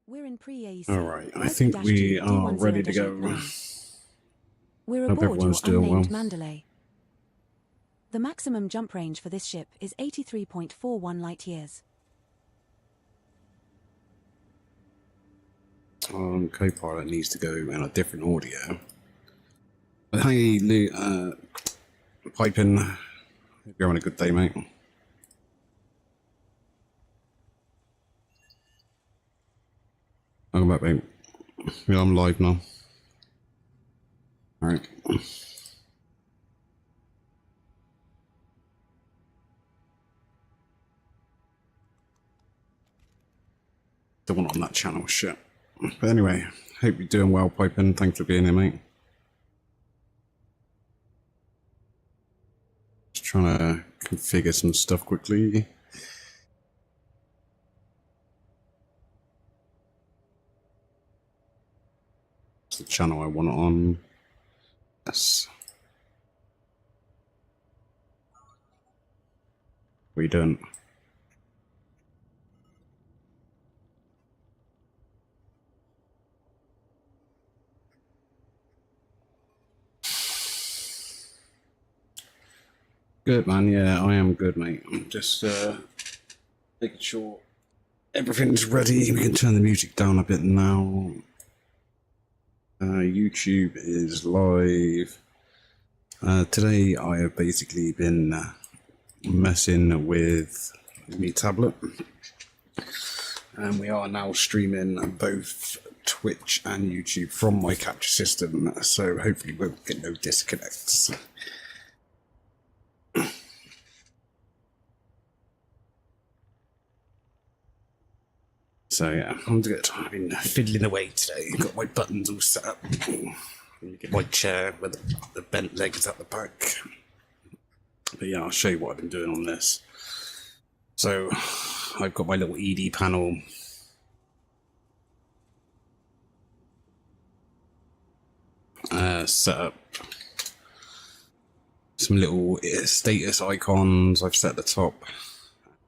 We're in pre-AEC. Alright, I think we are ready to go. We're Hope aboard your everyone's doing unnamed well. Mandalay. The maximum jump range for this ship is 83.41 light-years. Co-pilot needs to go in a different audio. But hey, Lou, Piping, hope you're having a good day, mate. Welcome back, mate. Yeah, I'm live now. Alright. Don't want on that channel, shit. But anyway, hope you're doing well, Piping. Thanks for being here, mate. Just trying to configure some stuff quickly. It's the channel I want it on. Yes. What are you doing? Good, man. Yeah, I am good, mate. I'm just making sure everything's ready. We can turn the music down a bit now. YouTube is live. Today I have basically been messing with my tablet. And we are now streaming both Twitch and YouTube from my capture system. So hopefully we won't get no disconnects. So yeah, I'm good. I've been fiddling away today. Got my buttons all set up. Get my chair with the bent legs at the back. But yeah, I'll show you what I've been doing on this. So I've got my little ED panel. Set up. Some little status icons I've set at the top.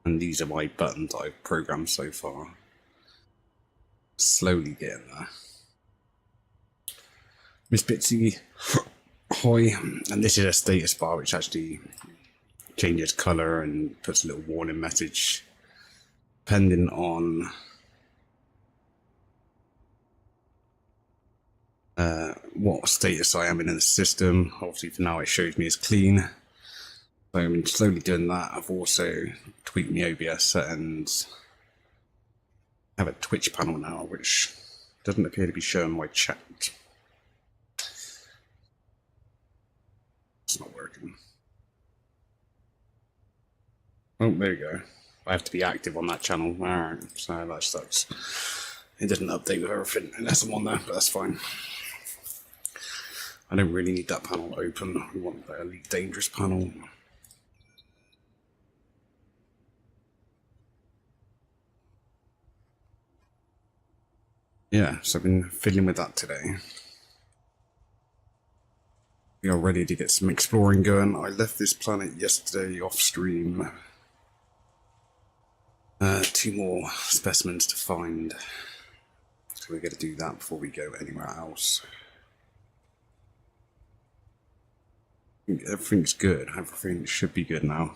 And these are my buttons I've programmed so far. Slowly getting there. Miss Bitsy, hi. And this is a status bar which actually changes colour and puts a little warning message depending on what status I am in the system. Obviously for now it shows me as clean. So I've been slowly doing that. I've also tweaked my OBS settings. I have a Twitch panel now, which doesn't appear to be showing my chat. It's not working. Oh, there you go. I have to be active on that channel. Alright, so that sucks. It doesn't update with everything unless I'm on there, but that's fine. I don't really need that panel open. We want the Elite Dangerous panel. Yeah, so I've been fiddling with that today. We are ready to get some exploring going. I left this planet yesterday off stream. 2 more specimens to find. So we're going to do that before we go anywhere else. I think everything's good. Everything should be good now.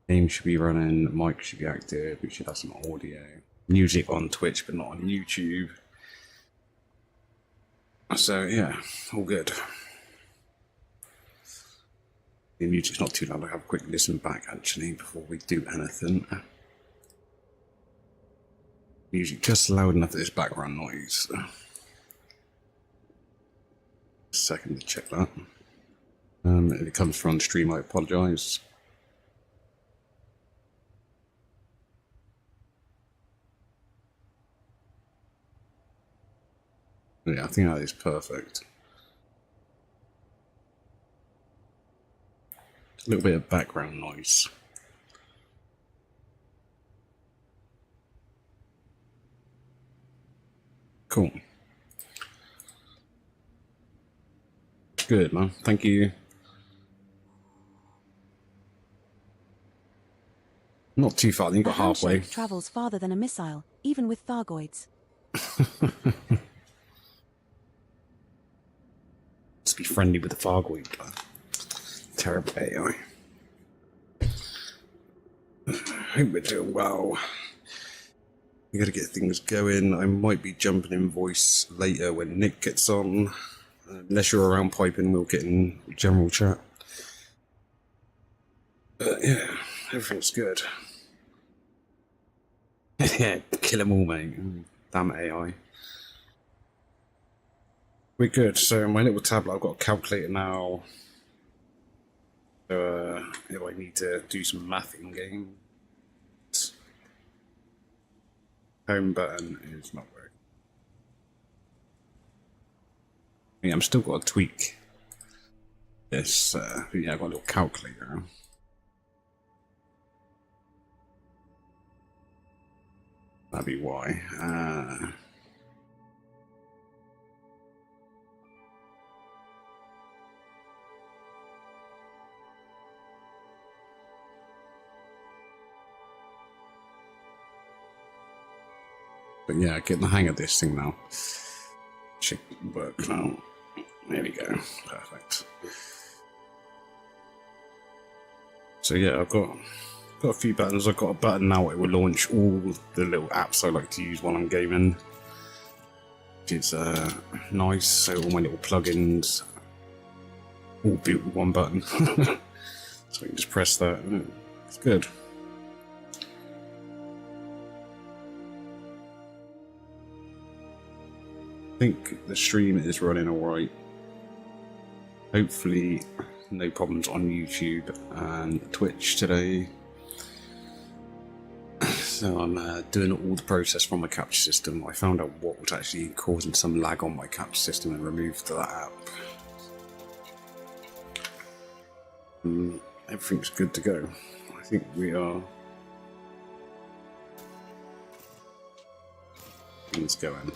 Game should be running. Mic should be active. We should have some audio. Music on Twitch, but not on YouTube. So yeah, all good. The music's not too loud. I'll have a quick listen back actually before we do anything. Music just loud enough that there's background noise. A second to check that. If it comes from stream, I apologise. Yeah, I think that is perfect. A little bit of background noise. Cool. Good, man. Thank you. Not too far. I think got halfway. A handshake travels farther than a missile, even with Thargoids. Let's be friendly with the Fargoid, but terrible AI. I hope we're doing well. We gotta get things going. I might be jumping in voice later when Nick gets on. Unless you're around piping, we'll get in general chat. But yeah, everything's good. Yeah, kill them all, mate. Damn AI. We're good. So my little tablet, I've got a calculator now. So if I need to do some math in game, home button is not working. Yeah, I'm still got to tweak this. Yeah, I've got a little calculator. That'd be why. But yeah, getting the hang of this thing now. Should work now. There we go. Perfect. So yeah, I've got a few buttons. I've got a button now. It will launch all the little apps I like to use while I'm gaming. Which is nice. So all my little plugins all built with one button. So I can just press that. It's good. I think the stream is running alright. Hopefully no problems on YouTube and Twitch today. So I'm doing all the process from my capture system. I found out what was actually causing some lag on my capture system and removed that app. Everything's good to go. I think we are. Things going.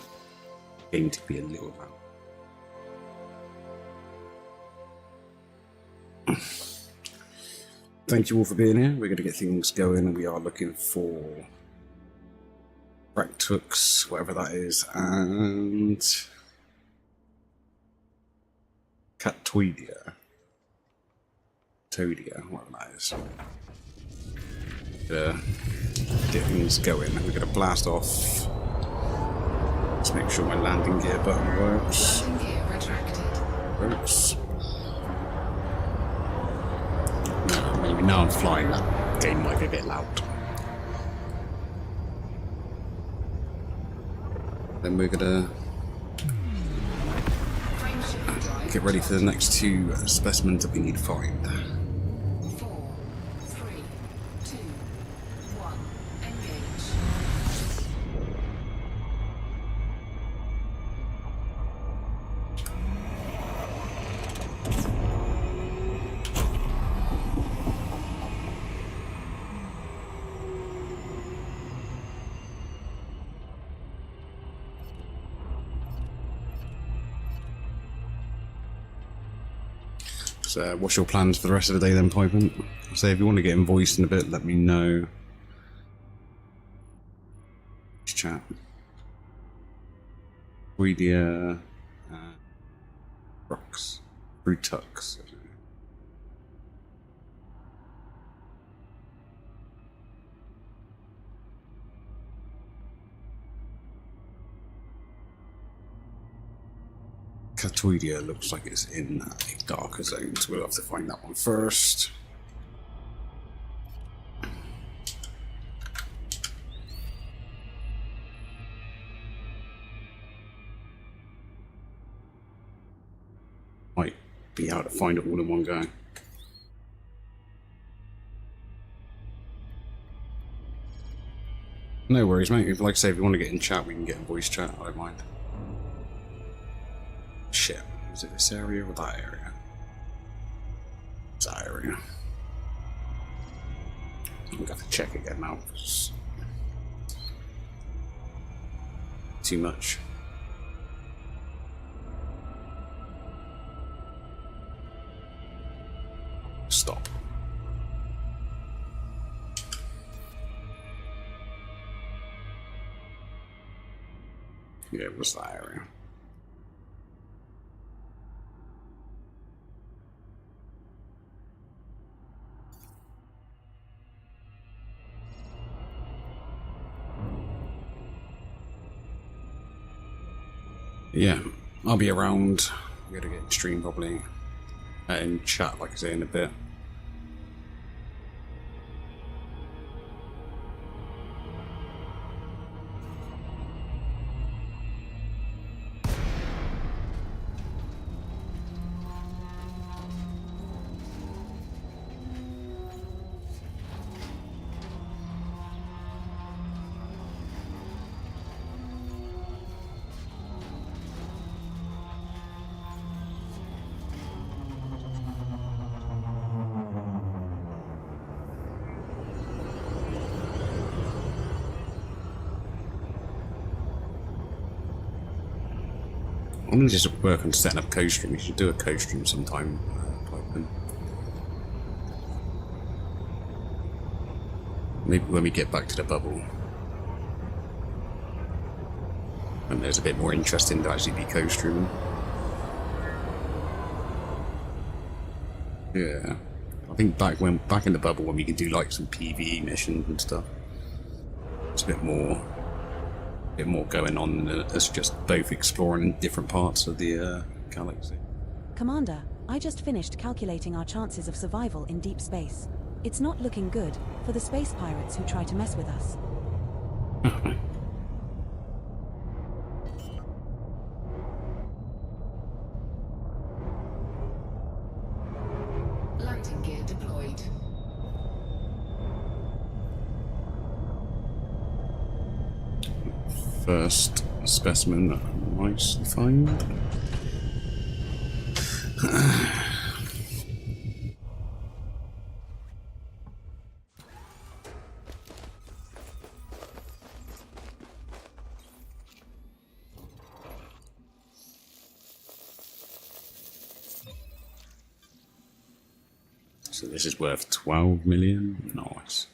Going to be a little loud. Thank you all for being here. We're going to get things going, and we are looking for Bractux, whatever that is, and Catoidia, whatever that is. Get things going. We're going to blast off. Let's make sure my landing gear button works. Landing gear retracted. Works. Maybe now I'm flying, that game might be a bit loud. Then we're gonna get ready for the next two specimens that we need to find. 4, 3, 2, 1, engage. So, what's your plans for the rest of the day then, Piping? So, if you want to get in voice in a bit, let me know. Chat. Weedia. Rocks. Brutux. Catoidia looks like it's in a darker zone, so we'll have to find that one first. Might be able to find it all in one go. No worries, mate. If, like I say, if you want to get in chat, we can get in voice chat. I don't mind. Shit. Is it this area or that area? It's that area. I'm gonna have to check again now. Too much. Stop. Yeah, it was that area. Yeah, I'll be around. I'm gonna get stream probably and chat, like I say, in a bit. I'm gonna just work on setting up co-stream. We should do a co-stream sometime. Maybe when we get back to the bubble. And there's a bit more interesting to actually be co-streaming. Yeah. I think back in the bubble when we could do like some PvE missions and stuff. It's a bit more going on than us just both exploring different parts of the galaxy. Commander, I just finished calculating our chances of survival in deep space. It's not looking good for the space pirates who try to mess with us. Landing gear deployed. First specimen, nice to find. So this is worth 12 million? Nice.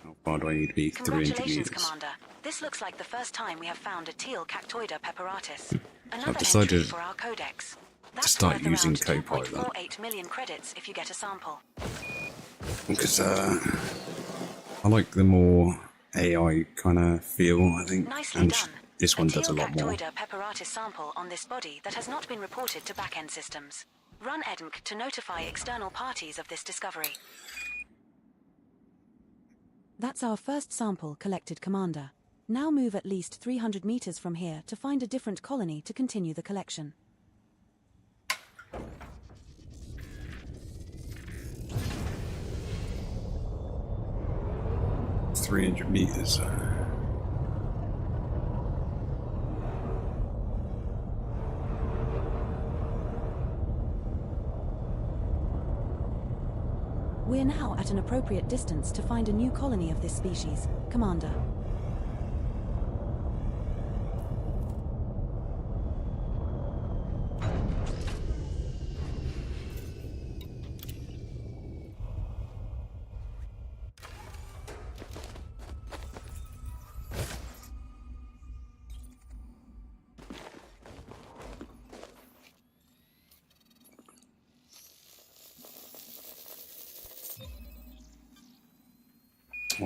How far do I need to be? 300 Congratulations, meters. Commander. This looks like the first time we have found a teal Cactoida pepperatus. Another I've decided entry for our codex. That's start worth using around Copilot. 2.48 million credits if you get a sample. Because I like the more AI kind of feel, I think. Nicely and done. this one does a teal lot more. Cactoida pepperatus sample on this body that has not been reported to backend systems. Run ENG to notify external parties of this discovery. That's our first sample collected, Commander. Now move at least 300 meters from here to find a different colony to continue the collection. $300 meters. We're now at an appropriate distance to find a new colony of this species, Commander.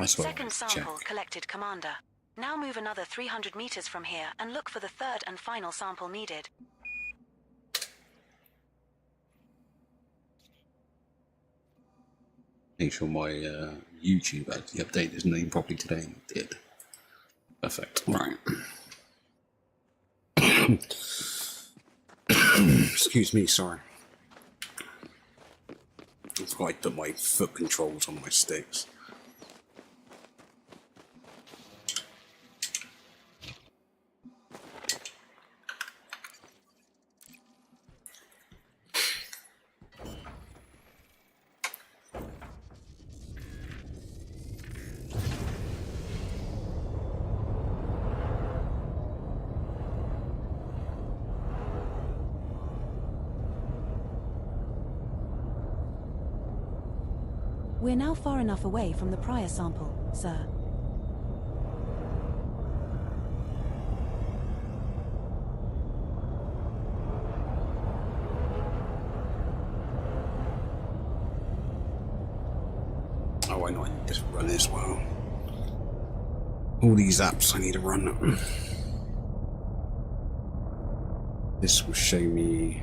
Second sample collected, Commander. Now move another 300 meters from here and look for the third and final sample needed. Make sure my YouTube actually updated his name properly today. It did. Perfect. Right. Excuse me, sorry. I forgot I put my foot controls on my sticks. We're now far enough away from the prior sample, sir. why not just run as well? All these apps I need to run. This will show me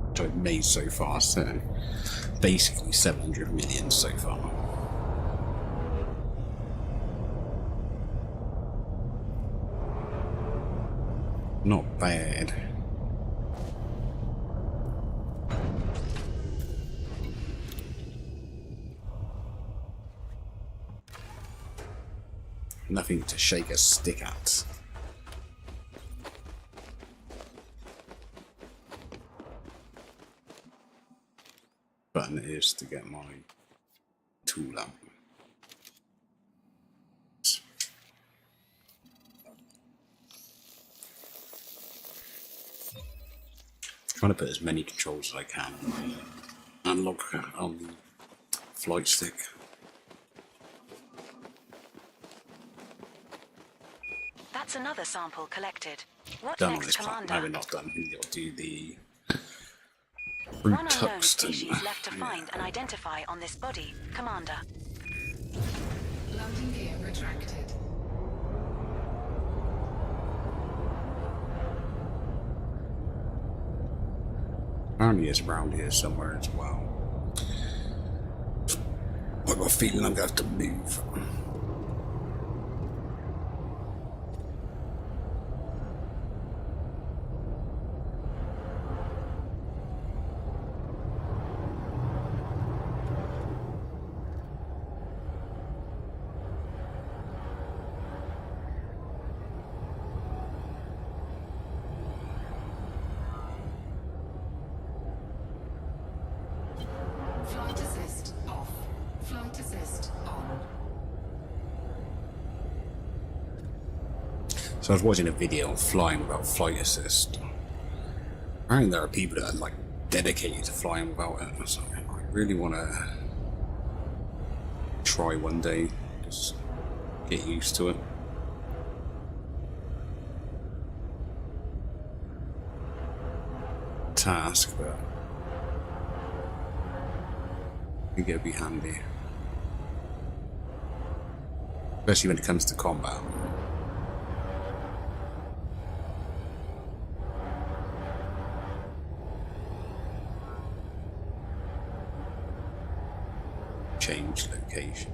what I've made so far, so basically 700 million so far. Not bad. Nothing to shake a stick at. Button is to get my tool up. Trying to put as many controls as I can on the analog on the flight stick. That's another sample collected. What Done on next, this part. Commander? No, we're not done. We'll do the One brute unknown tungsten. species left to find and identify on this body, Commander. Landing gear retracted. Apparently it's around here somewhere as well. I've got a feeling I'm going to have to move. Flight assist off. Flight assist on. So I was watching a video on flying without flight assist. Apparently there are people that are like dedicated to flying without it. So I really want to try one day, just get used to it. Task, but I think it'd be handy, especially when it comes to combat. Change location.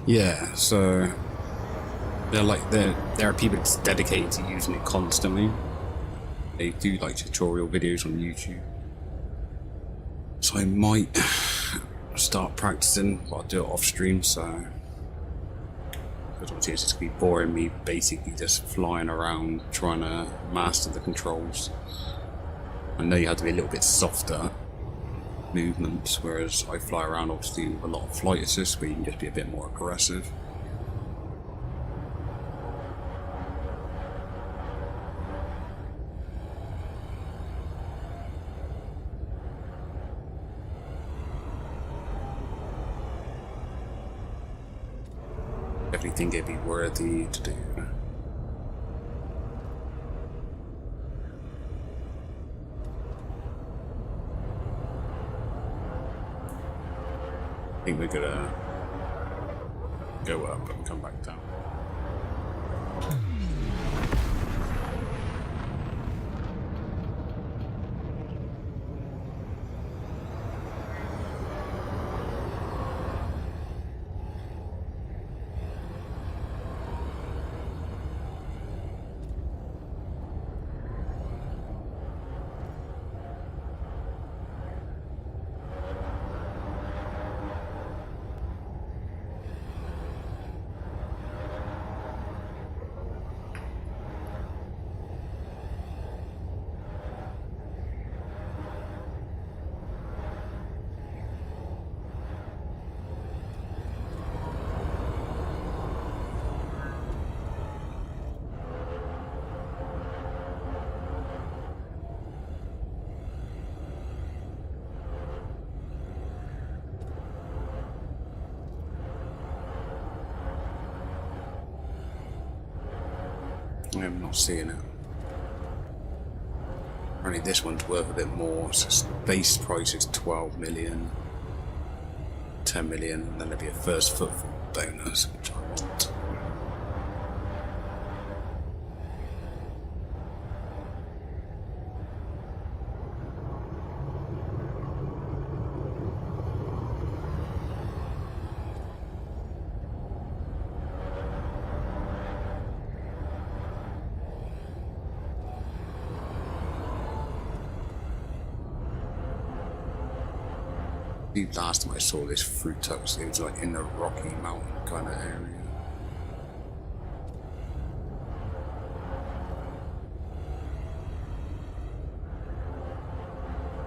Yeah, so there are people that's dedicated to using it constantly. They do like tutorial videos on YouTube. So I might start practicing, but I'll do it off stream, so because obviously it's just gonna be boring me basically just flying around trying to master the controls. I know you have to be a little bit softer movements, whereas I fly around obviously with a lot of flight assist where you can just be a bit more aggressive. Definitely think it'd be worthy to do. I think we're gonna go up and come back down. I'm not seeing it. Only this one's worth a bit more. So its base price is 12 million, 10 million, and then there'll be a first footfall bonus, which I want. The last time I saw this fruit tux, it was like in the Rocky Mountain kind of area.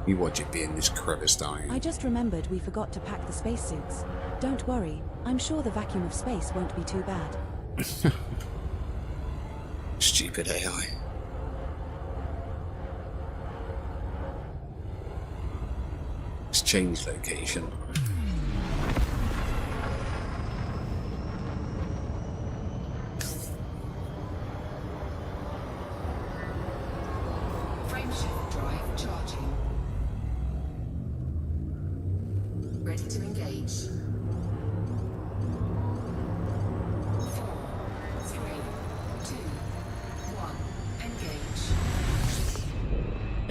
You watch it be in this crevice down. I just remembered we forgot to pack the spacesuits. Don't worry, I'm sure the vacuum of space won't be too bad. Stupid AI. Let's change location. Frameshift drive charging. Ready to engage. 4, 3, 2, 1. Engage.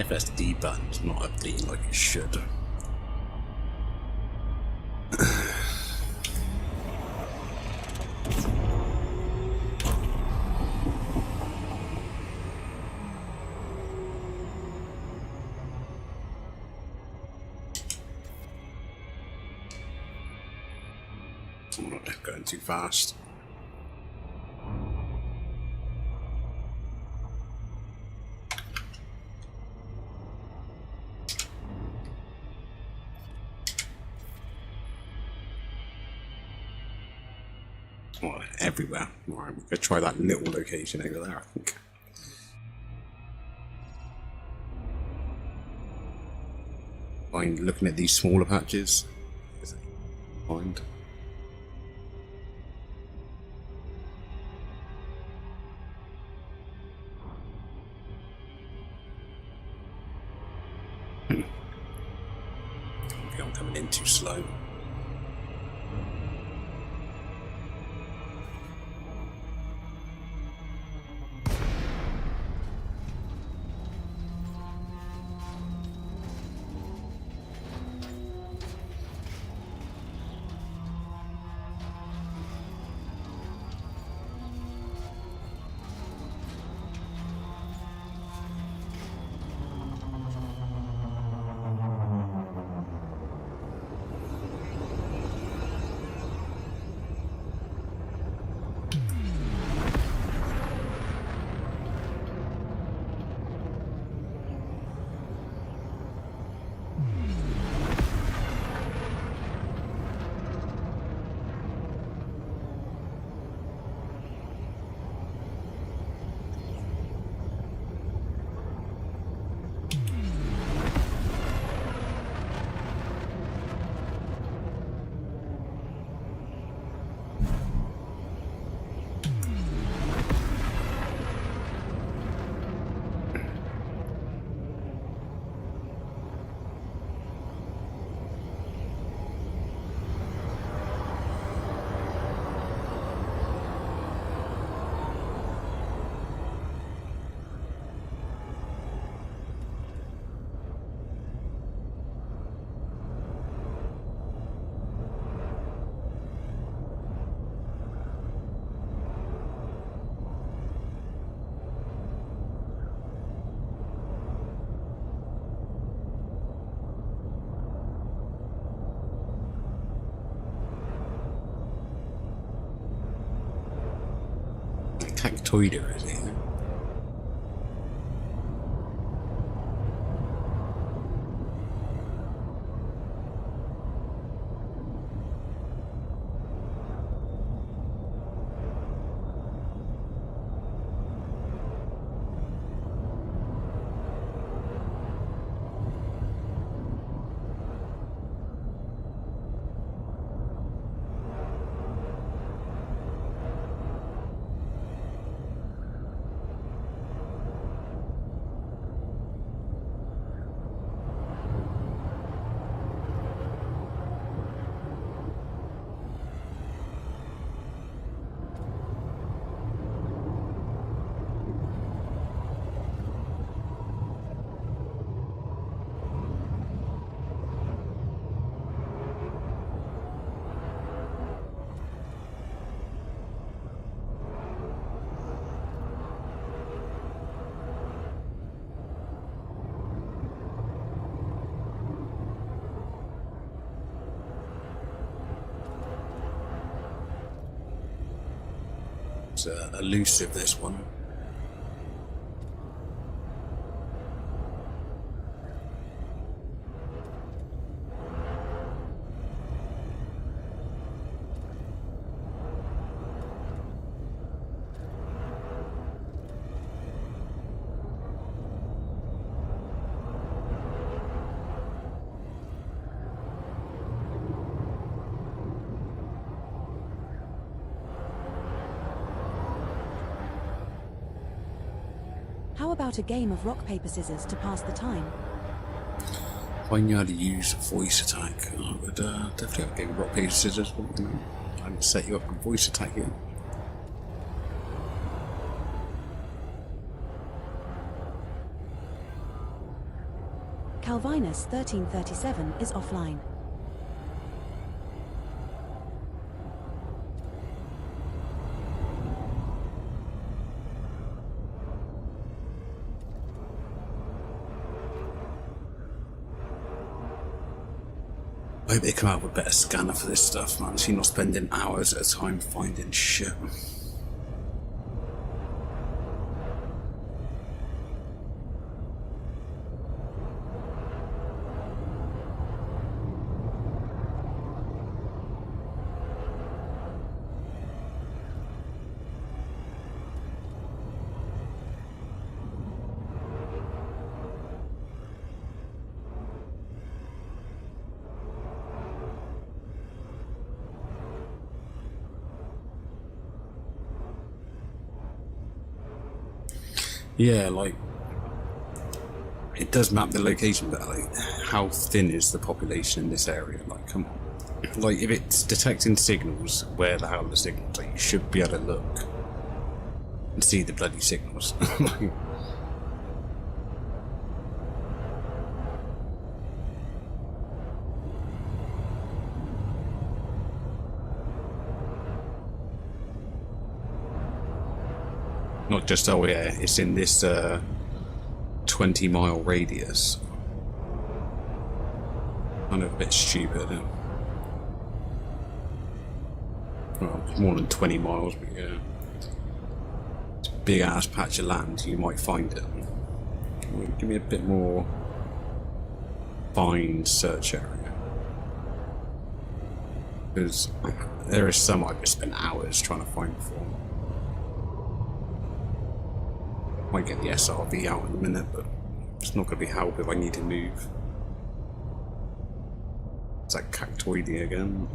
FSD button's not updating like it should. I'm not going too fast. Well, everywhere. Alright, we're gonna try that little location over there, I think. Fine, looking at these smaller patches. Find. Maybe I'm coming in too slow. Cactoida, is it? It's elusive, this one. How about a game of rock, paper, scissors to pass the time? If I knew how to use voice attack, I would definitely have a game of rock, paper, scissors. I'd set you up with voice attack here. Calvinus 1337 is offline. I hope they come out with a better scanner for this stuff, man, so you're not spending hours at a time finding shit. Yeah, like, it does map the location, but like, how thin is the population in this area? Like, come on. Like, if it's detecting signals, where the hell are the signals? Like, you should be able to look and see the bloody signals. Not just, oh yeah, it's in this 20-mile radius. Kind of a bit stupid. Well, more than 20 miles, but yeah. It's a big ass patch of land, you might find it. Give me a bit more fine search area. Because there is some I've just spent hours trying to find before. Might get the SRV out in a minute, but it's not going to be help if I need to move. It's that cactoidy again.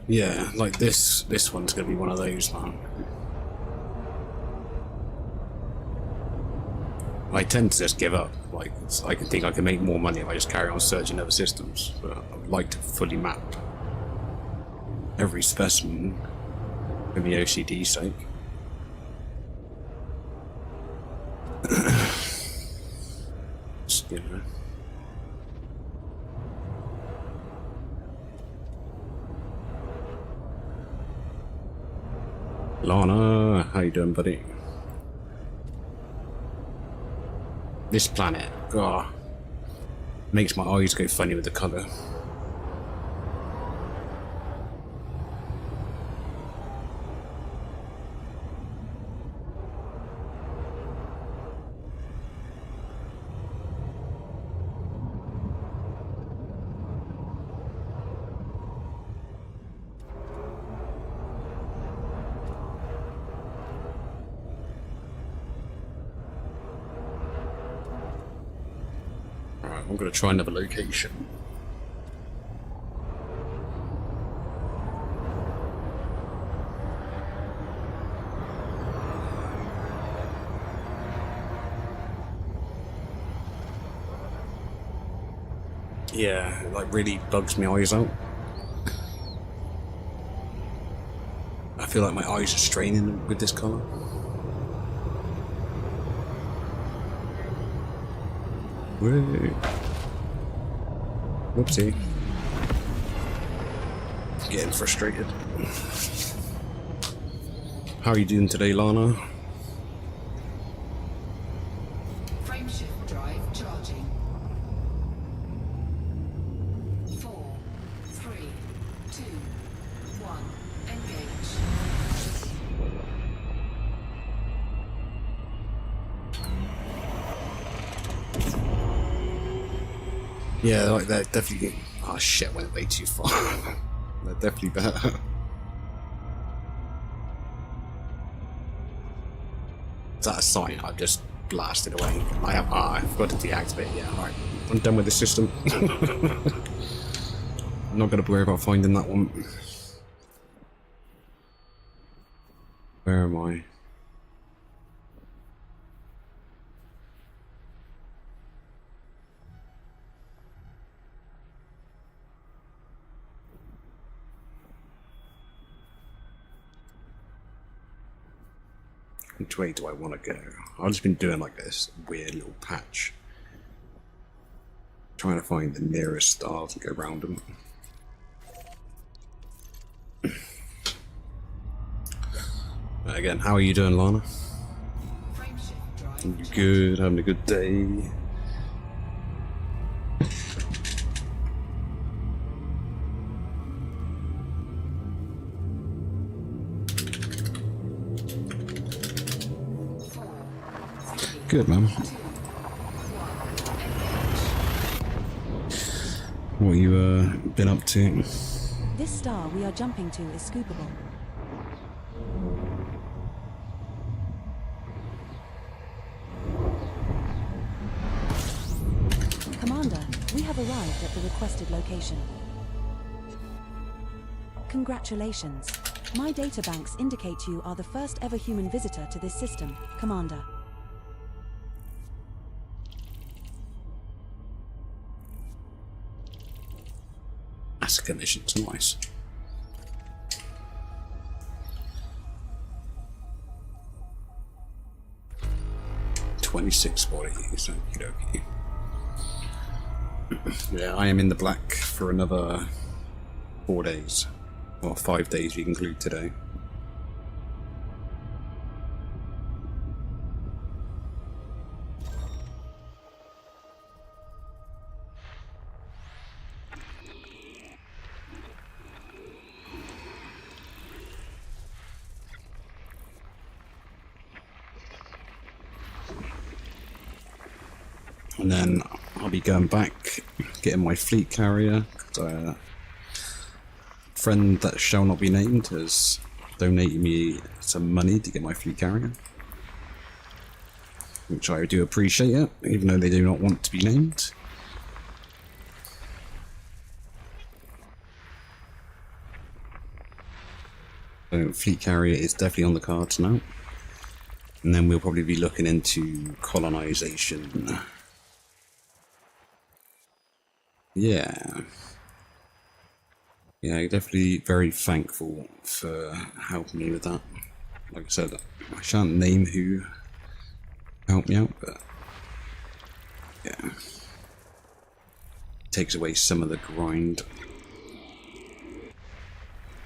Yeah, like this one's gonna be one of those, man. I tend to just give up. Like, I can think I can make more money if I just carry on searching other systems. But I would like to fully map every specimen for the OCD sake. Just, you know. Lana, how you doing, buddy? This planet, makes my eyes go funny with the colour. I'm going to try another location. Yeah, it like really bugs my eyes out. I feel like my eyes are straining with this colour. Woo. Whoopsie. Getting frustrated. How are you doing today, Lana? Frameshift drive charging. 4, 3, 2, 1. Engage. Yeah, like they're definitely. Oh shit, went way too far. They're definitely better. Is that a sign? I've just blasted away. I have. I forgot to deactivate. Yeah, alright. I'm done with the system. I'm not gonna worry about finding that one. Where am I? Which way do I want to go? I've just been doing like this weird little patch. Trying to find the nearest stars and go around them. Again, how are you doing, Lana? Frameshift drive You good? Having a good day? Good, man. What you been up to? This star we are jumping to is scoopable. Commander, we have arrived at the requested location. Congratulations. My databanks indicate you are the first ever human visitor to this system, Commander. That's a condition, it's nice. $26 bodies, okie dokie. Yeah, I am in the black for another 4 days. Well, 5 days if you include today. And then I'll be going back, getting my fleet carrier. A friend that shall not be named has donated me some money to get my fleet carrier, which I do appreciate it, even though they do not want to be named. So fleet carrier is definitely on the cards now. And then we'll probably be looking into colonization. Yeah. Yeah, definitely very thankful for helping me with that. Like I said, I shan't name who helped me out, but yeah. Takes away some of the grind.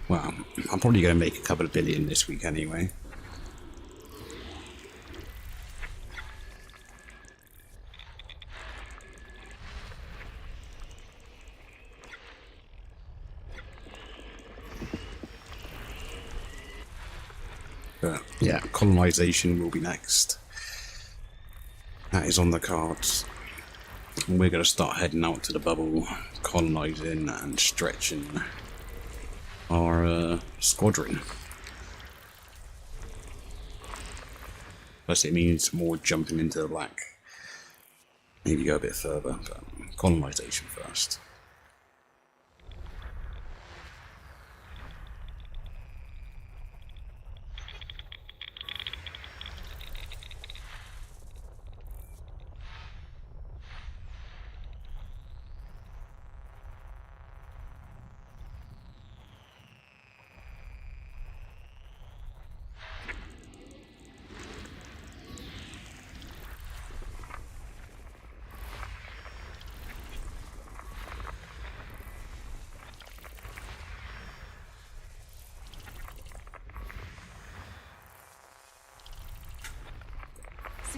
Well, I'm probably going to make a couple of billion this week anyway. But yeah, colonization will be next. That is on the cards. And we're going to start heading out to the bubble, colonizing and stretching our squadron. Plus it means more jumping into the black. Maybe go a bit further, but colonization first.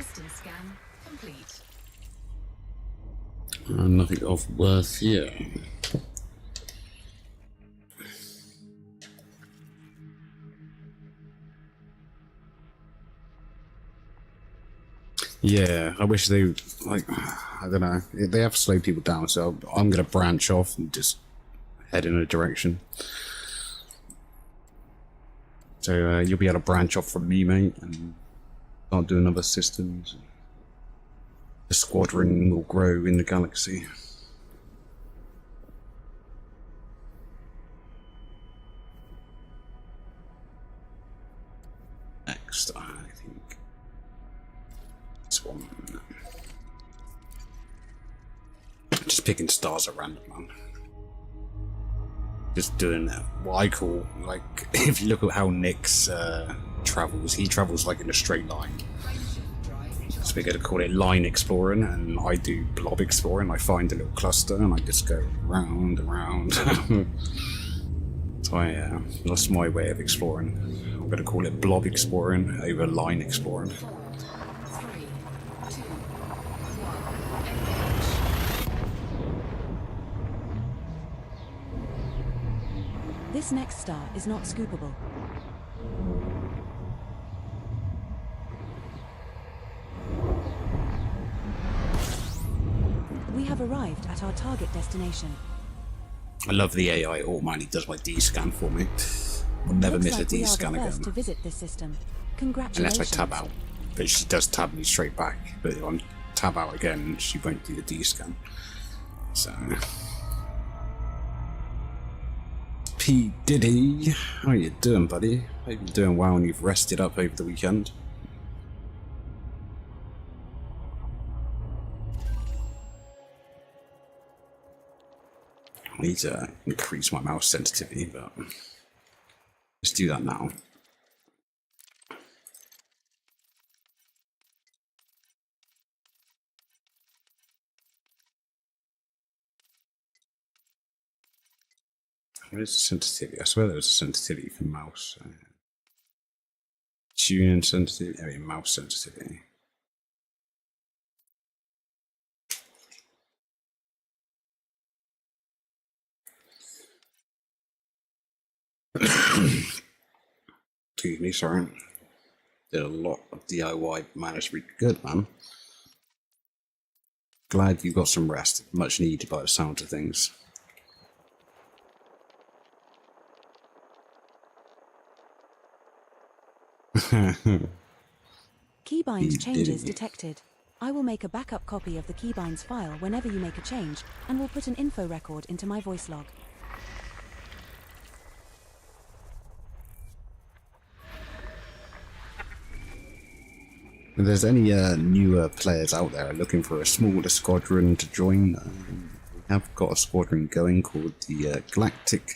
System scan complete. Nothing of worth here. Yeah, I wish they, like, I don't know, they have slowed people down, so I'm going to branch off and just head in a direction. So you'll be able to branch off from me, mate, and start doing other systems. The squadron will grow in the galaxy. Next, I think this one. Just picking stars at random, man. Just doing what I call, like, if you look at how Nick's travels, he travels like in a straight line. So we're going to call it line exploring, and I do blob exploring. I find a little cluster and I just go round and round. So that's my way of exploring. I'm going to call it blob exploring over line exploring. 4, 3, 2, 1, engage. This next star is not scoopable. We have arrived at our target destination. I love the AI automatically does my D-scan for me. I'll never Looks miss a like we are D-scan the first again. to visit this system. Congratulations. Unless I tab out. But she does tab me straight back. But if I tab out again, she won't do the D-scan. So... P. Diddy, how you doing, buddy? Hope you're doing well and you've rested up over the weekend. I need to increase my mouse sensitivity, but let's do that now. Where's the sensitivity? I swear there was a sensitivity for mouse. Tune sensitivity, I mean mouse sensitivity. Excuse me, sorry. Did a lot of DIY, managed to be good, man. Glad you got some rest, much needed by the sound of things. Keybinds changes detected. I will make a backup copy of the keybinds file whenever you make a change, and will put an info record into my voice log. If there's any newer players out there looking for a smaller squadron to join, we have got a squadron going called the Galactic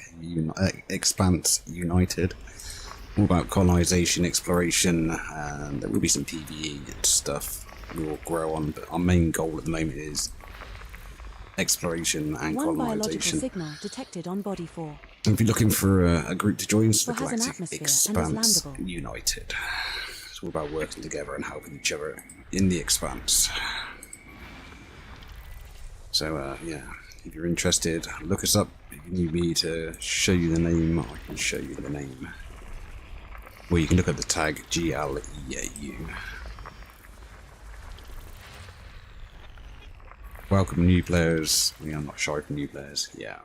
Expanse United. All about colonization, exploration, and there will be some PvE and stuff we will grow on, but our main goal at the moment is exploration and One biological colonization. signal detected on body 4. If you're looking for a group to join, it's the Or has an Galactic atmosphere and is Expanse landable. United. It's all about working together and helping each other in the expanse. So, yeah, if you're interested, look us up. If you need me to show you the name, I can show you the name. Or you can look at the tag GLEAU. Welcome new players. We are not shy for new players, yeah.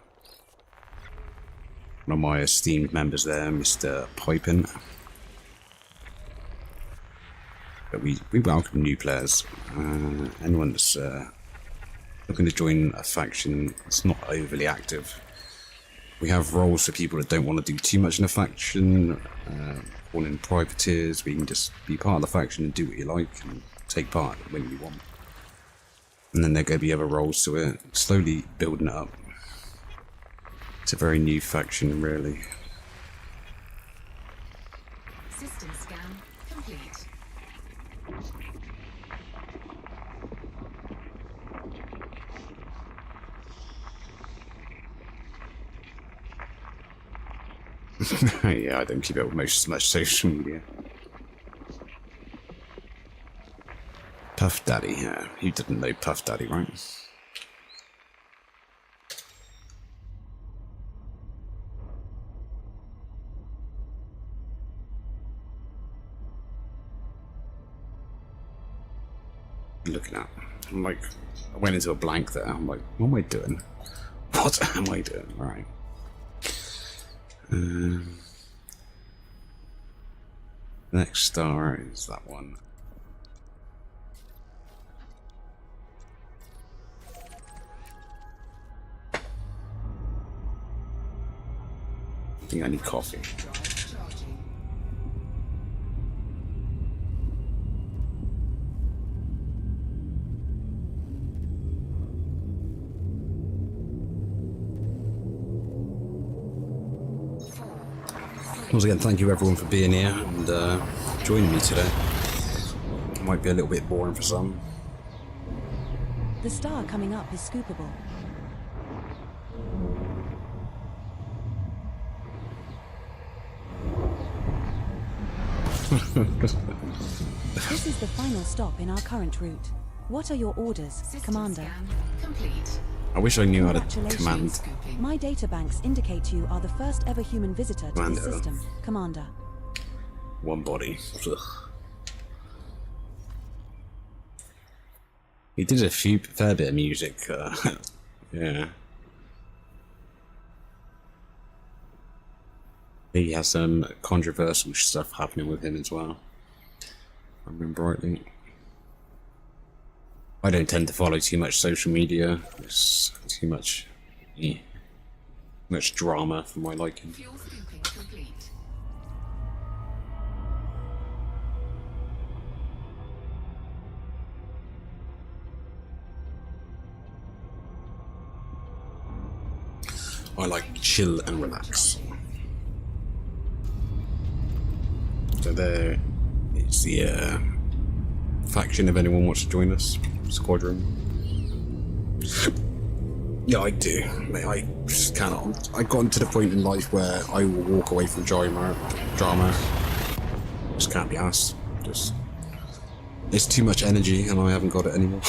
One of my esteemed members there, Mr. Pipin. But we welcome new players. Anyone that's looking to join a faction that's not overly active. We have roles for people that don't want to do too much in a faction. Call in privateers, we can just be part of the faction and do what you like and take part when you want. And then there are going to be other roles to it, slowly building it up. It's a very new faction, really. System scan complete. Yeah, I don't keep up with much social media. Puff Daddy, yeah. You didn't know Puff Daddy, right? Looking at, I'm like, I went into a blank there. I'm like, what am I doing? What am I doing? Right. Next star is that one. I think I need coffee. Once again, thank you everyone for being here and joining me today. It might be a little bit boring for some. The star coming up is scoopable. This is the final stop in our current route. What are your orders, System Commander? scan complete. I wish I knew how to Congratulations. command. My databanks indicate you are the first ever human visitor to Commander. this system, Commander. One body. Ugh. He did a fair bit of music. Yeah. He has some controversial stuff happening with him as well. I remember rightly. I don't tend to follow too much social media. It's too much, much drama for my liking. Fuel scooping complete. I like chill and relax. So there is the faction if anyone wants to join us. Squadron. Yeah, I do. Mate, I just cannot. I've gotten to the point in life where I will walk away from drama. Just can't be asked. Just it's too much energy and I haven't got it anymore.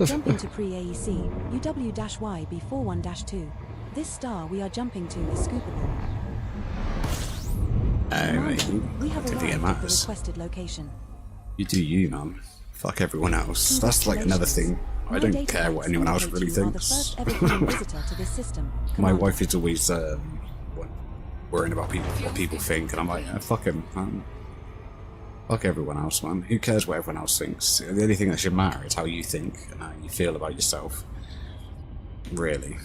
Jump into pre-AEC, UW-YB41-2. This star we are jumping to is scoopable. Mate, Commander, we have I don't think it arrived at the matters. requested location. You do you, man. Fuck everyone else. That's like another thing. I My don't databanks care what anyone else indicate really you are the thinks. first ever human visitor to this system, My Commander. wife is always worrying about what people think, and I'm like, yeah, fuck him, man. Fuck everyone else, man. Who cares what everyone else thinks? The only thing that should matter is how you think and how you feel about yourself. Really.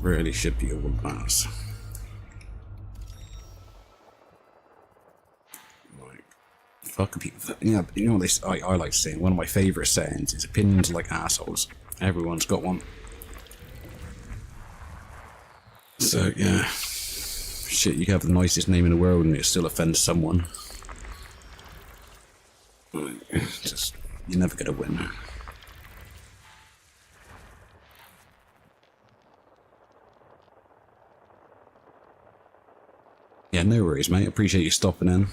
Really should be all that matters. Fuck people. Yeah, you know what this I like saying. One of my favourite sayings is opinions are like assholes. Everyone's got one. So yeah, shit. You can have the nicest name in the world and it still offends someone. Just you're never gonna win. Yeah, no worries, mate. Appreciate you stopping in.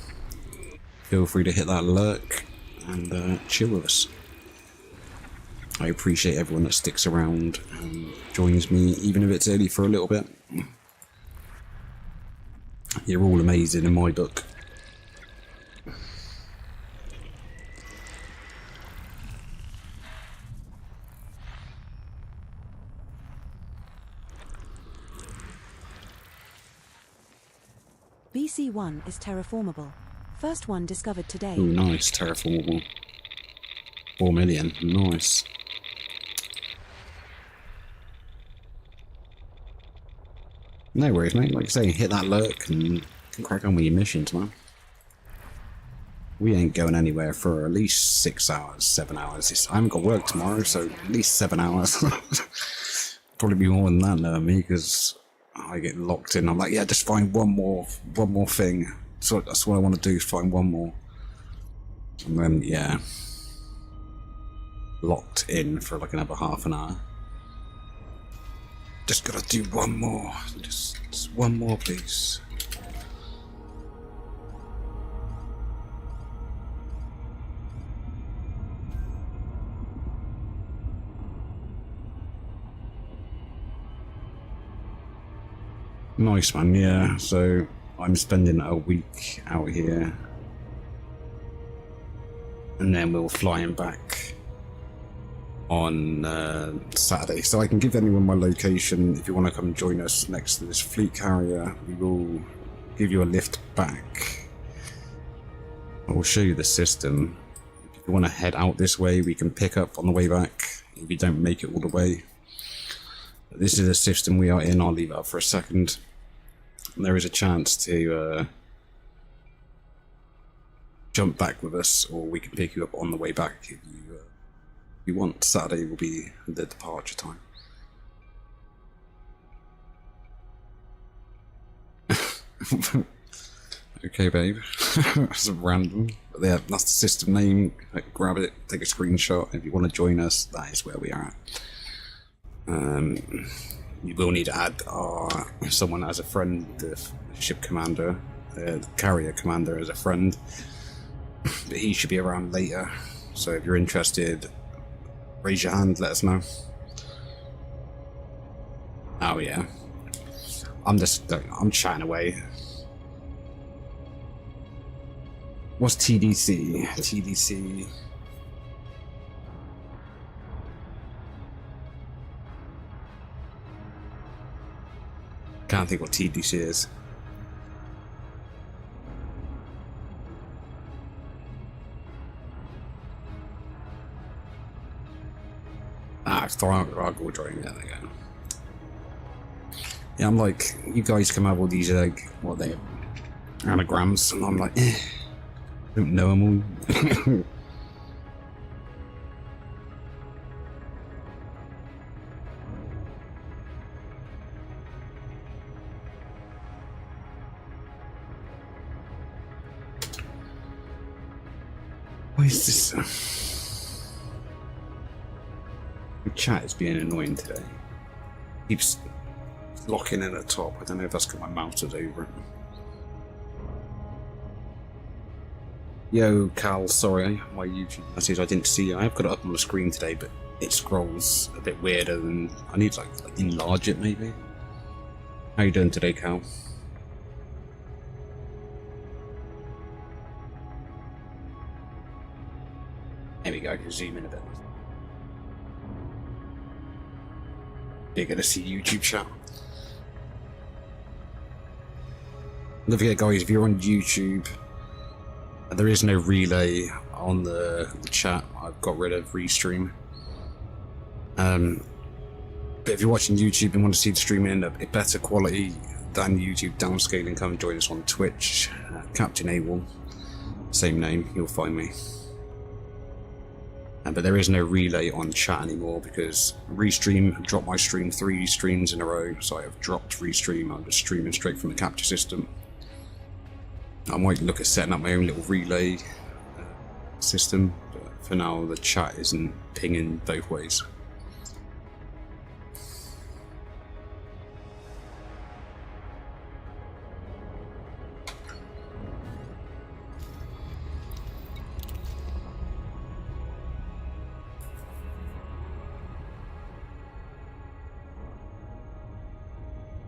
Feel free to hit that lurk and chill with us. I appreciate everyone that sticks around and joins me, even if it's only for a little bit. You're all amazing in my book. BC-1 is terraformable. First one discovered today. Oh, nice. Terraformable. 4 million. Nice. No worries, mate. Like I say, hit that lurk and crack on with your missions, man. We ain't going anywhere for at least 6 hours, 7 hours. I haven't got work tomorrow, so at least 7 hours. Probably be more than that, knowing me, because I get locked in. I'm like, yeah, just find one more thing. So that's what I want to do, is find one more. And then, yeah. Locked in for like another half an hour. Just gotta do one more. Just one more, please. Nice, man. Yeah. So I'm spending a week out here, and then we'll flying back on Saturday. So I can give anyone my location if you want to come join us next to this fleet carrier. We will give you a lift back. I will show you the system. If you want to head out this way, we can pick up on the way back if you don't make it all the way. This is a system we are in. I'll leave it up for a second. And there is a chance to jump back with us, or we can pick you up on the way back if you want. Saturday will be the departure time. Okay, babe. That's random. But yeah, that's the system name. Grab it, take a screenshot. If you want to join us, that is where we are at. You will need to add someone as a friend, the ship commander, the carrier commander as a friend. But he should be around later. So if you're interested, raise your hand, let us know. Oh yeah. I'm chatting away. What's TDC? TDC. Can't think what TDC is. It's Throggle drawing. There they go. Yeah, I'm like, you guys can have all these what they anagrams, and I'm like, I don't know them all. Why is this? The chat is being annoying today. Keeps locking in at the top. I don't know if that's because my mouse is over it. Yo, Cal, sorry, my YouTube message, I didn't see it. I have got it up on the screen today, but it scrolls a bit weirder than... I need to like enlarge it, maybe. How you doing today, Cal? There we go, I can zoom in a bit. You're gonna see YouTube chat. Don't forget, guys, if you're on YouTube, there is no relay on the chat. I've got rid of restream. But if you're watching YouTube and want to see the stream in a better quality than YouTube downscaling, come join us on Twitch. Captain Abel, same name, you'll find me. But there is no relay on chat anymore because Restream dropped my stream 3 streams in a row, so I have dropped Restream. I'm just streaming straight from the capture system. I might look at setting up my own little relay system, but for now the chat isn't pinging both ways.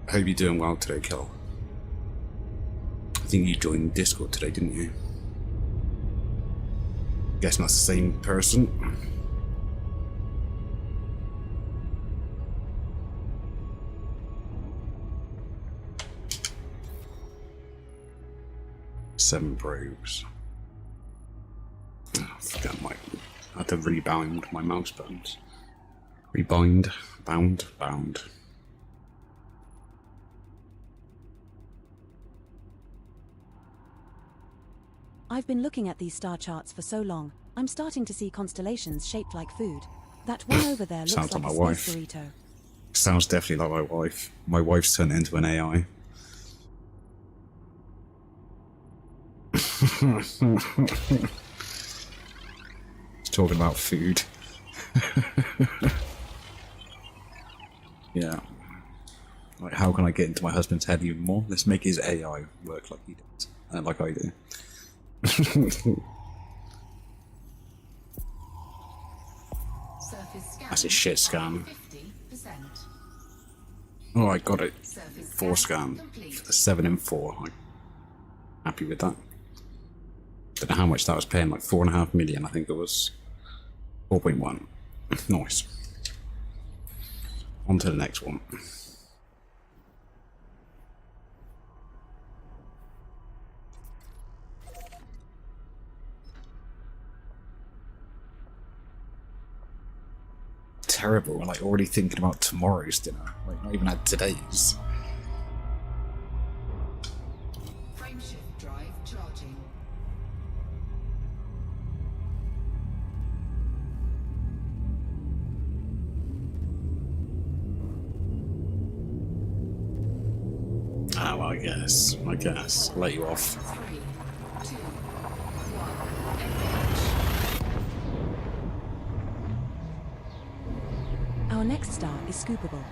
I hope you're doing well today, Kel. I think you joined Discord today, didn't you? Guessing that's the same person. Seven probes. Oh, I forgot I had to rebind my mouse buttons. Rebind, bound. I've been looking at these star charts for so long, I'm starting to see constellations shaped like food. That one over there looks Sounds like like a my space wife. burrito. Sounds definitely like my wife. My wife's turned into an AI. It's talking about food. Yeah. Like, how can I get into my husband's head even more? Let's make his AI work like he does. Like I do. Surface scan That's a shit scam. 50%. Oh, I got it. Surface 4 scan. complete. 7 and 4. I'm happy with that. Don't know how much that was paying, like 4.5 million, I think it was. 4.1. Nice. On to the next one. Terrible. We're like already thinking about tomorrow's dinner. Like not even had today's. Frameshift drive charging. Oh, well, I guess. Let you off. 3, 2, 1, engage. Our next star is scoopable.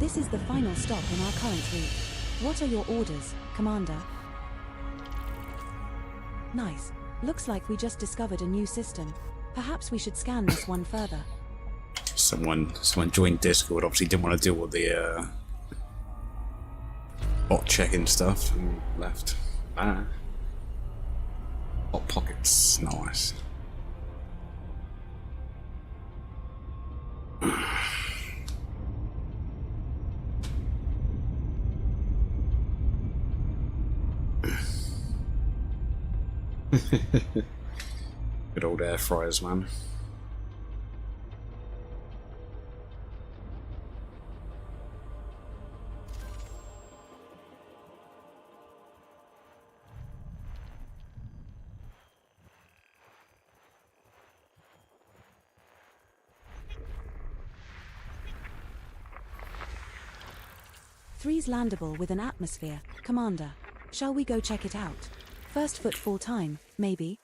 This is the final stop in our current route. What are your orders, Commander? Nice. Looks like we just discovered a new system. Perhaps we should scan this one further. Someone joined Discord. Obviously, didn't want to do all the bot checking stuff and left. Ah. Hot pockets, nice. Good old air fryers, man. Three's landable with an atmosphere, Commander. Shall we go check it out? First footfall time, maybe?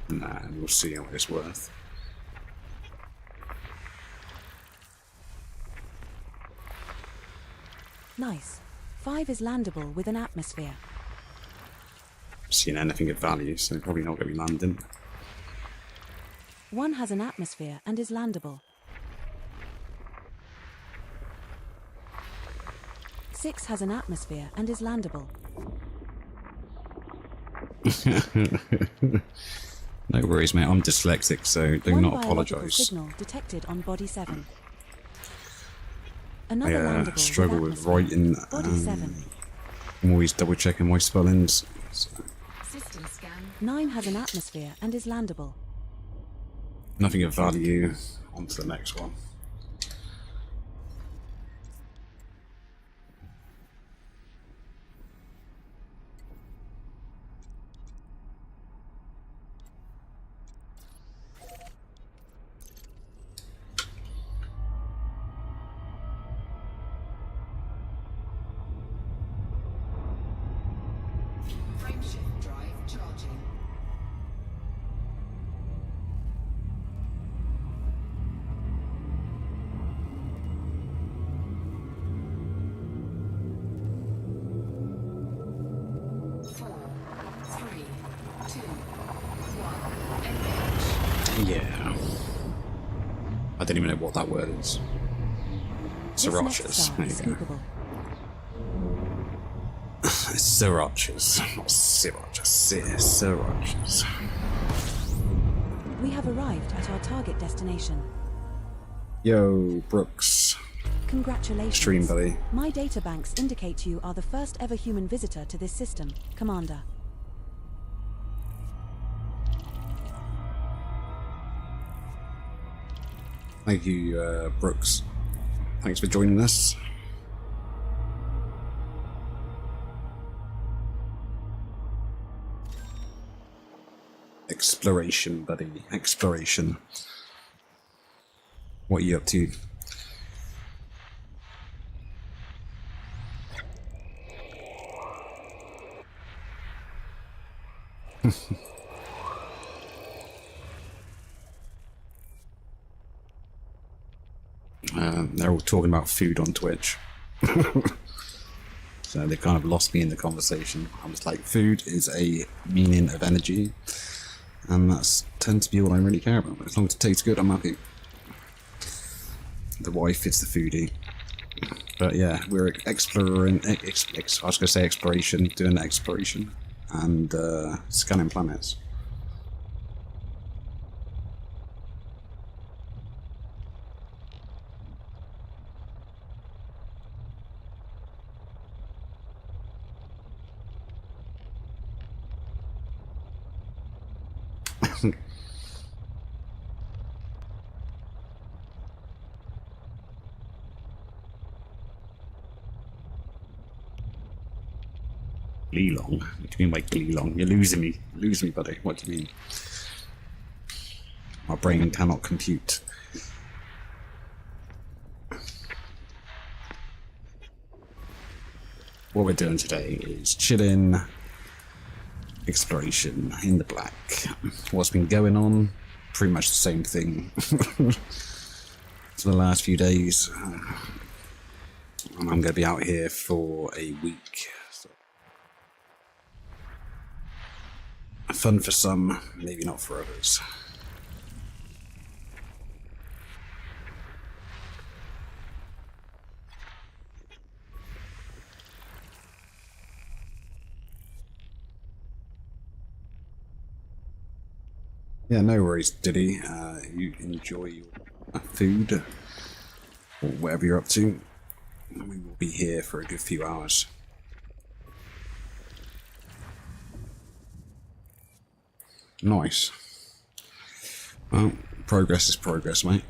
Nah, we'll see how it's worth. Nice. 5 is landable with an atmosphere. Seen anything of value, so probably not going to be landing. 1 has an atmosphere and is landable. 6 has an atmosphere and is landable. No worries, mate. I'm dyslexic, so do One not biological apologise. signal detected on body 7. Another I landable struggle with atmosphere. writing. Body 7. I'm always double checking my spellings. So System scan. 9 has an atmosphere and is landable. nothing of value. On to the next one. Frameshift drive charging. Yeah. I don't even know what that word is. This next Srirachas. star There is you go. scoopable. Srirachas. Not Srirachas. Srirachas. We have arrived at our target destination. Yo, Brooks. Congratulations. Stream, buddy. My databanks indicate you are the first ever human visitor to this system, Commander. Thank you, Brooks. Thanks for joining us. Exploration, buddy. Exploration. What are you up to? They're all talking about food on Twitch. So they kind of lost me in the conversation. I was like, food is a meaning of energy, and that's tends to be all I really care about. As long as it tastes good, I'm happy. The wife is the foodie. But yeah, we're exploring, I was going to say exploration, doing exploration, and scanning planets. Gleelong? What do you mean by Gleelong? You're losing me. Losing me, buddy. What do you mean? My brain cannot compute. What we're doing today is chilling, exploration in the black. What's been going on? Pretty much the same thing for the last few days. And I'm going to be out here for a week. So. Fun for some, maybe not for others. Yeah, no worries, Diddy. You enjoy your food or whatever you're up to. We will be here for a good few hours. Nice. Well, progress is progress, mate.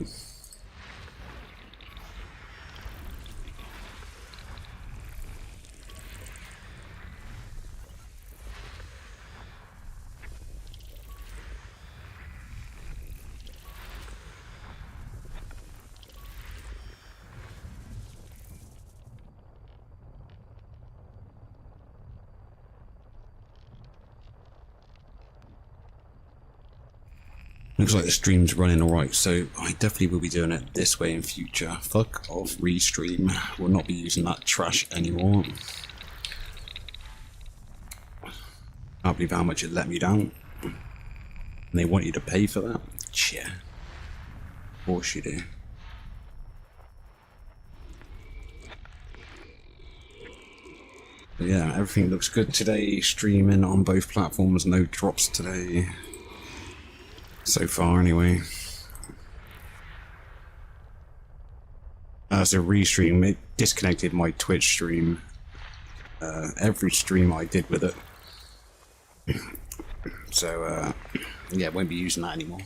Looks like the stream's running alright, so I definitely will be doing it this way in future. Fuck off, restream. We'll not be using that trash anymore. Can't believe how much it let me down. And they want you to pay for that? Yeah. Of course you do. But yeah, everything looks good today. Streaming on both platforms, no drops today. So far, anyway. As a restream, it disconnected my Twitch stream. Every stream I did with it. So, yeah, won't be using that anymore.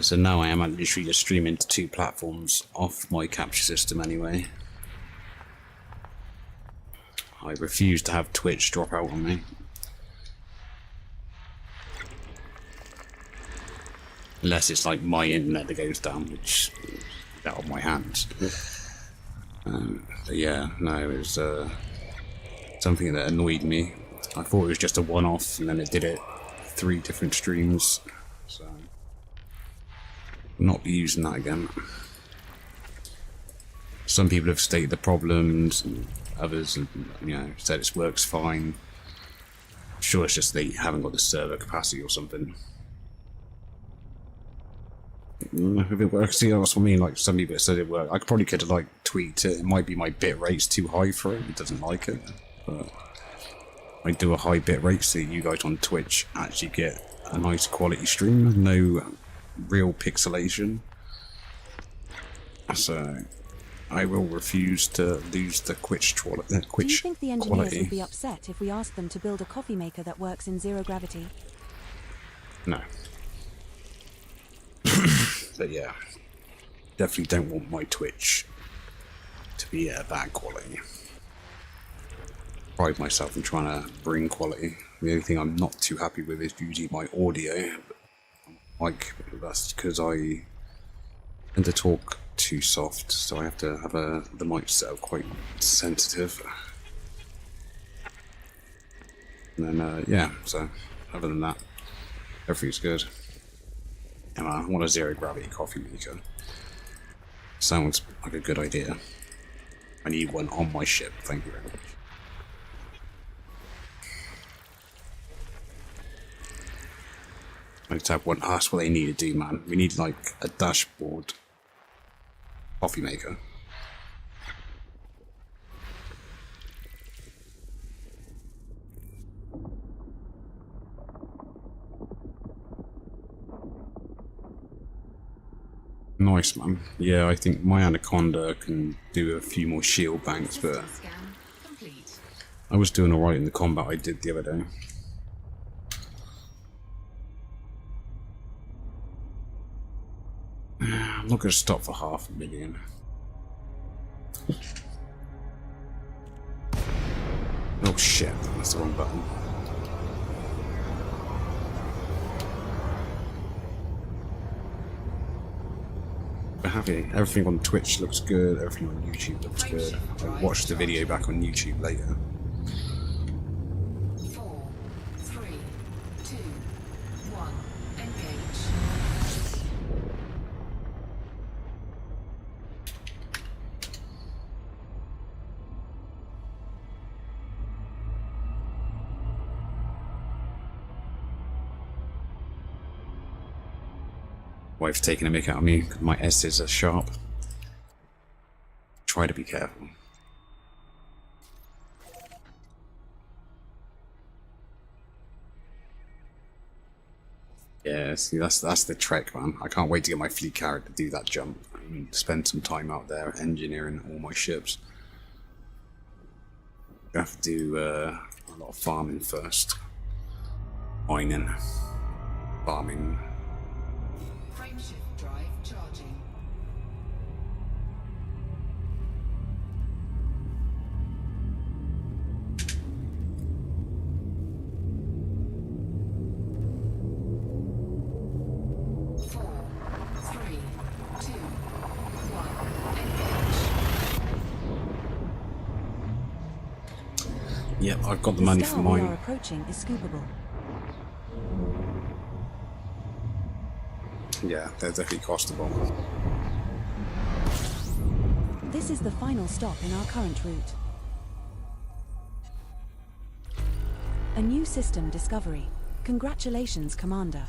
So now I am literally just streaming to 2 platforms off my capture system anyway. I refuse to have Twitch drop out on me. Unless it's like my internet that goes down, which is out of my hands. But yeah, no, it was something that annoyed me. I thought it was just a one-off, and then it did it 3 different streams. So, not be using that again. Some people have stated the problems, and others, you know, said it works fine. I'm sure it's just they haven't got the server capacity or something. If it works, see, that's what I mean. Like, some people said it worked. I probably could have like tweaked it. It might be my bit rate's too high for it. It doesn't like it, but I do a high bit rate so you guys on Twitch actually get a nice quality stream, no real pixelation. So I will refuse to lose the Twitch Do you think the engineers quality. would be upset if we asked them to build a coffee maker that works in 0 gravity? No. But yeah, definitely don't want my Twitch to be bad quality. Pride myself in trying to bring quality. The only thing I'm not too happy with is usually my audio. Like, that's because I tend to talk too soft, so I have to have the mic set up quite sensitive. And then, yeah, so other than that, everything's good. And I want a 0 gravity coffee maker. Sounds like a good idea. I need one on my ship. Thank you very much. I need to have one. Oh, that's what they need to do, man. We need like a dashboard coffee maker. Nice, man. Yeah, I think my Anaconda can do a few more shield banks, but Scan complete. I was doing alright in the combat I did the other day. I'm not going to stop for 500,000. Oh shit, that's the wrong button. We're happy. Everything on Twitch looks good, everything on YouTube looks good. I'll watch the video back on YouTube later. 4, 3, 2, 1. Engage. Wife's taking a mick out of me because my S's are sharp. Try to be careful. Yeah, see, that's the trick, man. I can't wait to get my fleet carrier to do that jump. I mean, spend some time out there engineering all my ships. I have to do a lot of farming first. Mining. Farming. Frameshift drive charging. Yep, I've got the money for star we are mine. approaching is scoopable. Yeah, they're definitely costable. This is the final stop in our current route. A new system discovery. Congratulations, Commander.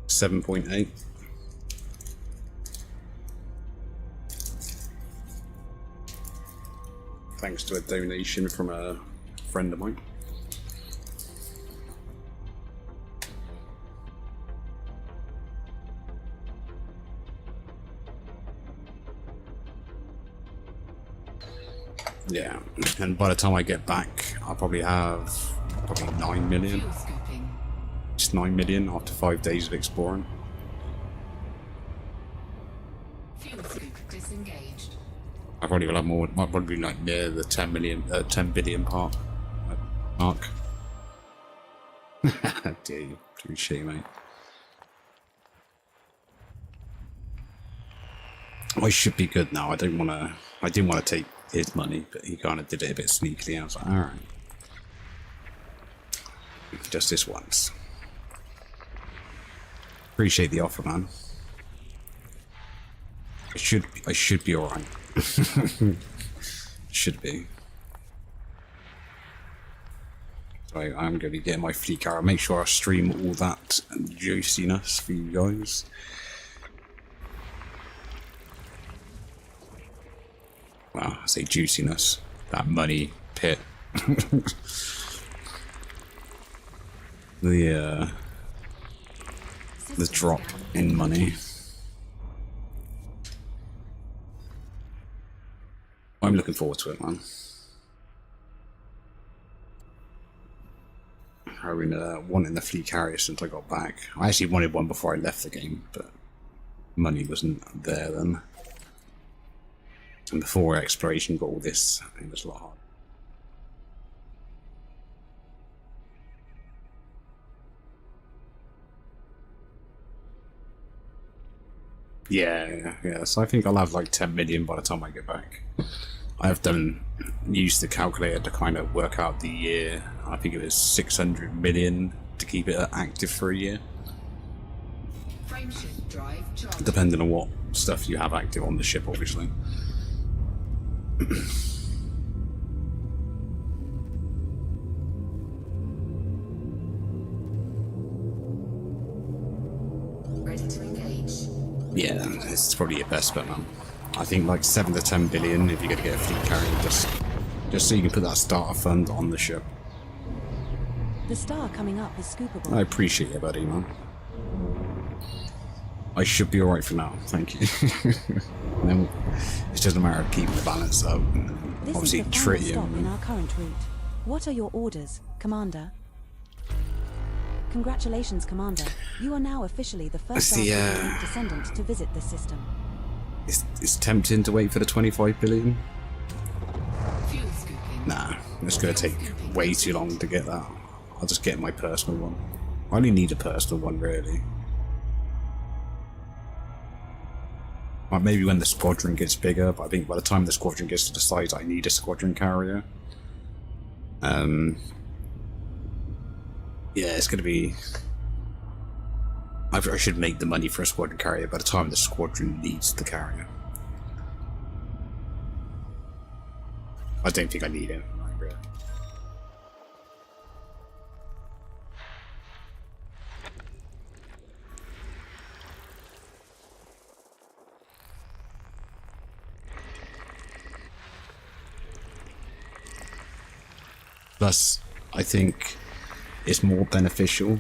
$7.8. Thanks to a donation from a friend of mine. Yeah, and by the time I get back, I'll probably have 9 million. Fuel scooping. It's 9 million after 5 days of exploring. Fuel scoop disengaged. I probably will have more. Might probably be like near the 10 billion mark. Dear you, touche, mate. I should be good now. I didn't want to take his money, but he kind of did it a bit sneakily. I was like, all right, just this once. Appreciate the offer, man. I should be all right. Should be. So I'm going to be getting my fleet car. I'll make sure I stream all that juiciness for you guys. Well, I say juiciness. That money pit. The drop in money. I'm looking forward to it, man. I've been wanting the fleet carrier since I got back. I actually wanted one before I left the game, but money wasn't there then. And before exploration got all this, it was a lot harder. Yeah, so I think I'll have like 10 million by the time I get back. I've used the calculator to kind of work out the year. I think it was 600 million to keep it active for a year, Frameshift drive charged. depending on what stuff you have active on the ship, obviously. Ready to engage. Yeah, it's probably your best bet, man. I think like 7 to 10 billion if you're going to get a fleet carrier, just so you can put that starter fund on the ship. The star coming up is scoopable. I appreciate it, buddy, man. I should be alright for now, thank you. Then it's just a matter of keeping the balance up and This obviously is the final treat stop in you. our current route. What are your orders, Commander? Congratulations, Commander. You are now officially the first That's the, Arthur descendant to visit the system. It's tempting to wait for the 25 billion. Fuel scooping. Nah, it's going to take way too long to get that. I'll just get my personal one. I only need a personal one, really. Like maybe when the squadron gets bigger, but I think by the time the squadron gets to the size I need a squadron carrier. Yeah, it's going to be... I should make the money for a squadron carrier by the time the squadron needs the carrier. I don't think I need it. Like, really. Plus, I think it's more beneficial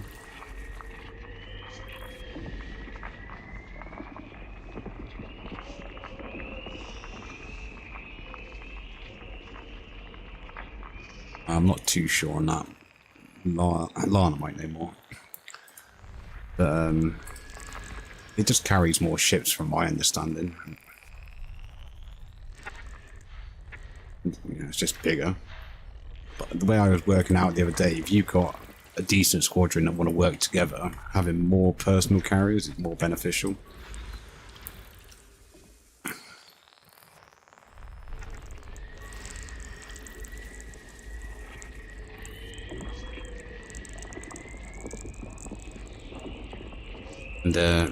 I'm not too sure on that. Lana might know more. But it just carries more ships from my understanding. You know, it's just bigger. But the way I was working out the other day, if you've got a decent squadron that want to work together, having more personal carriers is more beneficial. And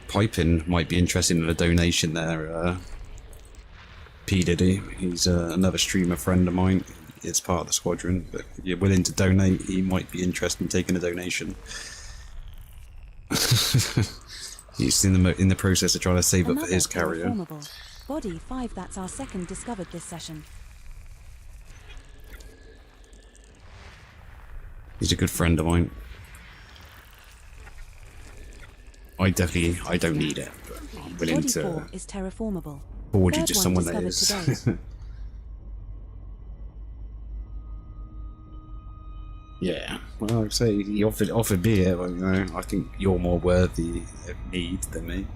Piping might be interested in a donation there. P. Diddy, he's another streamer friend of mine. It's part of the squadron, but if you're willing to donate, he might be interested in taking a donation. He's in the process of trying to save up for his carrier. Terraformable. Body 5, that's our second discovered this session. He's a good friend of mine. I don't need it, but I'm willing Body to 4 is terraformable. forward you Third to one someone that discovered is. today. Yeah, well, I'd say he offered me it, but you know, I think you're more worthy of need than me.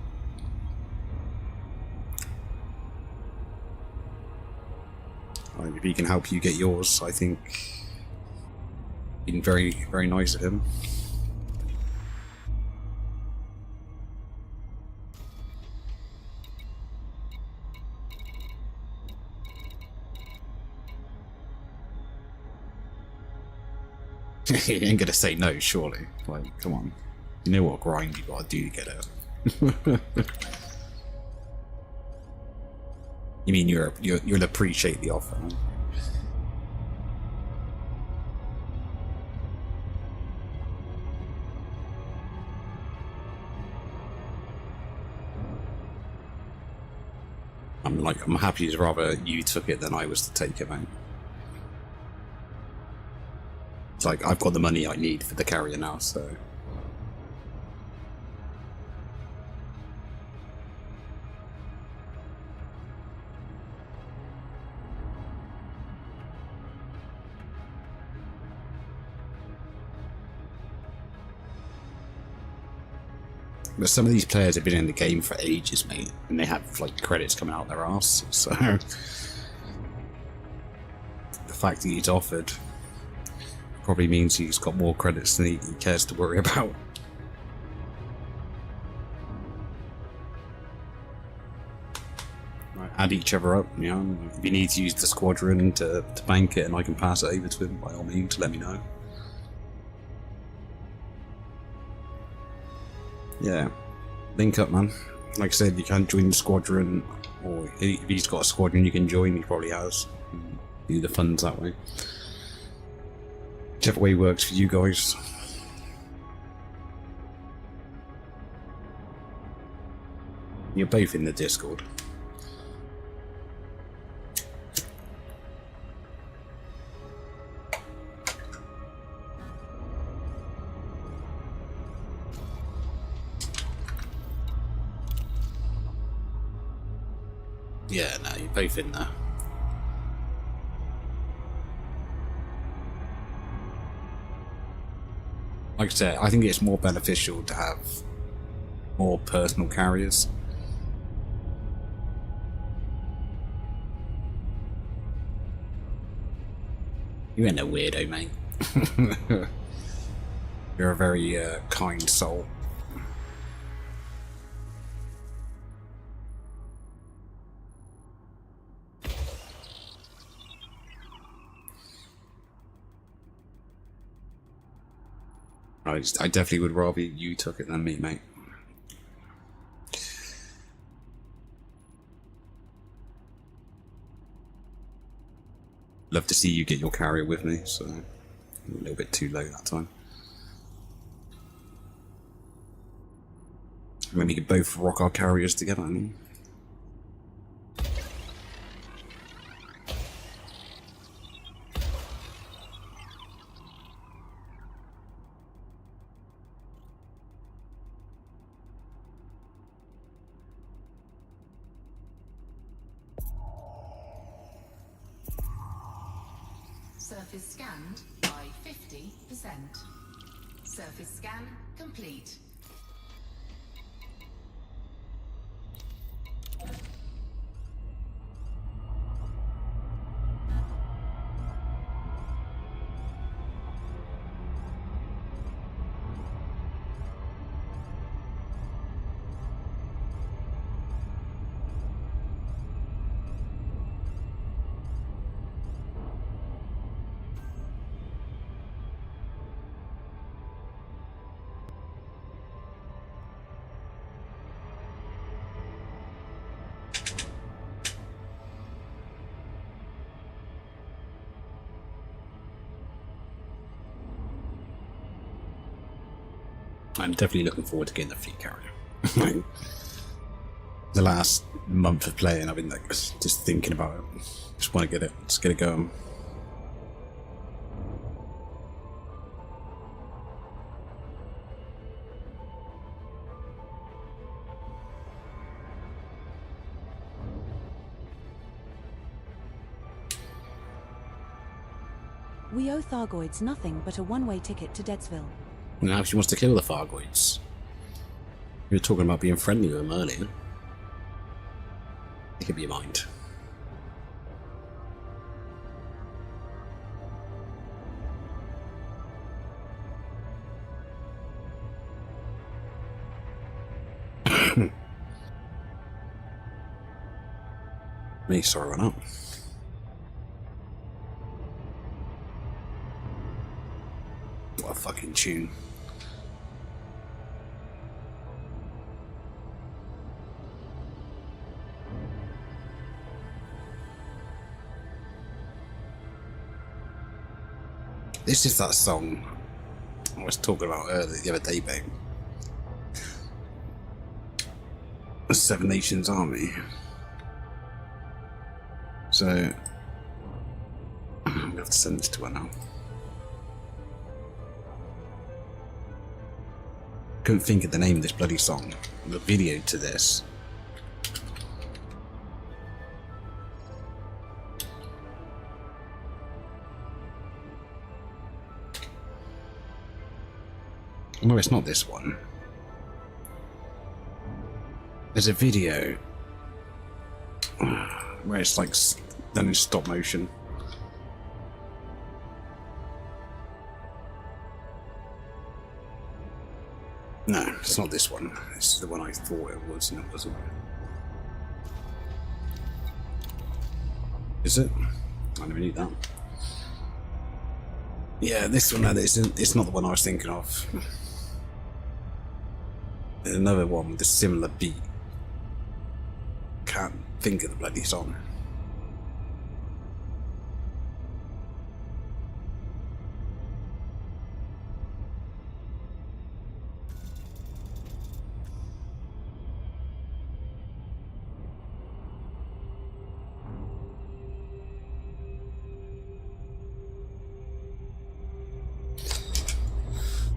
Like, if he can help you get yours, I think been very, very nice of him. He ain't gonna say no, surely. Like, come on. You know what grind you gotta do to get it. You mean you'll appreciate the offer? I'm happy as rather you took it than I was to take it, mate. It's like I've got the money I need for the carrier now, so. But some of these players have been in the game for ages, mate, and they have like credits coming out their arse. So the fact that he's offered probably means he's got more credits than he cares to worry about. Right, add each other up, you know. If you need to use the squadron to bank it, and I can pass it over to him, by all means, let me know. Yeah, link up, man. Like I said, you can join the squadron, or if he's got a squadron you can join, he probably has. Do the funds that way. Whichever way works for you guys. You're both in the Discord. Yeah, no, you're both in there. Like I said, I think it's more beneficial to have more personal carriers. You ain't no weirdo, mate. You're a very kind soul. I definitely would rather you took it than me, mate. Love to see you get your carrier with me, so a little bit too low that time. Maybe we could both rock our carriers together, I mean. Surface scanned by 50%. Surface scan complete. I'm definitely looking forward to getting the fleet carrier. The last month of playing, I've been like just thinking about it. Just want to get it. Just get it going. We owe Thargoids nothing but a one-way ticket to Deadsville. Now she wants to kill the Thargoids. We were talking about being friendly with them earlier. Make up your mind. Me, sorry, went up. What a fucking tune. This is that song I was talking about earlier the other day, babe. The Seven Nations Army. So I'm gonna have to send this to her now. Couldn't think of the name of this bloody song. The video to this. No, it's not this one. There's a video where it's like done in stop motion. No, it's not this one. It's the one I thought it was, and it wasn't. Is it? I never knew that. Yeah, this one. No, it's not the one I was thinking of. another one with a similar beat. Can't think of the bloody song.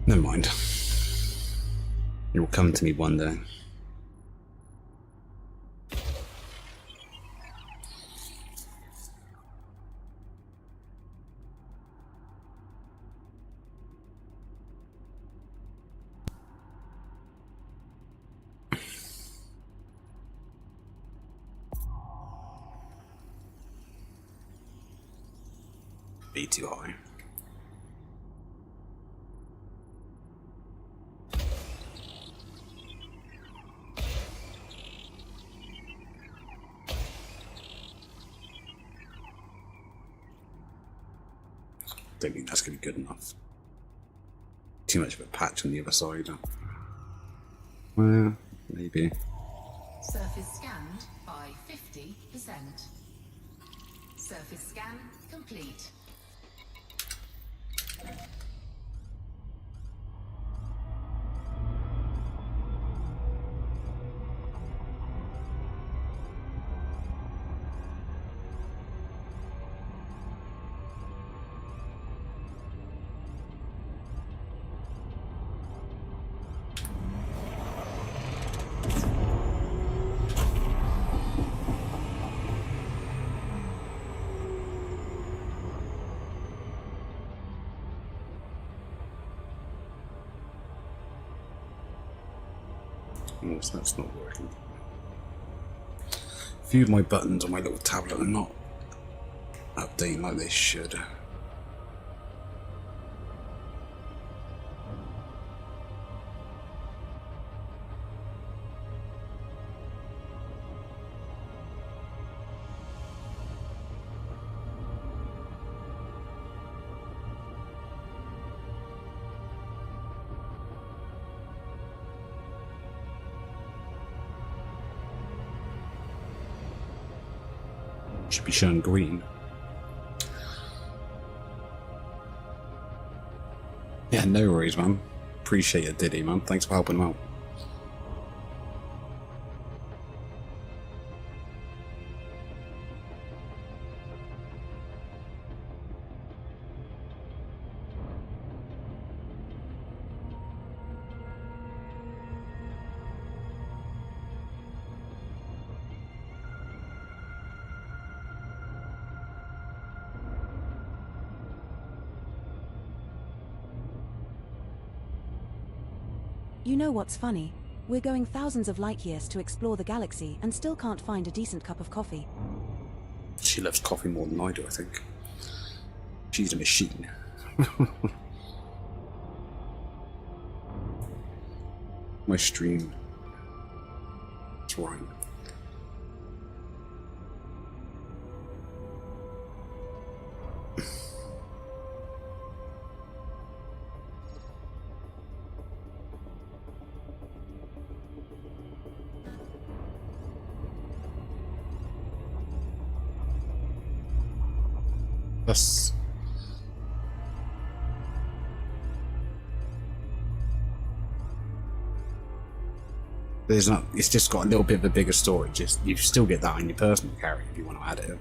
Never mind. It will come to me one day. Be too high. Don't think that's going to be good enough. Too much of a patch on the other side. Well, maybe. Surface scanned by 50%. Surface scan complete. Oh, so that's not working. A few of my buttons on my little tablet are not updating like they should. Should be shown green. Yeah, no worries, man. Appreciate it, Diddy, man. Thanks for helping out. You know what's funny? We're going thousands of light years to explore the galaxy and still can't find a decent cup of coffee. She loves coffee more than I do, I think. She's a machine. My stream. That's right. That's there's not. It's just got a little bit of a bigger storage. Just you still get that on your personal carry if you want to add it.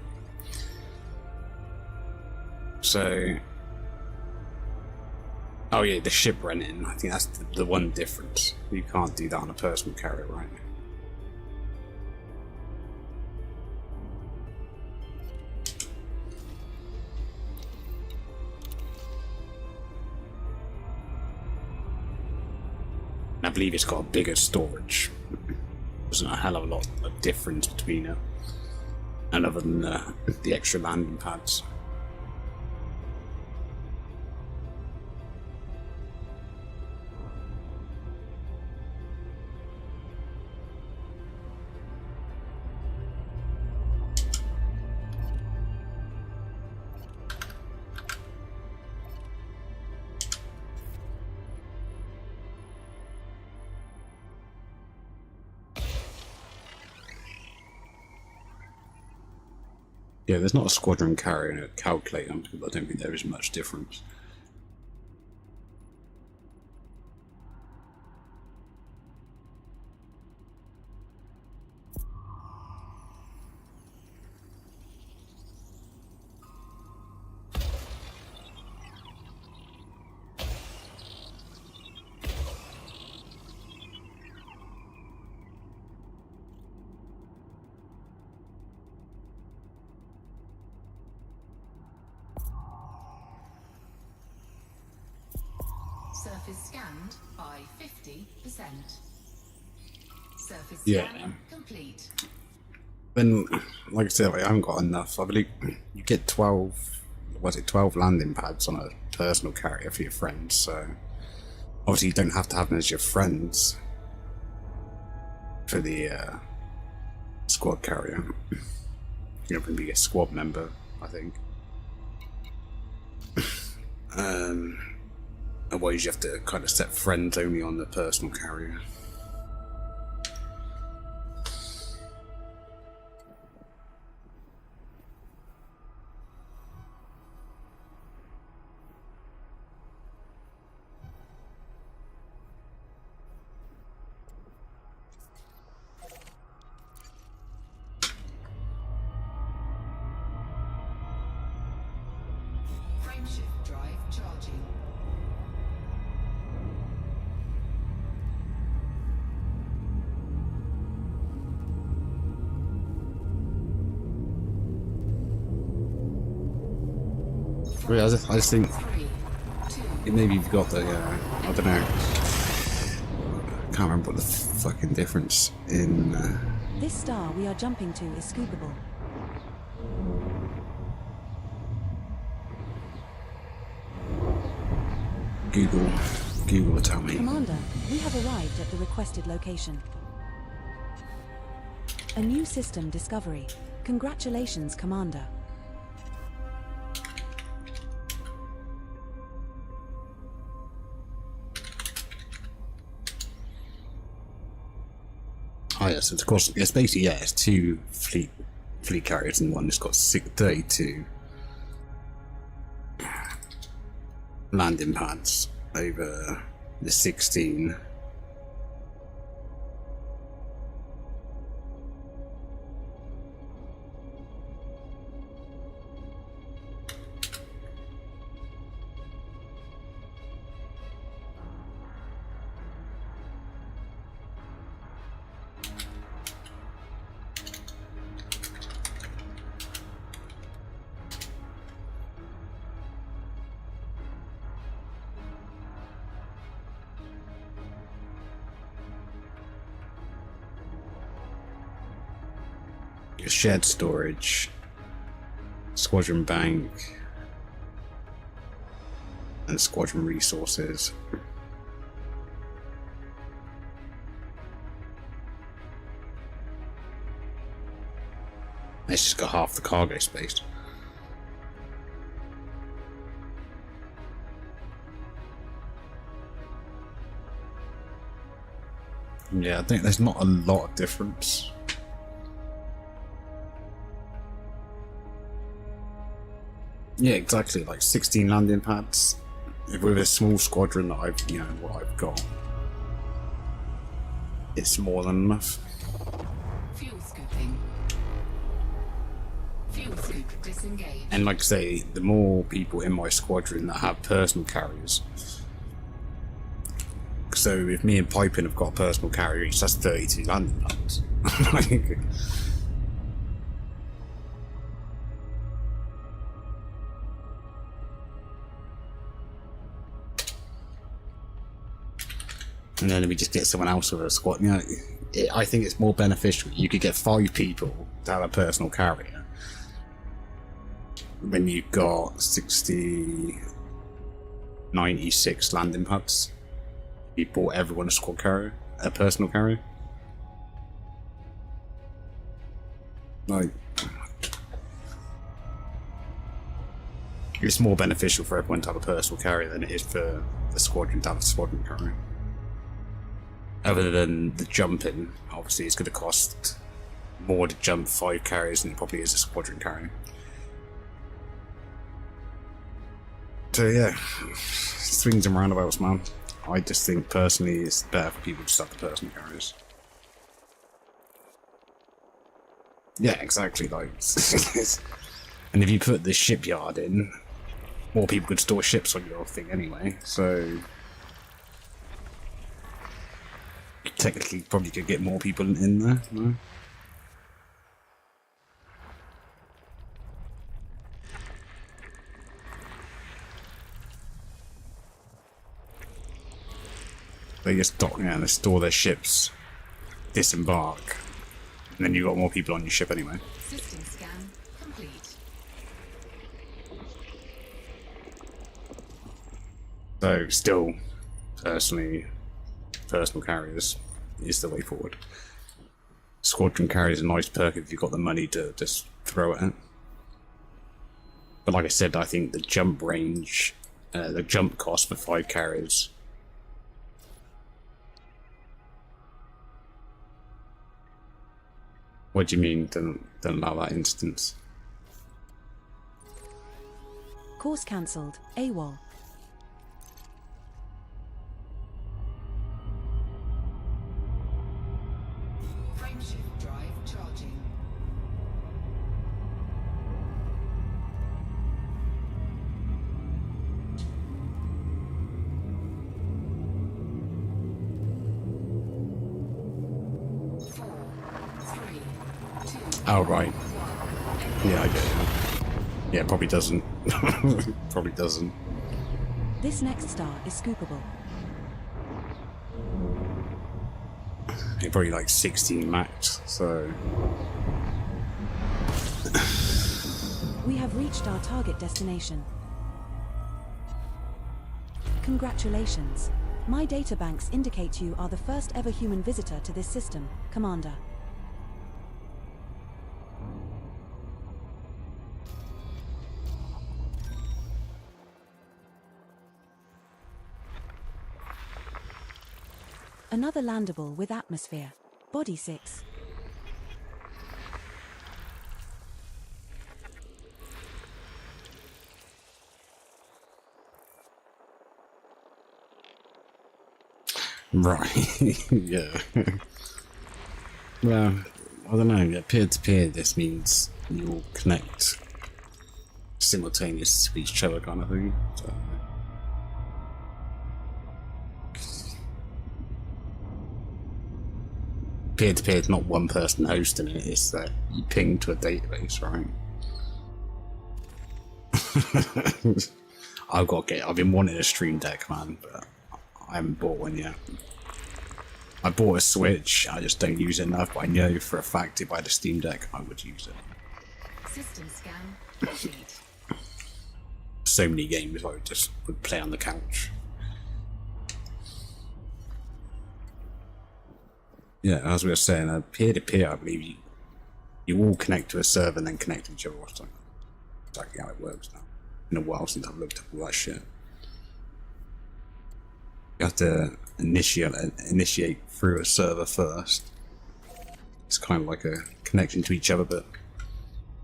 So, oh yeah, the ship renting. I think that's the one difference. You can't do that on a personal carrier, right? I believe it's got a bigger storage. There's a hell of a lot of difference between it, and other than the extra landing pads. Yeah, there's not a squadron carrier and a calculator, because I don't think there is much difference. Surface scanned by 50%. Surface Yeah. scan complete. Then, like I said, I haven't got enough. I believe you get 12, was it 12 landing pads on a personal carrier for your friends, so obviously you don't have to have them as your friends for the squad carrier. You're going to be a squad member, I think. Otherwise you have to kind of set friends only on the personal carrier. Frameshift drive charging. I just think 3, 2, maybe you've got the, I don't know. I can't remember what the fucking difference in This star we are jumping to is scoopable. Google will tell me. Commander, we have arrived at the requested location. A new system discovery. Congratulations, Commander. Oh yes, of course. It's basically, yeah, it's two fleet carriers and one that's got 32 landing pads over the 16. Shared storage, squadron bank, and squadron resources. It's just got half the cargo space. Yeah, I think there's not a lot of difference. Yeah, exactly. Like 16 landing pads with a small squadron that I've, what I've got. It's more than enough. fuel scooping. Fuel scoop disengaged. And like I say, the more people in my squadron that have personal carriers. So if me and Pipin have got a personal carrier each, that's 32 landing pads. And then we just get someone else with a squad. I think it's more beneficial. You could get 5 people to have a personal carrier when you've got 96 landing pads. You bought everyone a squad carrier, a personal carrier. Like, it's more beneficial for everyone to have a personal carrier than it is for the squadron to have a squadron carrier. Other than the jumping, obviously it's going to cost more to jump 5 carriers than it probably is a squadron carrier. So yeah, swings and roundabouts, man. I just think personally it's better for people to start the personal carriers. Yeah, exactly. Like, and if you put the shipyard in, more people could store ships on your thing anyway. So technically, probably could get more people in there. No? They just dock, yeah, they store their ships, disembark, and then you've got more people on your ship anyway. System scan complete. So still, personally, personal carriers is the way forward. Squadron carriers is a nice perk if you've got the money to just throw it at. But like I said, I think the jump range, the jump cost for 5 carriers. What do you mean, don't allow that instance? Course cancelled. AWOL. Frameshift drive charging. Oh, right. Yeah, I get it. Yeah, probably doesn't. Probably doesn't. This next star is scoopable. You're probably like 16 max, so... We have reached our target destination. Congratulations. My databanks indicate you are the first ever human visitor to this system, Commander. Another landable with atmosphere. Body 6. Right, yeah. Well, I don't know, peer-to-peer this means you'll connect simultaneous to each other kind of thing. So. Peer-to-peer is not one person hosting it, it's that you ping to a database, right? I've been wanting a stream deck, man, but I haven't bought one yet. I bought a Switch, I just don't use it enough, but I know for a fact if I had a Steam Deck, I would use it. System scan complete. So many games I would play on the couch. Yeah, as we were saying, peer-to-peer, I believe you all connect to a server and then connect to each other. That's exactly how it works now. It's been a while since I've looked up all that shit. You have to initiate through a server first. It's kind of like a connection to each other, but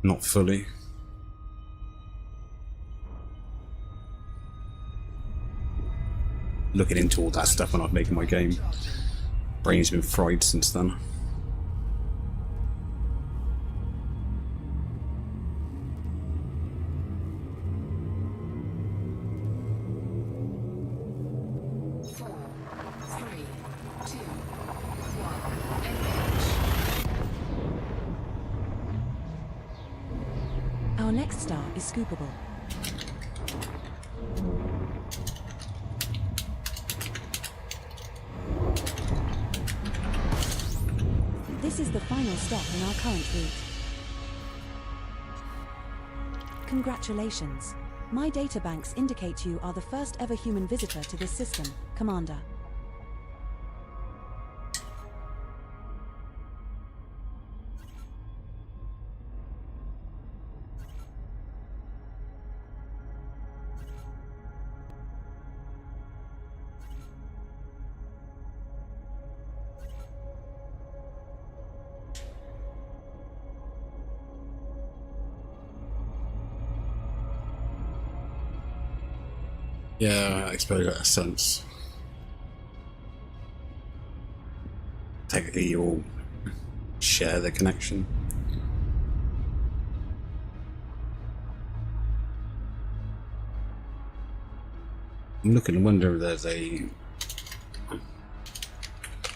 not fully. Looking into all that stuff when I was making my game. Brain's been fried since then. Our next star is scoopable. This is the final stop in our current route. Congratulations. My databanks indicate you are the first ever human visitor to this system, Commander. Yeah, I suppose that makes sense. Technically, you all share the connection. I'm looking to wonder if there's a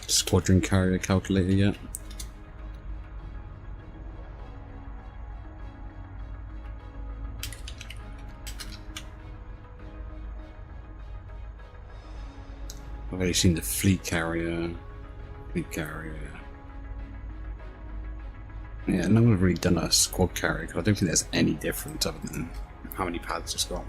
squadron carrier calculator yet. I've only seen the fleet carrier. Yeah, no one's really done a squad carrier because I don't think there's any difference other than how many pads it's got.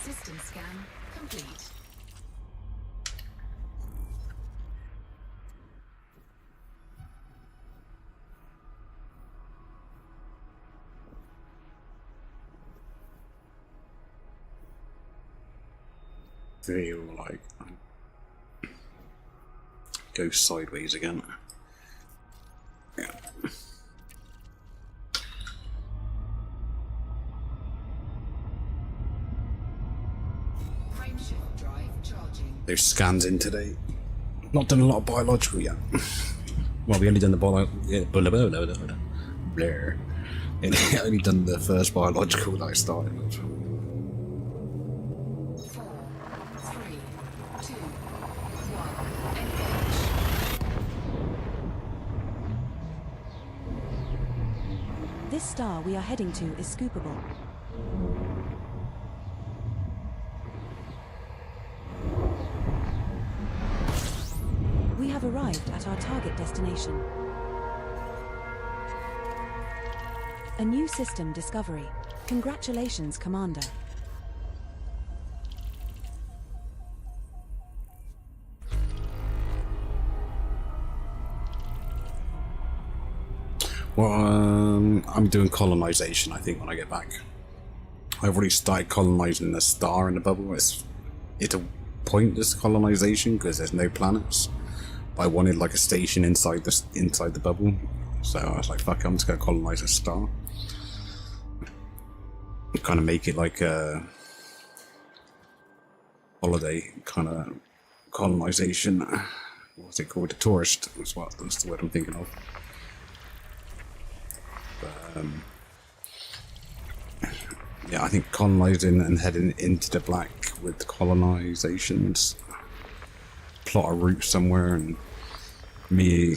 System scan complete. Feel like go sideways again. Yeah. Frame shift drive charging. There's scans in today. Not done a lot of biological yet. Well, we only done the Blair. Only done the first biological that I started with. 4, 3, 2, 1, engage. This star we are heading to is scoopable. We have arrived at our target destination. A new system discovery. Congratulations, Commander. Well, I'm doing colonization, I think, when I get back. I've already started colonizing the star in the bubble. It's a pointless colonization because there's no planets. But I wanted like a station inside the bubble, so I was like, "Fuck, I'm just gonna colonize a star." Kind of make it like a holiday kind of colonization. What's it called? A tourist. That's the word I'm thinking of. Yeah, I think colonizing and heading into the black with colonizations. Plot a route somewhere, and me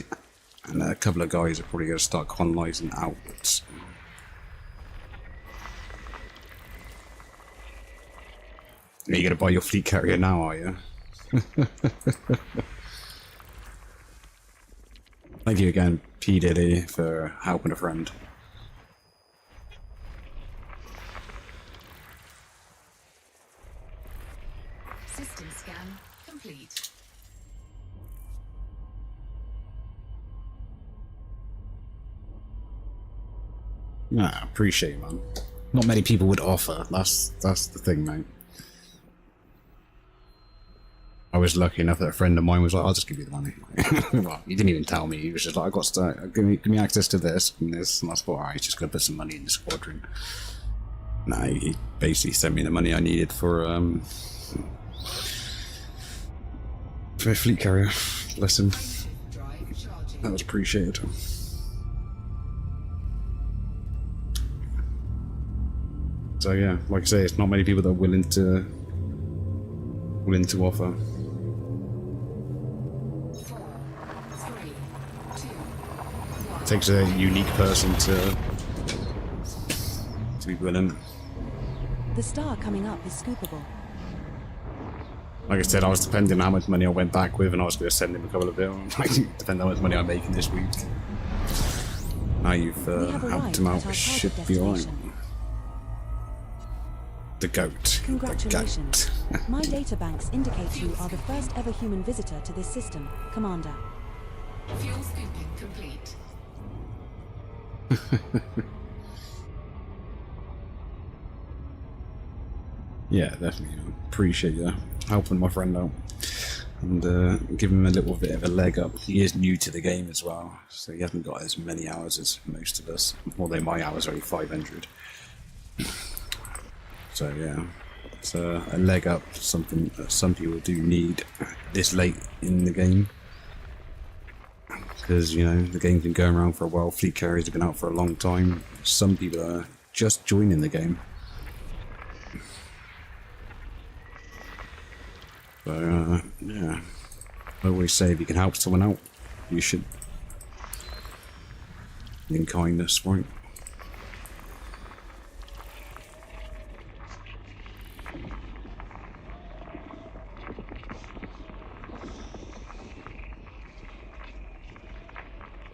and a couple of guys are probably going to start colonizing outwards. Are you going to buy your fleet carrier now, are you? Thank you again, P. Diddy, for helping a friend. System scan complete. Nah, appreciate it, man. Not many people would offer. That's the thing, mate. I was lucky enough that a friend of mine was like, "I'll just give you the money." Well, he didn't even tell me. He was just like, "I got to give me access to this and this," and I thought, "Alright, he's just gonna put some money in the squadron." Nah, he basically sent me the money I needed for a fleet carrier. Bless him. Drive charging. That was appreciated. So yeah, like I say, it's not many people that are willing to offer. 4, 3, 2, 1. It takes a unique person to be willing. The star coming up is scoopable. Like I said, I was depending on how much money I went back with, and I was going to send him a couple of bills. Depending on how much money I'm making this week. Now you've We have helped arrived him at out, our it should target be alright. destination. The goat. Congratulations. The goat. My databanks indicate you are the first ever human visitor to this system, Commander. Fuel scooping complete. Yeah, definitely. Appreciate you helping my friend out. And give him a little bit of a leg up. He is new to the game as well, so he hasn't got as many hours as most of us. Although my hours are only 500. So yeah, it's a leg up, something that some people do need this late in the game. Because, you know, the game's been going around for a while, fleet carriers have been out for a long time. Some people are just joining the game. So, yeah. I always say if you can help someone out, you should. In kindness, right?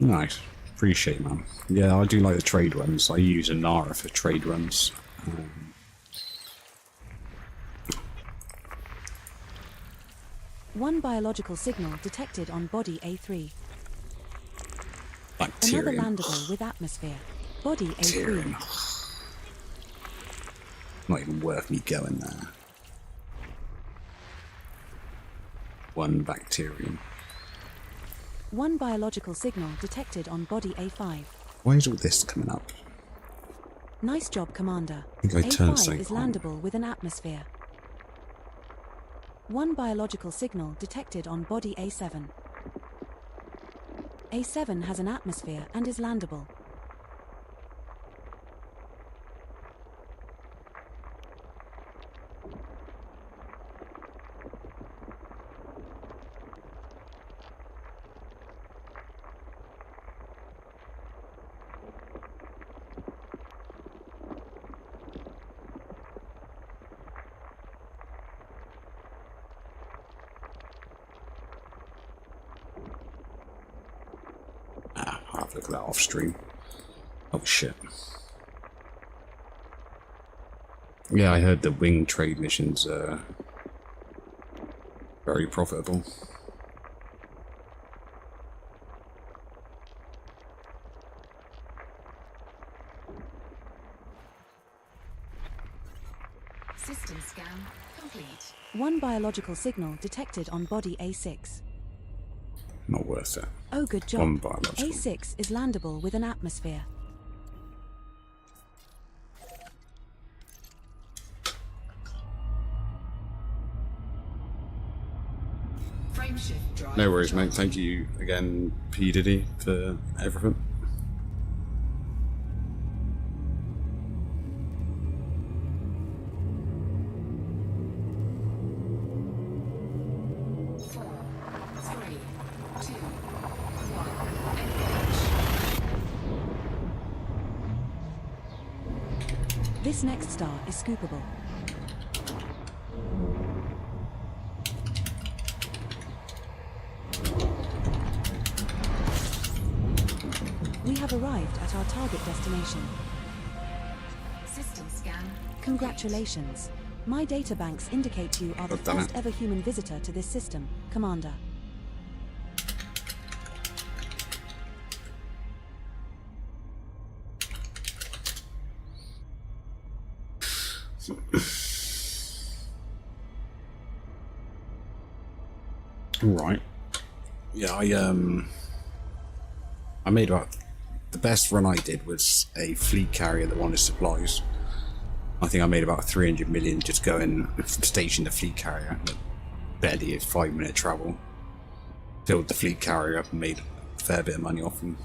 Nice. Appreciate it, man. Yeah, I do like the trade runs. I use a Nara for trade runs. One biological signal detected on body A3. Bacterium. Another landable with atmosphere. Body Bacterium. A3. Not even worth me going there. One bacterium. One biological signal detected on body A5. Why is all this coming up? Nice job, Commander. I think I turned A5 something is on. landable with an atmosphere. One biological signal detected on body A7. A7 has an atmosphere and is landable. I'll have a look at that off stream. Oh shit. Yeah, I heard the wing trade missions are very profitable. System scan complete. One biological signal detected on body A6. Not worth it. Oh, good job. One biological. A6 is landable with an atmosphere. Frameshift drive. No worries, mate. Thank you again, P. Diddy, for everything. This next star is scoopable. We have arrived at our target destination. System scan. Congratulations. My databanks indicate you are the I've done first it. ever human visitor to this system, Commander. Right. Yeah, I made about the best run I did was a fleet carrier that wanted supplies. I think I made about 300 million just going from station to fleet carrier. Barely a 5-minute travel. Filled the fleet carrier up and made a fair bit of money off them.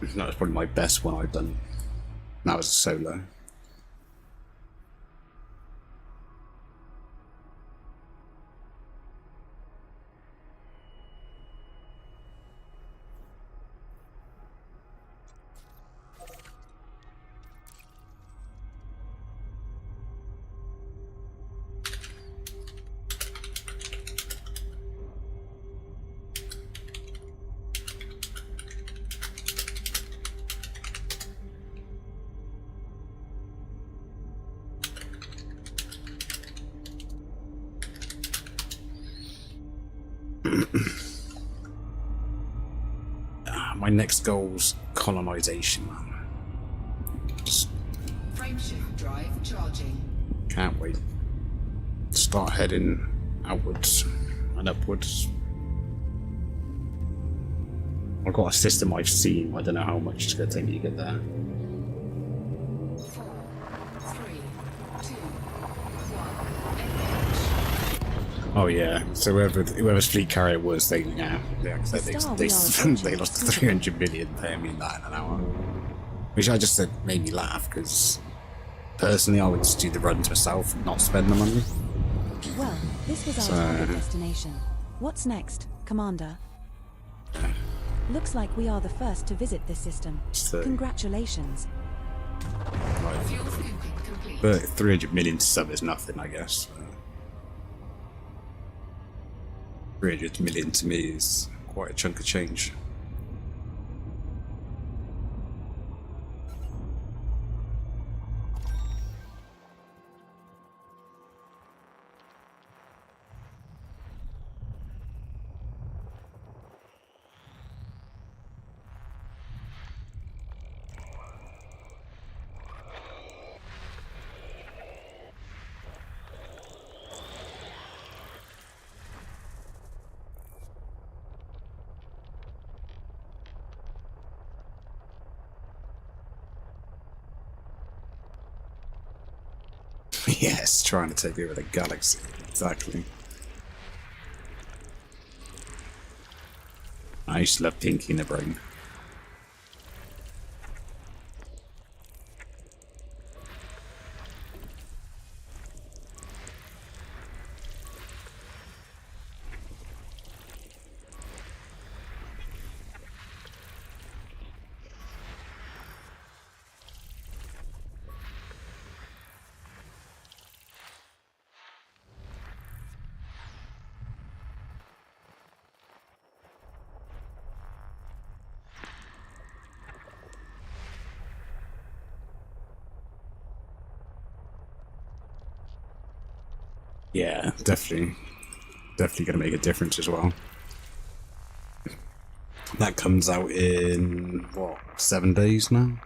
That was probably my best one I've done. That was a solo. My next goal's colonization, man. Just Frameshift drive charging. can't wait. Start heading outwards and upwards. I've got a system I've seen. I don't know how much it's going to take me to get there. 4, 3, 2, 1. Oh yeah. So whoever's fleet carrier was, they they lost 300 million paying me that in an hour, which I just said made me laugh because personally I would just do the runs myself and not spend the money. Well, this was our target destination. What's next, Commander? Looks like we are the first to visit this system. So, Congratulations. Fuel scooping complete. but 300 million to sub is nothing, I guess. 300 million to me is quite a chunk of change. Yes, trying to take over the galaxy. Exactly. I used to love Pinky in the Brain. Yeah, definitely going to make a difference as well. That comes out in, what, 7 days now?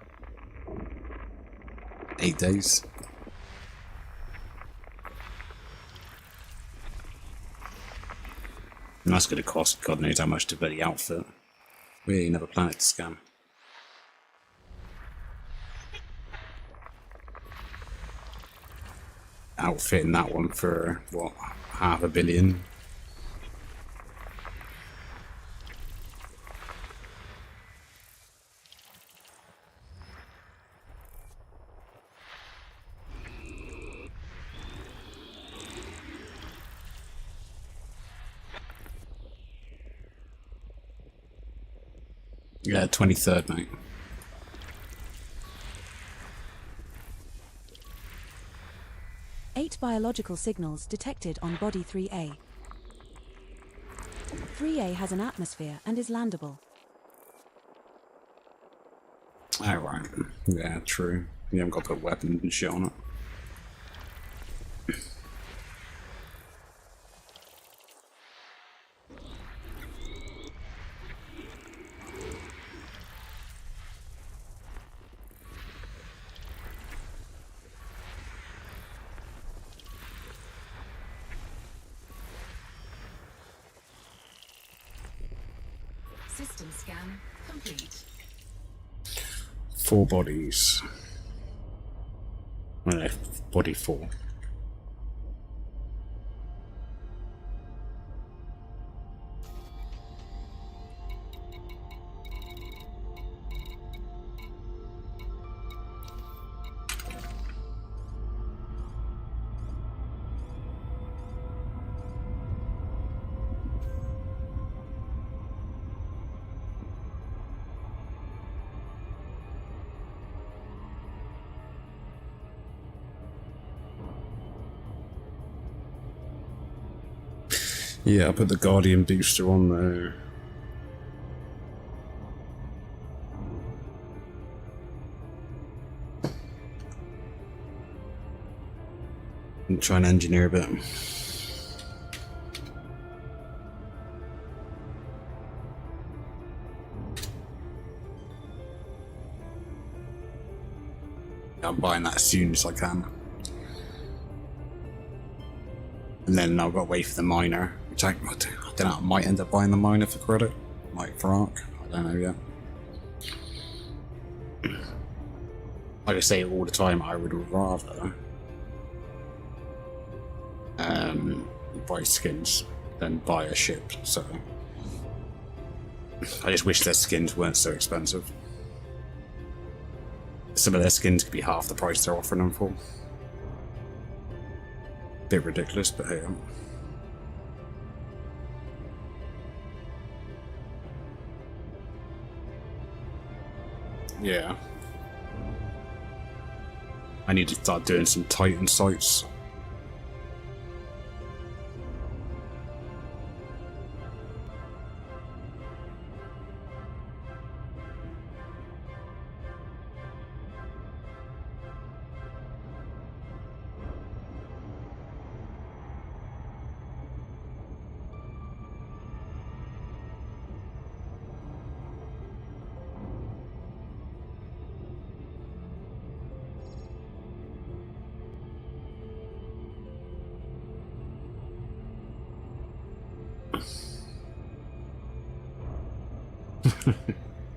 8 days? And that's going to cost God knows how much to bloody outfit. We ain't another planet to scan. Outfitting that one for, what, $500 million? Yeah, 23rd, mate. Eight biological signals detected on Body 3A. 3A has an atmosphere and is landable. Alright. Yeah, true. You haven't got to put weapons and shit on it. System scan complete. 4 bodies. Well, no, body 4. Yeah, I put the Guardian booster on there. And try and engineer a bit. I'm buying that as soon as I can. And then I've got to wait for the miner, which I don't know, I might end up buying the miner for credit, like for Arc, I don't know yet. Like I say all the time, I would rather buy skins than buy a ship, so I just wish their skins weren't so expensive. Some of their skins could be half the price they're offering them for. Bit ridiculous, but hey. Yeah. I need to start doing some Titan sites.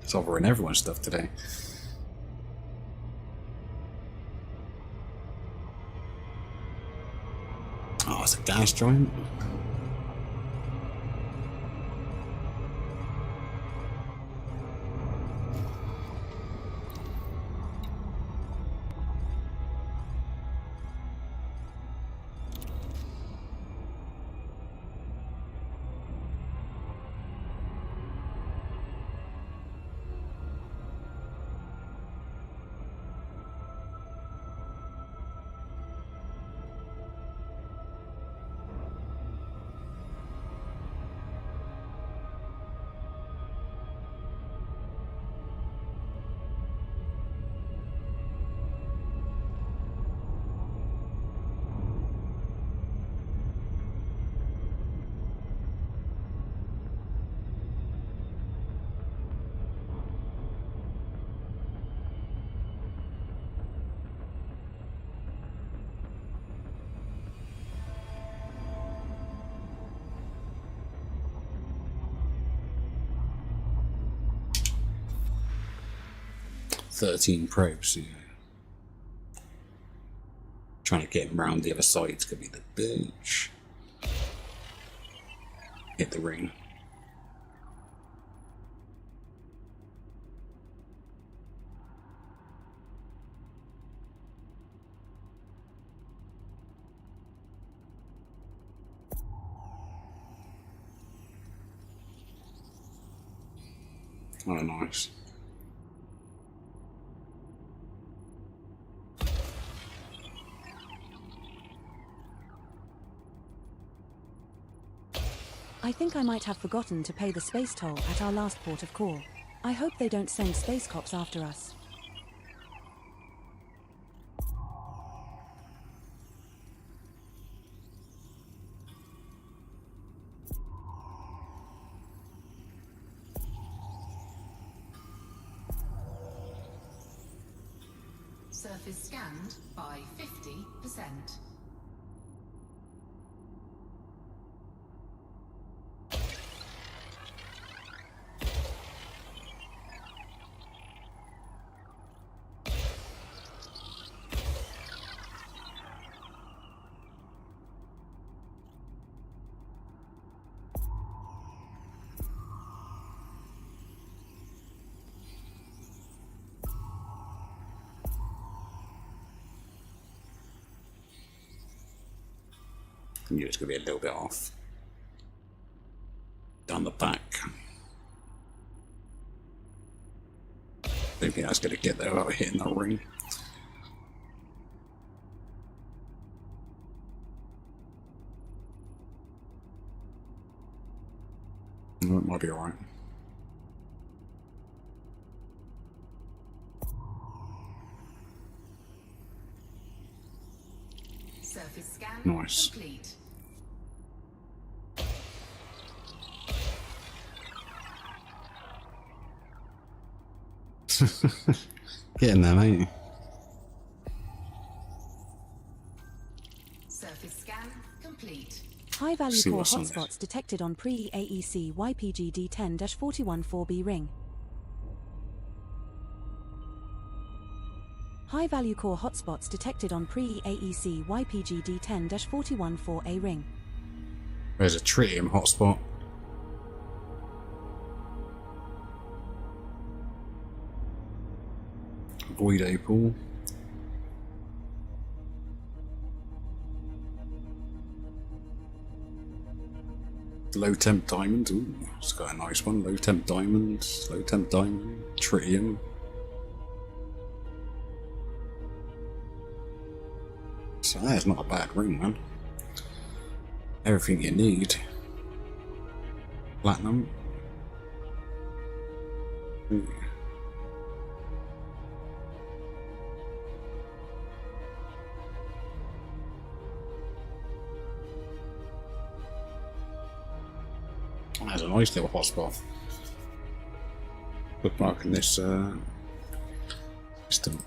It's offering everyone stuff today. Oh, it's a gas giant. $13 probes, yeah. Trying to get him round the other side is gonna be the bitch. Hit the ring. Oh, nice. I think I might have forgotten to pay the space toll at our last port of call. I hope they don't send space cops after us. Surface scanned by 50%. I knew it was going to be a little bit off. Down the back. Don't think I was going to get there without hitting that ring. No, it might be alright. Surface scan Nice. complete. Getting there, mate. High-value See core what's on hotspots detected on pre-AEC YPG D10-414B ring. High-value core hotspots detected on pre-AEC YPG D10-414A ring. There's a tritium hotspot. Void opal. Low temp diamond. Ooh, it's got a nice one. Low temp diamond. Low temp diamond. Tritium. So that's not a bad ring, man. Everything you need. Platinum. Ooh. That's a nice little hotspot. Bookmarking this system.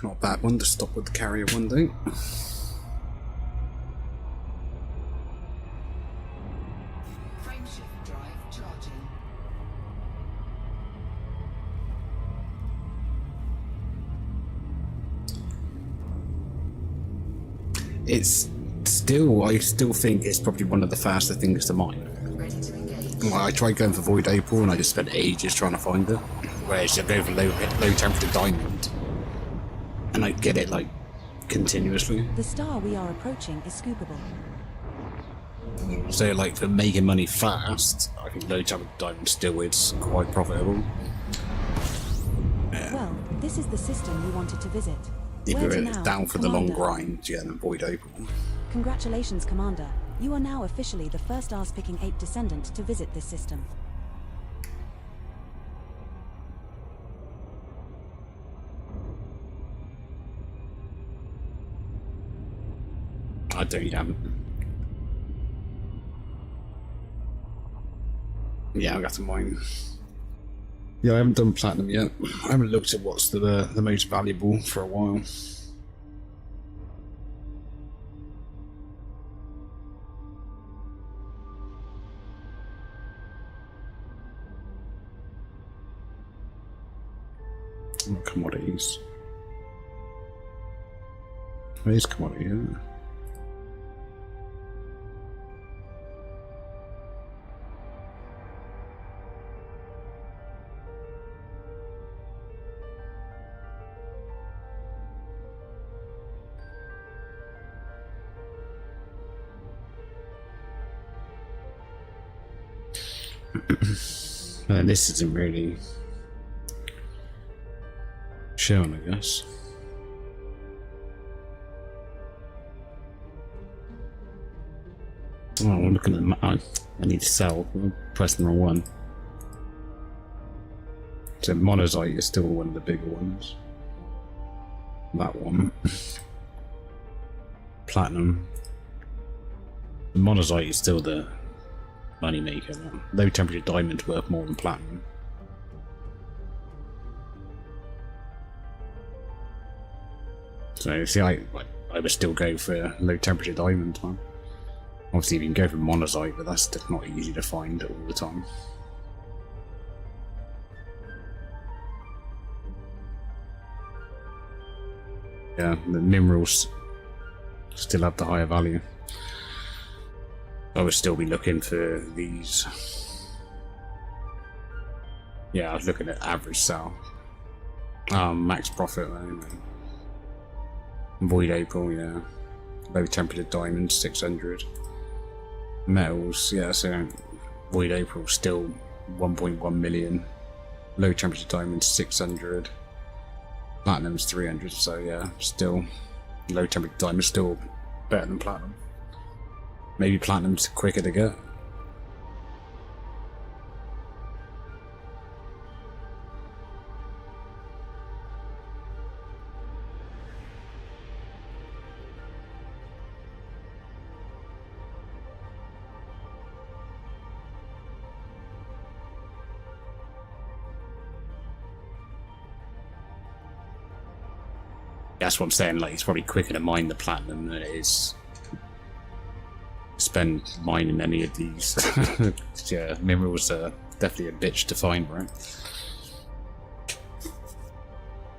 Not a bad one to stop with the carrier one day. Frameshift drive charging. It's still, I still think it's probably one of the faster things to mine. Ready to engage. Well, I tried going for Void Opal and I just spent ages trying to find it. Whereas you go for low temperature diamond and I get it like continuously. The star we are approaching is scoopable. So like for making money fast, I think low temperature diamond still is quite profitable. Well, this is the system you wanted to visit. If Where to you're now, down for the long Commander? grind, yeah, then Void Opal. Congratulations, Commander. You are now officially the first Ars-picking ape descendant to visit this system. I don't yet. Yeah, I got to mine. Yeah, I haven't done platinum yet. I haven't looked at what's the most valuable for a while. What commodities? There's commodity, yeah. This isn't really shown, I guess. Oh, I'm looking at the map. I need to sell. I'm pressing the wrong one. So monazite is still one of the bigger ones. That one. Platinum. The monazite is still the money maker. Low temperature diamond's worth more than platinum. So see, I would still go for low temperature diamond, man. Obviously, you can go for monazite, but that's just not easy to find all the time. Yeah, the minerals still have the higher value. I would still be looking for these. Yeah, I was looking at average sell. Max profit, anyway. Void Opal, yeah. Low temperature diamond, 600. Metals, yeah, so Void Opal still 1.1 million. Low temperature diamond, 600. Platinum's 300, so yeah, still low temperature diamond, still better than platinum. Maybe platinum's quicker to get. That's what I'm saying, like, it's probably quicker to mine the platinum than it is spend mining any of these. Yeah, minerals are definitely a bitch to find, right?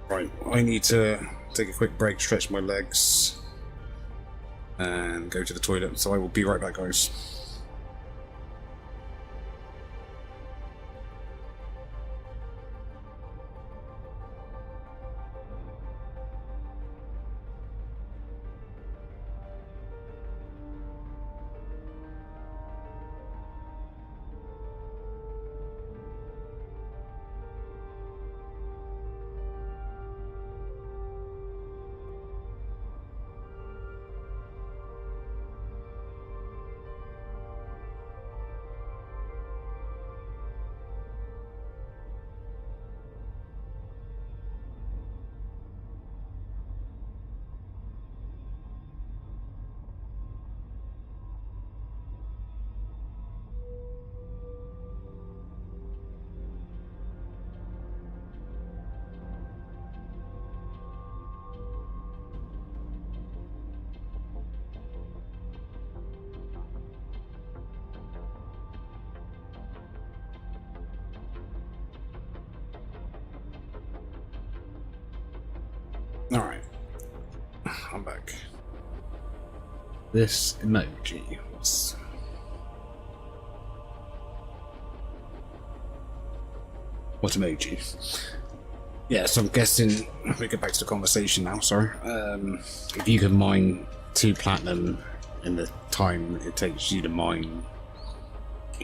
Right, I need to take a quick break, stretch my legs, and go to the toilet, so I will be right back, guys. Alright, I'm back. This emoji was... What emoji? Yeah, so I'm guessing, we get back to the conversation now, sorry. If you can mine 2 platinum in the time it takes you to mine,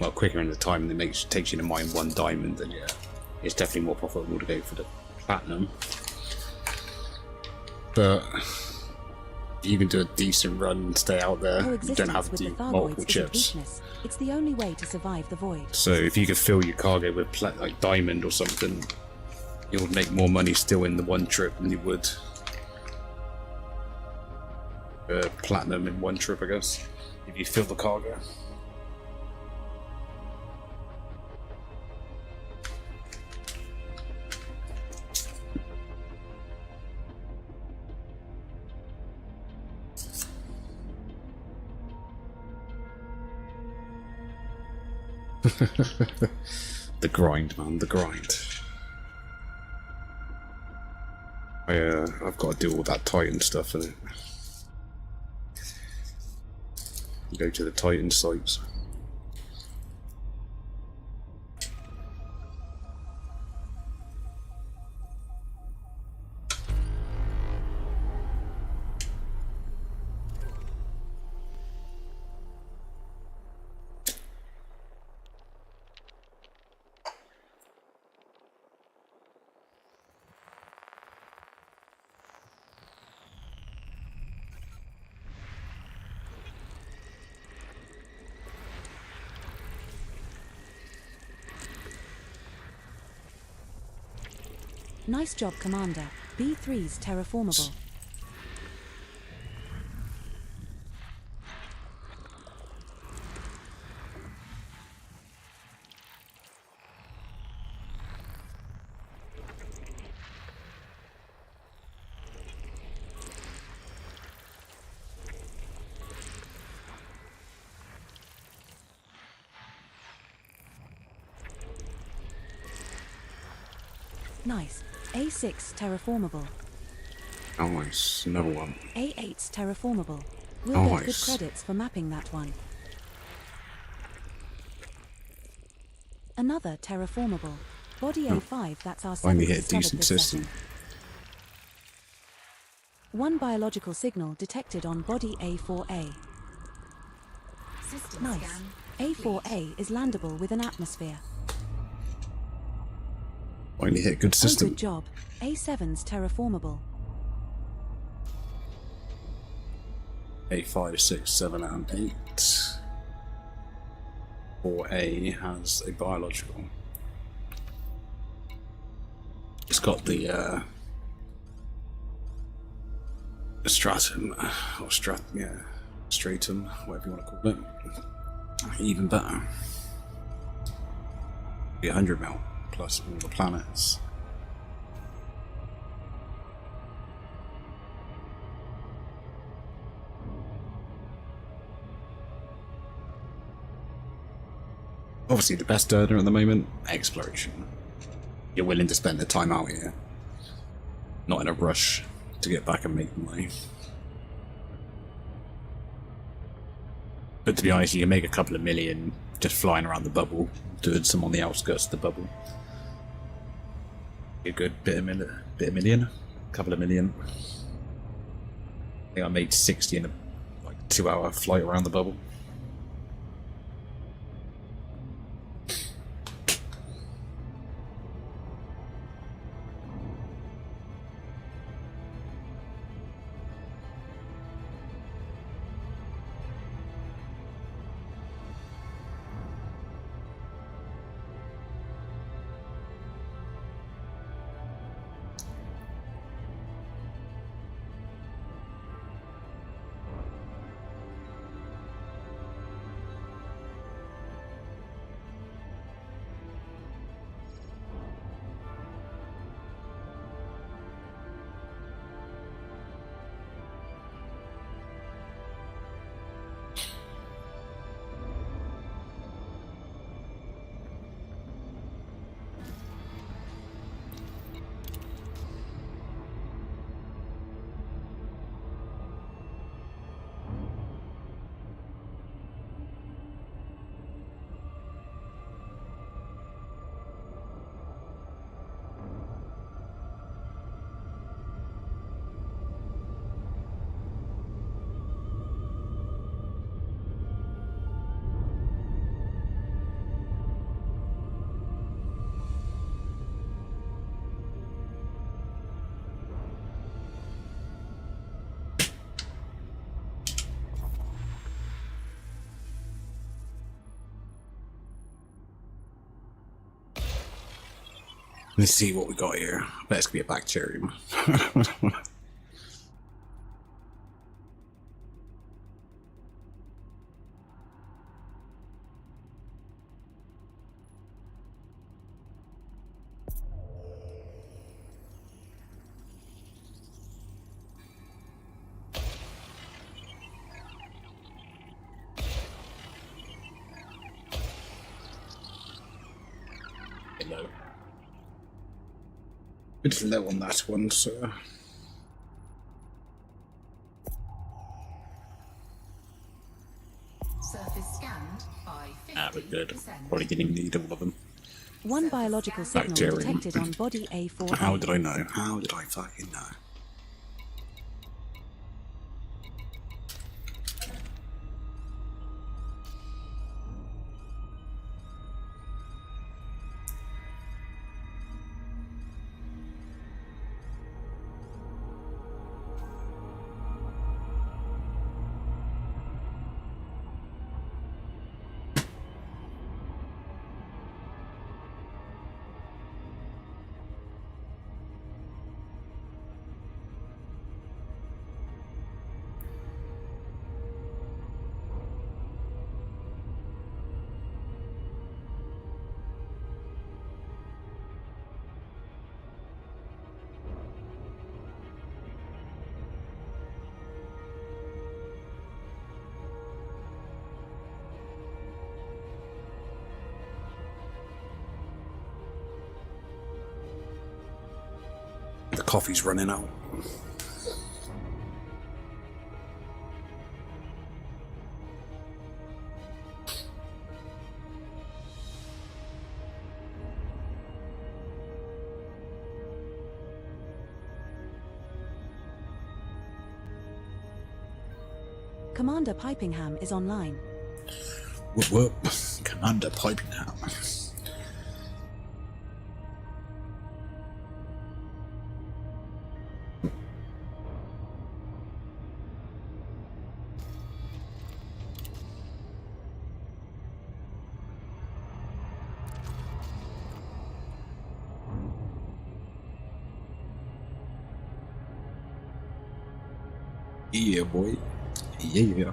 well, quicker in the time than it takes you to mine 1 diamond, then yeah, it's definitely more profitable to go for the platinum. But you can do a decent run and stay out there. You don't have to do multiple chips. It's the only way to survive the void. So if you could fill your cargo with like diamond or something, you would make more money still in the 1 trip than you would platinum in 1 trip, I guess. If you fill the cargo. The grind, man, the grind. I've got to do all that Titan stuff, innit? Go to the Titan sites. Nice job, Commander. B3's terraformable. Nice. A6 terraformable. Nice, another one. A8's terraformable. We'll get good credits for mapping that one. Another terraformable. Body A5, that's our Finally 7th hit a discovered decent this system. session. 1 biological signal detected on body A4A. System Nice. scan. A4A is landable with an atmosphere. Finally hit a good Oh, system. good job. A7's terraformable. 8, 5, 6, 7, and 8. 4A has a biological. It's got the stratum, or stratum, whatever you want to call it. Even better. Be 100 mil plus all the planets. Obviously, the best earner at the moment, exploration. You're willing to spend the time out here, not in a rush to get back and make money. But to be honest, you can make a couple of million just flying around the bubble, doing some on the outskirts of the bubble. A good bit of million, a couple of million. I think I made 60 in a 2-hour flight around the bubble. Let's see what we got here. I bet it's gonna be a bacterium. Hello. Bit low on that one, so. Surface scanned by 50%. We're good. Probably didn't need all of them. One biological signal Bacterium. detected on body A4. How did I know? How did I fucking know? The coffee's running out. Commander Pipingham is online. Whoop whoop. Commander Pipingham. Yeah, boy. Yeah.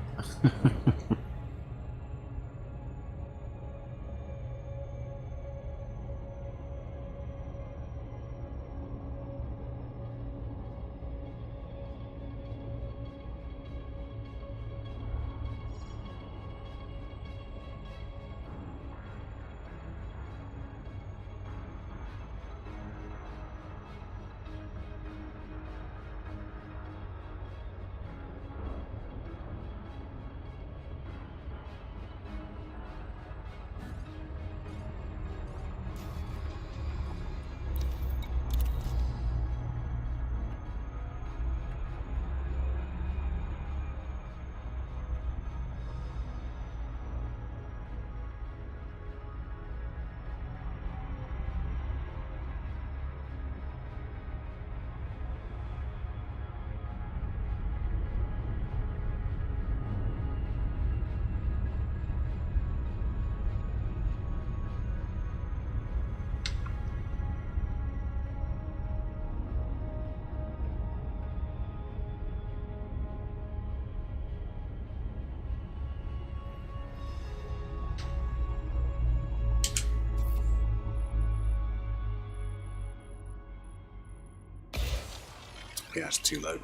Yeah, it's too low.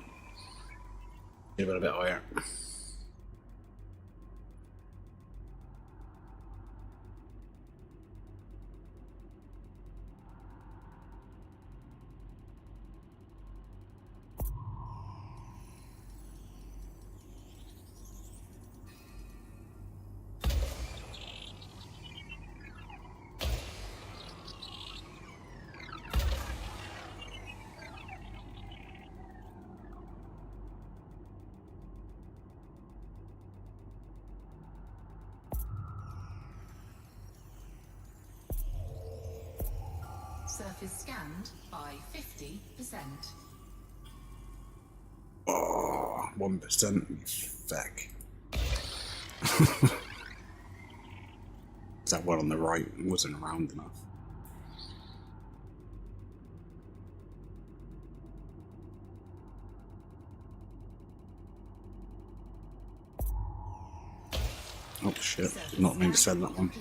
Give it a bit higher. Surface scanned by 50%. Oh, 1%. Feck. That one on the right wasn't round enough. Oh shit, not meant to send that one.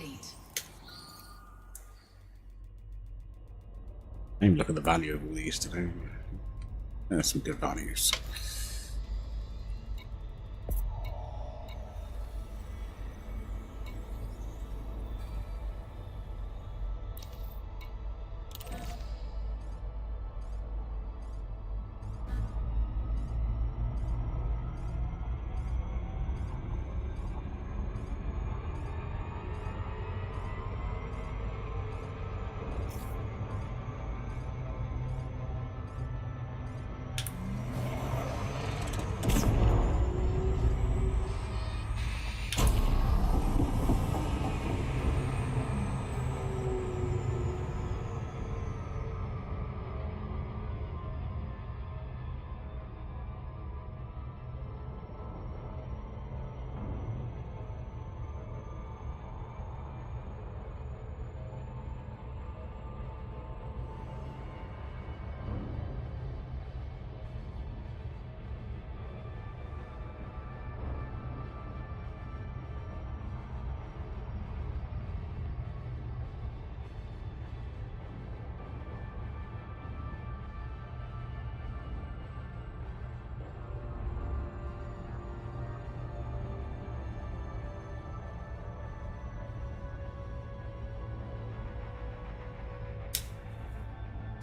I even look at the value of all these today. There's some good values.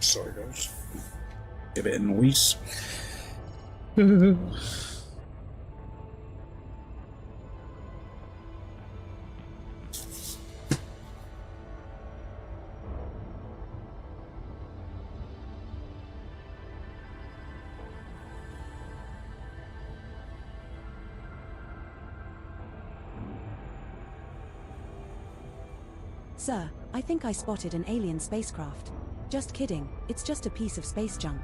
Sorry guys. A bit of noise. Sir, I think I spotted an alien spacecraft. Just kidding, it's just a piece of space junk.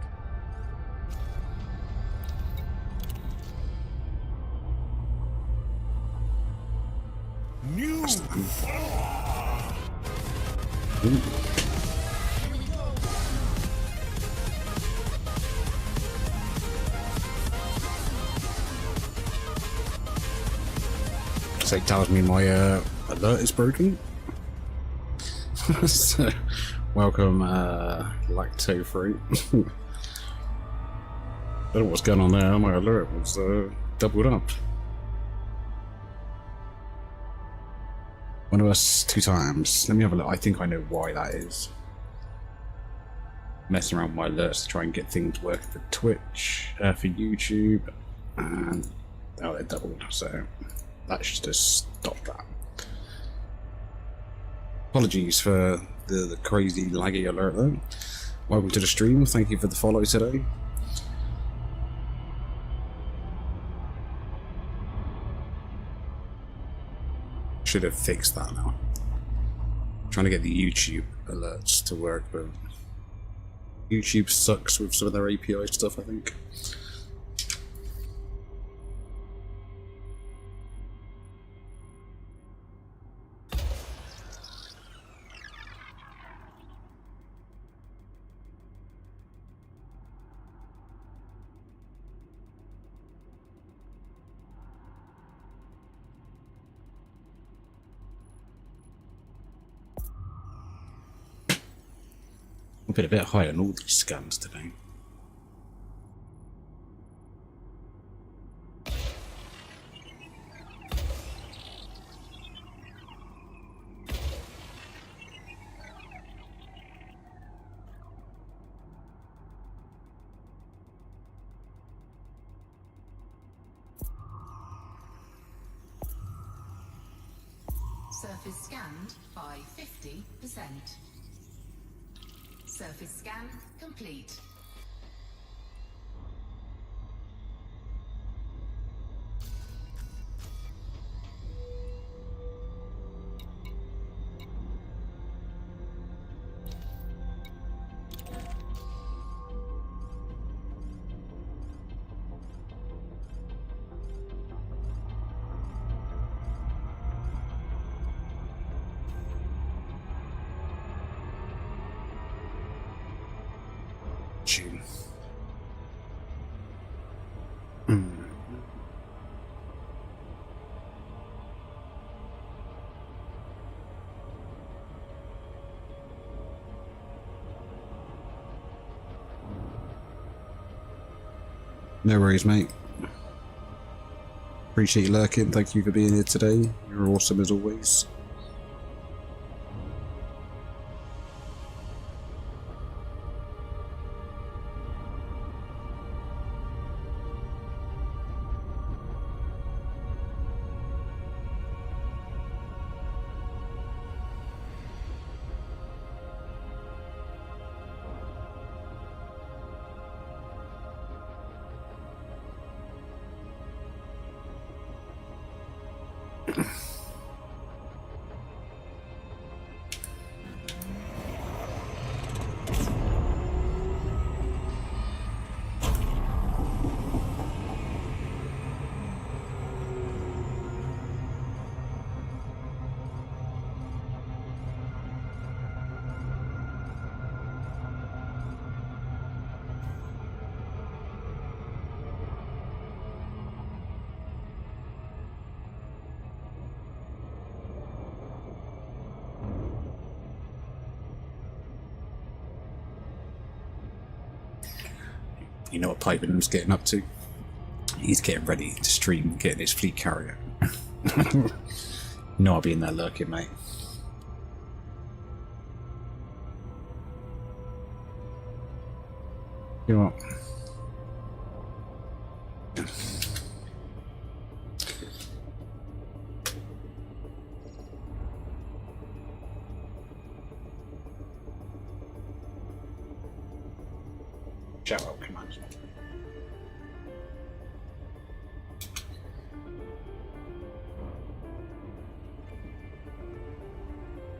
New. So it tells me my alert is broken. So, welcome, lacto free. Don't know what's going on there. My alert was doubled up. One of us 2 times. Let me have a look. I think I know why that is. Messing around with my alerts to try and get things working for Twitch, for YouTube, and oh, they're doubled. So that should just stop that. Apologies for the crazy laggy alert though. Welcome to the stream. Thank you for the follow today. Should have fixed that now. Trying to get the YouTube alerts to work, but YouTube sucks with some of their API stuff, I think. I've been a bit high on all these scans today. Surface scanned by 50%. Surface scan complete. June. No worries, mate. Appreciate you lurking. Thank you for being here today. You're awesome as always. You know what Piperham's getting up to? He's getting ready to stream, getting his fleet carrier. You know I'll be in there lurking, mate. You know what? Shout out commands.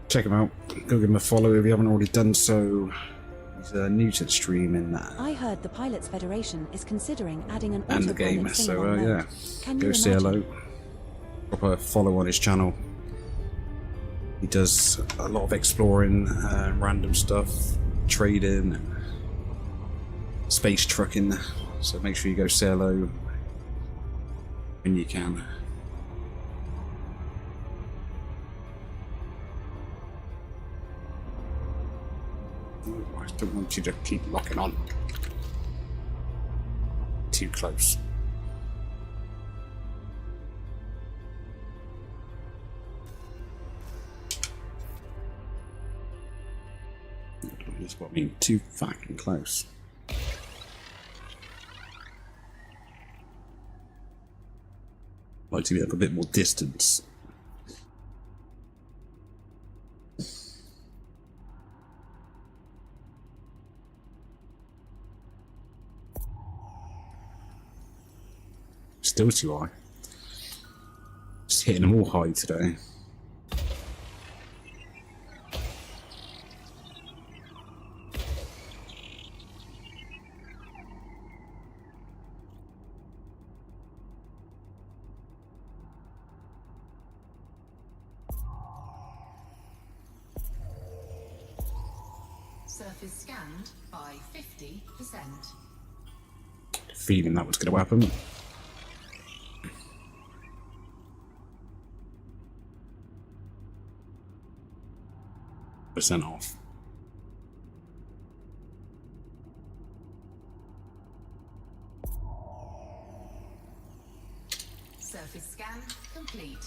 Check him out. Go give him a follow if you haven't already done so. He's new to the stream in that. I heard the Pilots Federation is considering adding an And the autopilot game, thing so on yeah. mode. Can Go you say imagine? hello. Drop a follow on his channel. He does a lot of exploring, random stuff, trading, and space trucking. So make sure you go say hello when you can. I don't want you to keep locking on. Too close. That's what I mean, too fucking close. Like to get a bit more distance. Still too high. Just hitting them all high today. Surface scanned by 50%. Feeling that was going to happen. % off. Surface scan complete.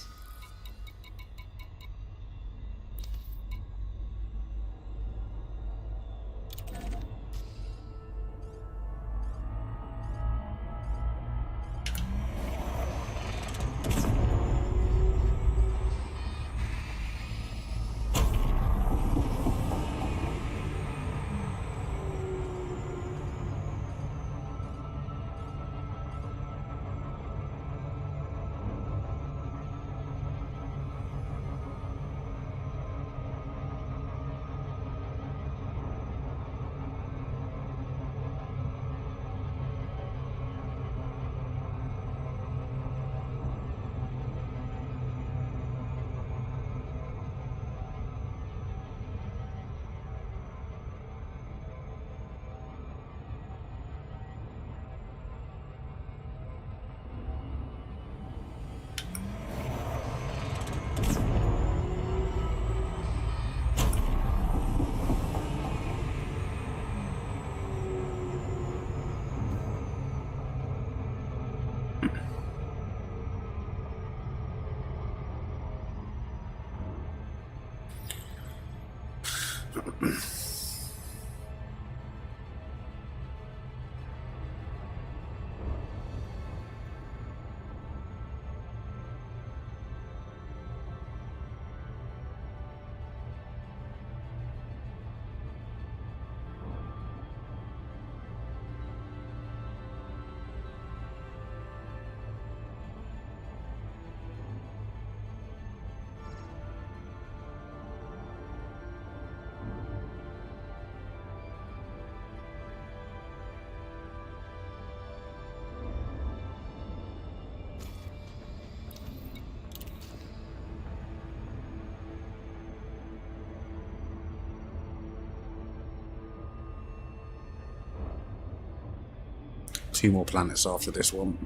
2 more planets after this one.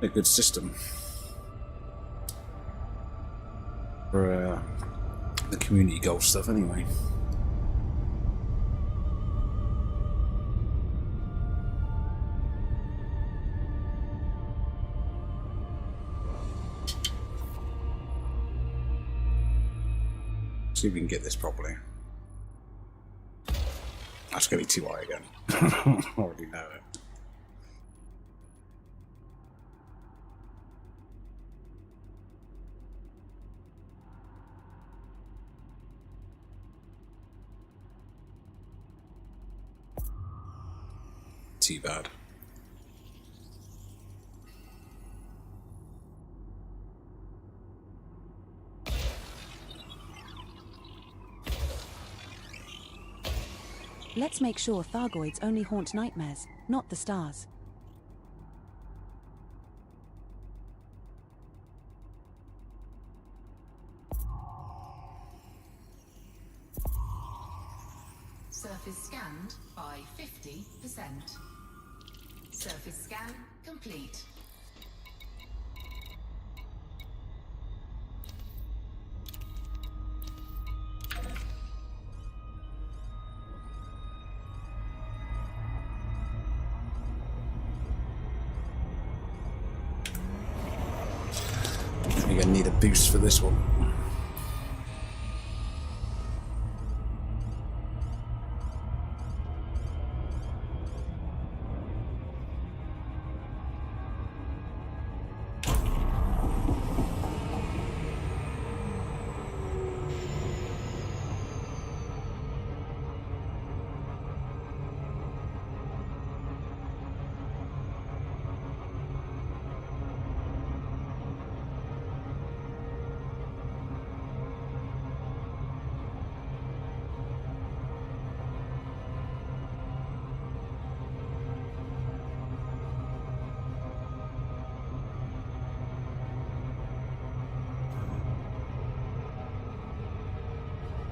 A good system for the community goal stuff anyway. See if we can get this properly. That's going to be too high again. I already know it. Too bad. Let's make sure Thargoids only haunt nightmares, not the stars. Surface scanned by 50%. Surface scan complete. You're gonna need a boost for this one.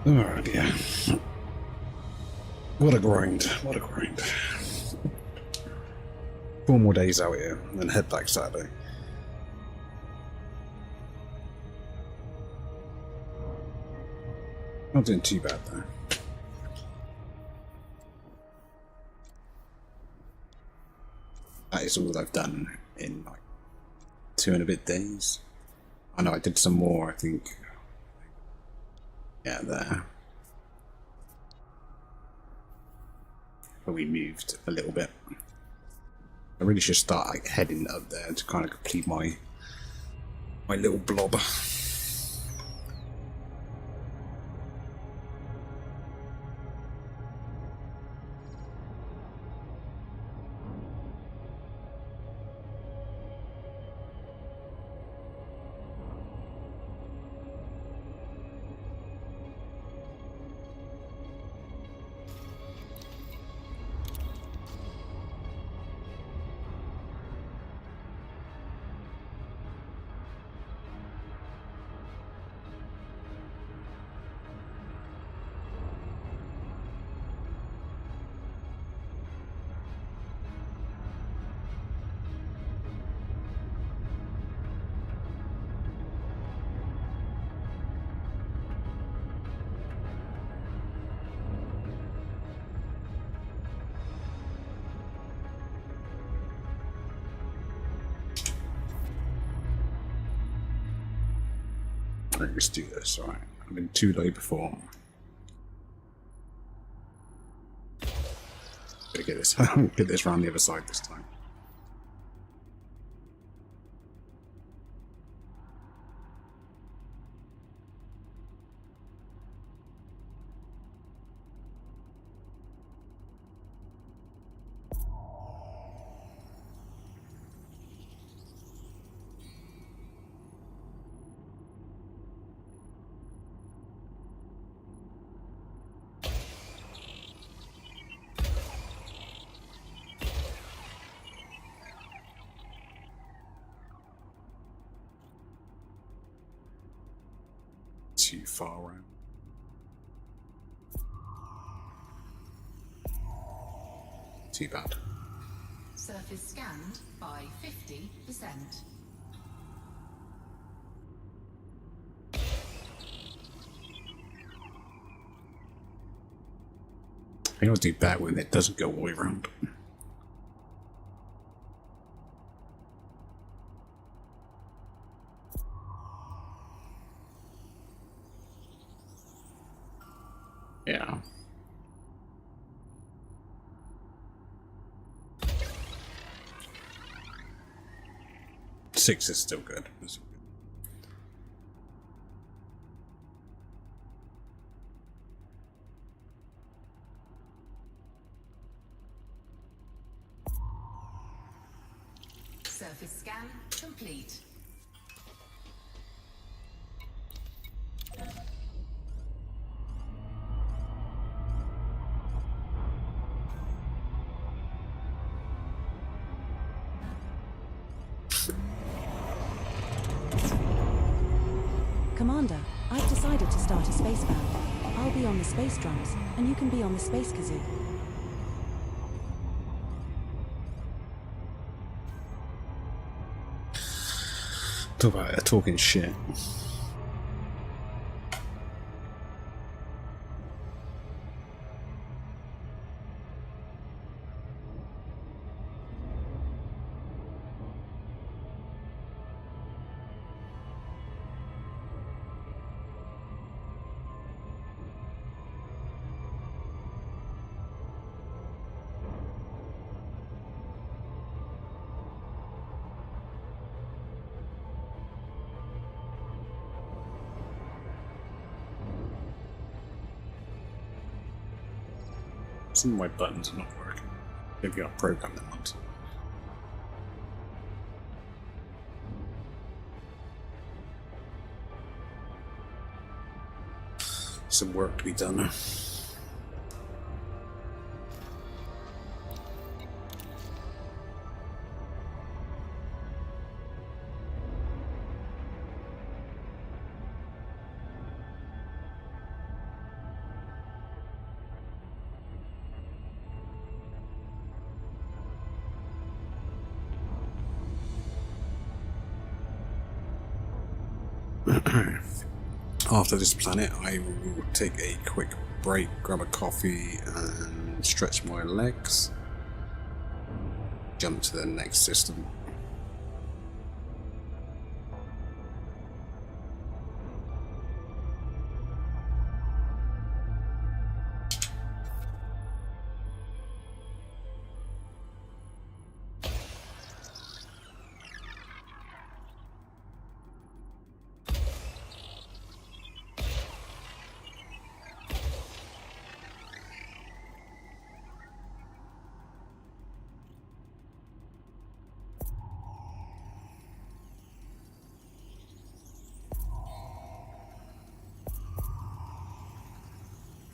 Oh dear. What a grind, what a grind. 4 more days out here, and then head back Saturday. Not doing too bad though. That is all I've done in like 2 and a bit days. I know I did some more, I think. Yeah, there. But we moved a little bit. I really should start like heading up there to kind of complete my little blob. Let's do this, alright. I've been too low before. Gotta get this get this round the other side this time. Too far around. Too bad. Surface scanned by 50%. I always do better when it doesn't go all the way around. Yeah. Six is still good. Surface scan complete. Commander, I've decided to start a space band. I'll be on the space drums, and you can be on the space kazoo. Talk about talking shit. Some of my buttons are not working. Maybe I'll program them once. Some work to be done. After this planet, I will take a quick break, grab a coffee, and stretch my legs. Jump to the next system.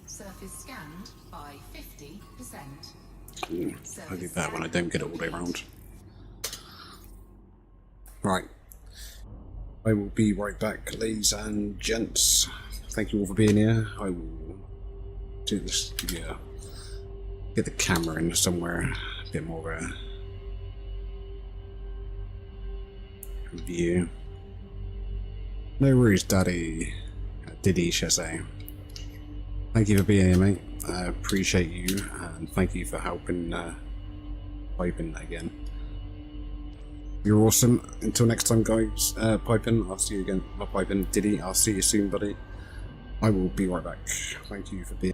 Surface scanned by 50%. I do that when I don't get it all the way around. Right. I will be right back, ladies and gents. Thank you all for being here. I will do this, get the camera in somewhere, a bit more of a view. No worries, Daddy. Diddy, shall I say. Thank you for being here, mate. I appreciate you, and thank you for helping Piping again. You're awesome. Until next time, guys. Piping, I'll see you again. Not Piping, Diddy, I'll see you soon, buddy. I will be right back. Thank you for being.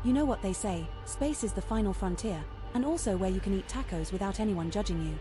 You know what they say, space is the final frontier, and also where you can eat tacos without anyone judging you.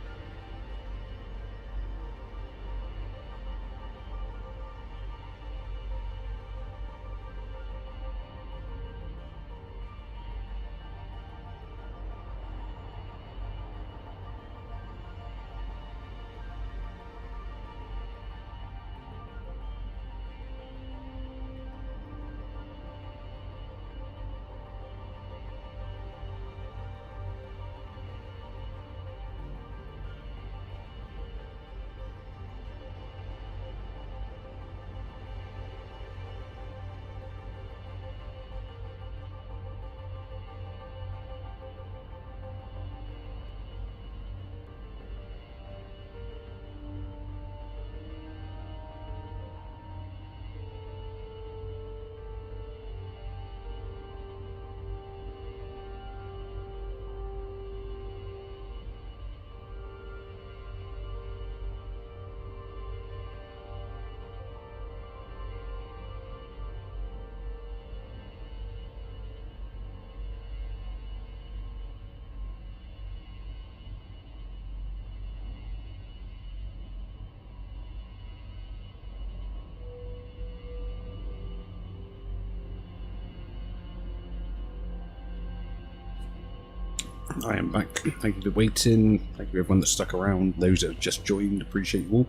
I am back. Thank you for waiting. Thank you everyone that stuck around. Those that have just joined, appreciate you all.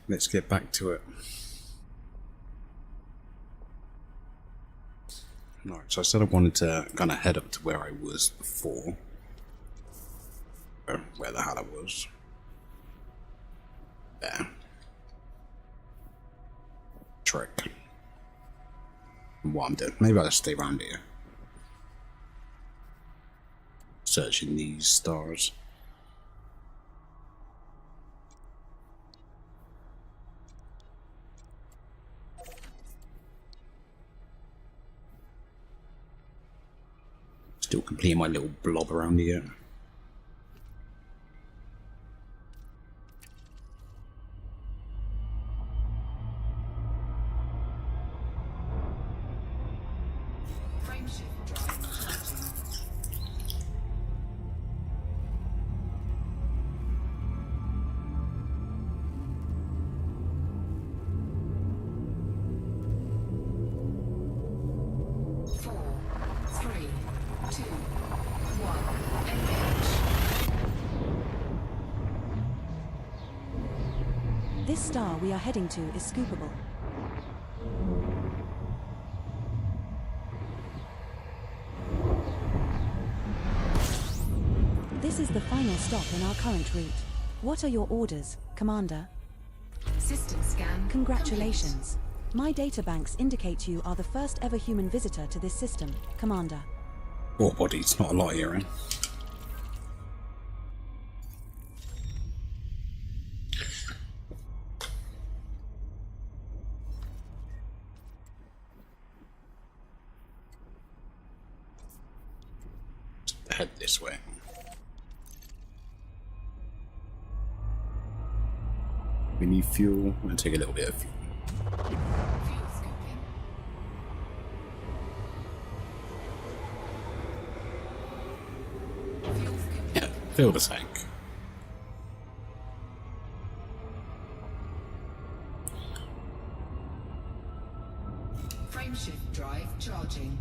Let's get back to it. Right, so I said I wanted to kind of head up to where I was before. Where the hell I was. There. Trick. And what I'm doing. Maybe I'll just stay around here. Searching these stars. Still completing my little blob around here. This star we are heading to is scoopable. This is the final stop in our current route. What are your orders, Commander? System scan. Congratulations. My databanks indicate you are the first ever human visitor to this system, Commander. War bodies, not a lot here, eh? Head this way. We need fuel. I'm going to take a little bit of fuel. Fuel scooping. Fuel scooping. Yeah, fill the tank. Frameshift drive charging.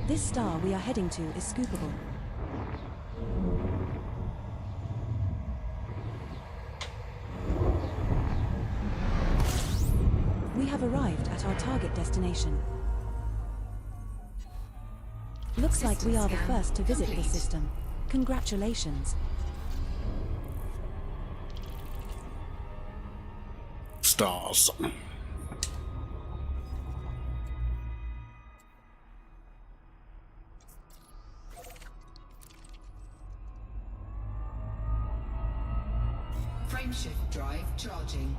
This star we are heading to is scoopable. We have arrived at our target destination. Looks like we are the first to visit this system. Congratulations. Stars. Frameshift drive charging.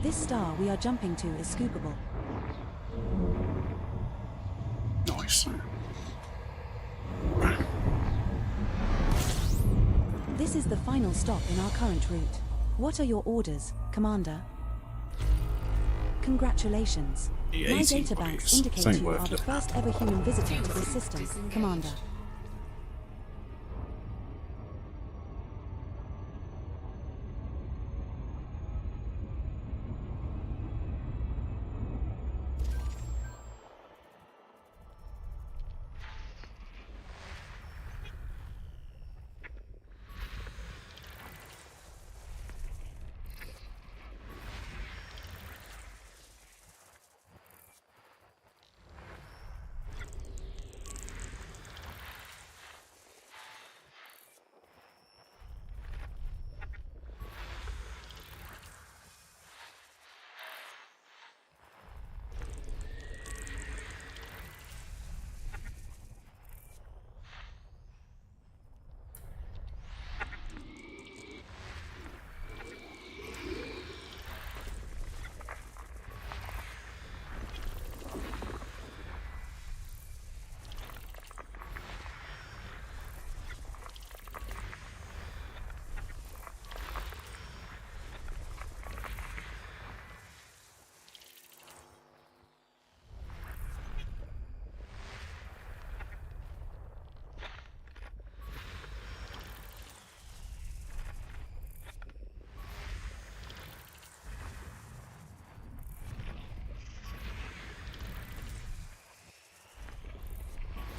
This star we are jumping to is scoopable. Nice. This is the final stop in our current route. What are your orders, Commander? Congratulations. The My 18 databanks bodies. indicate Ain't you worth are the it. first ever human visitor to this system, Commander.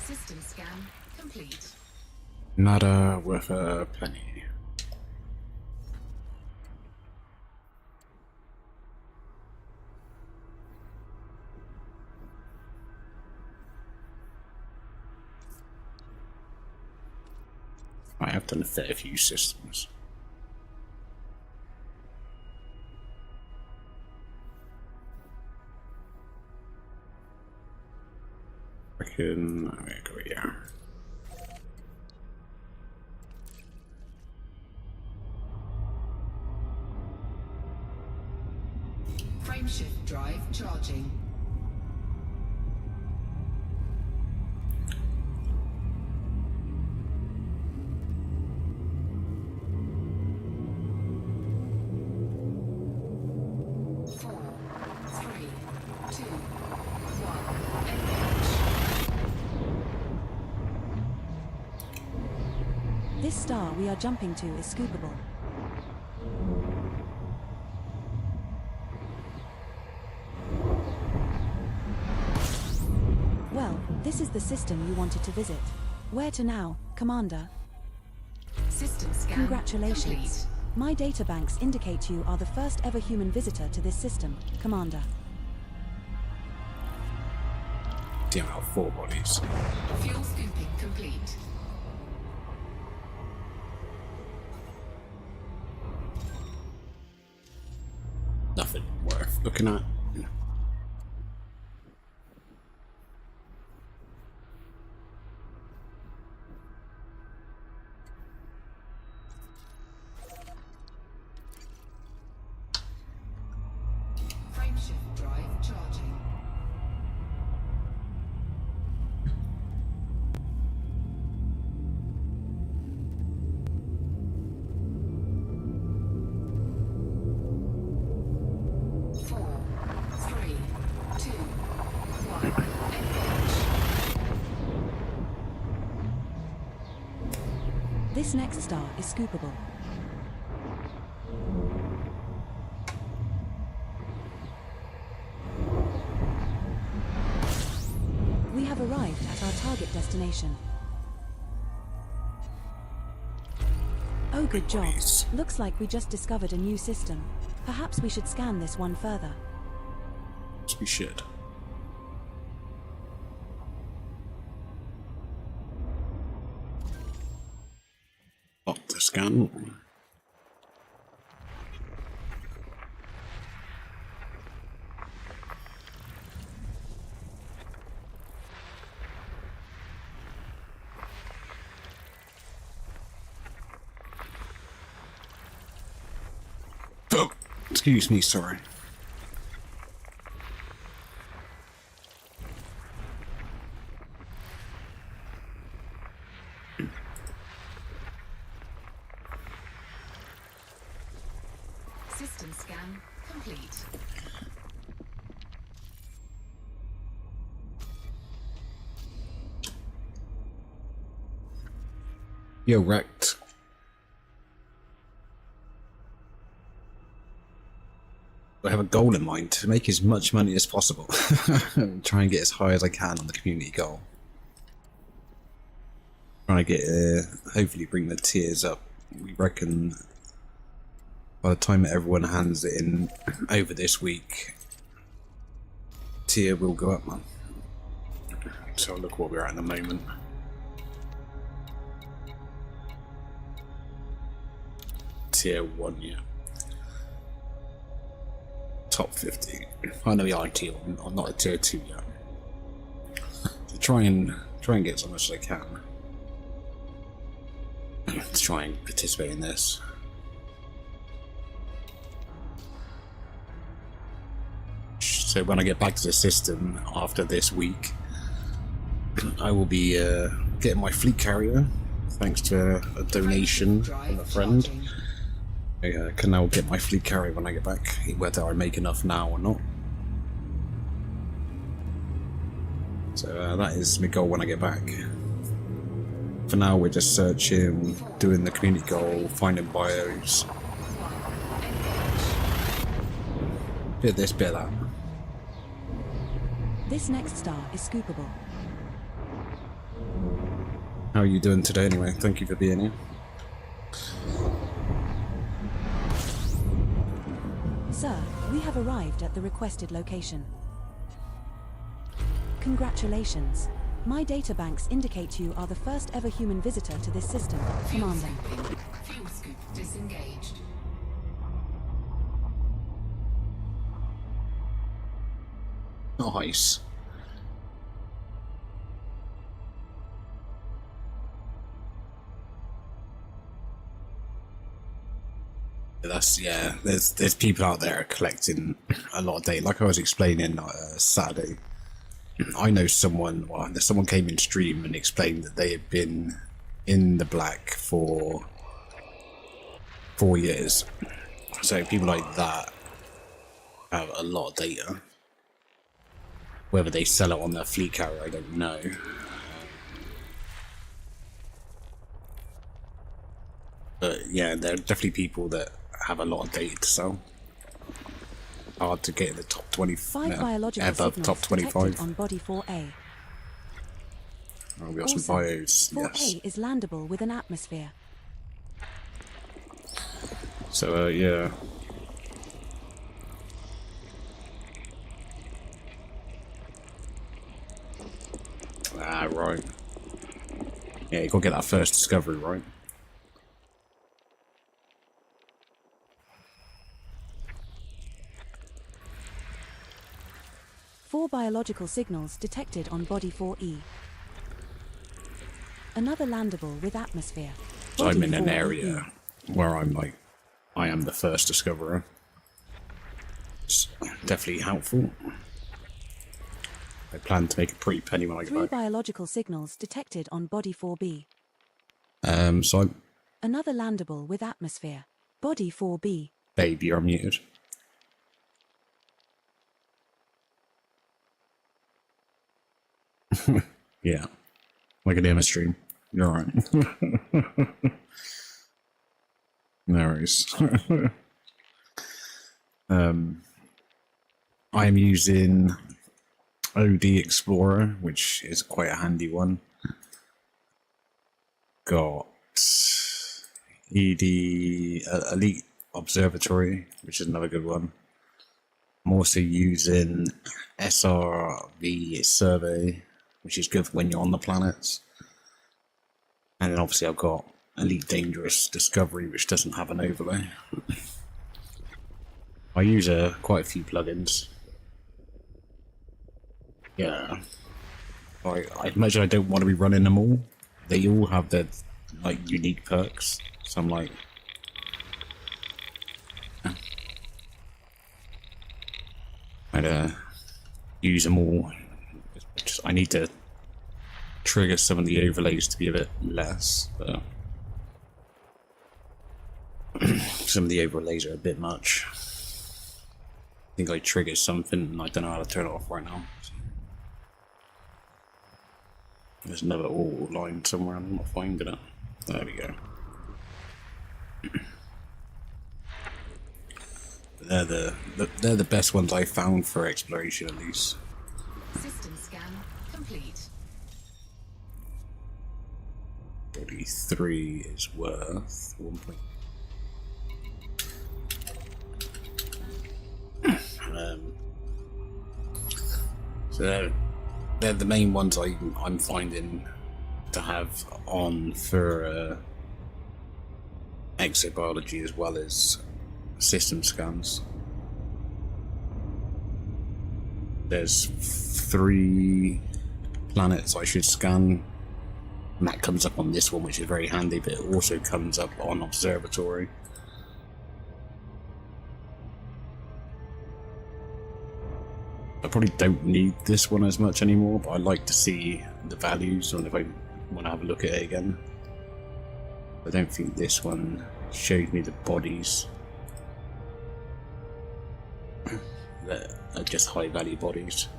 System scan complete. Nada worth a penny. I have done a fair few systems. I'm gonna go here. Frameshift drive drive charging. This star we are jumping to is scoopable. Well, this is the system you wanted to visit. Where to now, Commander? System scan Congratulations. complete. My databanks indicate you are the first ever human visitor to this system, Commander. Damn, I have 4 bodies. Fuel scooping complete. Nothing worth looking at. Frameshift drive charging. Four, three, two, one. Engage. This next star is scoopable. We have arrived at our target destination. Oh, good job. Nice. Looks like we just discovered a new system. Perhaps we should scan this one further. Yes, we should. Lock the scan. Oh, excuse me, sorry. System scan complete. You're wrecked. I have a goal in mind to make as much money as possible. Try and get as high as I can on the community goal. Trying to get, hopefully bring the tiers up. We reckon by the time everyone hands it in over this week, tier will go up, man. So look what we're at the moment. Tier 1, yeah. Top 50. I know the IT, I'm not a tier 2 yet. To try and get as much as I can. To try and participate in this. So when I get back to the system after this week, I will be getting my fleet carrier, thanks to a donation from a friend. I can now get my fleet carrier when I get back, whether I make enough now or not. So that is my goal when I get back. For now, we're just searching, doing the community goal, finding bios. Bit of this, bit of that. This next star is scoopable. How are you doing today anyway? Thank you for being here. Sir, we have arrived at the requested location. Congratulations. My databanks indicate you are the first ever human visitor to this system, Fuel Commander. scooping. Fuel scoop disengaged. Nice. That's, yeah, there's people out there collecting a lot of data. Like I was explaining Saturday, I know someone, well, someone came in stream and explained that they had been in the black for 4 years. So people like that have a lot of data. Whether they sell it on their fleet carrier, I don't know. But yeah, there are definitely people that have a lot of data to sell. Hard to get in the top 20, biological above signals top 25. detected on body 4A. Oh, we got some Awesome. bios, 4A yes. is landable with an atmosphere. So, yeah. Ah, right. Yeah, you gotta get that first discovery, right? Four biological signals detected on body 4E. Another landable with atmosphere. So I'm in an 4E. area where I'm like, I am the first discoverer. It's definitely helpful. I plan to make a pretty penny when I get 3 back. biological signals detected on body 4B. So I'm, Another landable with atmosphere. Body 4B. baby, you're muted. Yeah, like a demo stream. You're right. No worries. I'm using OD Explorer, which is quite a handy one. Got ED Elite Observatory, which is another good one. I'm also using SRV Survey, which is good for when you're on the planets. And then obviously I've got Elite Dangerous Discovery, which doesn't have an overlay. I use quite a few plugins. Yeah. I imagine I don't want to be running them all. They all have their like unique perks. So I'm like, I'd use them all. I need to trigger some of the overlays to be a bit less, but some of the overlays are a bit much. I think I triggered something and I don't know how to turn it off right now. There's another all line somewhere, I'm not finding it. There we go. They're the best ones I found for exploration, at least. System scan complete. 43 is worth 1 point. So they're the main ones I'm finding to have on for exobiology as well as system scans. There's 3 planets I should scan, and that comes up on this one, which is very handy, but it also comes up on observatory. I probably don't need this one as much anymore, but I like to see the values and if I want to have a look at it again. I don't think this one showed me the bodies that are just high value bodies.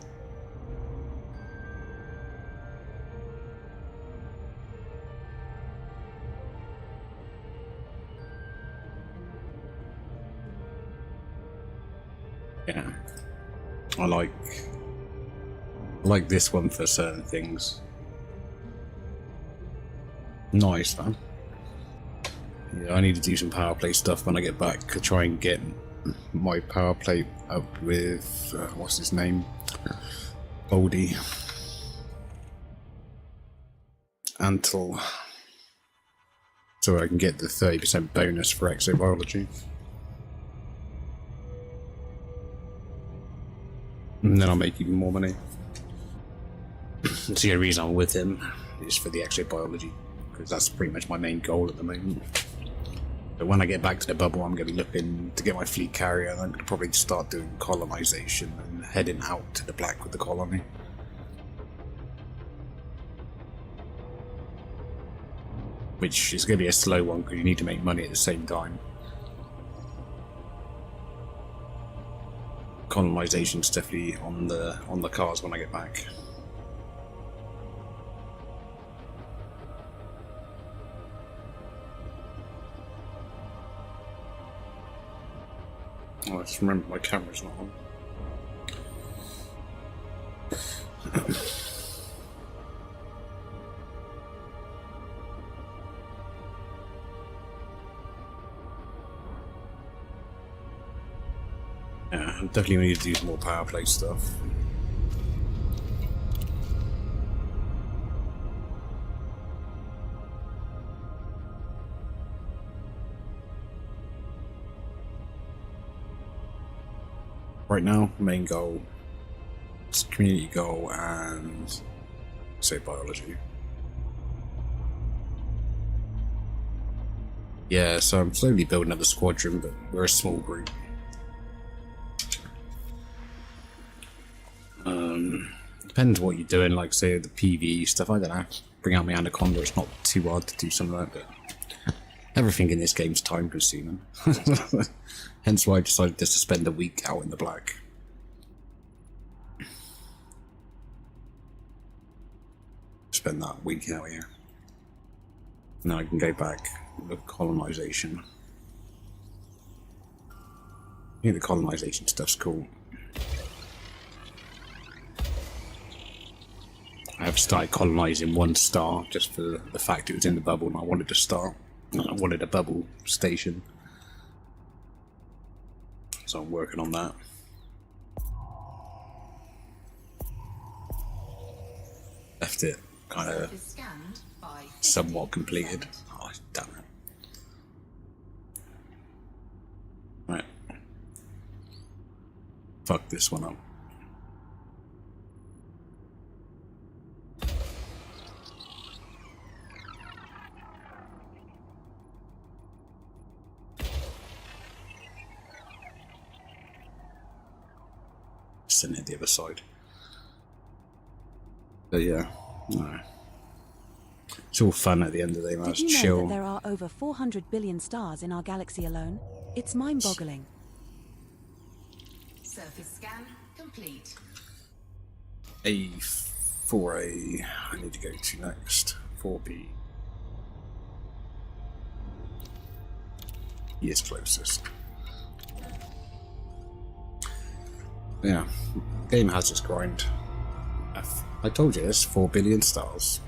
Yeah, I like this one for certain things. Nice, man. Yeah, I need to do some power play stuff when I get back to try and get my power plate up with what's his name, Oldie Antle, so I can get the 30% bonus for exobiology. And then I'll make even more money. That's the only reason I'm with him, is for the exobiology, because that's pretty much my main goal at the moment. But when I get back to the bubble, I'm going to be looking to get my fleet carrier, and I'm going to probably start doing colonization and heading out to the black with the colony. Which is going to be a slow one because you need to make money at the same time. Colonization's definitely on the cards when I get back. Oh, I just remember my camera's not on. Yeah, I definitely need to do some more power play stuff. Right now, main goal, it's community goal, and say biology. Yeah, so I'm slowly building up the squadron, but we're a small group. Depends what you're doing, like say the PvE stuff. I don't know. Bring out my Anaconda, it's not too hard to do some of that, but everything in this game's time consuming. Hence why I decided just to spend a week out in the black. Spend that week out here. Now I can go back with colonization. I think the colonization stuff's cool. I have started colonizing one star just for the fact it was in the bubble and I wanted to start. I wanted a bubble station. So I'm working on that. Left it kind of somewhat completed. Oh, damn it. Right. Fuck this one up. Sitting at the other side. But yeah, no. It's all fun at the end of the day, man. It's Did you know chill. that there are over 400 billion stars in our galaxy alone? It's mind-boggling. Surface scan complete. A4A, I need to go to next. 4B. He is closest. Yeah, game has its grind. I told you this, 4 billion stars.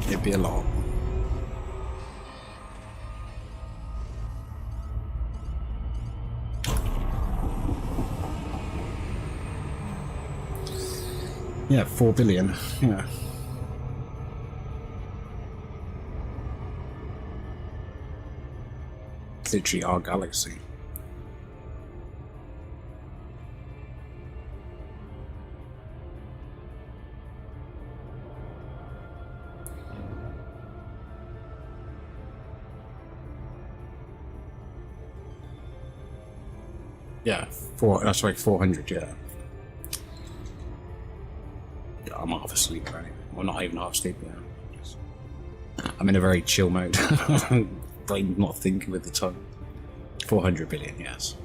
It'd be a lot. Yeah, 4 billion, yeah. It's literally our galaxy. Yeah, that's like 400, yeah. Yeah, I'm half asleep, right? Well, not even half asleep, yeah. I'm in a very chill mode. Brain not thinking with the tongue. 400 billion, yes.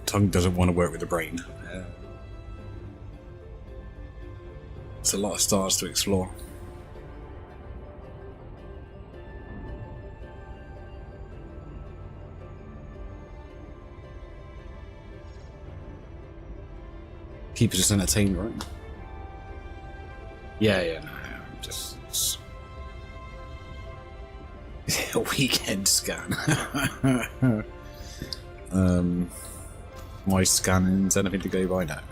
Tongue doesn't want to work with the brain. It's a lot of stars to explore. Keeps us entertained, right? Yeah, no, just a weekend scan. My scanning's anything to go by now.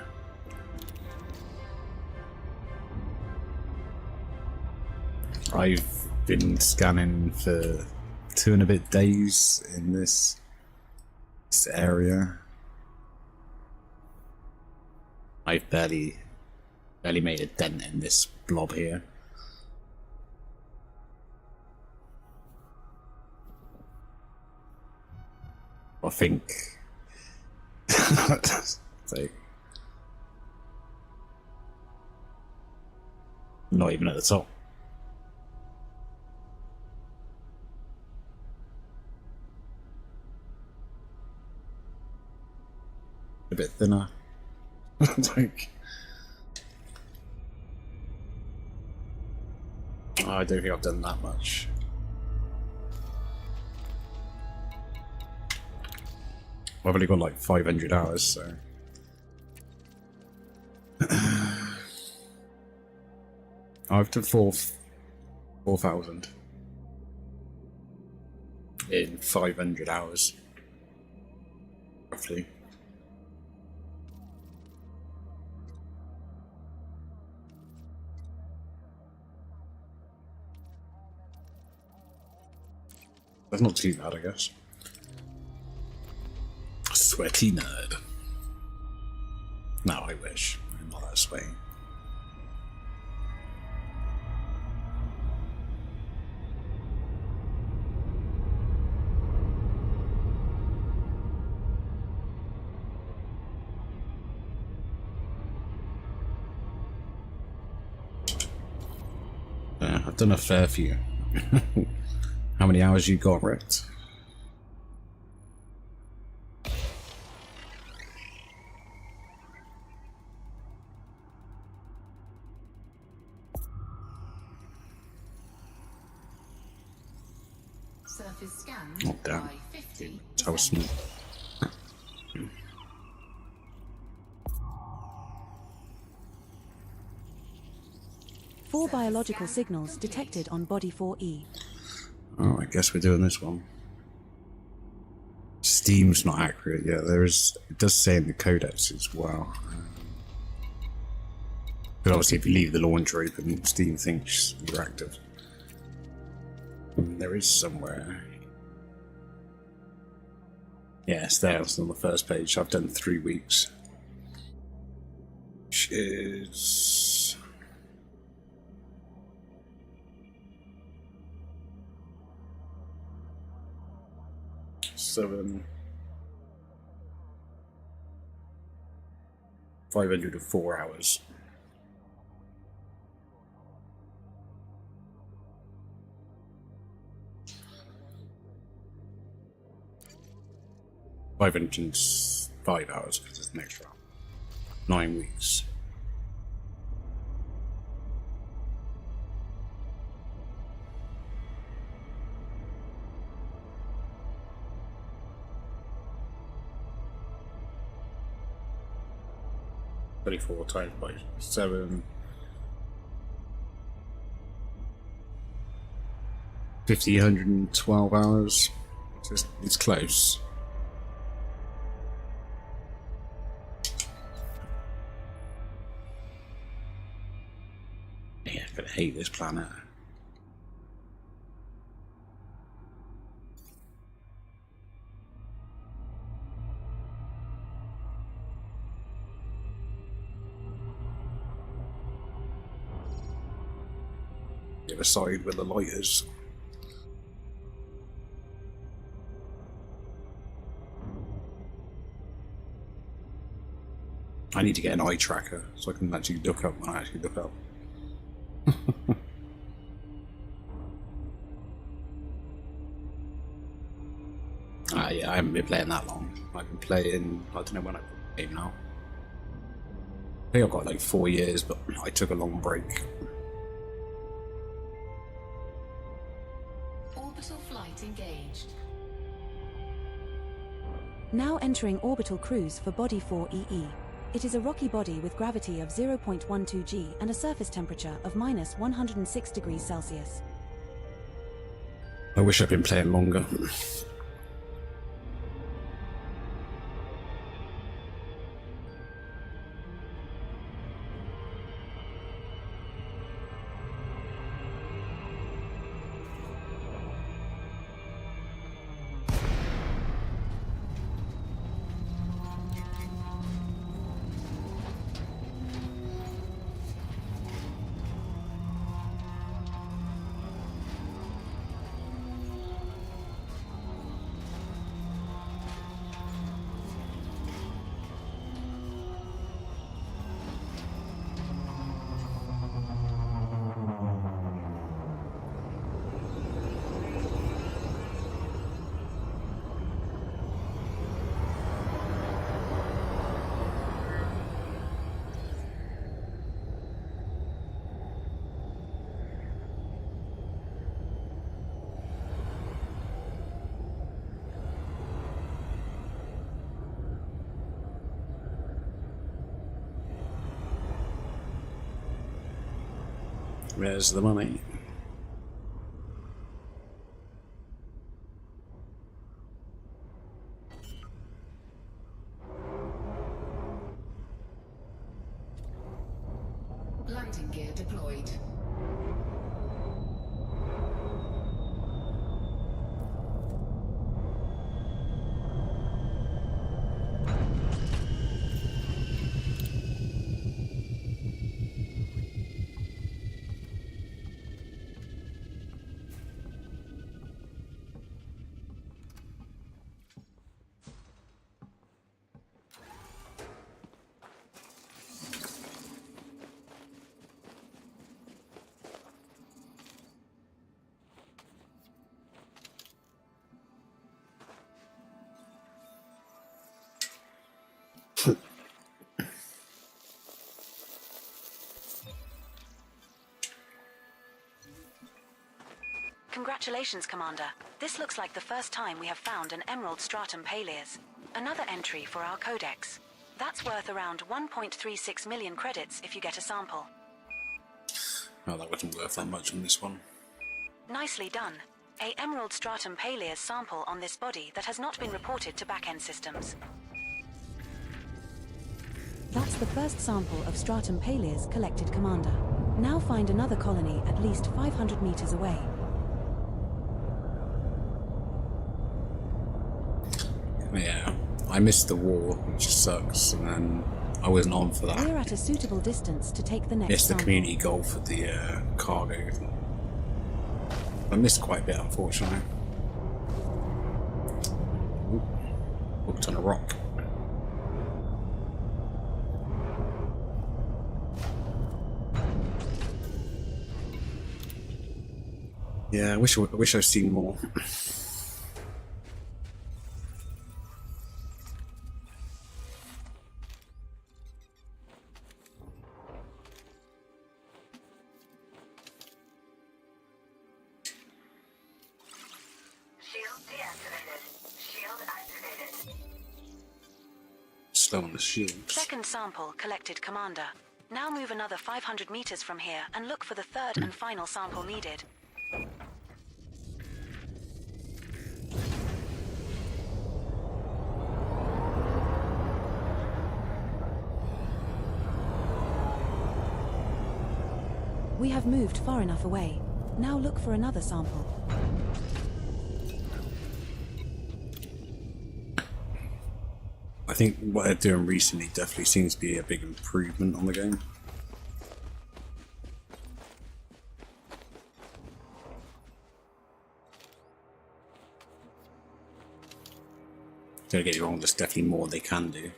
I've been scanning for 2 and a bit days in this this area. I've barely made a dent in this blob here. I think. So, not even at the top. A bit thinner. Like, I don't think I've done that much. I've only got like 500 hours, so. I've done 4,000 in 500 hours, roughly. That's not too bad, I guess. Sweaty nerd. No, I wish. I'm not that sweaty. Yeah, I've done a fair few. How many hours you got, Rex? Surface scan Oh, damn. by 50%. That was small. Four biological signals detected on body 4E. Oh, I guess we're doing this one. Steam's not accurate. Yeah, there is. It does say in the codex as well. But obviously, if you leave the launcher open, Steam thinks you're active. There is somewhere. Yeah, it's there. It's on the first page. I've done 3 weeks. Which is 504 hours. $505 hours because it's an extra 9 weeks. $34 times by 7. 112 hours. It's close. Yeah, I'm gonna hate this planet. The other side where the light is. I need to get an eye tracker so I can actually look up when I actually look up. Yeah, I haven't been playing that long. I've been playing, I don't know when I put the game now. I think I've got like 4 years, but I took a long break. Orbital flight engaged. Now entering orbital cruise for body 4EE. It is a rocky body with gravity of 0.12 g and a surface temperature of -106 degrees Celsius. I wish I'd been playing longer. Where's the money? Landing gear deployed. Congratulations, Commander. This looks like the first time we have found an Emerald Stratum Peleus. Another entry for our codex. That's worth around 1.36 million credits if you get a sample. Oh, that wasn't worth that much on this one. Nicely done. A Emerald Stratum Peleus sample on this body that has not been reported to back-end systems. That's the first sample of Stratum Peleus collected, Commander. Now find another colony at least 500 meters away. Yeah, I missed the war, which sucks, and then I wasn't on for that. We're at a suitable distance to take the next Missed the sample. community goal for the cargo. I missed quite a bit, unfortunately. Ooh, hooked on a rock. Yeah, I wish I'd seen more. Shield deactivated. Shield activated. Slow on the shields. Second sample collected, Commander. Now move another 500 meters from here and look for the third and final sample needed. We have moved far enough away. Now look for another sample. I think what they're doing recently definitely seems to be a big improvement on the game. Don't get me wrong, there's definitely more they can do.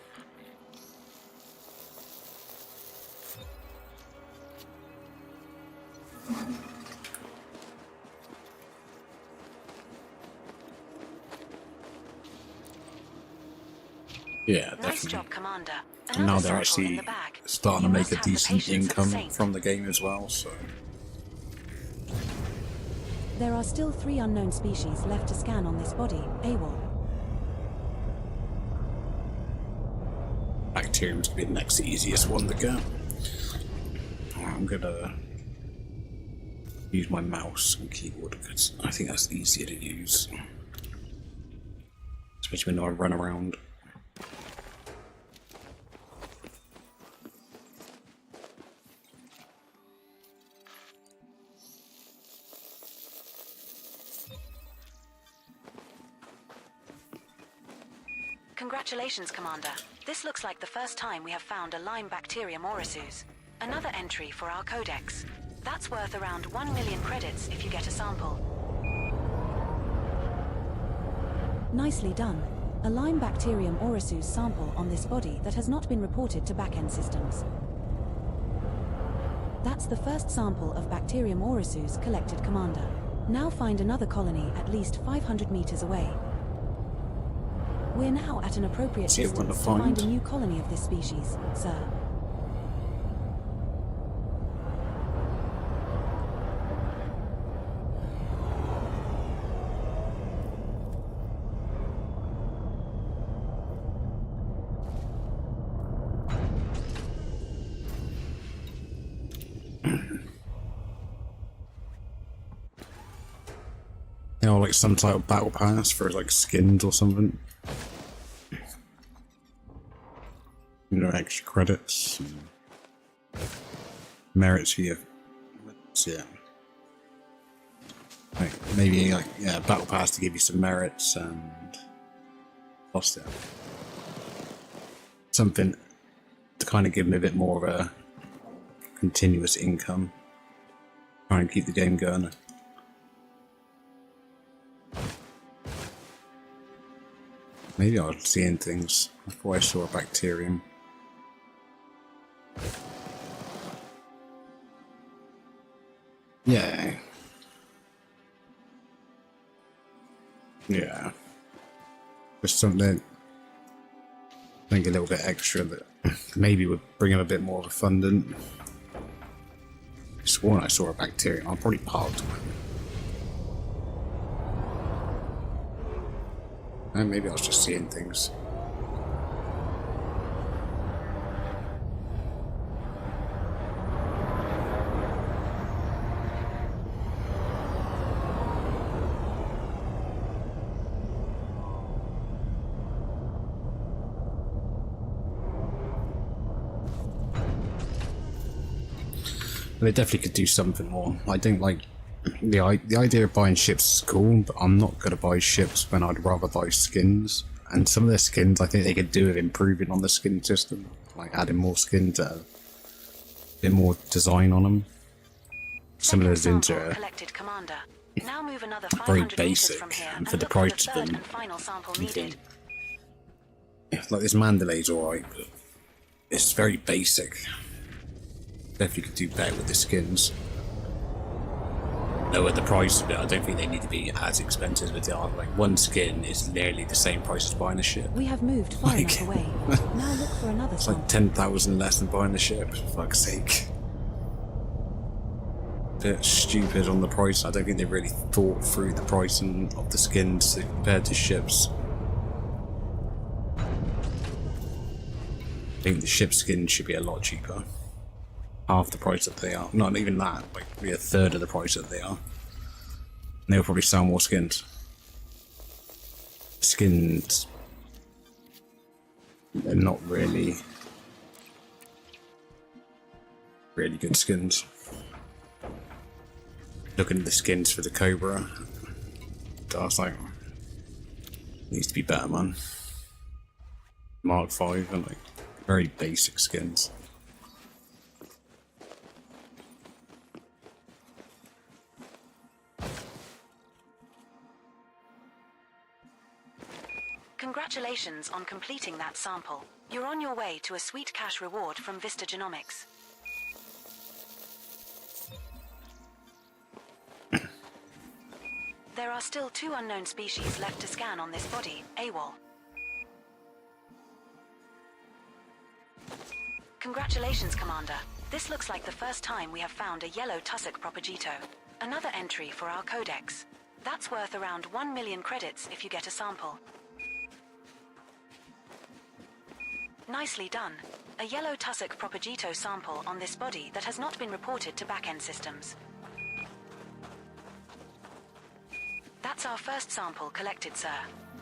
Yeah, Nice definitely. job, Commander. And now Another they're sample in actually the bag. starting to You make must a have the decent patience of a income saint. from the game as well, so... There are still 3 unknown species left to scan on this body, AWOL. Bacterium's gonna be the next easiest one to get. I'm gonna use my mouse and keyboard because I think that's easier to use. Especially when I run around. Congratulations, Commander. This looks like the first time we have found a Lyme bacterium Orisu's. Another entry for our codex. That's worth around 1 million credits if you get a sample. Nicely done. A Lyme bacterium Orisu's sample on this body that has not been reported to back-end systems. That's the first sample of bacterium Orisu's collected, Commander. Now find another colony at least 500 meters away. We're now at an appropriate See what distance to to find find. a new colony of this species, sir. You know, like some type of battle pass for like skins or something. You know, extra credits. Merits for you. Yeah. Like maybe like yeah, battle pass to give you some merits and lost it. Something to kind of give me a bit more of a continuous income. Try and keep the game going. Maybe I was seeing things before I saw a bacterium. Yeah. Yeah. Just something, I think a little bit extra that maybe would bring him a bit more of a fundant. I sworn I saw a bacterium. I'll probably parked one. And maybe I was just seeing things. They definitely could do something more. I think like the idea of buying ships is cool, but I'm not going to buy ships when I'd rather buy skins. And some of their skins, I think they could do with improving on the skin system, like adding more skins, a bit more design on them. Similar as into collected, Commander. Now move another very 500 basic, meters from here and for the look price the of third them, and final sample you needed. think, like this Mandalay's alright, but it's very basic. Definitely could do better with the skins. Lower the price of it. I don't think they need to be as expensive as they are. Like one skin is nearly the same price as buying a ship. We have moved far enough away. Now look for another It's sample. like 10,000 less than buying the ship, for fuck's sake. Bit stupid on the price. I don't think they really thought through the pricing of the skins compared to ships. I think the ship skins should be a lot cheaper. Half the price that they are. Not even that, like maybe a third of the price that they are. And they'll probably sell more skins. Skins, they're not really good skins. Looking at the skins for the Cobra, I was like, needs to be better, man. Mark 5 and like very basic skins. Congratulations on completing that sample. You're on your way to a sweet cash reward from Vista Genomics. There are still 2 unknown species left to scan on this body, AWOL. Congratulations, Commander. This looks like the first time we have found a yellow tussock propagito. Another entry for our codex. That's worth around 1 million credits if you get a sample. Nicely done. A yellow tussock propagito sample on this body that has not been reported to back-end systems. That's our first sample collected, sir.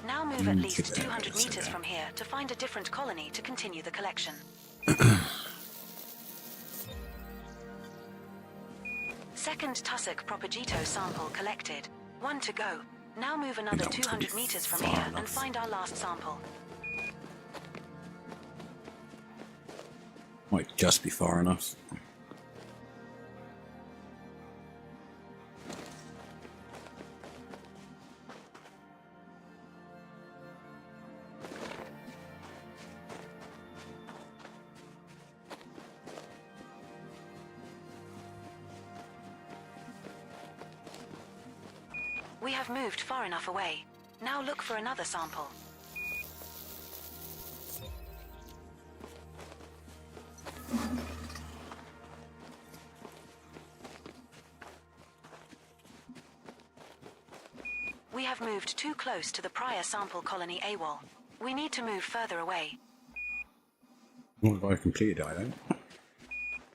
Now move at least 200 meters from here to find a different colony to continue the collection. Second tussock propagito sample collected. 1 to go. Now move another 200 meters from here and find our last sample. Might just be far enough. We have moved far enough away. Now look for another sample. We have moved too close to the prior sample colony AWOL. We need to move further away. What have I completed? I don't.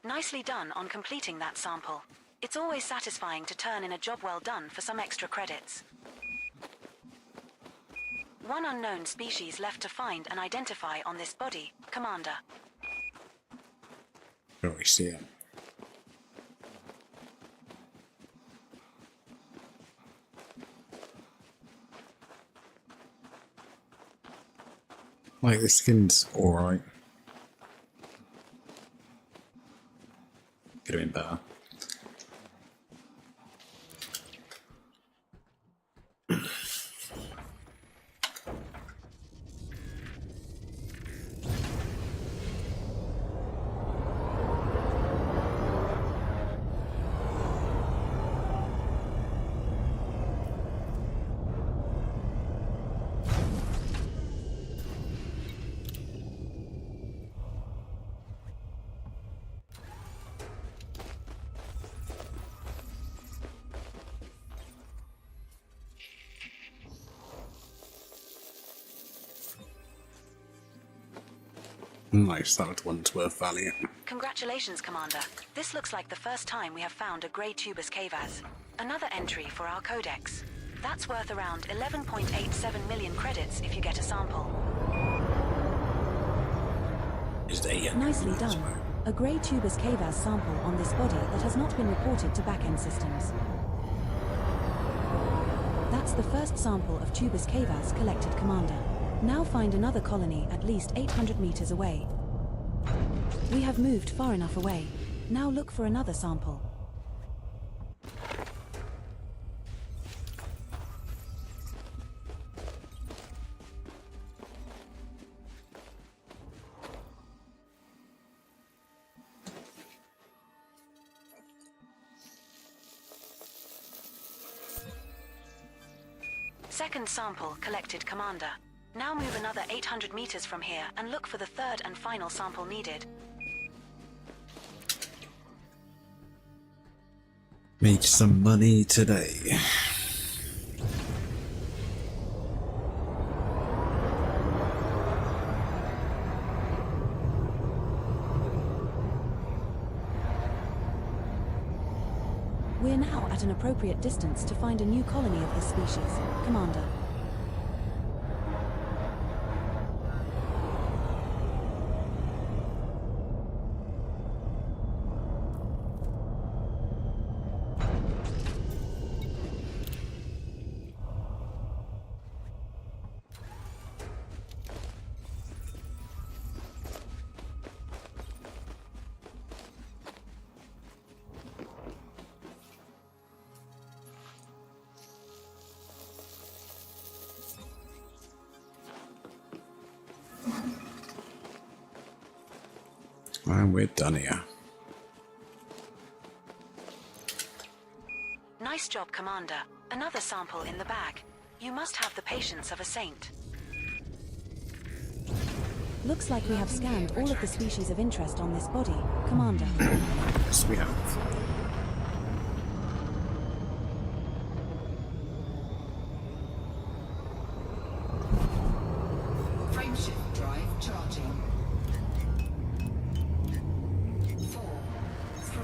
Nicely done on completing that sample. It's always satisfying to turn in a job well done for some extra credits. one unknown species left to find and identify on this body, Commander. Oh, I see it. Like, the skin's alright. Could have been better. Nice, that was one's worth value. Congratulations, Commander. This looks like the first time we have found a grey tubus cavas. Another entry for our codex. That's worth around 11.87 million credits if you get a sample. Is there Nicely done. A grey tubus cavas sample on this body that has not been reported to back-end systems. That's the first sample of tubus cavas collected, Commander. Now find another colony at least 800 meters away. We have moved far enough away. Now look for another sample. Second sample collected, Commander. Now move another 800 meters from here and look for the third and final sample needed. Made some money today. We're now at an appropriate distance to find a new colony of this species, Commander. And we're done here. Nice job, Commander. Another sample in the bag. You must have the patience of a saint. Looks like we have scanned all of the species of interest on this body, Commander. Yes, we have. Frameshift drive charging. 4, 3,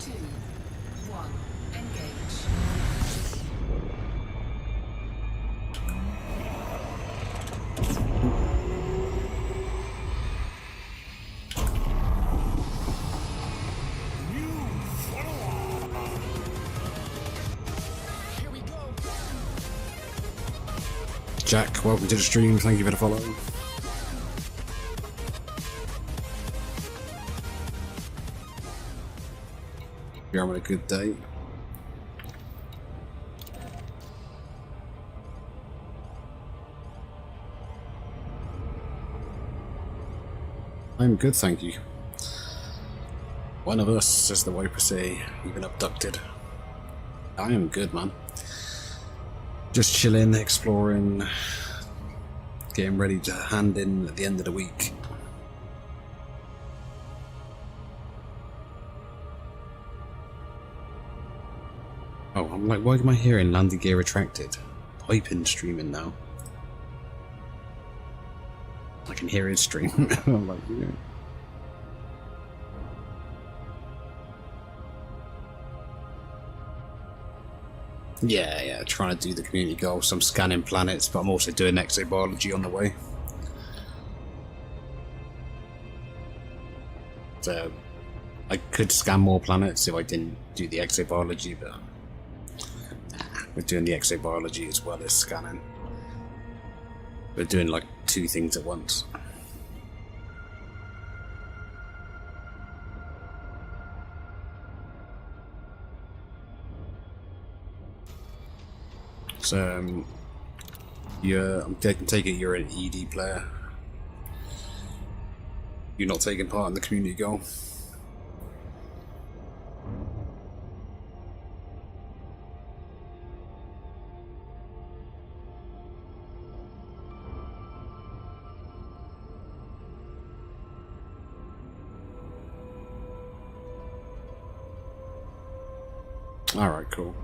2, 1. Engage. Jack, welcome to the stream. Thank you for the follow. You're having a good day. I'm good, thank you. One of us, as the Wipers say, even abducted. I am good, man. Just chilling, exploring, getting ready to hand in at the end of the week. Oh, I'm like, why am I hearing landing gear retracted? Piping streaming now. I can hear his stream. I'm like, yeah. Yeah, trying to do the community goal. So I'm scanning planets, but I'm also doing exobiology on the way. So I could scan more planets if I didn't do the exobiology, but we're doing the exobiology as well as scanning. We're doing like 2 things at once. So I'm taking you're an ED player. You're not taking part in the community goal. Alright, cool.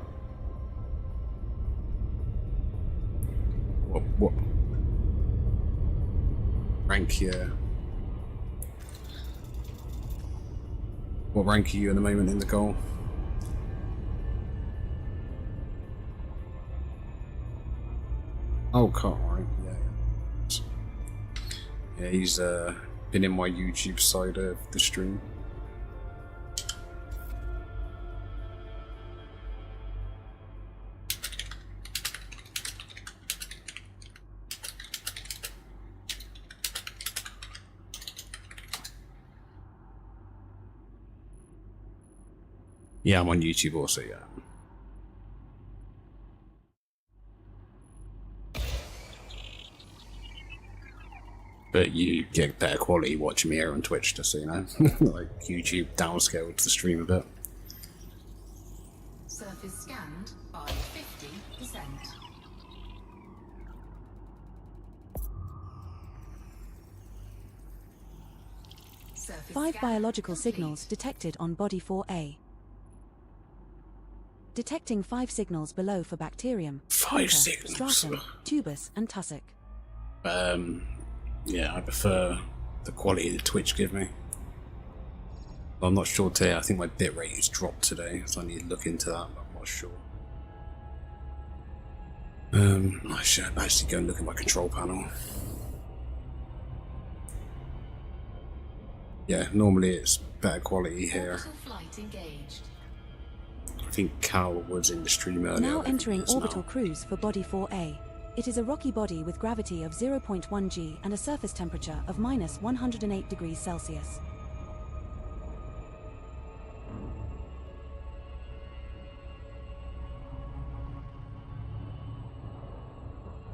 What rank here? What rank are you in the moment in the goal? Oh, Carl, right? Yeah. Yeah, he's been in my YouTube side of the stream. Yeah, I'm on YouTube also, yeah. But you get better quality watching me here on Twitch, just so you know. Like, YouTube downscaled the stream a bit. Surface scanned by 50%. Surface 5 scan biological complete. signals detected on body 4A. Detecting 5 signals below for bacterium, 5 Eka, signals. stratum, tubus, and tussock. Yeah, I prefer the quality that Twitch give me. I'm not sure today. I think my bitrate is dropped today, so I need to look into that, but I'm not sure. I should actually go and look at my control panel. Yeah, normally it's better quality here. Orbital flight engaged. I think Cal was in the stream earlier. Now I think entering he is orbital now. cruise for body 4A. It is a rocky body with gravity of 0.1 g and a surface temperature of minus 108 degrees Celsius.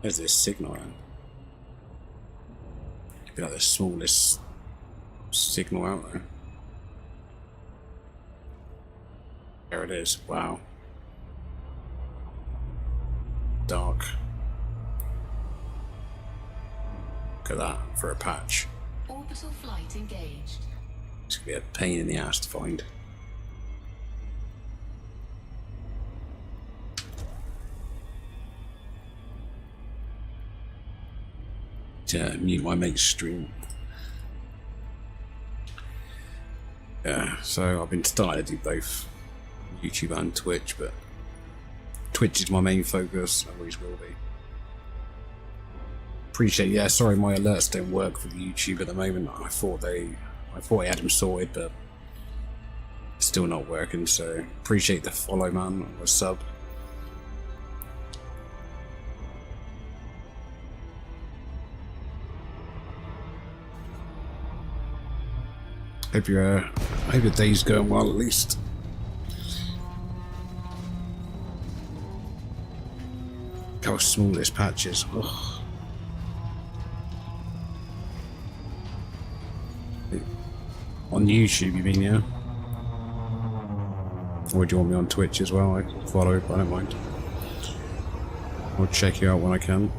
There's this signal in. It'd be like the smallest signal out there. There it is. Wow. Dark. Look at that for a patch. Orbital flight engaged. It's gonna be a pain in the ass to find. To mute my mate's stream. Yeah, so I've been starting to do both YouTube and Twitch, but Twitch is my main focus, always will be. Appreciate, yeah, sorry my alerts don't work for the YouTube at the moment. I thought I had them sorted, but it's still not working, so appreciate the follow, man, or the sub. Hope your day's going well at least. Look how small this patch is. Ugh. On YouTube, you mean, yeah? Or do you want me on Twitch as well? I can follow, but I don't mind. I'll check you out when I can.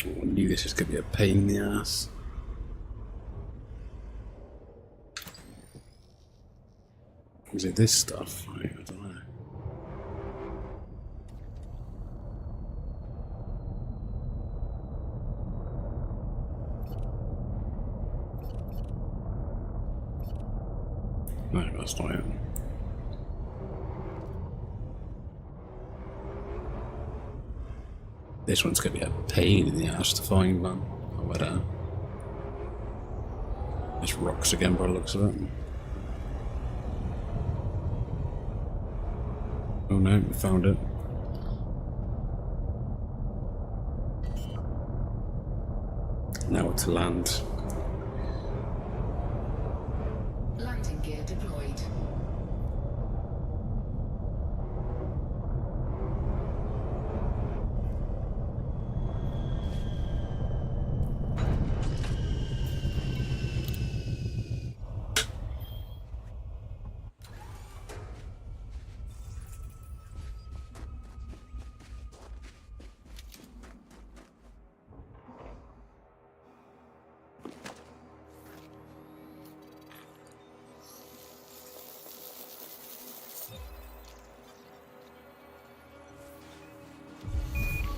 I knew this was going to be a pain in the ass. Is it this stuff? I don't know. No, that's not it. This one's going to be a pain in the ass to find, man. Oh, but, there's rocks again by the looks of it. Oh no, we found it. Now to land. Landing gear deployed.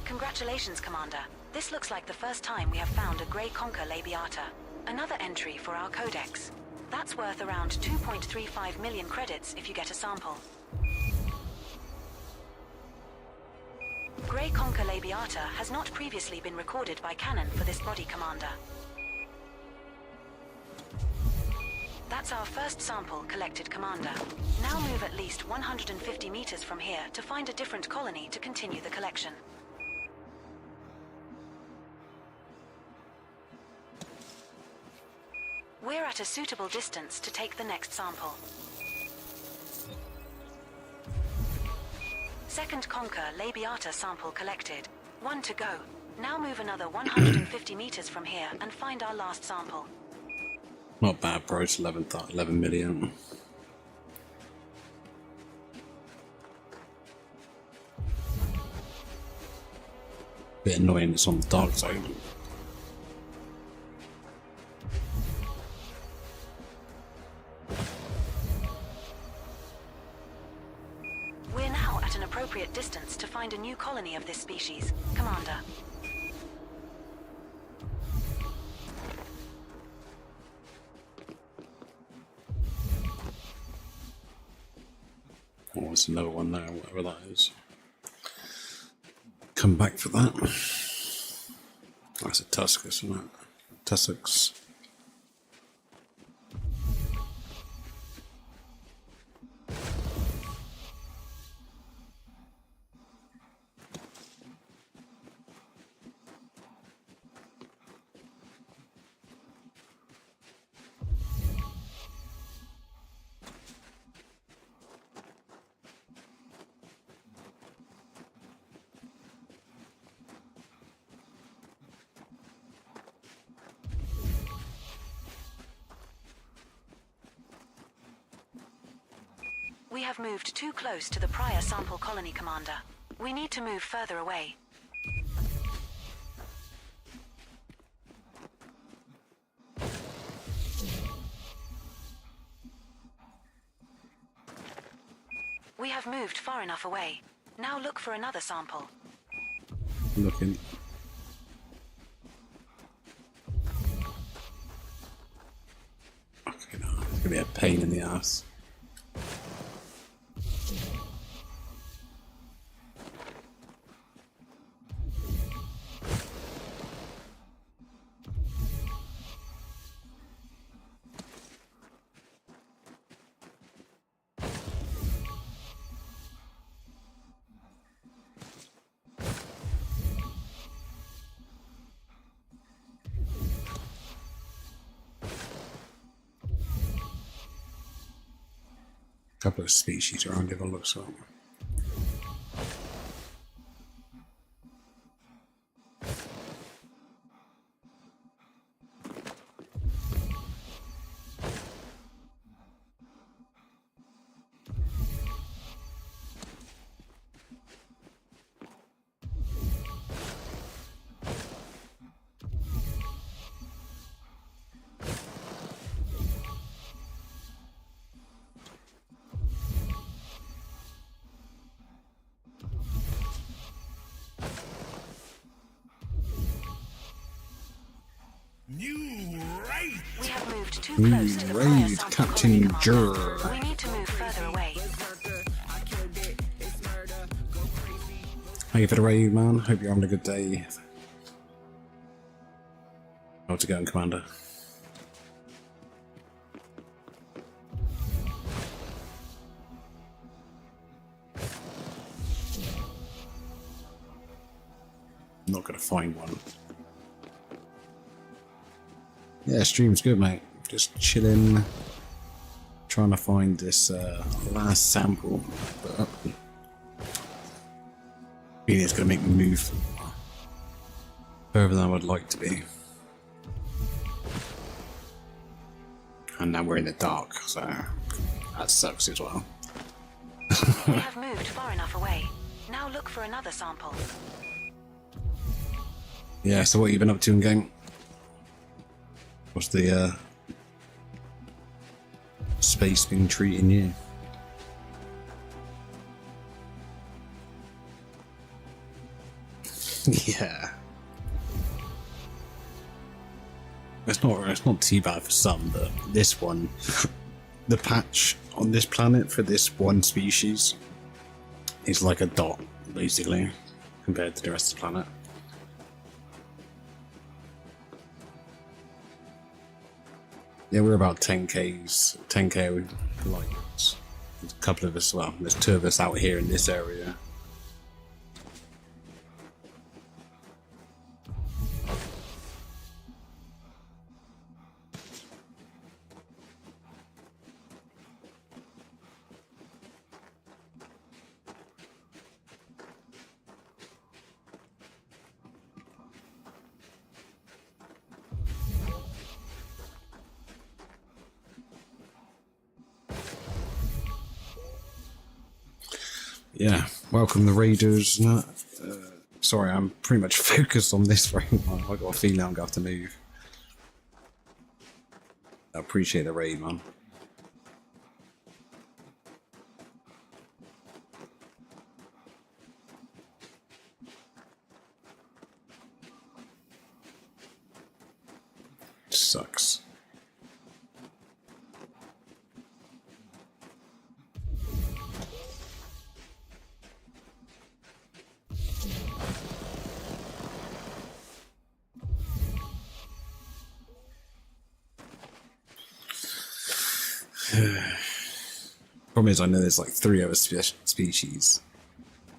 Congratulations, Commander. This looks like the first time we have found a Grey Conker labiata. Another entry for our codex. That's worth around 2.35 million credits if you get a sample. Grey Conker labiata has not previously been recorded by Canon for this body, Commander. That's our first sample collected, Commander. Now move at least 150 meters from here to find a different colony to continue the collection. We're at a suitable distance to take the next sample. Second Conker labiata sample collected. 1 to go. Now move another 150 meters from here and find our last sample. Not bad, bro. It's 11 million. Bit annoying, it's on the dark side. We're now at an appropriate distance to find a new colony of this species, Commander. Oh, there's another one there, whatever that is. Come back for that. That's a tusk, isn't it? Tusks. We have moved too close to the prior sample colony, Commander. We need to move further away. We have moved far enough away. Now look for another sample. Looking. Okay, no, it's gonna be a pain in the ass. Couple of species around here, looks like. moved too close to the prior Raid sample Captain colony Jur. commander. We need to move further away. Thank you for the raid, man. Hope you're having a good day. How's it going, Commander? I'm not gonna find one. Yeah, stream's good, mate. Just chilling, trying to find this last sample, but I think it's gonna make me move further than I would like to be. And now we're in the dark, so that sucks as well. We have moved far enough away. Now look for another sample. Yeah, so what have you been up to in game? What's the space been treating you? Yeah. It's not too bad for some, but this one, the patch on this planet for this one species is like a dot, basically, compared to the rest of the planet. Yeah, we're about 10k lights. There's a couple of us, well, there's 2 of us out here in this area. Yeah, welcome the raiders. No, sorry, I'm pretty much focused on this right now. I got a feeling I'm gonna have to move. I appreciate the raid, man. Sucks. Problem is, I know there's like 3 other species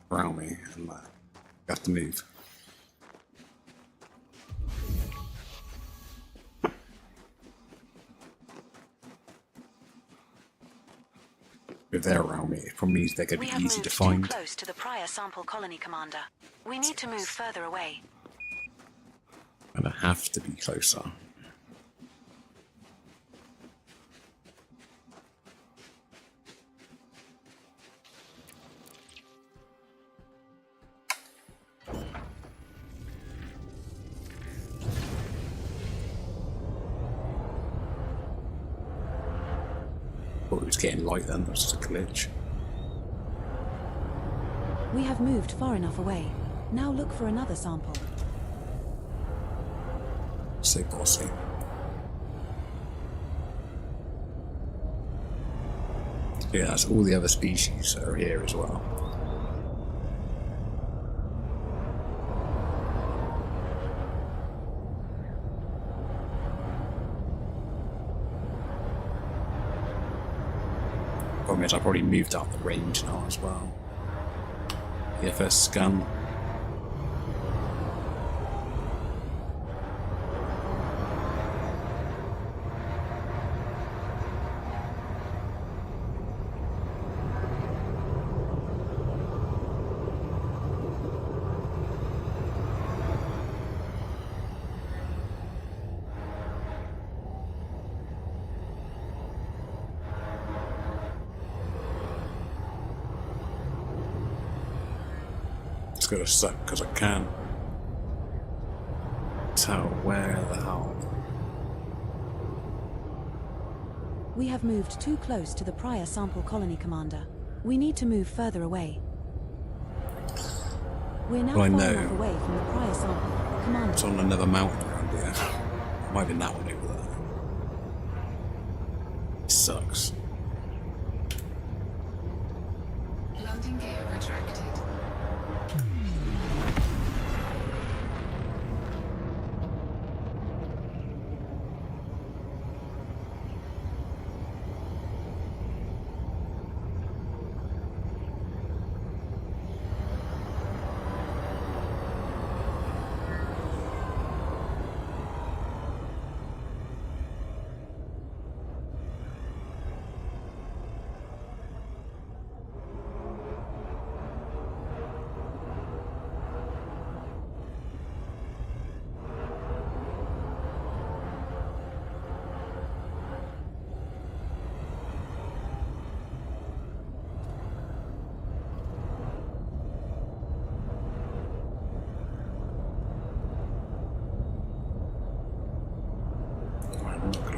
around me, and I have to move. If they're around me, it probably means they're going We to have be easy moved to too find. close to the prior sample colony commander. We need to move further away. And I have to be closer. Oh, it was getting light then, that was just a glitch. We have moved far enough away. Now look for another sample. So bossy. Yeah, that's all the other species that are here as well. Problem is, I probably moved out the range now as well. EFS scan. It's gonna suck because I can't tell where the hell. We have moved too close to the prior sample colony commander. We need to move further away. We're now Well, I far know. enough away from the prior sample commander. It's on another mountain around here. Might be that one over there.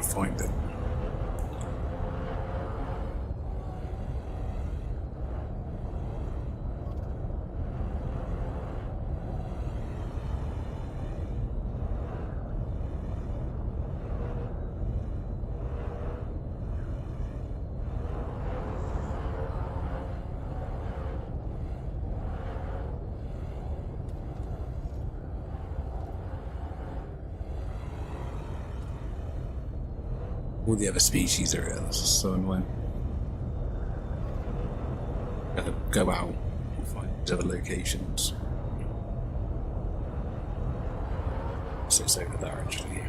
to find it. All the other species are here. This is so annoying. Gotta go out and find other locations. So it's over there actually.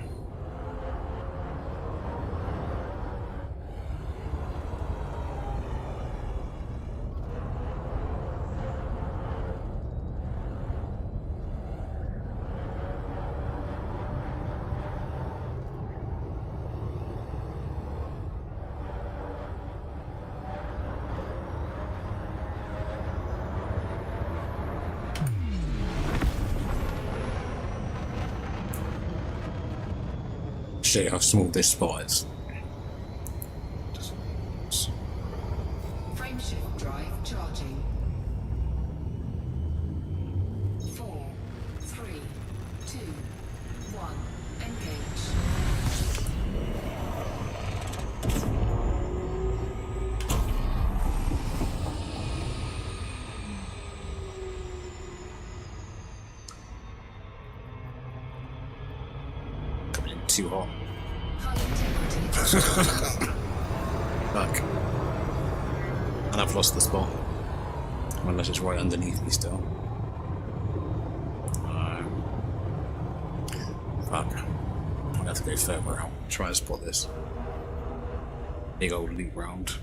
Show you how small this spot is. Frameshift drive charging. 4, 3, 2, 1. Engage. Coming in too hot. High integrity. Fuck. And I've lost the spot. Unless it's right underneath me still. Fuck. I'll have to go further out. Try to spot this. Big old loop round.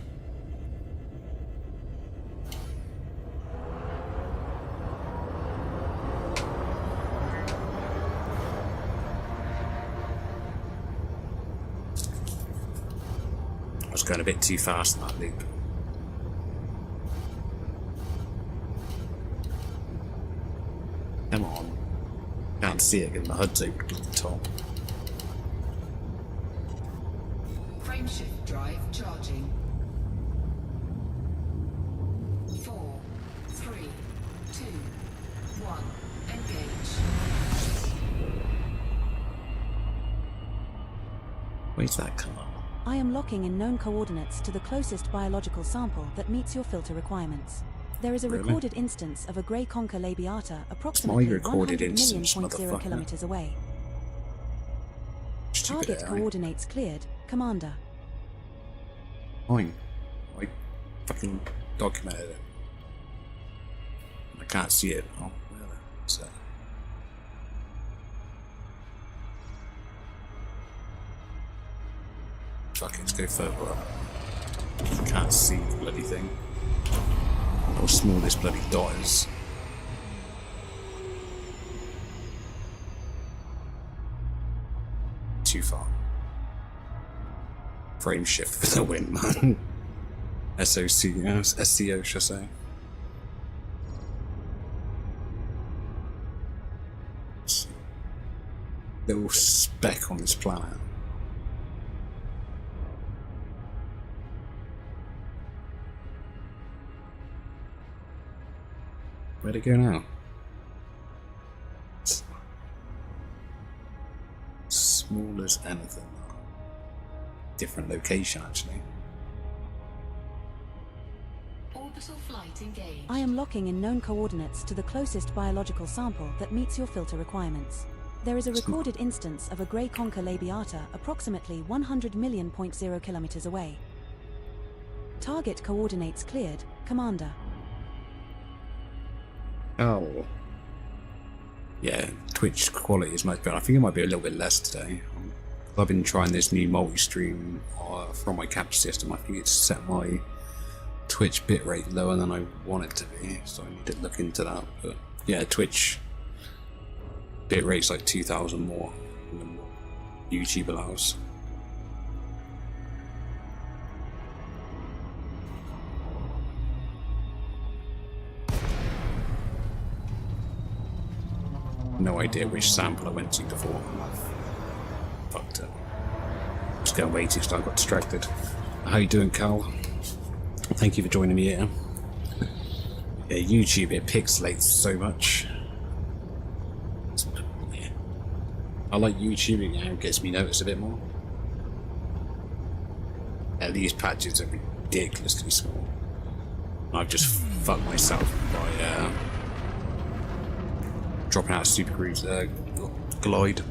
I was going a bit too fast in that loop. Come on. Can't see it because my HUD's open at the top. Frameshift drive charging. 4, 3, 2, 1. Engage. Where's that car? I am locking in known coordinates to the closest biological sample that meets your filter requirements. There is a Really? recorded instance of a grey conker labiata approximately recorded 100 instance, million.0 motherfucker. kilometers away. Stupid Target AI. coordinates cleared, Commander. Fine. I fucking documented it. I can't see it. Oh, really? So. Fuck it, let's go further up. Can't see the bloody thing. How small this bloody dot is. Too far. Frame shift for the win, man. SOC, SCO, should I say. Little speck on this planet. Where'd it go now? Small as anything. Different location, actually. Orbital flight engaged. I am locking in known coordinates to the closest biological sample that meets your filter requirements. There is a recorded instance of a grey conker labiata approximately 100 million.0 kilometers away. Target coordinates cleared, Commander. Oh. Yeah, Twitch quality is much better. I think it might be a little bit less today. I've been trying this new multi-stream from my capture system. I think it's set my Twitch bitrate lower than I want it to be, so I need to look into that. But yeah, Twitch bitrate's like 2,000 more than what YouTube allows. No idea which sample I went to before. Fucked it. just going way too slow. I got distracted. How you doing, Cal? Thank you for joining me here. Yeah, YouTube, it pixelates so much. Yeah. I like YouTube, it gets me noticed a bit more. Yeah, these patches are ridiculously small. I've just fucked myself by dropping out of Super Cruise Glide.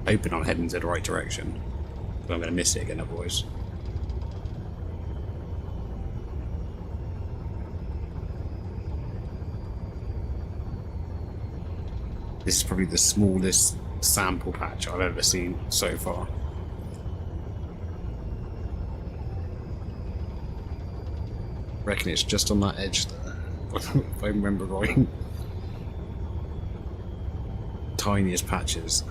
Hoping I'm heading to the right direction, but I'm going to miss it again otherwise. This is probably the smallest sample patch I've ever seen so far. I reckon it's just on that edge there, if I remember right. Tiniest patches.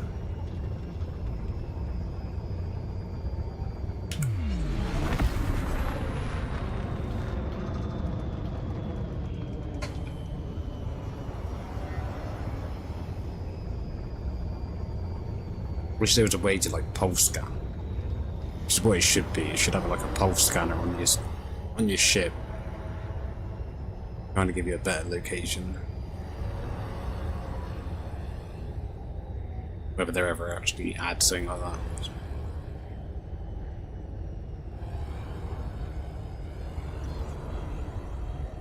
Wish there was a way to like pulse scan. Which is what it should be. It should have like a pulse scanner on your ship, trying to give you a better location. Whether they ever actually add something like that.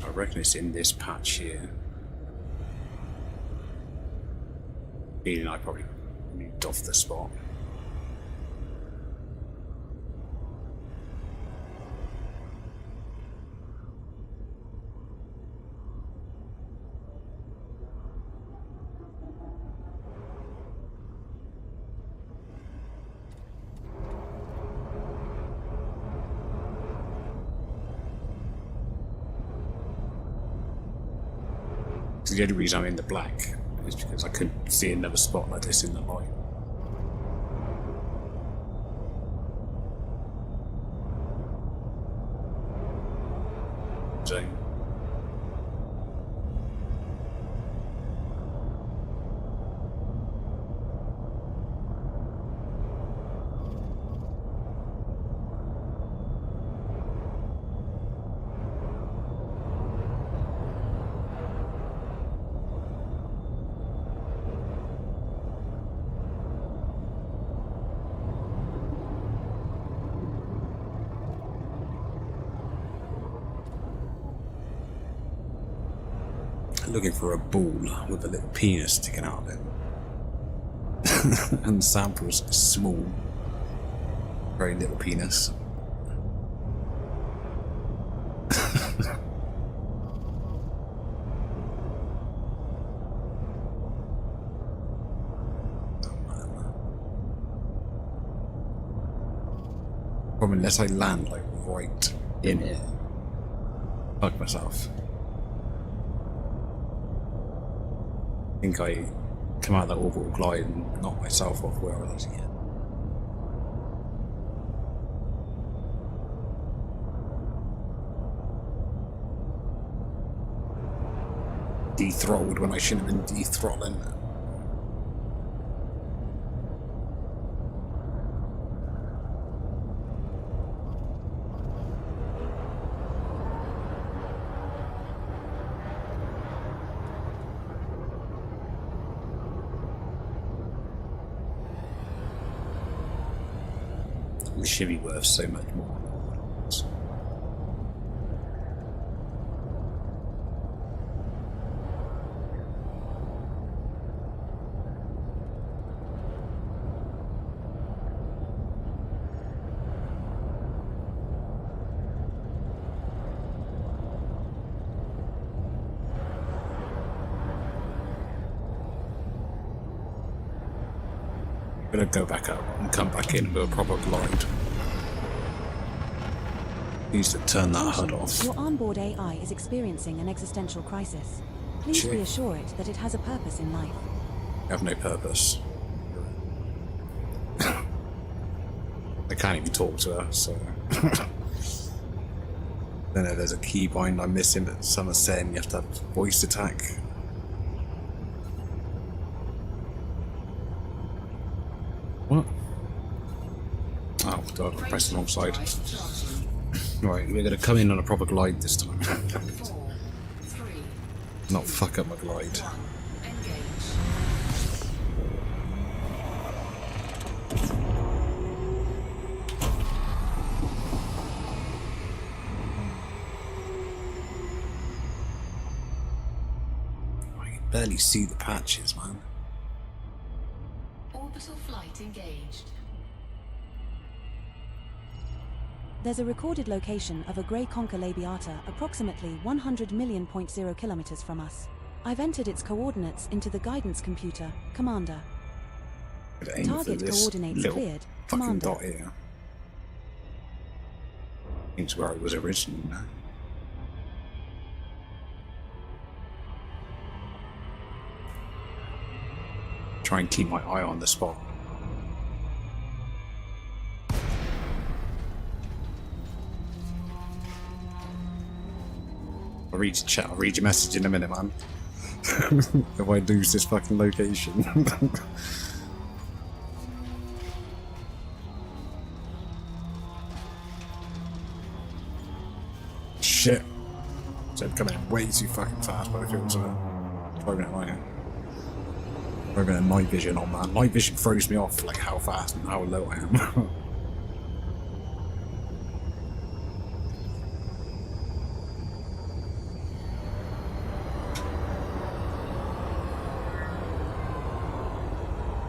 I reckon it's in this patch here. Feeling I probably moved off the spot. The only reason I'm in the black is because I couldn't see another spot like this in the light. So looking for a ball with a little penis sticking out of it. And the sample's small. Very little penis. Probably unless I land like right in it. Fuck myself. I think I come out of that orbital glide and knock myself off where I was again. Dethrottled when I shouldn't have been dethrottling. It should be worth so much more. Gonna go back up and come back in with a proper glide. Needs to turn that HUD off. Your onboard AI is experiencing an existential crisis. Please Sure. reassure it that it has a purpose in life. I have no purpose. I can't even talk to her, so. Then there's a keybind I'm missing, but some are saying you have to have voice attack. What? Oh god, I pressed the wrong side. Right, we're gonna come in on a proper glide this time. 4, 3, Not fuck up my glide. 1. Engage. I can barely see the patches, man. Orbital flight engaged. There's a recorded location of a grey concha labiata approximately 100 million kilometers from us. I've entered its coordinates into the guidance computer, Commander. I'd aim for Target this coordinates little cleared, fucking Commander. dot here. It's where I was originally now. Try and keep my eye on the spot. I'll read your chat, I'll read your message in a minute, man. If I lose this fucking location. Shit. So I'm coming in way too fucking fast by the feels of it. Driving at night. Driving at night vision on, man. Night vision throws me off, like how fast and how low I am.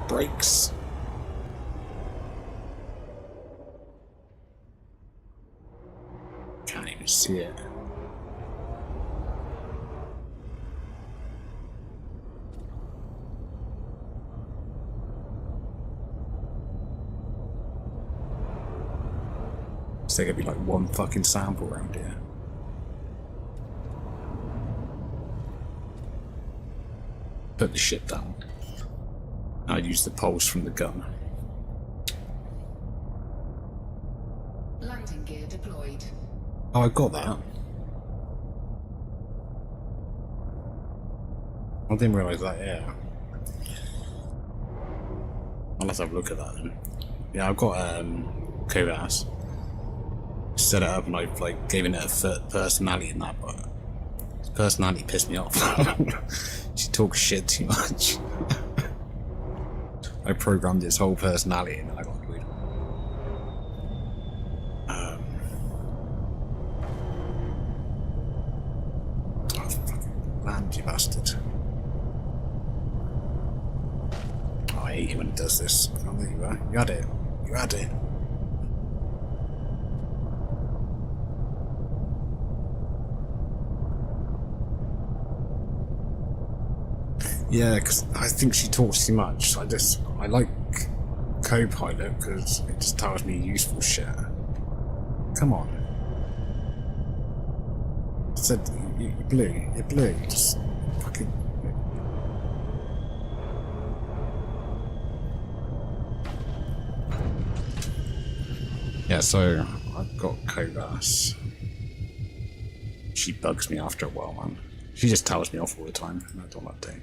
Brakes. Can't even see it. Is there gonna be like one fucking sample around here? Put the shit down. I'd use the pulse from the gun. Landing gear deployed. Oh, I got that. I didn't realise that, yeah. I'll have to have a look at that then. Yeah, I've got HOSAS. Set it up and I've like given it a third personality in that, but his personality pissed me off. She talks shit too much. I programmed his whole personality and then I got annoyed. Oh, fucking land, you bastard. Oh, I hate it when it does this. Oh, there you are. You had it. You had it. Yeah, because I think she talks too much. I like Copilot because it just tells me useful shit. Come on. I said, you blew, just fucking... Yeah, so I've got HOSAS. She bugs me after a while, man. She just tells me off all the time, and I don't like that.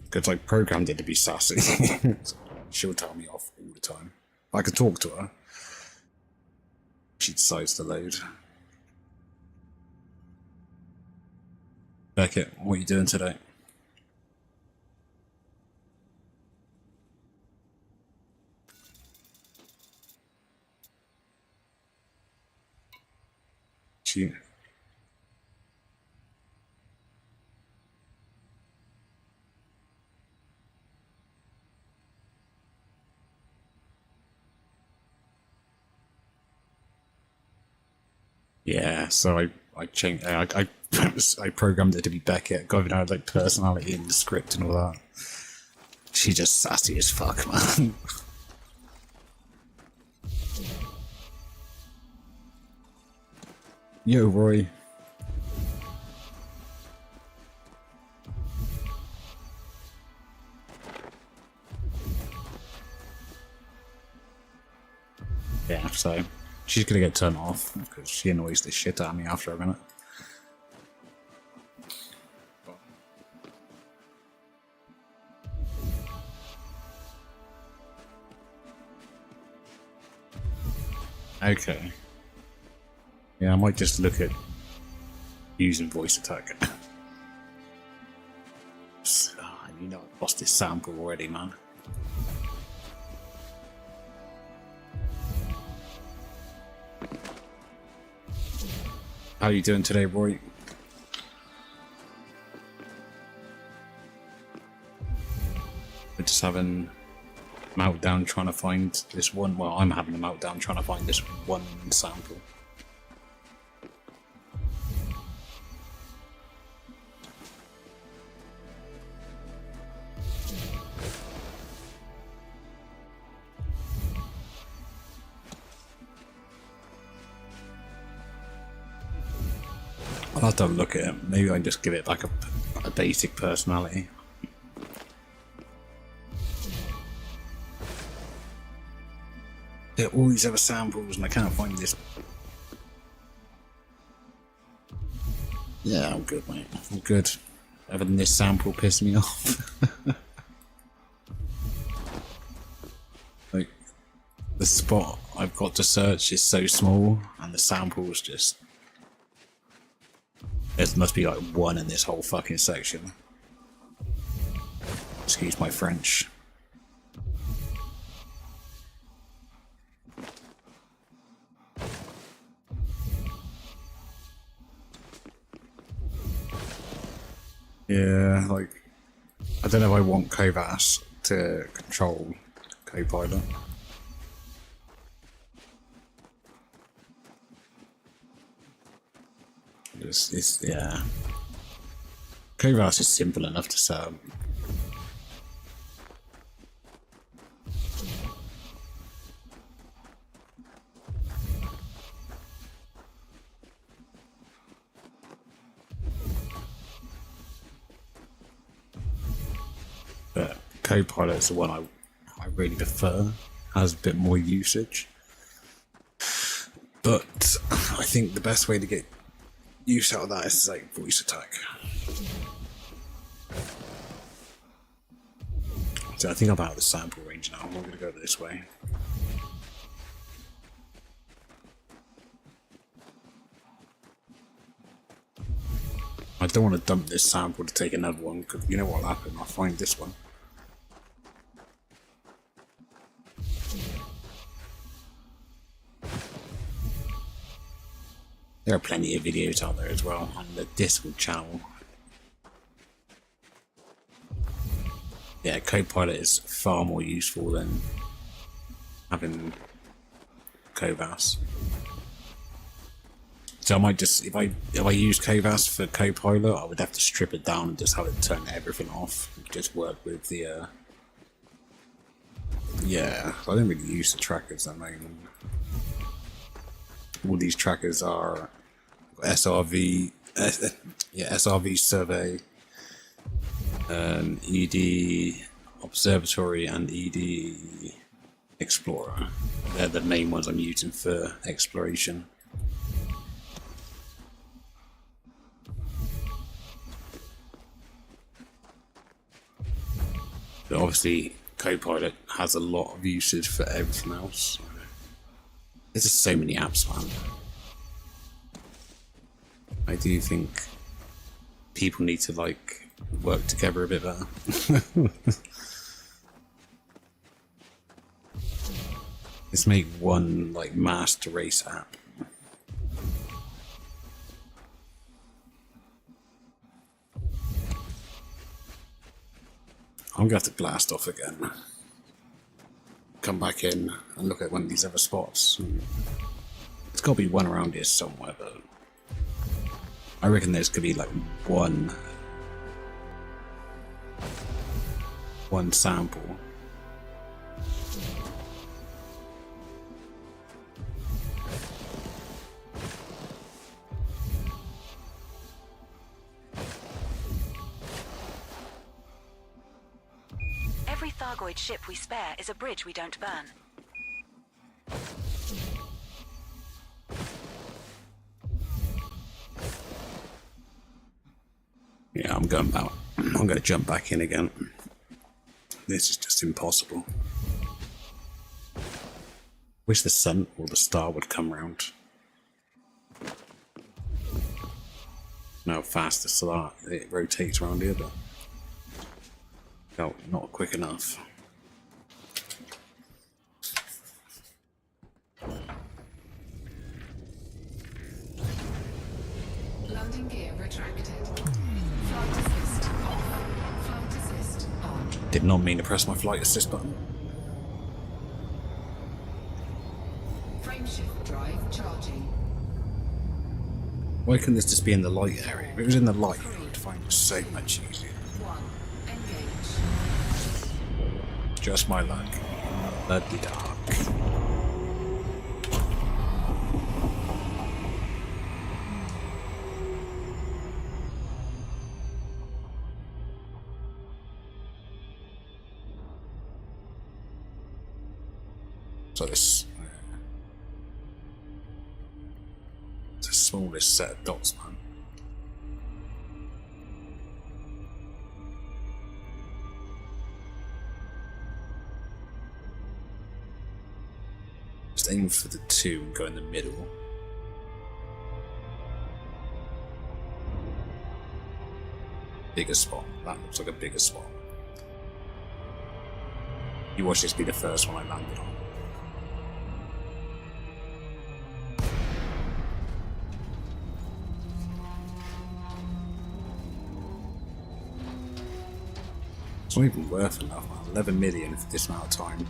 Because I programmed it to be sassy. She'll tell me off all the time. I could talk to her. She decides to load. Beckett, what are you doing today? She... Yeah, so I changed. I programmed it to be Beckett, got out like personality in the script and all that. She's just sassy as fuck, man. Yo, Roy. Yeah, so She's gonna get turned off because she annoys the shit out of me after a minute. Okay. Yeah, I might just look at using voice attack. You know, I've lost this sample already, man. How are you doing today, Roy? We're just having a meltdown trying to find this one. Well, I'm having a meltdown trying to find this one sample. I'll have to have a look at it. Maybe I can just give it like a basic personality. There are all these other samples and I can't find this. Yeah, I'm good, mate. I'm good. Other than this sample pissed me off. Like, the spot I've got to search is so small and the sample's just... There must be like one in this whole fucking section. Excuse my French. Yeah, like, I don't know if I want Kovas to control Copilot. It's yeah. Kovas is simple enough to set up. But Copilot is the one I really prefer. Has a bit more usage. But I think the best way to get use out of that is like voice attack. So I think I'm out of the sample range now. I'm not going to go this way. I don't want to dump this sample to take another one because you know what'll happen. I'll find this one. There are plenty of videos out there as well on the Discord channel. Yeah, Copilot is far more useful than having Kovas. So I might just, if I use Kovas for Copilot, I would have to strip it down and just have it turn everything off. Just work with the yeah, I don't really use the trackers that much. All these trackers are SRV, SRV survey, ED observatory, and ED explorer. They're the main ones I'm using for exploration. But obviously, Copilot has a lot of usage for everything else. There's just so many apps, man. I do think people need to like work together a bit better. Let's make one like master race app. I'm gonna have to blast off again. Come back in and look at one of these other spots. There's got to be one around here somewhere, but I reckon there's gonna be like one sample. Every Thargoid ship we spare is a bridge we don't burn. Yeah, I'm going out. I'm going to jump back in again. This is just impossible. Wish the sun or the star would come round. How fast the star it rotates around here, but no, not quick enough. Landing gear retracted. Flight assist off. Flight assist on. Did not mean to press my flight assist button. Frameshift drive charging. Why couldn't this just be in the light area? If it was in the light, I would find it so much easier. 1. Engage. Just my luck. Bloody dark. So this it's the smallest set of dots, man. Just aim for the 2 and go in the middle. Bigger spot. That looks like a bigger spot. You watch this be the first one I landed on. It's not even worth enough, man. 11 million for this amount of time.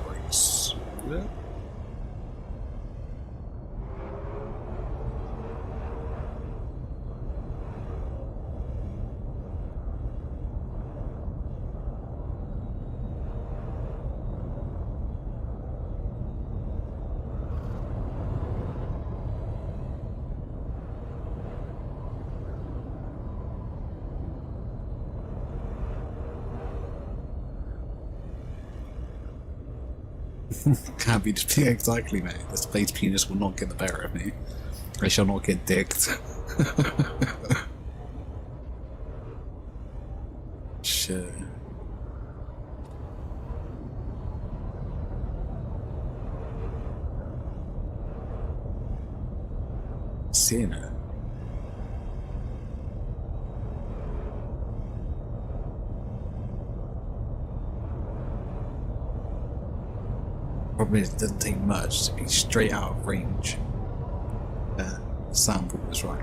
Brakes. Yeah. Can't be just exactly, mate. The space penis will not get the better of me. I shall not get dicked. Shit. Seeing it. Problem is, it doesn't take much to be straight out of range. The sample was right.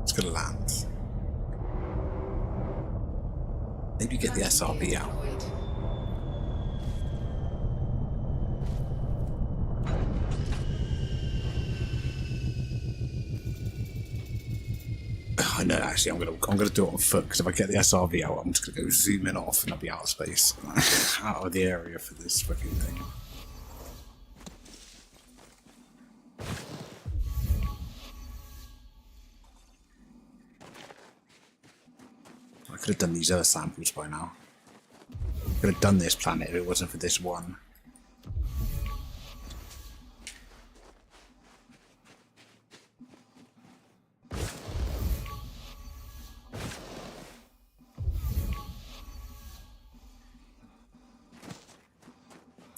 It's gonna land. Maybe get the SRB out. No, actually, I'm gonna do it on foot because if I get the SRV out, I'm just gonna go zoom in off and I'll be out of space, out of the area for this fucking thing. I could have done these other samples by now. I could have done this planet if it wasn't for this one.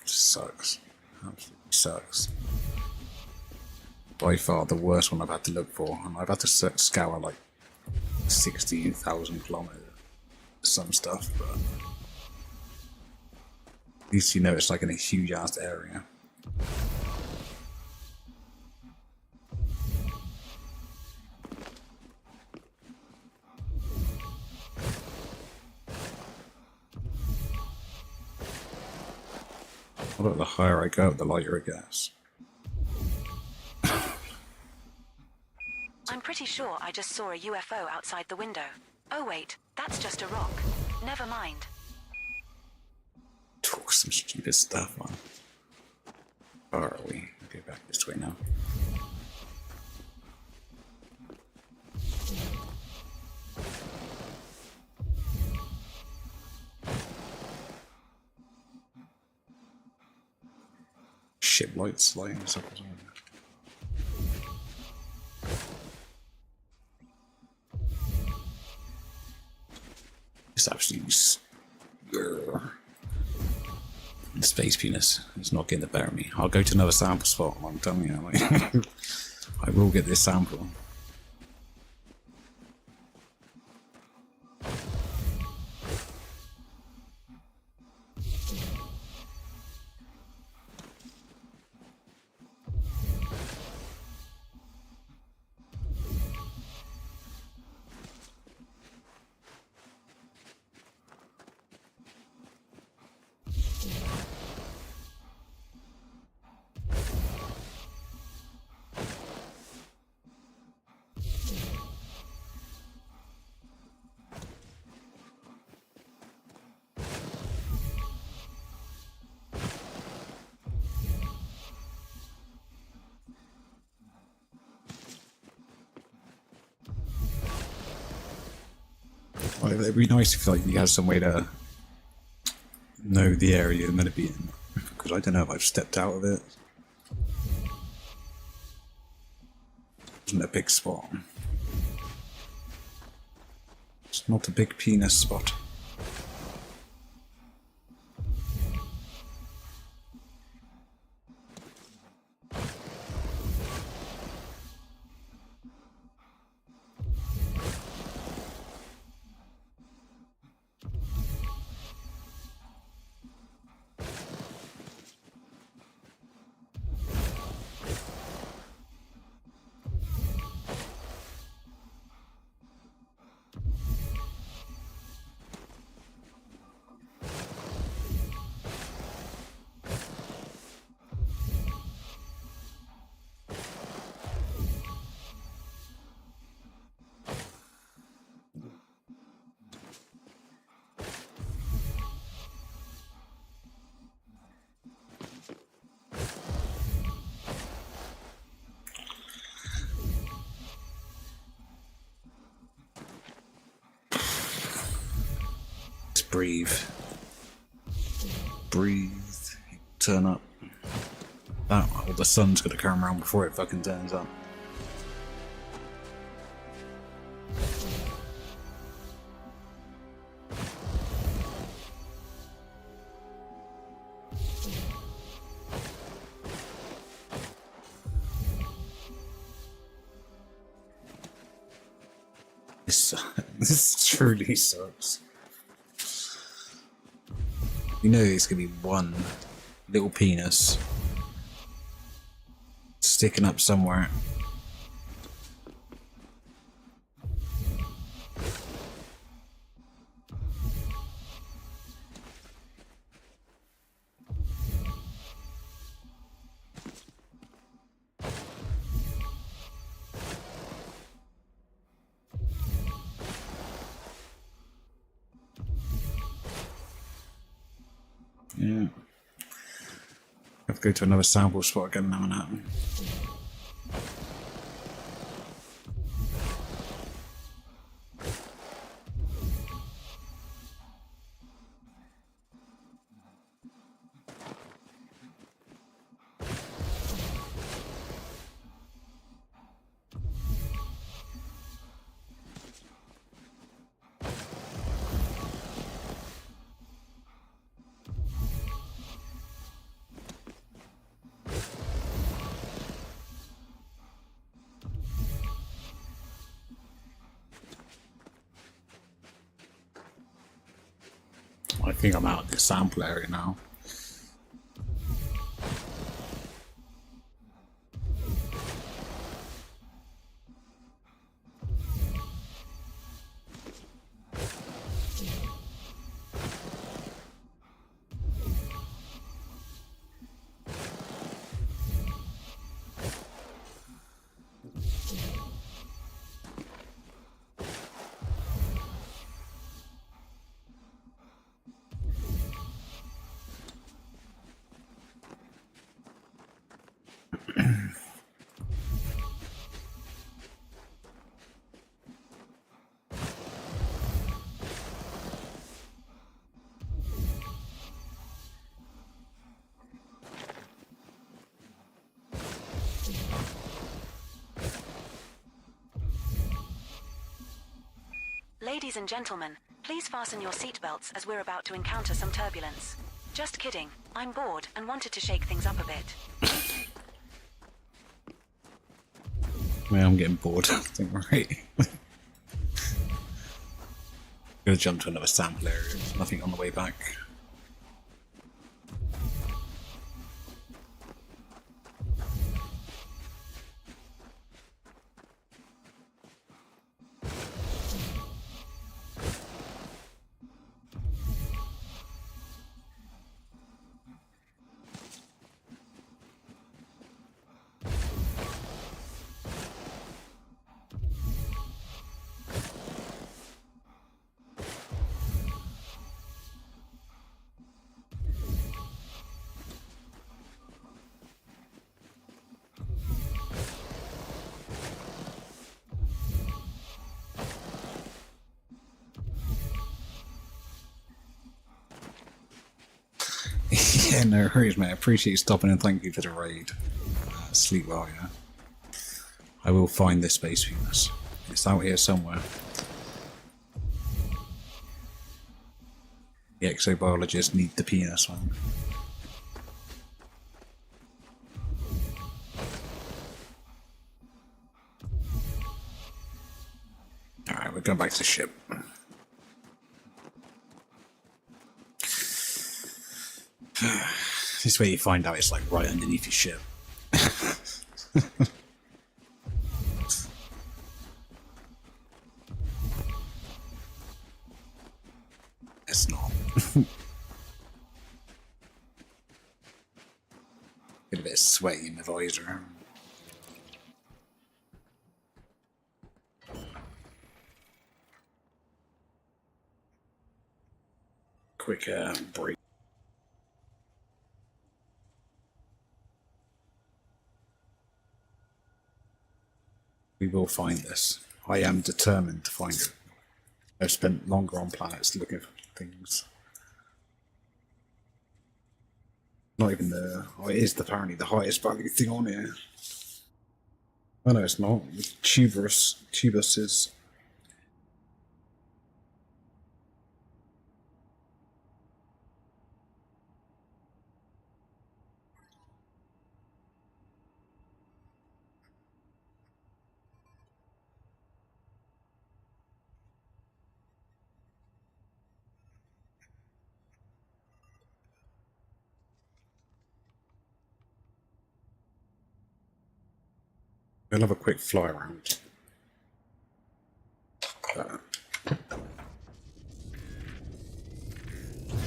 Sucks. Absolutely sucks. By far the worst one I've had to look for, and I've had to scour like 16,000 kilometers. Some stuff, but at least you know it's like in a huge ass area. What about the higher I go, the lighter it gets? I'm pretty sure I just saw a UFO outside the window. Oh wait, that's just a rock. Never mind. Talk some stupid stuff, man. Where are we? Go back this way now. Ship lights lighting us up as well. It's absolutely the space penis is not getting the better of me. I'll go to another sample spot. I'm telling you, like, I will get this sample. Well, it'd be nice if like you had some way to know the area you're going to be in, because I don't know if I've stepped out of it. Isn't a big spot. It's not a big penis spot. Breathe. Breathe. Turn up. Oh, well, the sun's gonna come around before it fucking turns up. This truly sucks. You know there's gonna be one little penis sticking up somewhere. Yeah. I have to go to another sample spot again now and happen. I think I'm out of this sample area now. Ladies and gentlemen, please fasten your seatbelts as we're about to encounter some turbulence. Just kidding. I'm bored and wanted to shake things up a bit. Well, I'm getting bored. I think we're right. Gonna jump to another sample area. There's nothing on the way back. Yeah, no worries, mate. I appreciate you stopping and thank you for the raid. Sleep well, yeah. I will find this space Venus. It's out here somewhere. The exobiologists need the penis, man. Alright, we're going back to the ship. This way you find out it's like right underneath your ship. It's not. Get a bit sweaty in the visor. Quick break. We will find this. I am determined to find it. I've spent longer on planets looking for things. Not even the... Oh, it is apparently the highest value thing on here. Oh no, it's not. Tubus is... We'll have a quick fly around.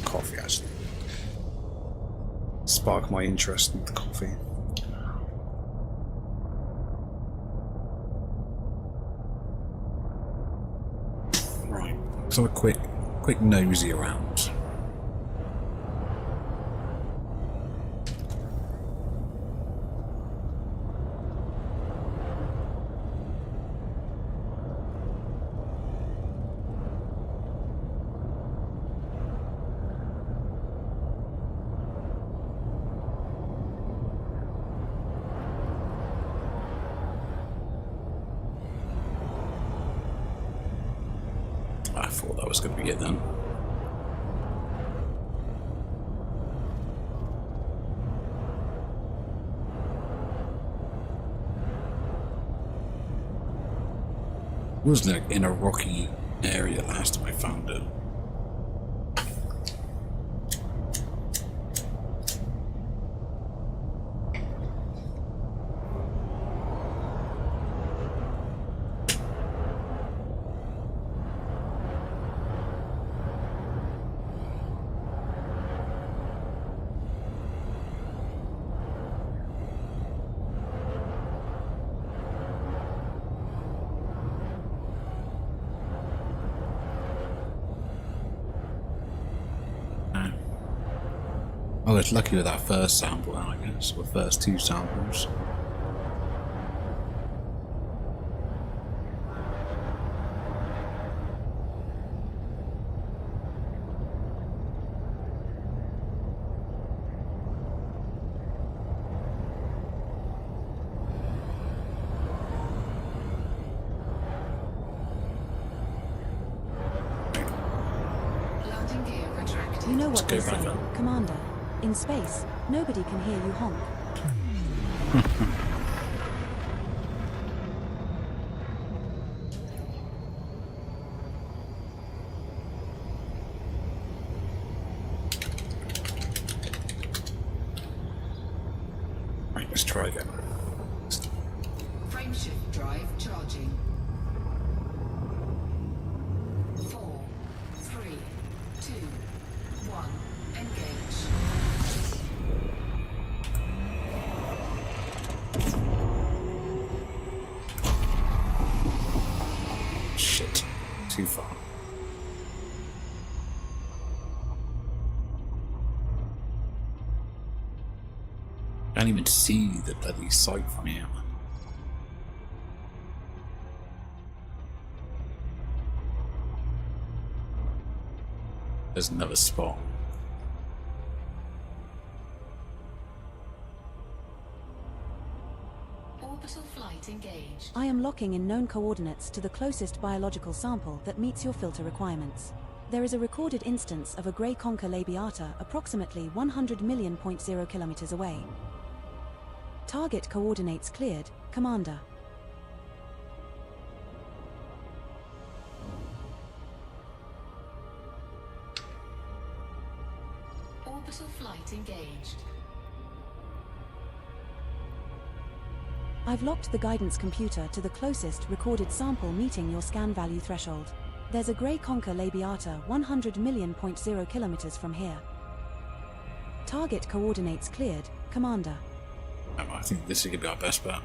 Coffee, actually. Spark my interest in the coffee. Right, so a quick nosy around. I thought that was going to be it then. It was like in a rocky area last time I found it. I was lucky with that first sample, I guess, or first two samples. Landing gear retracted. You know what they Let's go say, back up. Commander. In space, nobody can hear you honk. Right, let's try again. Frameshift drive charging. 4, 3, 2, 1. Engage. Shit. Too far. Can't even see the bloody sight from here. There's another spot. Orbital flight engaged. I am locking in known coordinates to the closest biological sample that meets your filter requirements. There is a recorded instance of a grey conker labiata approximately 100 million point 0 kilometers away. Target coordinates cleared, Commander. Orbital flight engaged. I've locked the guidance computer to the closest recorded sample meeting your scan value threshold. There's a grey conker labiata 100 million point 0 kilometers from here. Target coordinates cleared, Commander. I think this is going to be our best bet.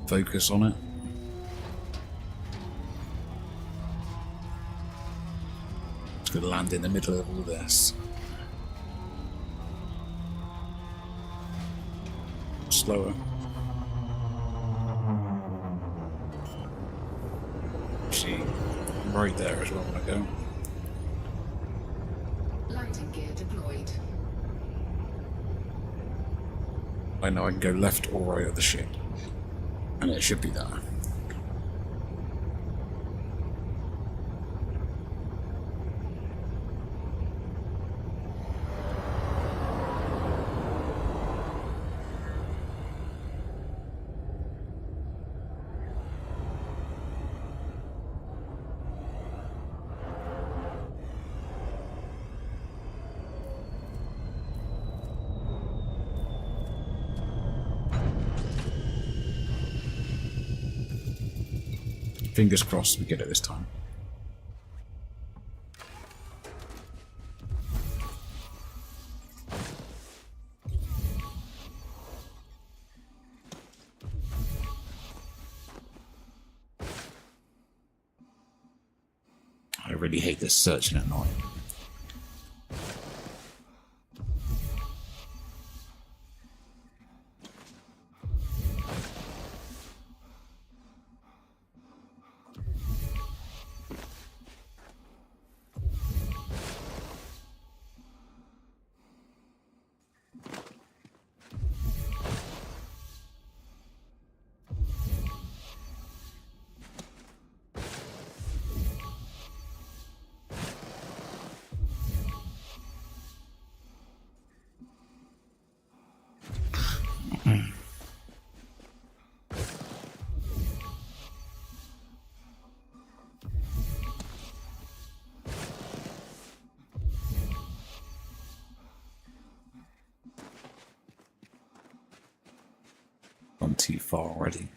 Focus on it. It's going to land in the middle of all this. Slower. See, right there as well when I go. Landing gear deployed. I know I can go left or right of the ship. And it should be there. Fingers crossed we get it this time. I really hate this searching at night. Gone too far already.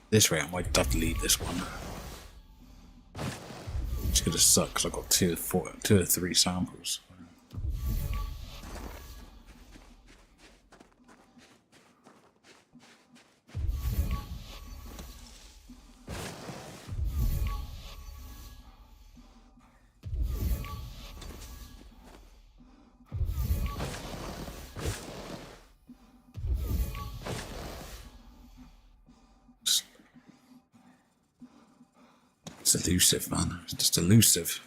This way I might have to leave this one. It's gonna suck because I've got two or three samples. It's elusive, man. It's just elusive.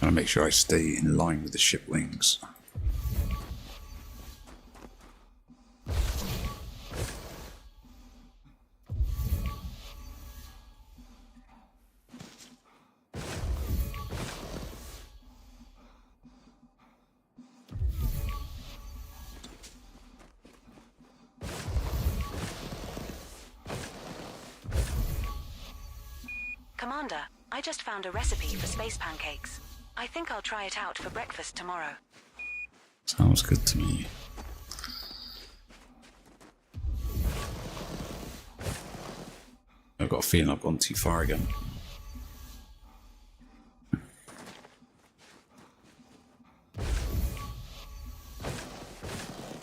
I want to make sure I stay in line with the ship wings. Commander, I just found a recipe for space pancakes. I think I'll try it out for breakfast tomorrow. Sounds good to me. I've got a feeling I've gone too far again.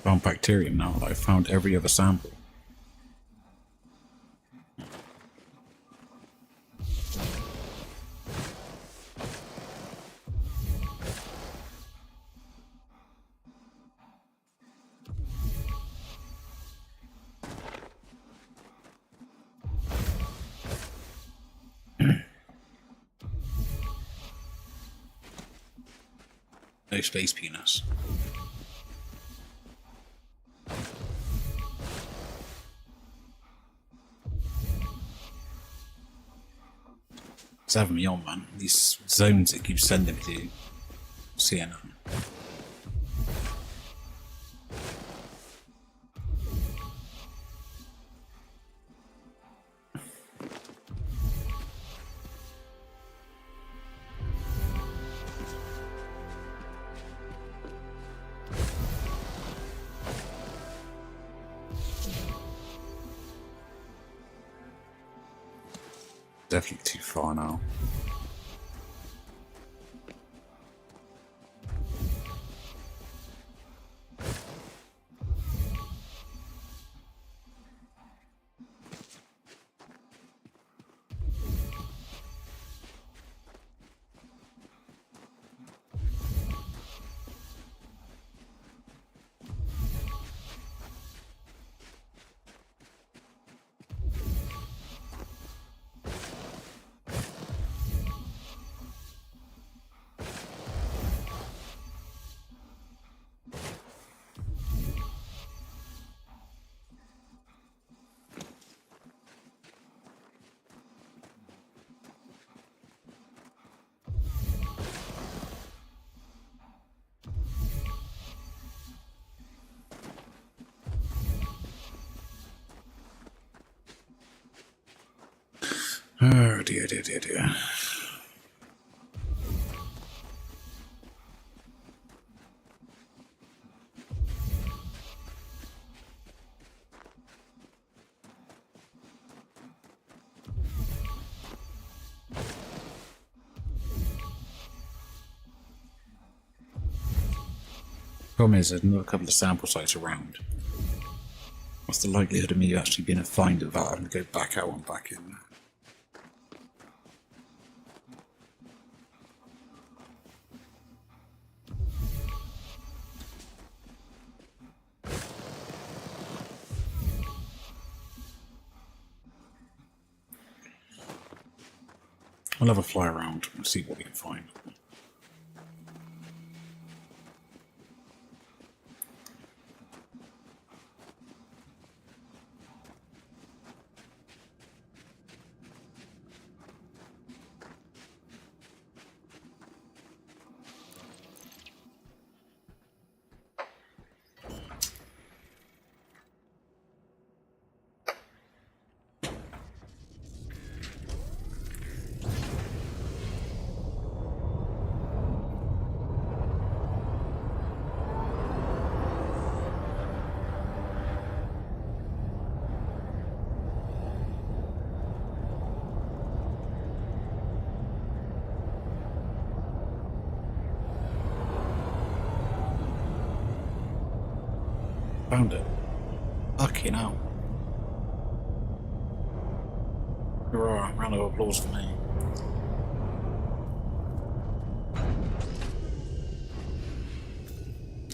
Found bacterium now. I found every other sample. No space penis. It's having me on, man. These zones it keeps sending me to CNN. Definitely too far now. Oh dear, dear, dear, dear. Problem is, there's another couple of sample sites around. What's the likelihood of me actually being a finder without having to go back out and back in? We'll have a fly around and see what we can find. Found it. Fucking hell. Hurrah, round of applause for me.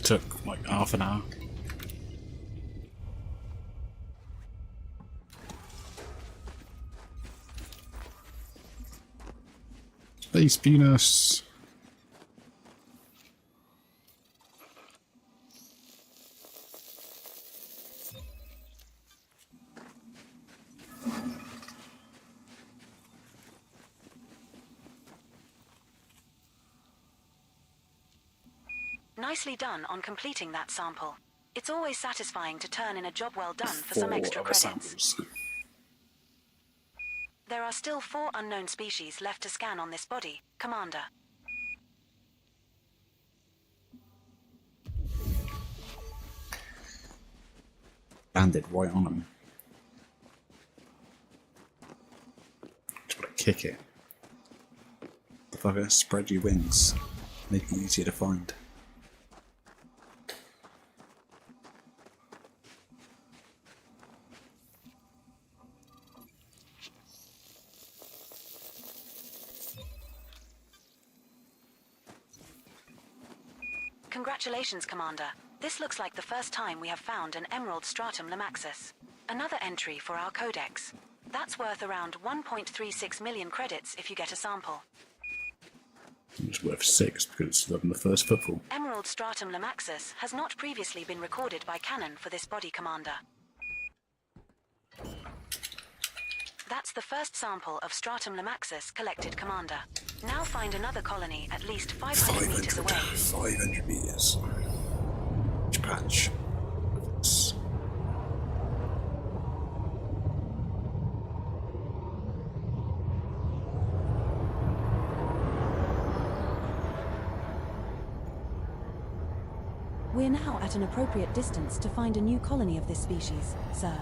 Took like half an hour. Space Venus. Nicely done on completing that sample. It's always satisfying to turn in a job well done for some extra credits. Samples. There are still 4 unknown species left to scan on this body, Commander. Landed right on them. Just want to kick it. The fucker, spread your wings. Make it easier to find. Congratulations, Commander. This looks like the first time we have found an Emerald Stratum Lamaxus. Another entry for our codex. That's worth around 1.36 million credits if you get a sample. It's worth 6 because I'm the first footfall. Emerald Stratum Lamaxus has not previously been recorded by Canon for this body, Commander. That's the first sample of Stratum Lamaxus collected, Commander. Now find another colony at least 500 meters away. 500 meters. Which patch? This. We're now at an appropriate distance to find a new colony of this species, sir.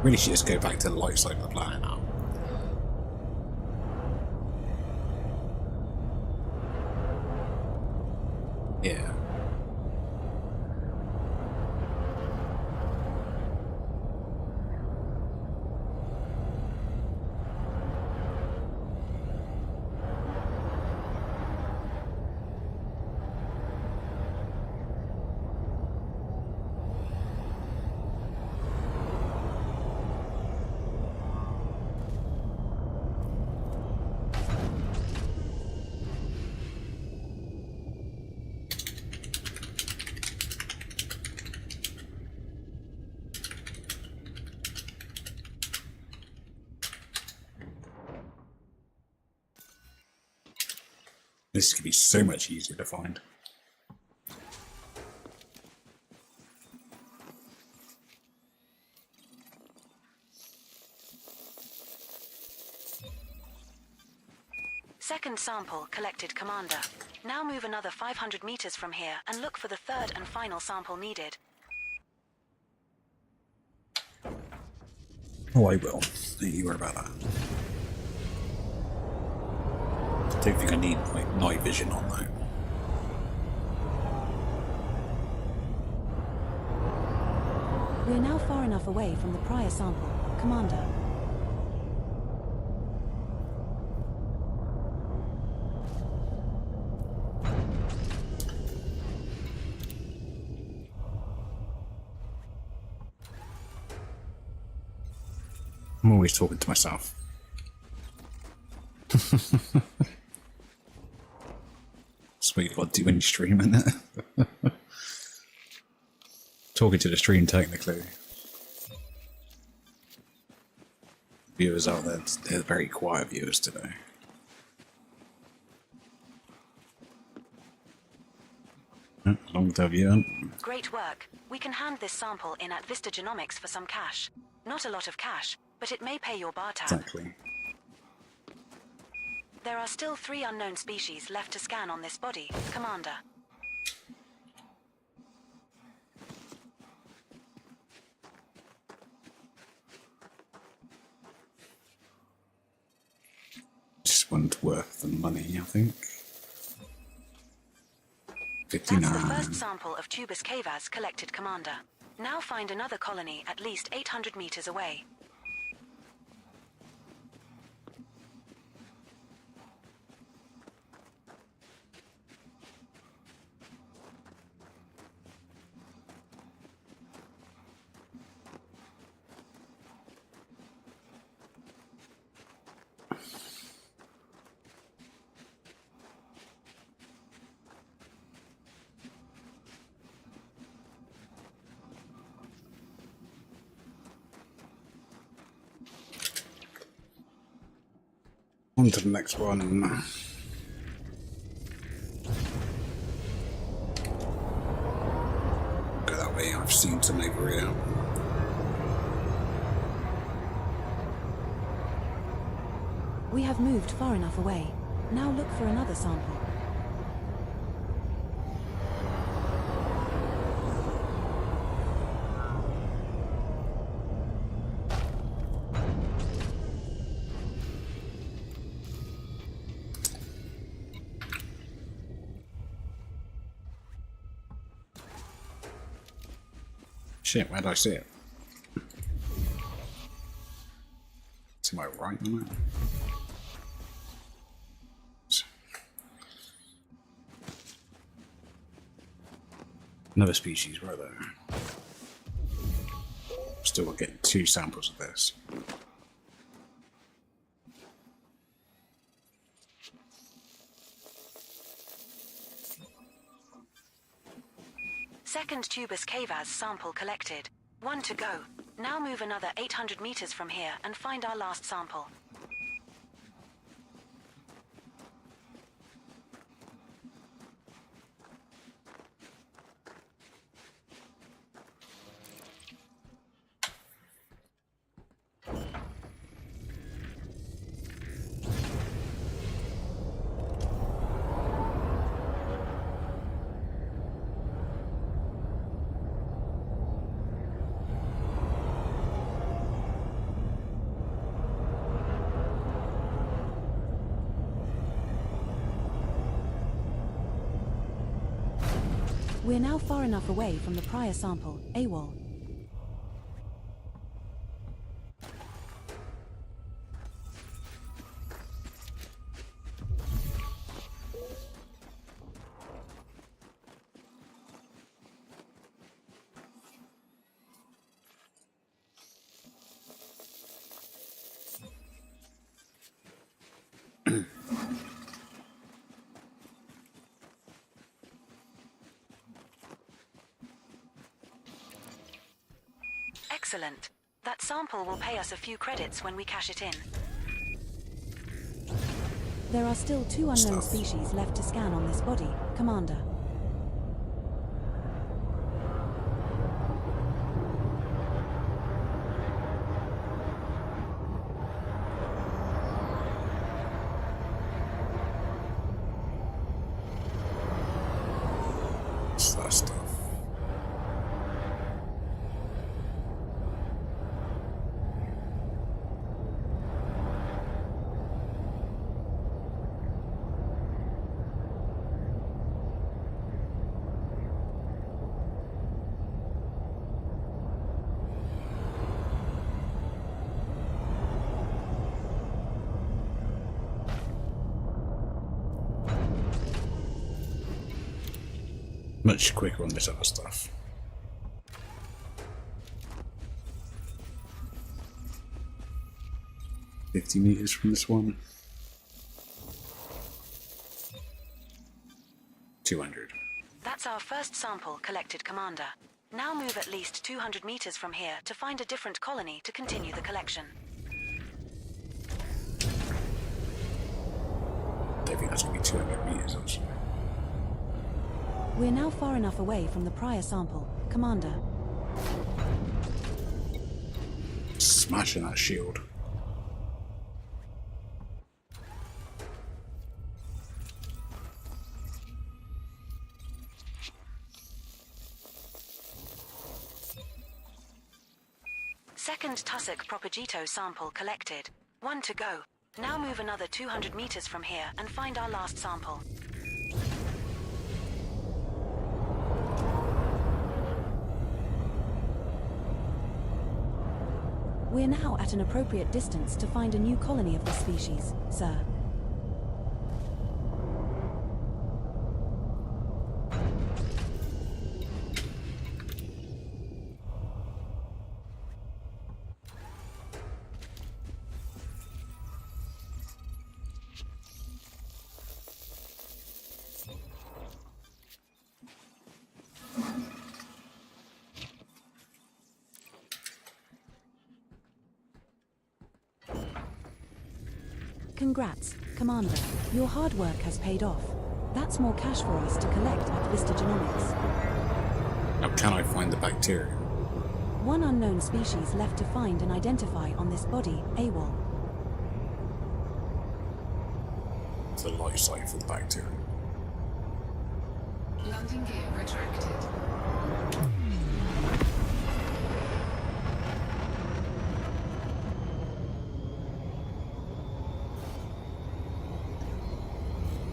Really should just go back to the light side of the planet now. Yeah. This could be so much easier to find. Second sample collected, Commander. Now move another 500 meters from here and look for the third and final sample needed. Oh, I will. Don't you worry about that. I don't think I need like night vision on though. We're now far enough away from the prior sample, Commander. I'm always talking to myself. That's what you got to do when you stream, isn't it? Talking to the stream, technically. Viewers out there, they're very quiet viewers today. Long time viewer. Great work. We can hand this sample in at Vista Genomics for some cash. Not a lot of cash, but it may pay your bar tab. Exactly. There are still 3 unknown species left to scan on this body, Commander. This one's worth the money, I think. That's the 59. first sample of Tubus Cavas collected, Commander. Now find another colony at least 800 meters away. On to the next one. Go that way, I've seen some over here. We have moved far enough away. Now look for another sample. Shit, where did I see it? To my right on that? Another species right there. Still we'll get 2 samples of this. Second Tubus Cavas sample collected. 1 to go. Now move another 800 meters from here and find our last sample. We're now far enough away from the prior sample, AWOL. Excellent. That sample will pay us a few credits when we cash it in. There are still 2 unknown species left to scan on this body, Commander. What's that stuff? Much quicker on this other stuff. $50 meters from this one. 200. That's our first sample collected, Commander. Now move at least 200 meters from here to find a different colony to continue the collection. I don't think that's going to be 200 meters actually. We're now far enough away from the prior sample, Commander. Smashing that shield. Second Tussock Propagito sample collected. 1 to go. Now move another 200 meters from here and find our last sample. We're now at an appropriate distance to find a new colony of this species, sir. Congrats, Commander. Your hard work has paid off. That's more cash for us to collect at Vista Genomics. How can I find the bacteria? One unknown species left to find and identify on this body, AWOL. It's the life cycle for the bacteria. Landing gear retracted.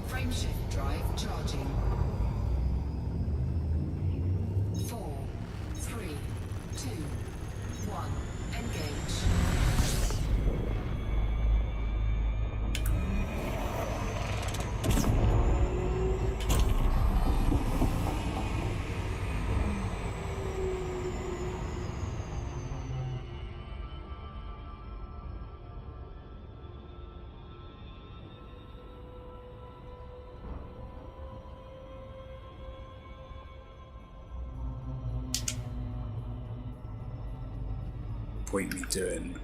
Frameshift drive charging. 4, 3, 2, 1. Engage. Point me doing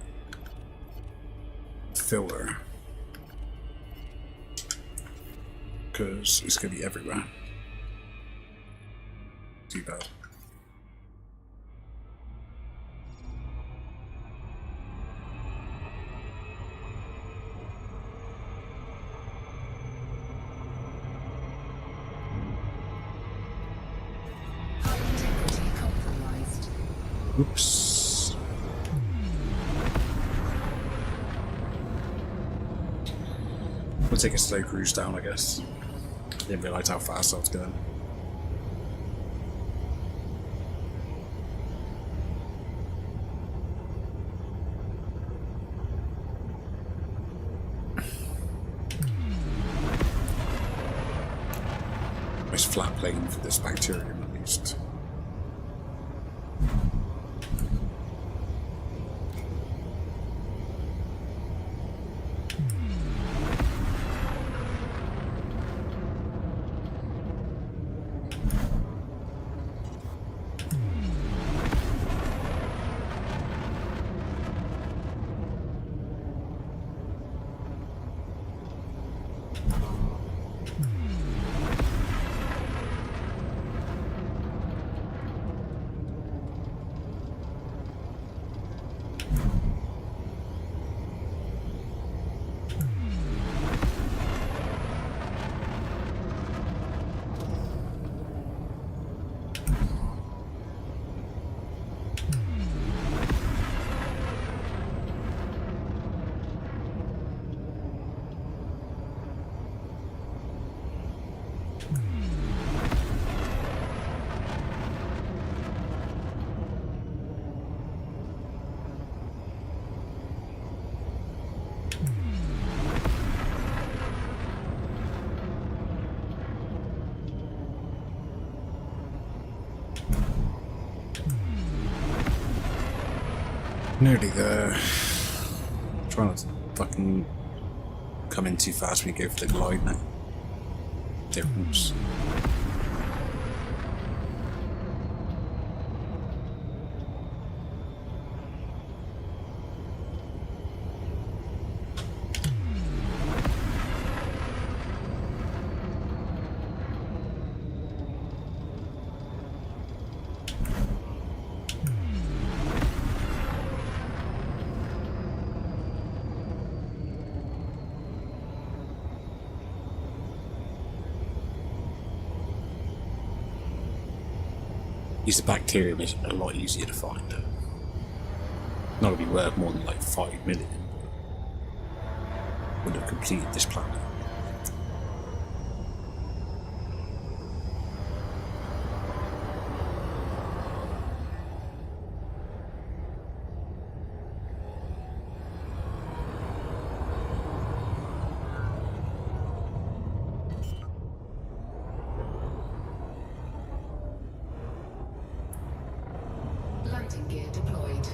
filter because it's going to be everywhere. Too bad. High integrity compromised. Oops. We'll take a slow cruise down, I guess. Didn't realise how fast I was going. Nice flat plane for this bacterium, at least. Nearly there. Try not to fucking come in too fast when you go for the glide now. Difference. Use the bacterium is a lot easier to find. Not gonna be worth more than like 5 million. would have completed this planet. Landing gear deployed.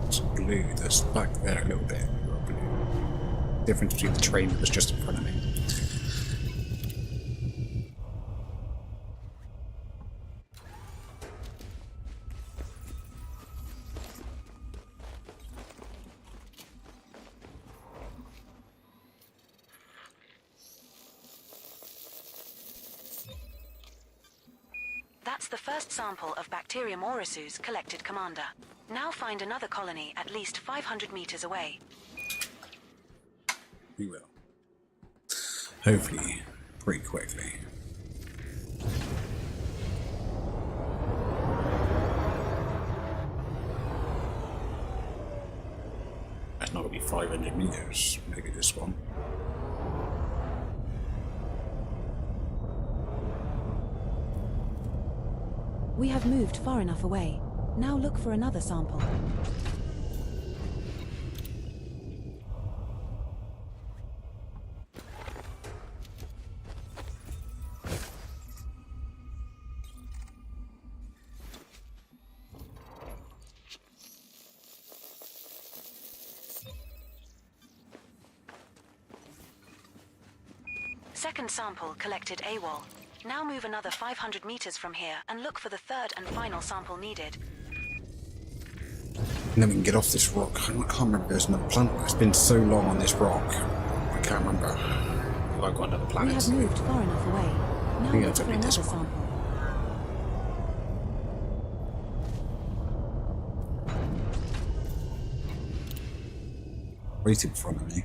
It's blue that's back there a little bit. Blue. Difference between the train that was just in front of me. That's the first sample of Bacterium Orisus collected, Commander. Now find another colony at least 500 meters away. We will. Hopefully, pretty quickly. That's not going to be 500 meters, maybe this one. We have moved far enough away. Now look for another sample. Second sample collected AWOL. Now move another 500 meters from here and look for the third and final sample needed. And then we can get off this rock. I can't remember if there's another planet. It's been so long on this rock. I can't remember if I've got another planet. We have moved far enough away. Now think look that's for only another this one. sample. Right in front of me.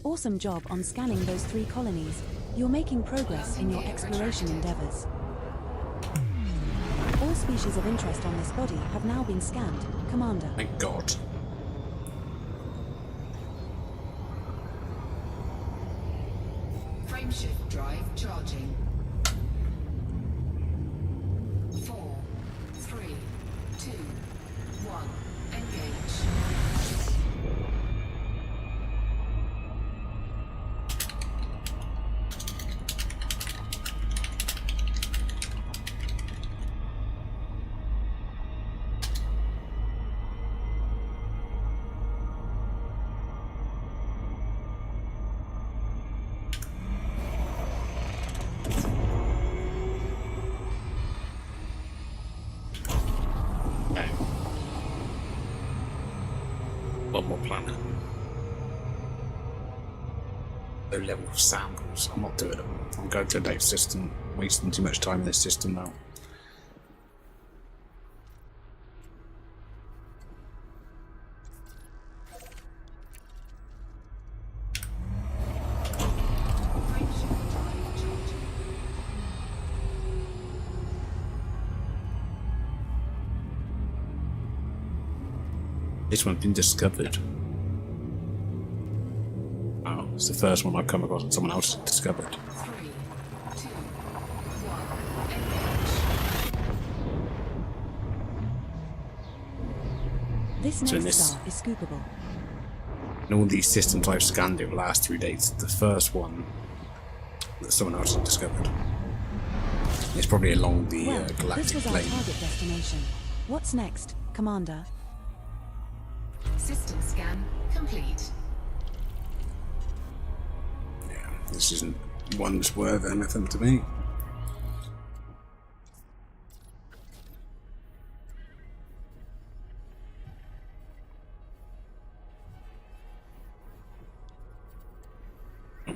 Awesome job on scanning those 3 colonies. You're making progress in your exploration endeavors. All species of interest on this body have now been scanned, Commander. Thank God. Frameshift drive charging. 4, 3, 2, 1. Engage. One more planet. Low level of samples. I'm not doing it. I'm going to a next system. Wasting too much time in this system now. Frameshift drive charging. This one's been discovered. Oh, it's the first one I've come across that someone else discovered. 3, 2, 1. Engage. This So next this- star is scoopable. In all these systems I've scanned over the last 2 days, the first one that someone else had discovered. It's probably along the Well, this galactic was our plane. target destination. What's next, Commander? System scan complete. Yeah, this isn't one that's worth anything to me.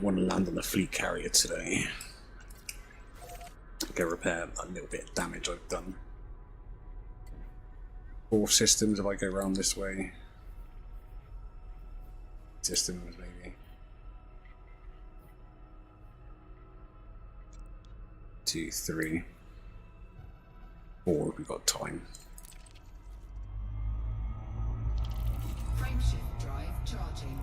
want to land on the fleet carrier today. Go repair a little bit of damage I've done. 4 systems if I go around this way. Systems maybe. 2, 3, 4 if we've got time. Frameshift drive charging.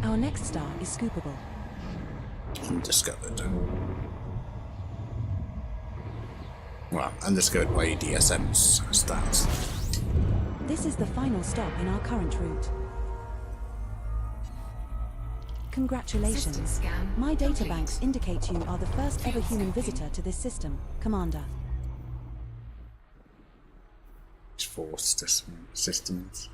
Our next star is scoopable. Undiscovered. Well, undiscovered by DSM's stats. This is the final stop in our current route. Congratulations. System scan My complete. databanks indicate you are the first ever human visitor to this system, Commander. It's 4 systems.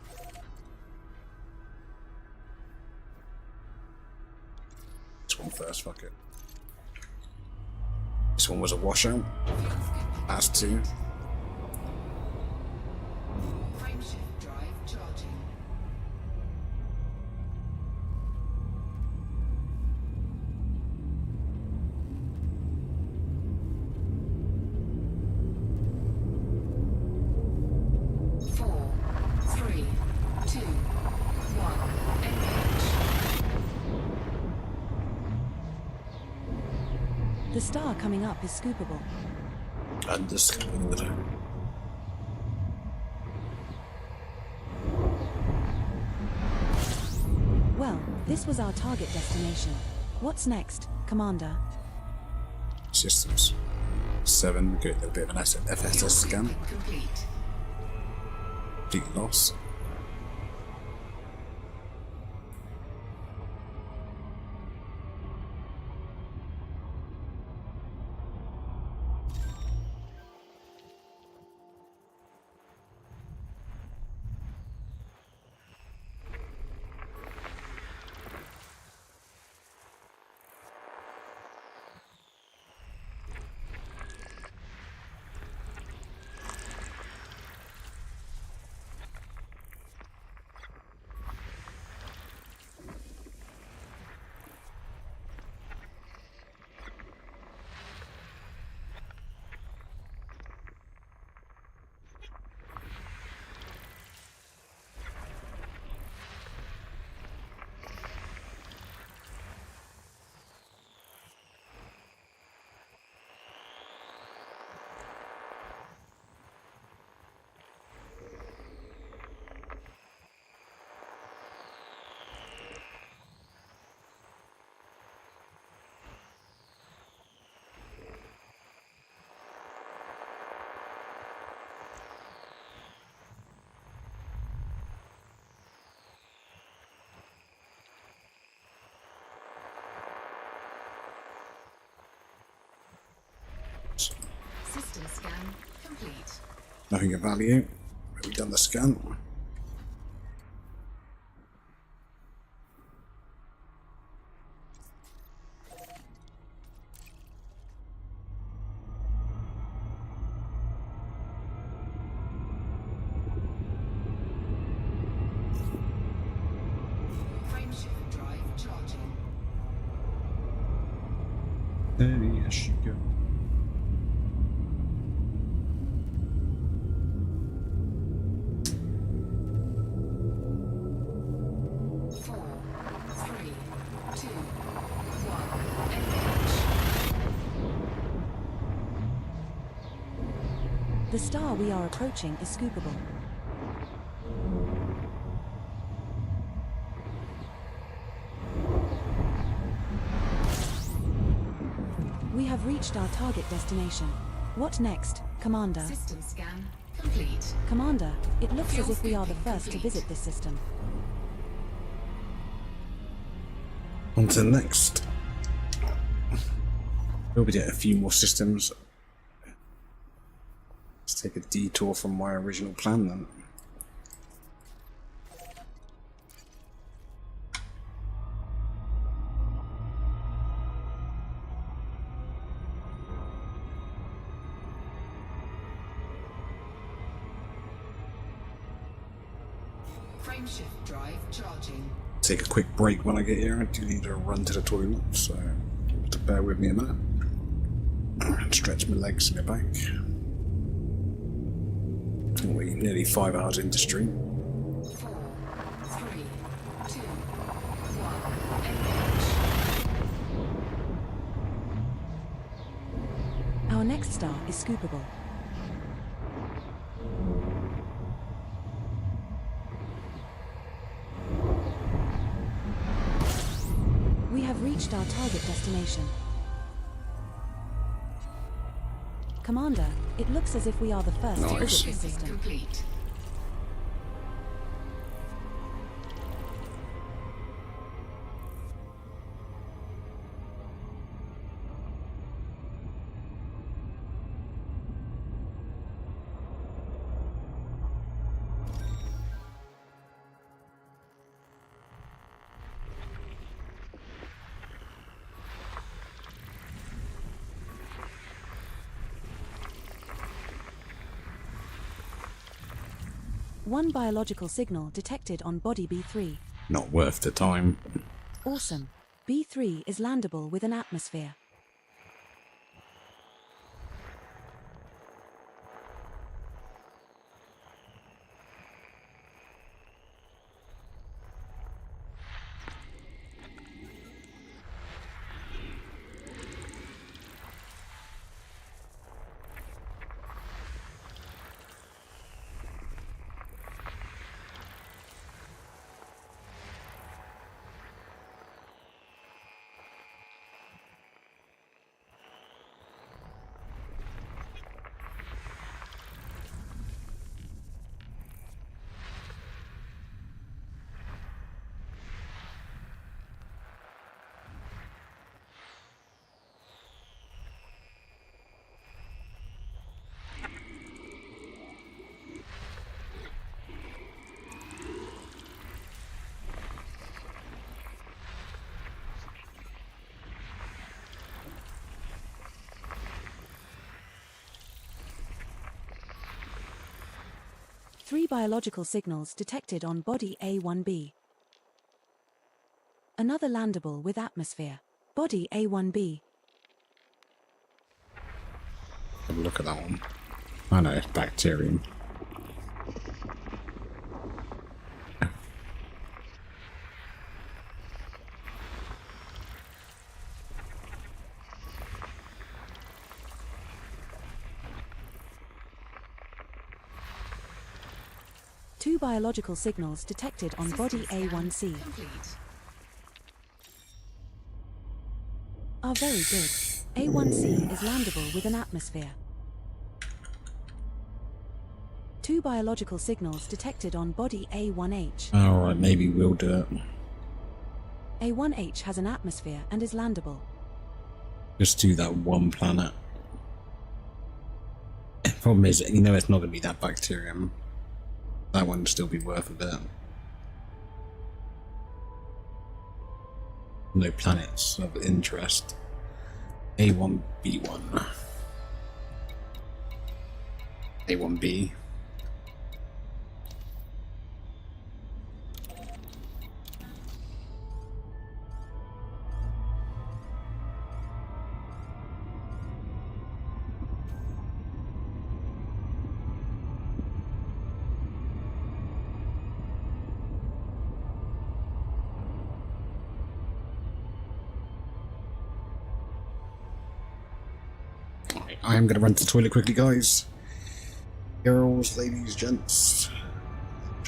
This one first, fuck it. This one was a washout. As 2. Frameshift drive charging. Four, three, two, one, engage. The star coming up is scoopable. Undiscovered. Well, this was our target destination. What's next, Commander? Systems. 7. Get a little bit of an FSS scan. Complete. Complete loss. System scan complete. Nothing of value. Have we done the scan? Frameshift drive charging. Yes, you go. Four, three, two, one, engage. The star we are approaching is scoopable. We have reached our target destination. What next, Commander? System scan complete. Commander, it looks as if we are the first to visit this system. On to the next. We'll be doing a few more systems. Let's take a detour from my original plan then. Frameshift drive charging. Take a quick break when I get here. I do need to run to the toilet, so to bear with me a minute. And stretch my legs and my back. We're nearly 5 hours into stream. 4, 3, 2, 1. Engage. Our next star is scoopable. We have reached our target destination. Commander, it looks as if we are the first to Nice. visit the Shipping system. complete. One biological signal detected on body B3. Not worth the time. Awesome. B3 is landable with an atmosphere. Three biological signals detected on body A1B. Another landable with atmosphere. Body A1B. Have a look at that one. I know, it's bacterium. Two biological signals detected on body System scan A1C. complete. Are very good. A1C is landable with an atmosphere. Two biological signals detected on body A1H. Alright, maybe we'll do it. A1H has an atmosphere and is landable. Just do that one planet. Problem is, you know it's not going to be that bacterium. That one would still be worth a bit. No planets of interest. A1B1. A1B. I am going to run to the toilet quickly, guys. Girls, ladies, gents.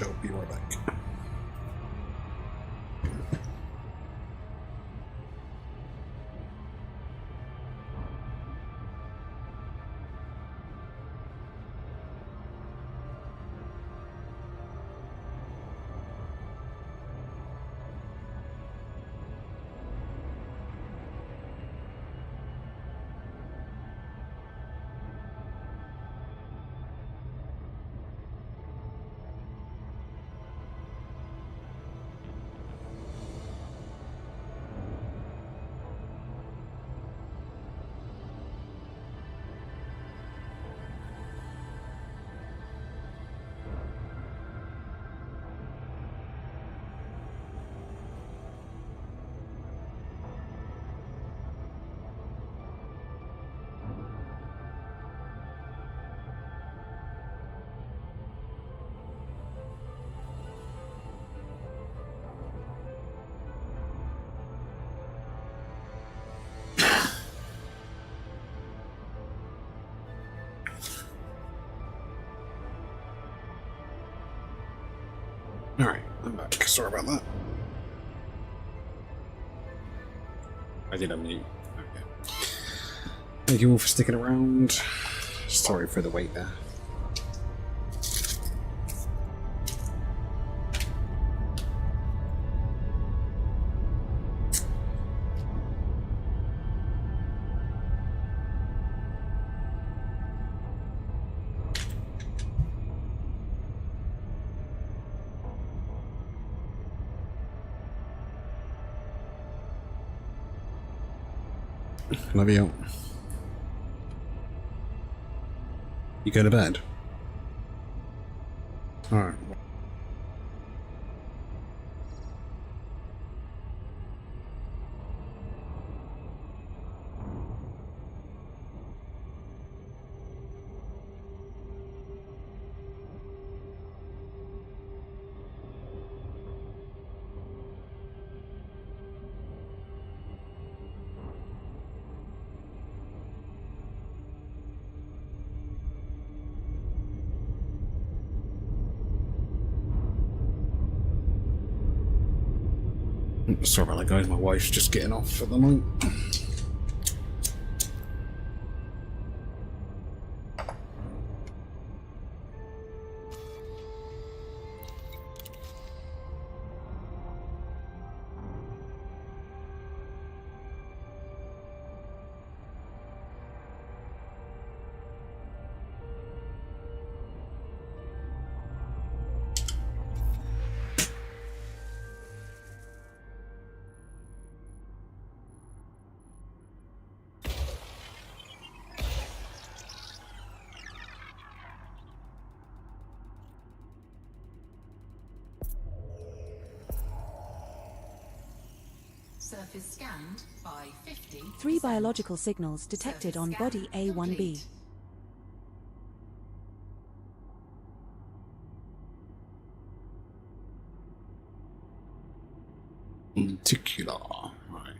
I'll be right back. Alright, I'm back. Sorry about that. I did unmute. Okay. Thank you all for sticking around. Sorry for the wait there. Love you. You go to bed? Alright. Sorry about that, guys. My wife's just getting off for the night. Surface scanned by 50. 3 biological signals detected on body A1B. Particular. Right.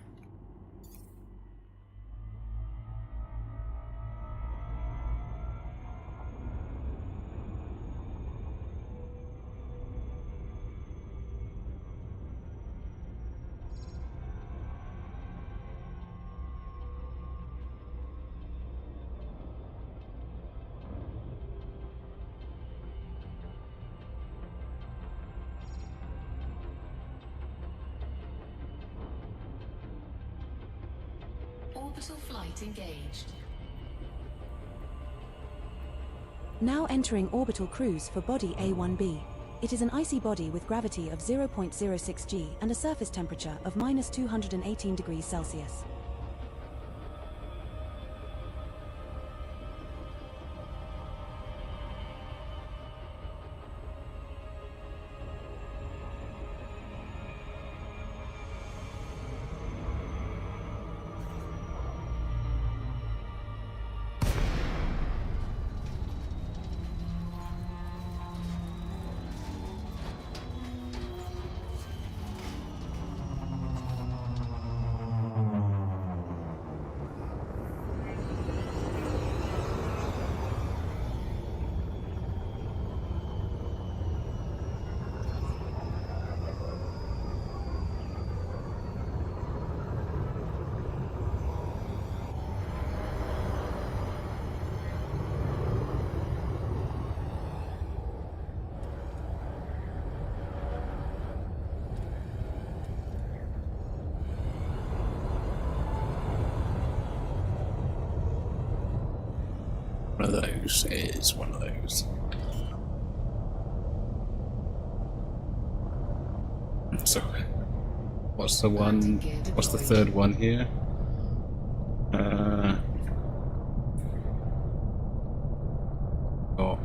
Orbital flight engaged. Now entering orbital cruise for body A1B. It is an icy body with gravity of 0.06 g and a surface temperature of -218 degrees Celsius. One of those is one of those. So, what's the one? What's the third one here? Oh,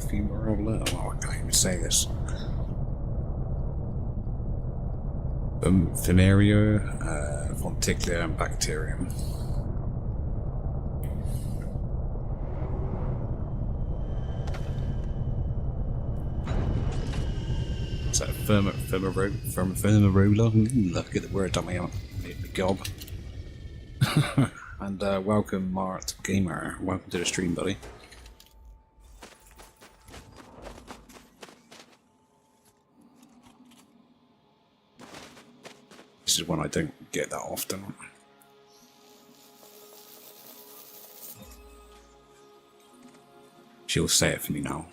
femoral. Oh, I can't even say this. Venereal, Fonticlia, and Bacterium. So Firmarola. Look at the word on my gob. And welcome, Mart Gamer. Welcome to the stream, buddy. This is one I don't get that often. She'll say it for me now.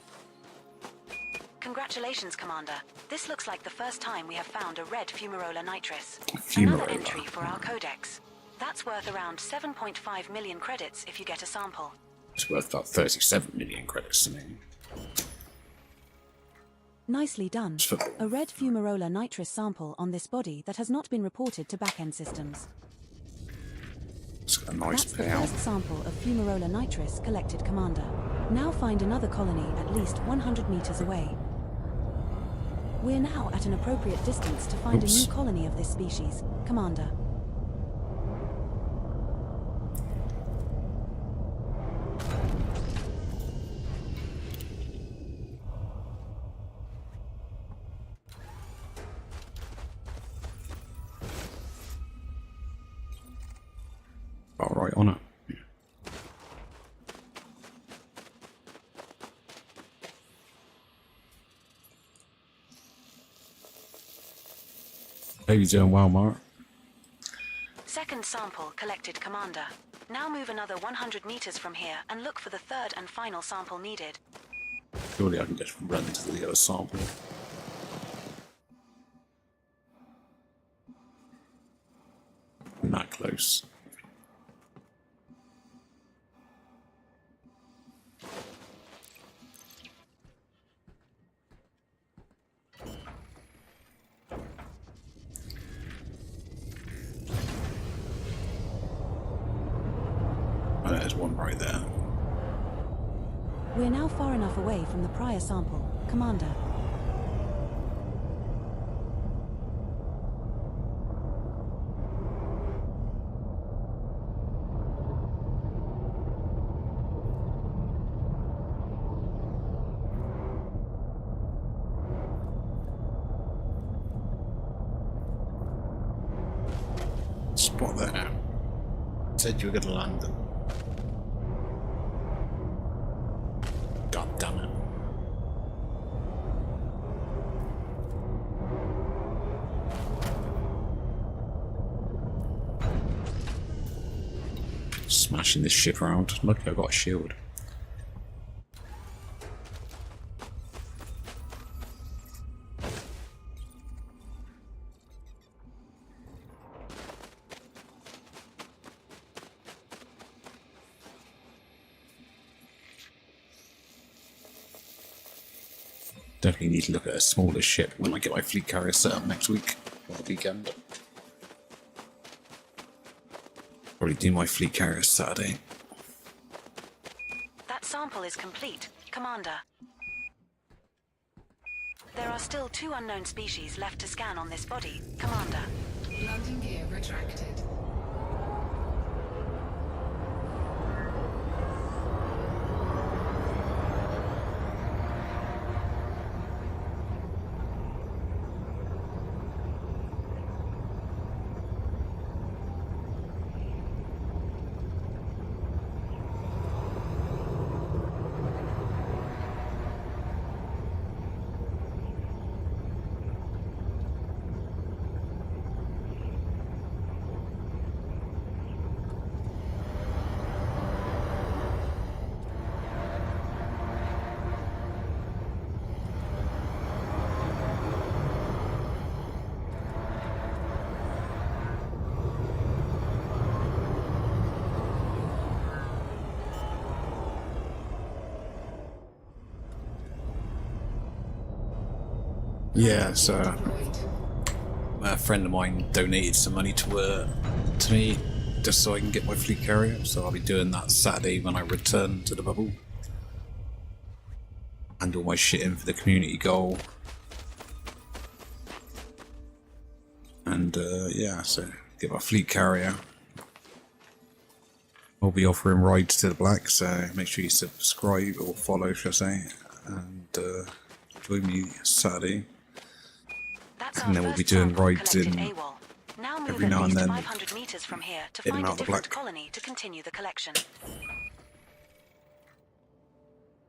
Congratulations, Commander. This looks like the first time we have found a red fumarola nitris. Fumarola. Another entry for our codex. That's worth around 7.5 million credits if you get a sample. It's worth about 37 million credits to me. Nicely done. It's football. A red fumarola nitris sample on this body that has not been reported to back-end systems. It's got a nice That's the payout. first sample of fumarola nitris collected, Commander. Now find another colony at least 100 meters away. We're now at an appropriate distance to find a new colony of this species, Commander. All right on it. How you doing, well, Mark? Second sample collected, Commander. Now move another 100 meters from here and look for the third and final sample needed. Surely I can just run to the other sample. I'm that close. Oh, there's one right there. We're now far enough away from the prior sample, Commander. Spot there. Said you were gonna land them. God damn it. Smashing this shit around. Lucky I got a shield. Definitely need to look at a smaller ship when I get my fleet carrier set up next week or the weekend. Probably do my fleet carrier Saturday. That sample is complete, Commander. There are still 2 unknown species left to scan on this body, Commander. Landing gear retracted. Yeah, so a friend of mine donated some money to me just so I can get my fleet carrier. So I'll be doing that Saturday when I return to the bubble. And all my shit in for the community goal. And yeah, so get my fleet carrier. I'll be offering rides to the black, so make sure you subscribe or follow, should I say, and join me Saturday. That's And then we'll be doing rides in every now and then 500 meters from here to in and find a out the different black. colony to continue the collection.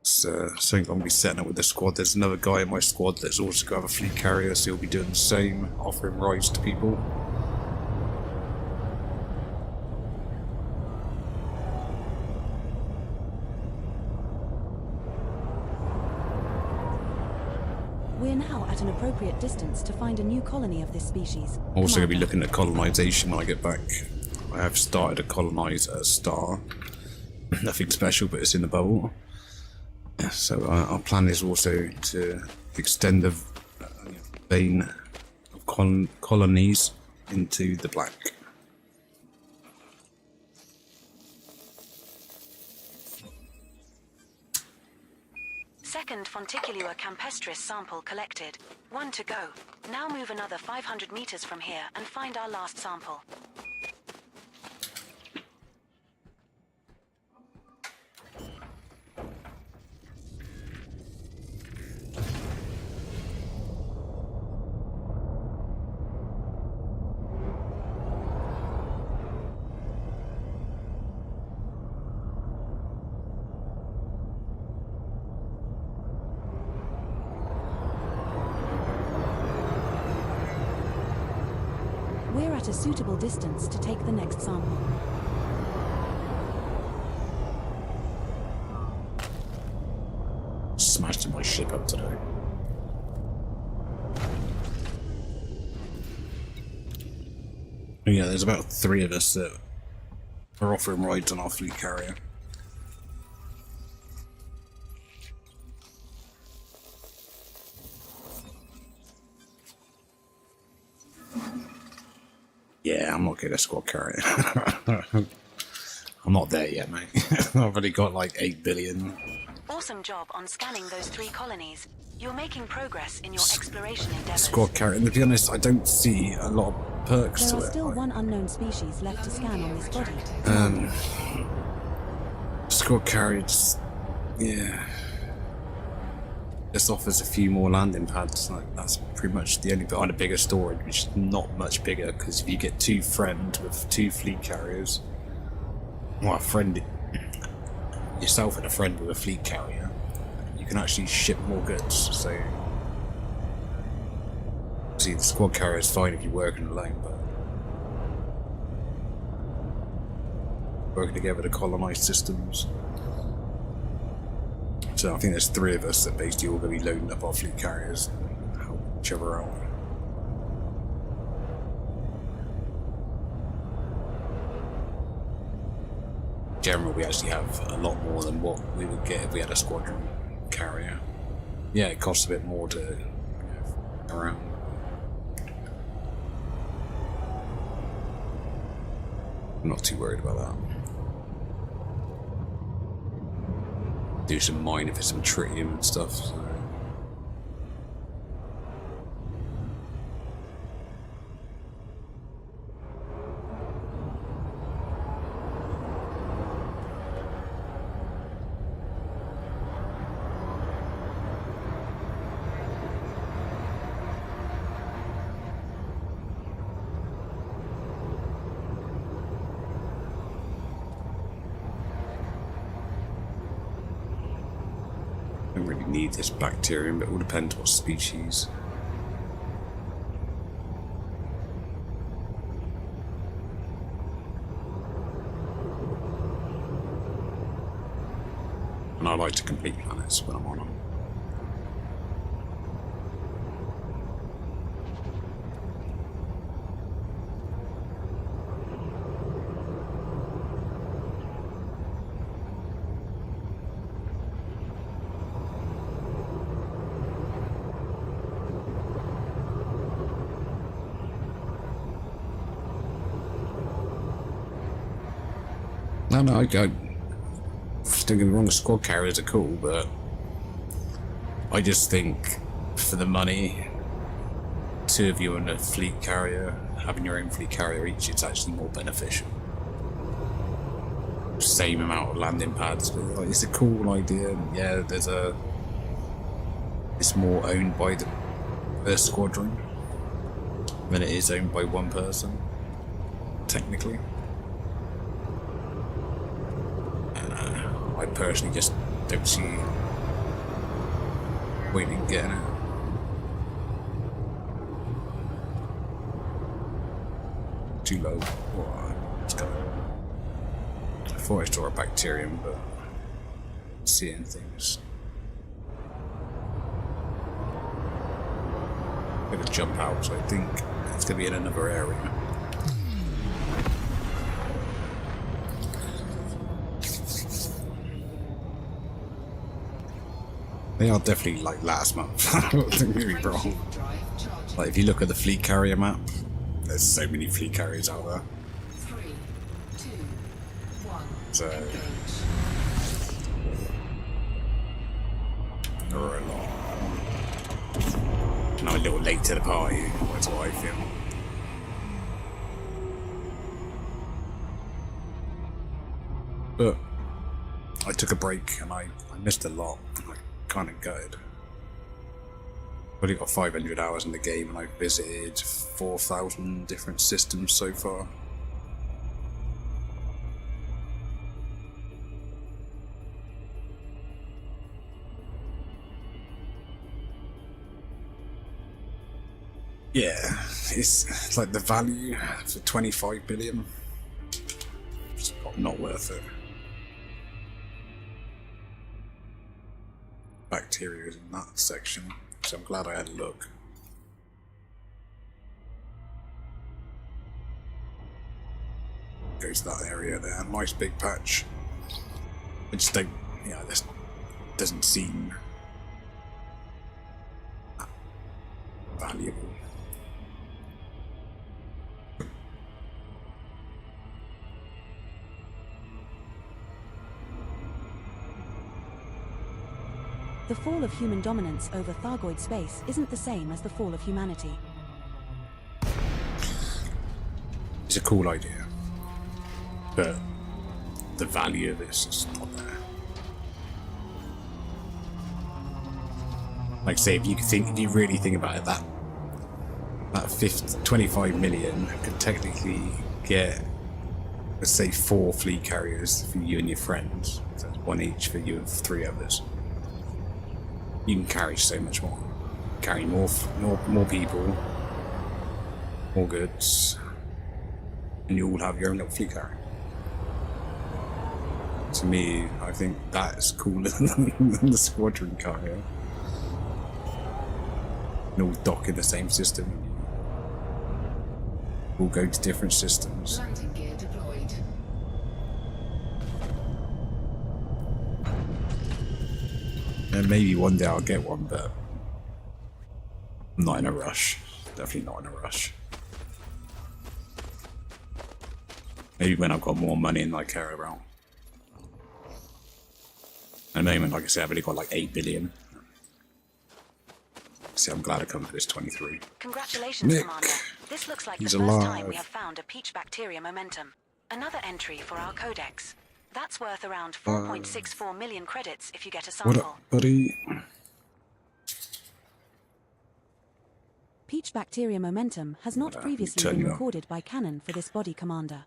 So I'm going to be setting up with the squad. There's another guy in my squad that's also got a fleet carrier, so he'll be doing the same, offering rides to people. We're now at an appropriate distance to find a new colony of this species. I'm also going to be Commander. looking at colonisation when I get back. I have started to colonise a star. Nothing special, but it's in the bubble. So our plan is also to extend the vein of colonies into the black. Second Fonticulua campestris sample collected. 1 to go. Now move another 500 meters from here and find our last sample. We're at a suitable distance to take the next sample. Smashed my ship up today. Yeah, there's about 3 of us that are offering rides on our fleet carrier. Yeah, I'm not getting a squad carrier. I'm not there yet, mate. I've only got like 8 billion. Awesome job on scanning those 3 colonies. You're making progress in your exploration endeavors. Squad carrier, and to be honest, I don't see a lot of perks There to are it. still Like, one unknown species left to scan on this body. squad carrier, just, yeah. Just offers a few more landing pads. Like, that's pretty much the only bit on a bigger storage, which is not much bigger, because if you get 2 friend with 2 fleet carriers, well, a friend, yourself and a friend with a fleet carrier, you can actually ship more goods. So, see, the squad carrier is fine if you're working alone, but working together to colonize systems. So I think there's 3 of us that basically all going to be loading up our fleet carriers and help each other out. In general, we actually have a lot more than what we would get if we had a squadron carrier. Yeah, it costs a bit more to go around. I'm not too worried about that. Do some mining for some tritium and stuff. So. Don't really need this bacterium, but it all depends what species. And I like to complete planets when I'm on them. No, I don't get me wrong, squad carriers are cool, but I just think for the money, 2 of you on a fleet carrier, having your own fleet carrier each, it's actually more beneficial. Same amount of landing pads, but like, it's a cool idea. Yeah, it's more owned by the squadron than it is owned by one person, technically. I personally just don't see point in getting it. Too low. Well, let's go. I thought I saw a bacterium, but seeing things. of a jump out, so I think it's going to be in another area. They are definitely like last month. Don't get me wrong. Like if you look at the fleet carrier map, there's so many fleet carriers out there. 3, 2, 1. So there are a lot. And I'm a little late to the party. That's what I feel. But I took a break and I missed a lot. Kind of gutted. I've only got 500 hours in the game and I've visited 4,000 different systems so far. Yeah, it's like the value for 25 billion. It's not worth it. Bacteria is in that section, so I'm glad I had a look. Goes to that area there, nice big patch. I just don't, this doesn't seem that valuable. The fall of human dominance over Thargoid space isn't the same as the fall of humanity. It's a cool idea, but the value of this is not there. Like say, if you really think about it, that 25 million could technically get, let's say, 4 fleet carriers for you and your friends. So that's 1 each for you and 3 others. You can carry so much more. Carry more people, more goods, and you all have your own little fleet carrier. To me, I think that is cooler than the squadron carrier. And all dock in the same system. All go to different systems. Landing gear deployed. And maybe one day I'll get one, but I'm not in a rush. Definitely not in a rush. Maybe when I've got more money than I care about. At the moment, like I said, I've only got like 8 billion. See, I'm glad I come for this 23. Congratulations, Nick, Commander. This looks like the he's first alive. time we have found a peach bacteria momentum. Another entry for our codex. That's worth around 4.64 million credits if you get a What sample. up, buddy? Peach bacteria momentum has not previously turn been you up. recorded by Canon for this body, Commander.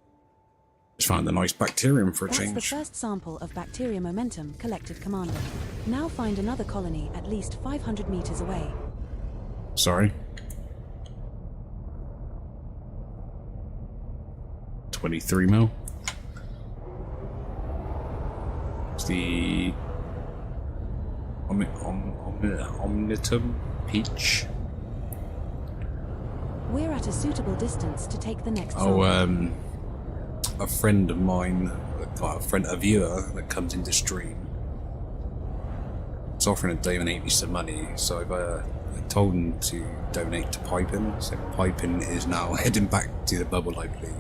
Just found a nice bacterium for a That's the change. first sample of bacteria momentum collected, Commander. Now find another colony at least 500 meters away. Sorry. 23 mil. It's the Omnitum Peach. We're at a suitable distance to take the next Oh, sample. a friend of mine, a viewer that comes into stream, is offering to donate me some money, so I've told him to donate to Pipin. So Pipin is now heading back to the bubble, I believe.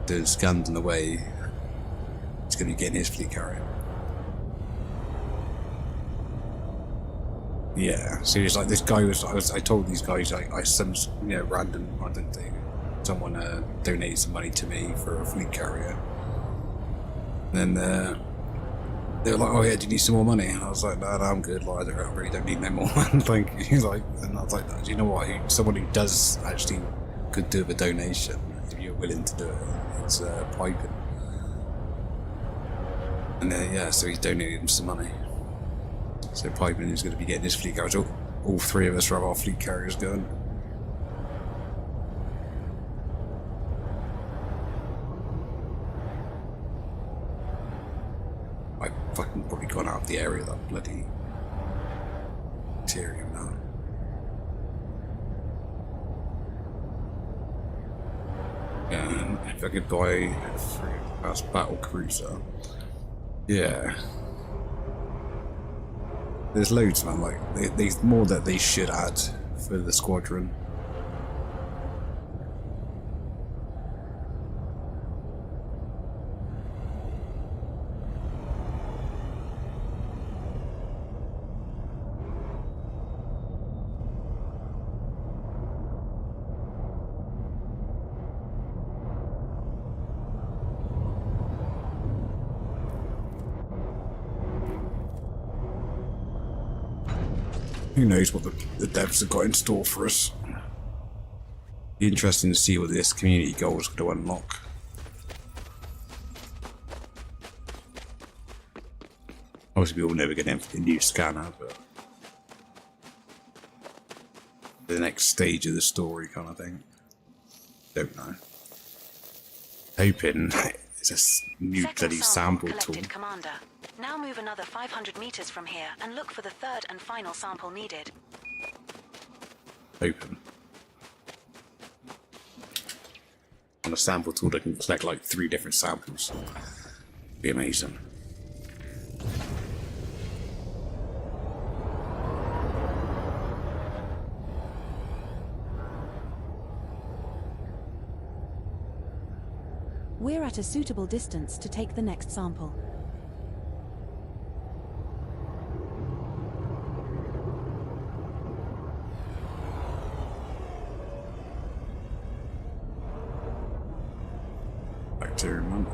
The scans on the way. He's going to be getting his fleet carrier. Yeah, so it's like this guy I told these guys some random, I don't think, someone donated some money to me for a fleet carrier. And then they were like, "Oh yeah, do you need some more money?" And I was like, "No, I'm good. Like, I really don't need no more." Thank you. He's like, and I was like, "Do you know what? Someone who does actually could do a donation if you're willing to do it. It's Pipin." And yeah, so he's donated him some money. So Pipin is going to be getting his fleet carriers. All 3 of us have our fleet carriers going. I've fucking probably gone out of the area of that bloody bacterium now. I could buy a free-class battle cruiser. Yeah. There's loads, man. Like, there's more that they should add for the squadron. Who knows what the devs have got in store for us. Be interesting to see what this community goal is going to unlock. Obviously, we all know we're getting a new scanner, but the next stage of the story kind of thing. Don't know. Hoping it's a new Second bloody sample tool. collected, Commander. Now move another 500 meters from here and look for the third and final sample needed. Open. On a sample tool that can collect like 3 different samples. Be amazing. We're at a suitable distance to take the next sample. Bacterium one.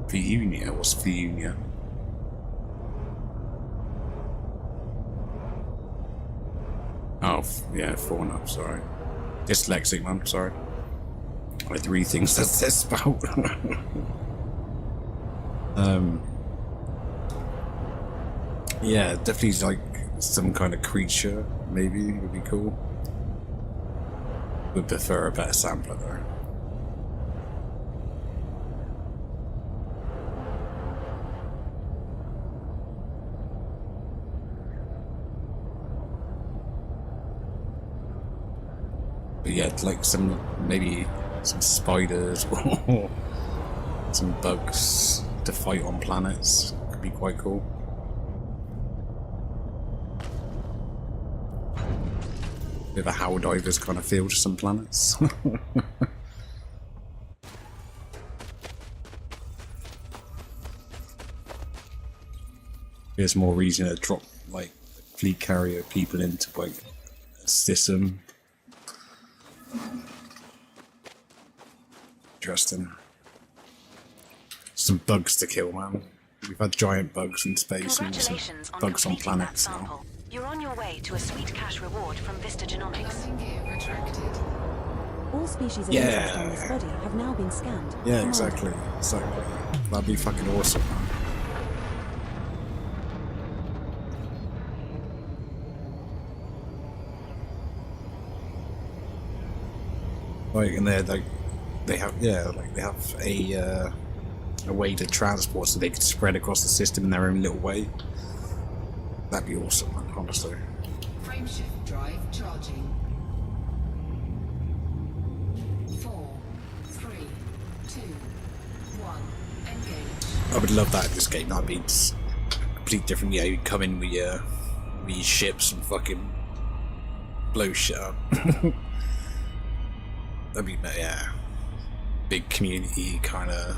Viunia? What's Viunia? Oh, yeah, fauna, sorry. Dyslexic, man, sorry. I had 3 things that says spout. Yeah, definitely like some kind of creature, maybe, would be cool. Would prefer a better sampler, though. But yeah, like maybe some spiders or some bugs to fight on planets could be quite cool. Bit of a Howlivers kind of feel to some planets. There's more reason to drop like fleet carrier people into like a system. Interesting. Some bugs to kill, man. We've had giant bugs in space and some Congratulations on bugs on completing that planets now. sample. You're on your way to a sweet cash reward from Vista Genomics. Landing gear retracted. All species of Yeah. interest on this body have now been scanned. Yeah, Commander. exactly. That'd be fucking awesome, man. Like, and they have a way to transport so they could spread across the system in their own little way. That'd be awesome, man, honestly. Frameshift drive charging. 4, 3, 2, 1. Engage. I would love that in this game. That means completely different. Yeah, you come in with your ships and fucking blow shit up. That'd be, yeah, big community kind of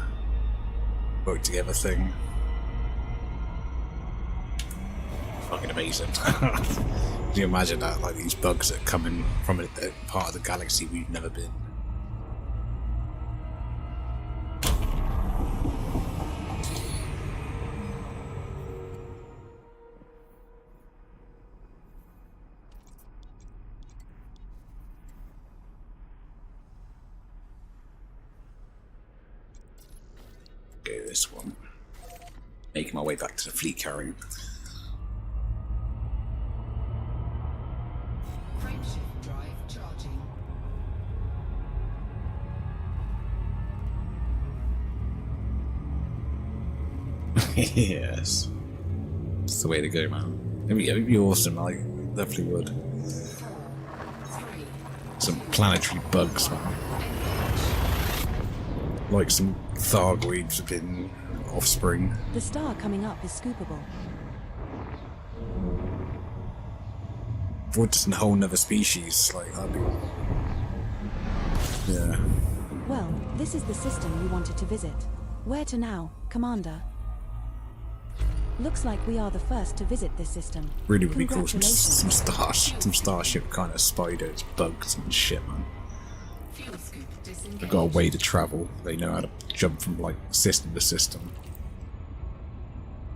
work together thing. Fucking amazing. Can you imagine that? Like these bugs that come in from a part of the galaxy we've never been. Go this one. Making my way back to the fleet carrier. Frameshift drive charging. Yes. It's the way to go, man. It'd be awesome, like, definitely would. 4, 3, Some planetary bugs, man. Like some Thargoids have been offspring. The star coming up is scoopable. Or just a whole nother species, like, that'd be... Yeah. Well, this is the system you wanted to visit. Where to now, Commander? Looks like we are the first to visit this system. Really would be cool, Congratulations. some starship kind of spiders, bugs and shit, man. fuel scoop disengaged. They've got a way to travel. They know how to jump from, like, system to system.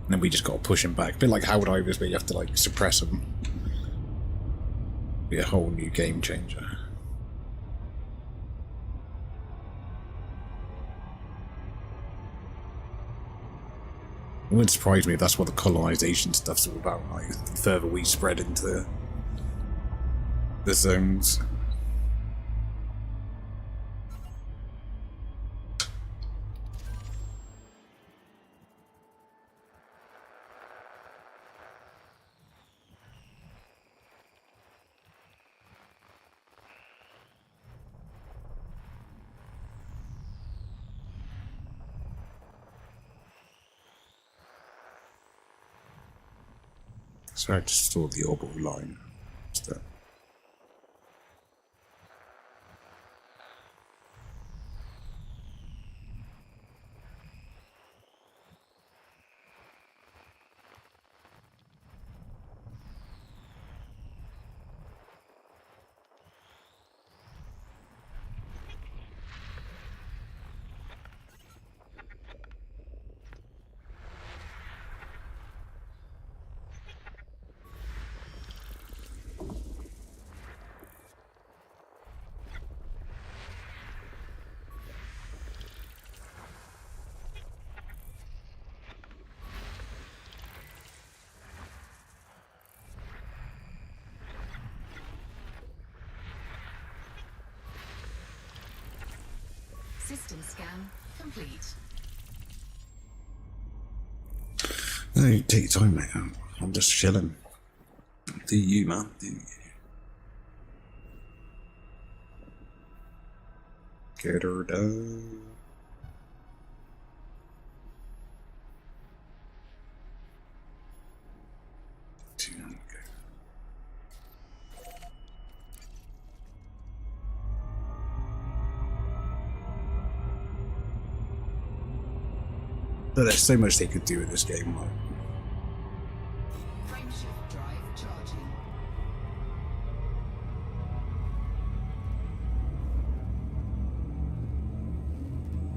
And then we just got to push them back. A bit like Howard Ivers, where you have to, like, suppress them. Be a whole new game changer. It wouldn't surprise me if that's what the colonization stuff's all about, like, the further we spread into the zones. So I just saw the orbital line. What's that? System scan complete. No, take your time, mate. I'm just chilling. Do you, man? Do you? Get her done. But there's so much they could do in this game, like. Frameshift drive charging.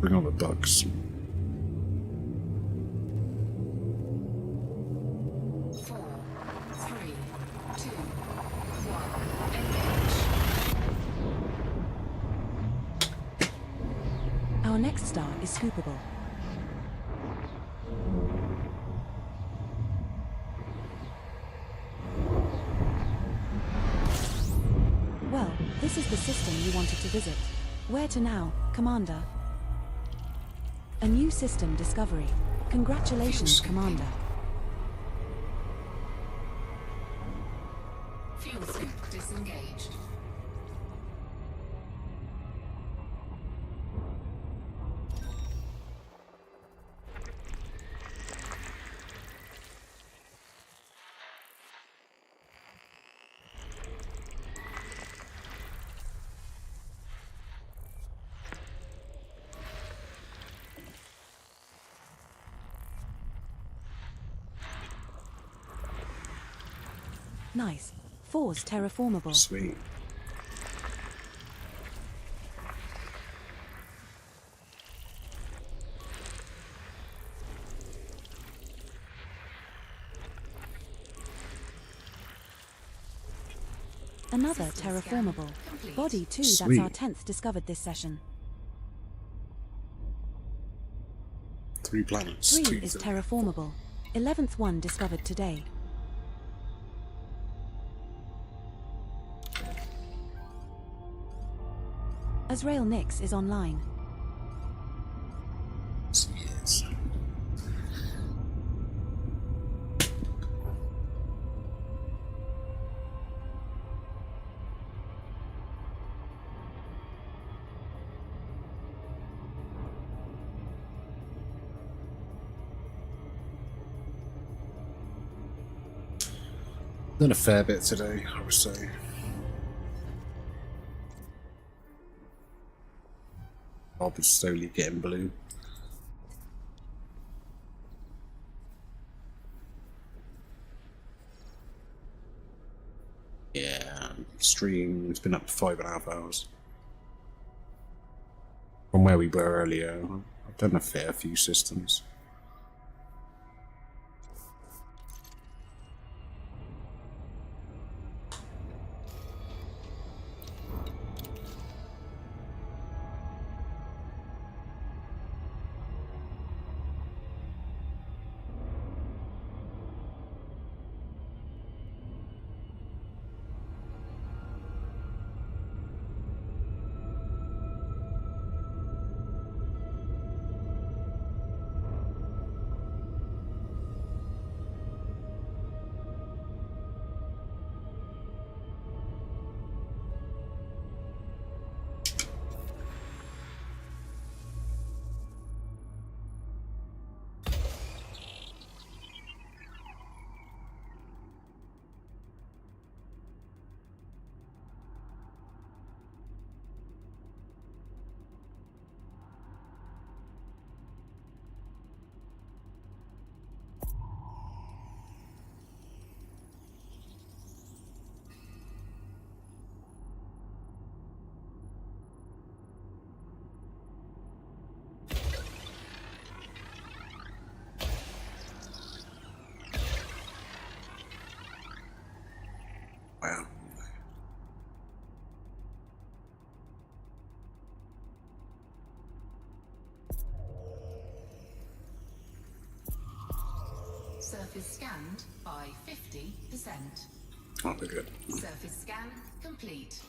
Bring on the bugs. 4, 3, 2, 1. Engage. Our next star is scoopable. Well, this is the system you wanted to visit. Where to now, Commander? A new system discovery. Congratulations, Commander. Fuel scoop disengaged. Nice. 4's terraformable. Sweet. Another System scan terraformable. complete. Body 2, Sweet. that's our 10th discovered this session. 3 planets. 3 2 is things. terraformable. 11th one discovered today. Azrael Nix is online. Yes. Done a fair bit today, I would say. I'll be slowly getting blue. Yeah, stream's been up to 5.5 hours. From where we were earlier, I've done a fair few systems. Wow. Surface scanned by 50%. Oh, we're good. Surface scan complete.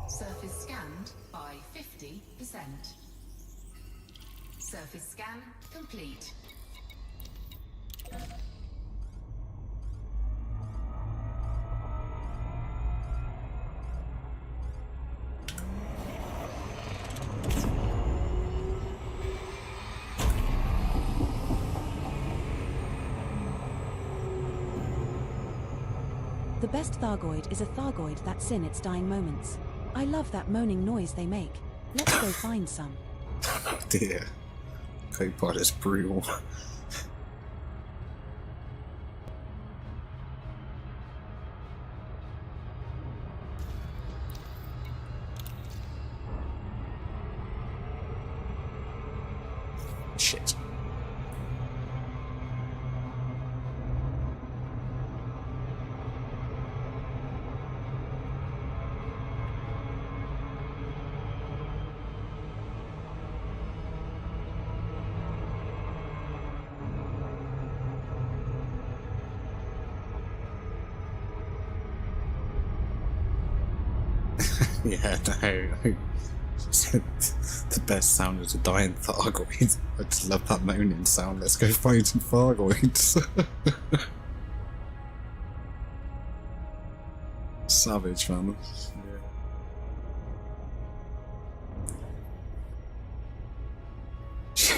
Surface scanned by 50%. Surface scan complete. The best Thargoid is a Thargoid that's in its dying moments. I love that moaning noise they make. Let's go find some. Oh dear. Copilot is brutal. Shit. Yeah, no. The best sound is a dying Thargoid. I just love that moaning sound. Let's go find some Thargoids. Savage, man.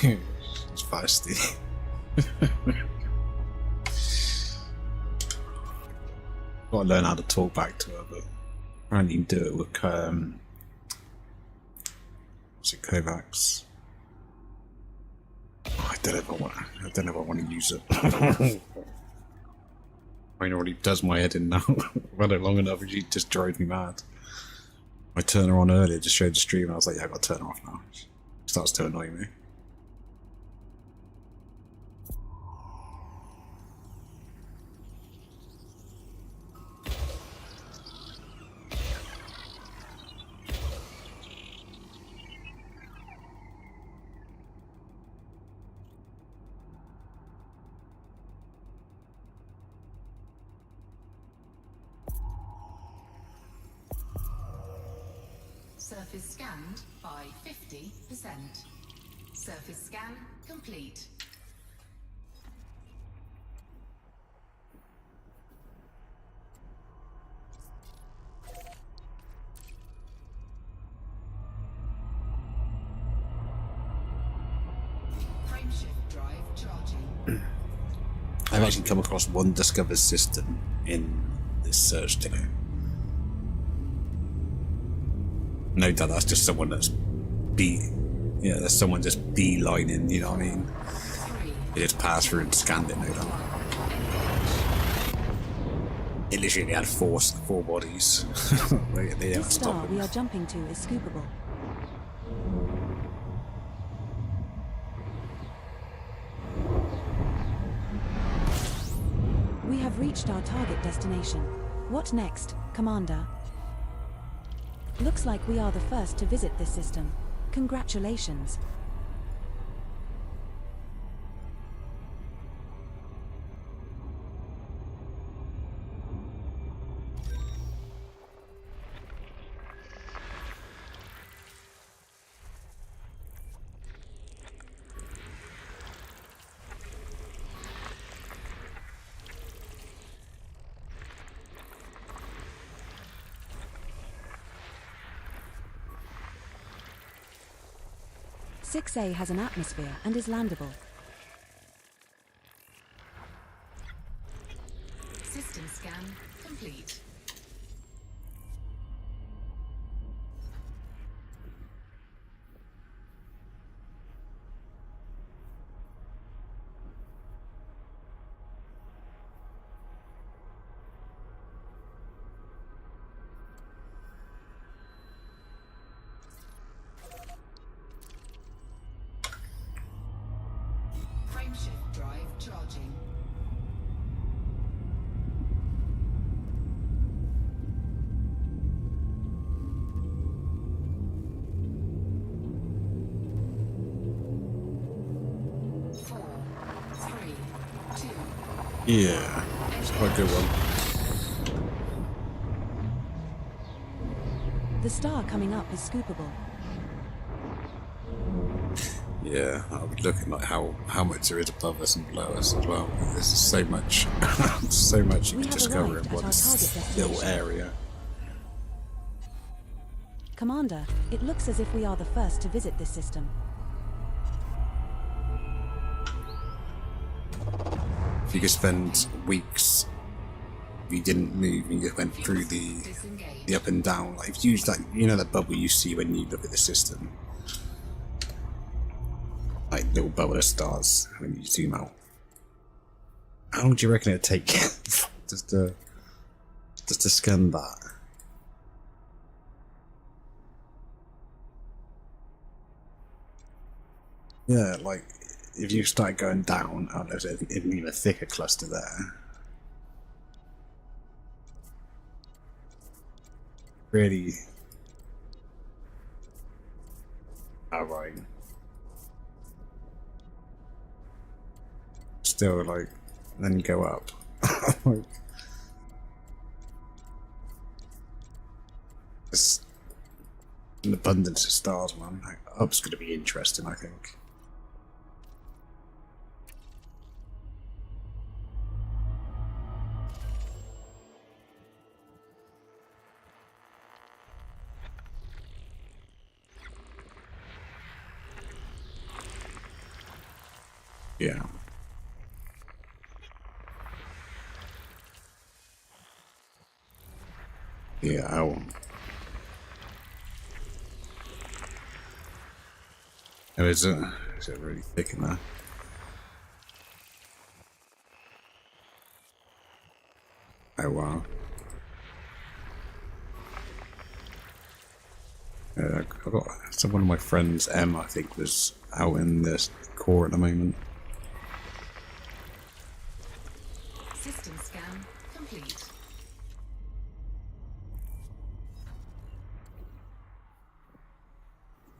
Yeah. It's feisty. Gotta learn how to talk back to her, but apparently you can do it with what's it, Kovacs? Oh, I don't know if I want to use it. Mine already does my head in now. I've had it long enough, and she just drove me mad. I turned her on earlier to show the stream, and I was like, yeah, I got to turn her off now. It starts to annoy me. Surface scanned by 50%. Surface scan complete. Frameshift drive charging. I've actually come across one discovered system in this search today. No doubt that's just someone that's there's someone just beelining, you know what I mean? They just passed through and scanned it, no doubt. It literally had four bodies. They This star we are jumping to is scoopable. We have reached our target destination. What next, Commander? Looks like we are the first to visit this system. Congratulations. A has an atmosphere and is landable. System scan complete. Frameshift drive charging. Four, three, two. Yeah, it's quite a good one. The star coming up is scoopable. Yeah, I was looking at how much there is above us and below us as well. There's so much, so much you We can have discover arrived in at one our target little destination. area. Commander, it looks as if we are the first to visit this system. If you could spend weeks you didn't move, you just went through the Disengage. up and down. Like if you use that, you know, that bubble you see when you look at the system, like little bubble of stars when you zoom out. How long do you reckon it'd take just to scan that? Yeah, like if you start going down, I don't know if there's an even thicker cluster there. Really. Alright. Still, like, then go up. Like, it's an abundance of stars, man. Like, up's going to be interesting, I think. Yeah. Yeah, I won't. Oh, is it really thick in there? Oh, wow. I've got one of my friends, M, I think, was out in this core at the moment. System scan complete.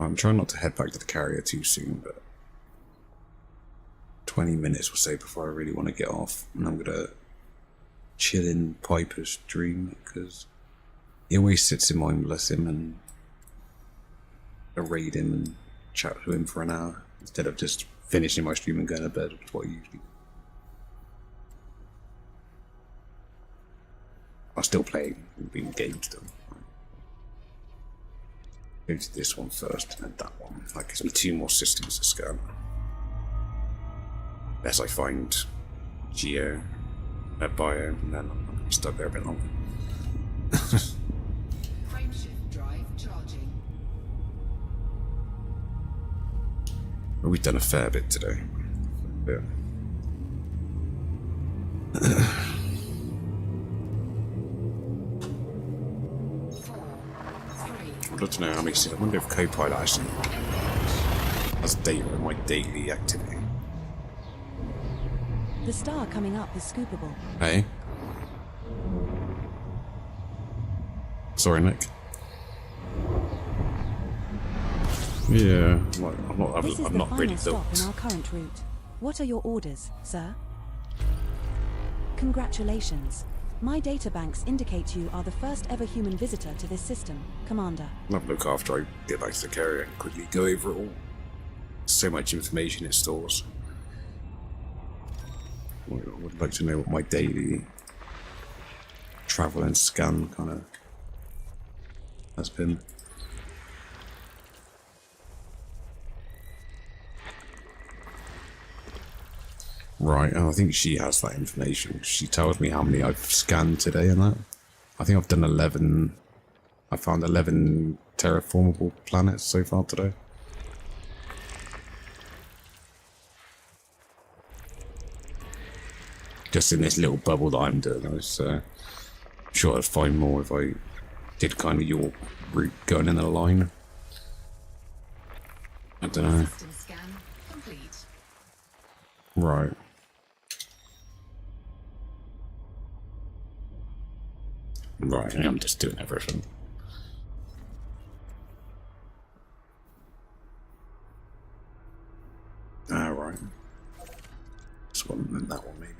I'm trying not to head back to the carrier too soon, but 20 minutes or so before I really want to get off, and I'm gonna chill in Piper's dream because he always sits in mine, bless him, and I raid him and chat to him for an hour instead of just finishing my stream and going to bed, which is what I usually do. I'll still play being games still. Go to this one first and then that one. That gives me 2 more systems to scan. Unless I find Geo, Bio, and then I'm going to be stuck there a bit longer. Frameshift drive charging. Well, we've done a fair bit today. Yeah. I'd love to know how many. I wonder if Copilot actually has data on my daily activity. The star coming up is scoopable. Hey? Sorry, Nick. Yeah, This is I'm the not really final stop built. in our current route. What are your orders, sir? Congratulations. My databanks indicate you are the first ever human visitor to this system, Commander. I'll have a look after I get back to the carrier and quickly go over it all. So much information it stores. I would like to know what my daily travel and scan kind of has been. Right, I think she has that information. She tells me how many I've scanned today and that. I think I've done 11. I found 11 terraformable planets so far today. Just in this little bubble that I'm doing. I was sure I'd find more if I did kind of your route going in a line. I don't know. System scan complete. Right. Right, I'm just doing everything. Right. This one and that one maybe.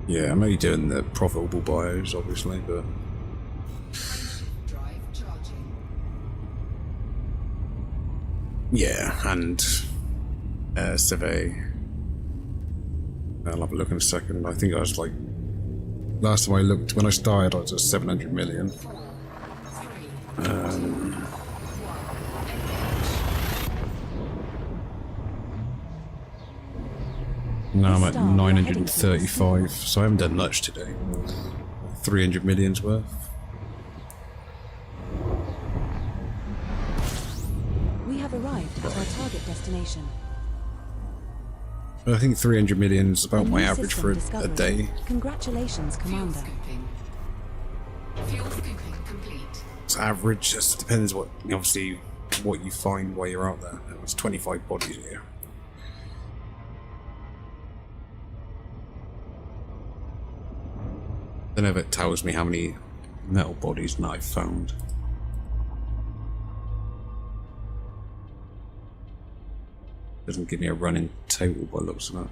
Yeah, I'm only doing the profitable bios, obviously, but Drive charging. yeah, and survey. I'll have a look in a second. I think I was like, last time I looked, when I started, I was at 700 million. 4, 3, Now I'm This at star we are heading to is 935, so I haven't done much today. 300 million's worth. We have arrived at our target destination. I think 300 million is about A my new average system for a discovery. day. Congratulations, Fuel Commander. scooping. Fuel scooping complete. It's average, just depends what, obviously, what you find while you're out there. There's 25 bodies here. I don't know if it tells me how many metal bodies I've found. Doesn't give me a running total by the looks of it.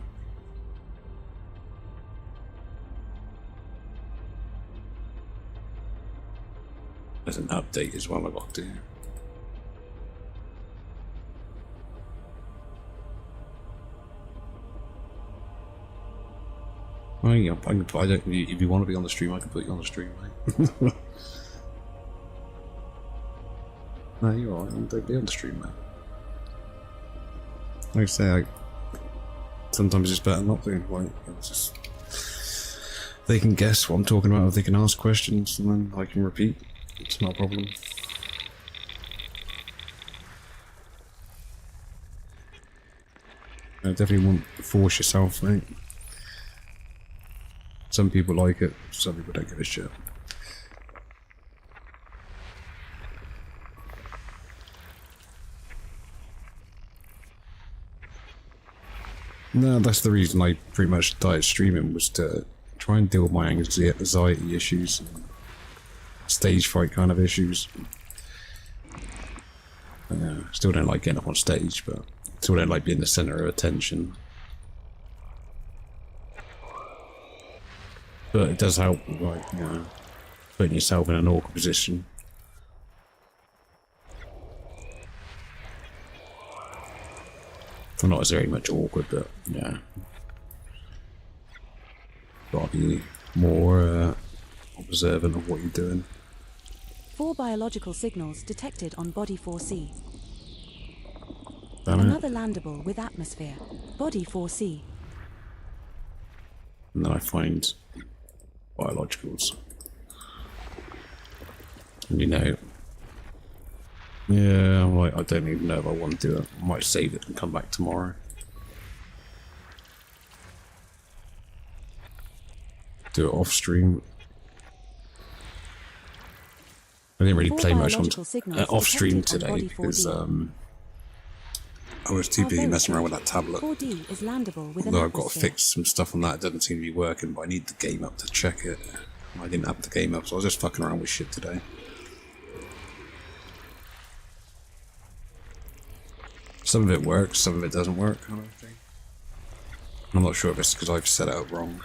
There's an update as well I've got to do. Oh, yeah, I don't, if you want to be on the stream, I can put you on the stream, mate. No, you're alright, don't be on the stream, mate. Like I say, sometimes it's better not to. Like, it's just, they can guess what I'm talking about, they can ask questions, and then I can repeat. It's not a problem. I definitely won't force yourself, mate. Some people like it, some people don't give a shit. No, that's the reason I pretty much started streaming, was to try and deal with my anxiety issues, and stage fright kind of issues. Still don't like getting up on stage, but still don't like being the centre of attention. But it does help, like, you know, putting yourself in an awkward position. Well, not as very much awkward, but yeah. Gotta be more observant of what you're doing. 4 biological signals detected on Body 4C. Damn it. Another landable with atmosphere. Body 4C. And then I find biologicals. And you know, yeah, I'm like, I don't even know if I want to do it. I might save it and come back tomorrow. Do it off stream. I didn't really 4 play much on biological signals off stream detected today on Body because 4D. I was too busy messing around with that tablet. 4D is landable with an Although I've got to atmosphere. fix some stuff on that, it doesn't seem to be working, but I need the game up to check it. I didn't have the game up, so I was just fucking around with shit today. Some of it works, some of it doesn't work, kind of thing. I'm not sure if it's because I've set it up wrong.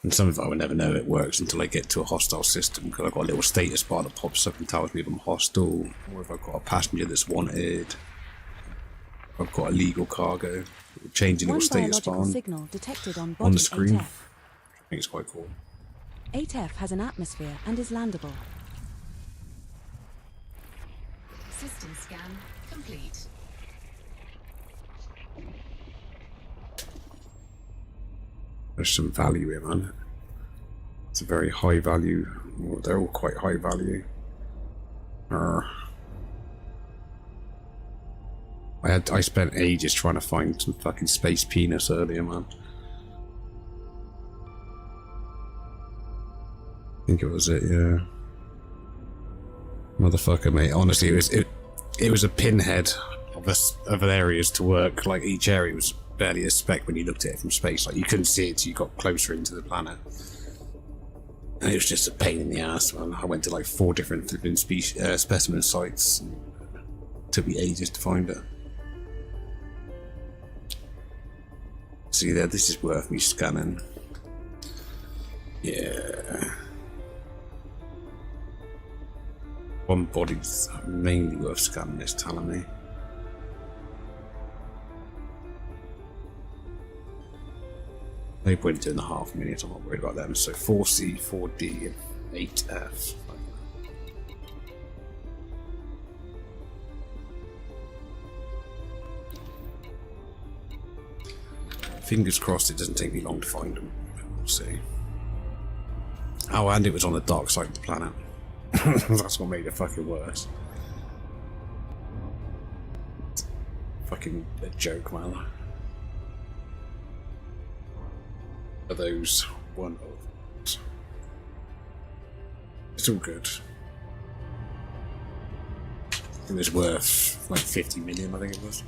And some of it I would never know it works until I get to a hostile system, because I've got a little status bar that pops up and tells me if I'm hostile, or if I've got a passenger that's wanted, if I've got illegal cargo. Changing a One little status biological bar signal detected on on Body the screen. 8F. I think it's quite cool. 8F has an atmosphere and is landable. System scan complete. There's some value here, man. It's a very high value. Well, they're all quite high value. I spent ages trying to find some fucking space penis earlier, man. I think it was it, yeah. Motherfucker, mate. Honestly, it was a pinhead of areas to work. Like, each area was barely a speck when you looked at it from space. Like, you couldn't see it till you got closer into the planet. And it was just a pain in the ass, man. I went to like 4 different flipping specimen sites. And it took me ages to find it. See there, this is worth me scanning. Yeah. One body's mainly worth scanning, it's telling me. No point in 2.5 minutes, I'm not worried about them. So 4C, 4D, and 8F. Fingers crossed it doesn't take me long to find them. We'll see. Oh, and it was on the dark side of the planet. That's what made it fucking worse. Fucking a joke, man. Are those one of... It's all good. It was worth like 50 million, I think it was.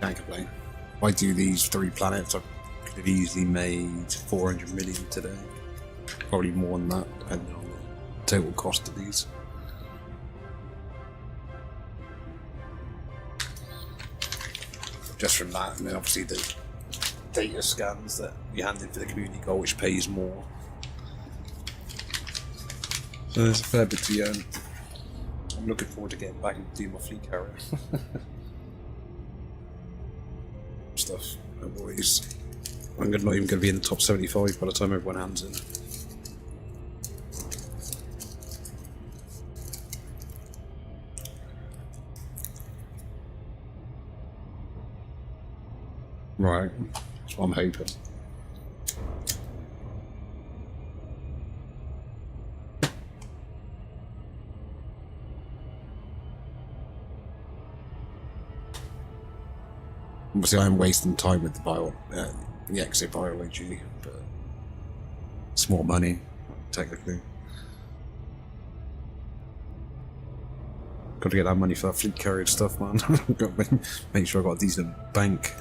Can't complain. If I do these 3 planets, I could have easily made 400 million today. Probably more than that, depending on the total cost of these. Just from that, and then obviously the data scans that you hand in for the community goal, which pays more. So there's a fair bit to earn. I'm looking forward to getting back and doing my fleet carrier stuff. Boys, I'm not even going to be in the top 75 by the time everyone hands in. Right, that's what I'm hoping. Obviously, I'm wasting time with the exobiology, but it's more money, technically. Got to get that money for that fleet carrier stuff, man. Got to make sure I got a decent bank.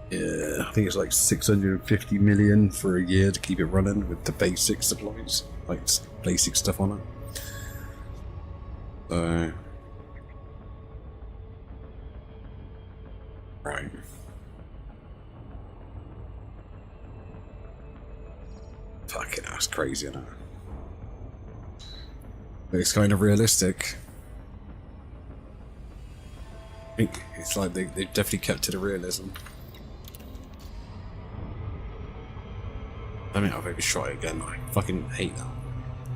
Yeah, I think it's like 650 million for a year to keep it running with the basic supplies, like basic stuff on it. Right. Fucking hell, that's crazy, isn't it? But it's kind of realistic. I think it's like they've definitely kept to the realism. I mean, I've overshot it again. I fucking hate that.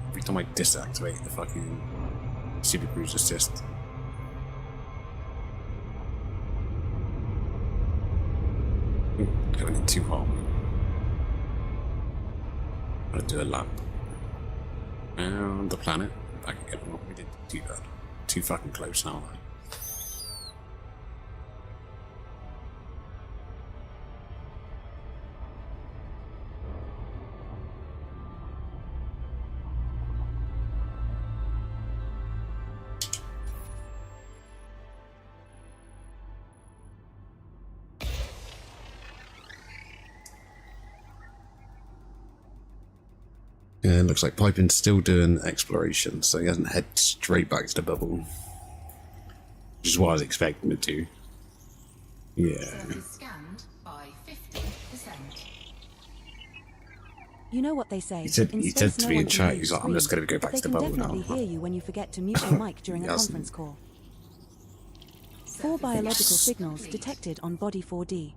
Every time I disactivate the fucking Super Cruise Assist. Going in too hot. I'm gonna do a lap around the planet. Back again. Well, we didn't do that. Too fucking close now. Yeah, it looks like Pipin's still doing exploration, so he hasn't head straight back to the bubble. Which is what I was expecting him to do. Yeah. Surface scanned by 50%. You know what they say. He said in to space, me no in one chat, can he's hear like, you I'm just going to go scream, back to the but bubble they can definitely now. hear you when you forget to mute your mic during a Yes. conference call. 4 biological signals detected on body 4D.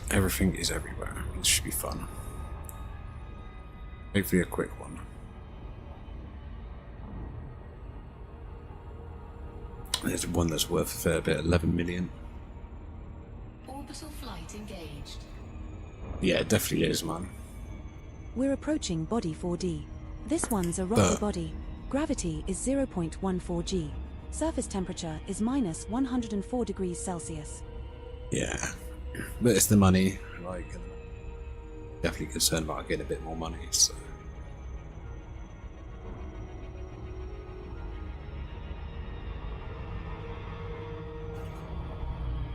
Everything is everywhere. This should be fun. Hopefully a quick one. There's one that's worth a fair bit, 11 million. Orbital flight engaged. Yeah, it definitely is, man. We're approaching body 4D. This one's a rocky body. Gravity is 0.14 G. Surface temperature is minus 104 degrees Celsius. Yeah. But it's the money. Like, definitely concerned about getting a bit more money, so.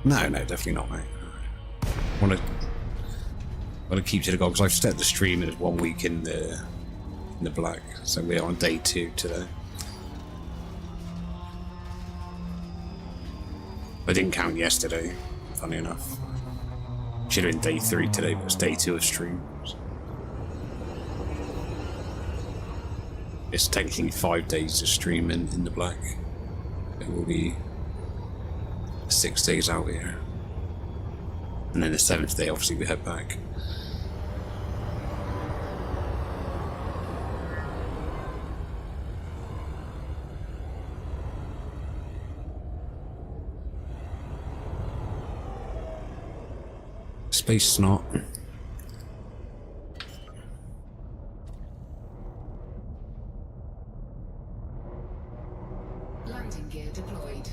No, definitely not, mate. I want to keep to the goal because I've set the stream as 1 week in the black, so we're on day 2 today. I didn't count yesterday, funny enough. Should have been day 3 today, but it's day 2 of stream. It's technically 5 days to stream in the black. It will be 6 days out here. And then the 7th day, obviously, we head back. Space Snot. Landing gear deployed.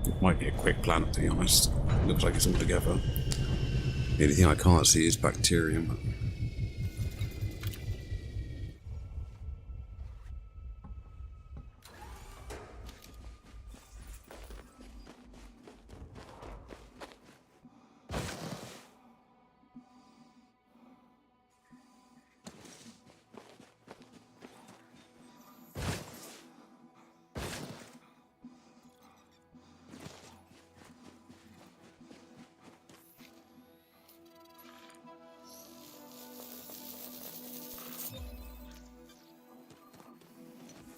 It might be a quick planet, to be honest. Looks like it's all together. The only thing I can't see is bacterium.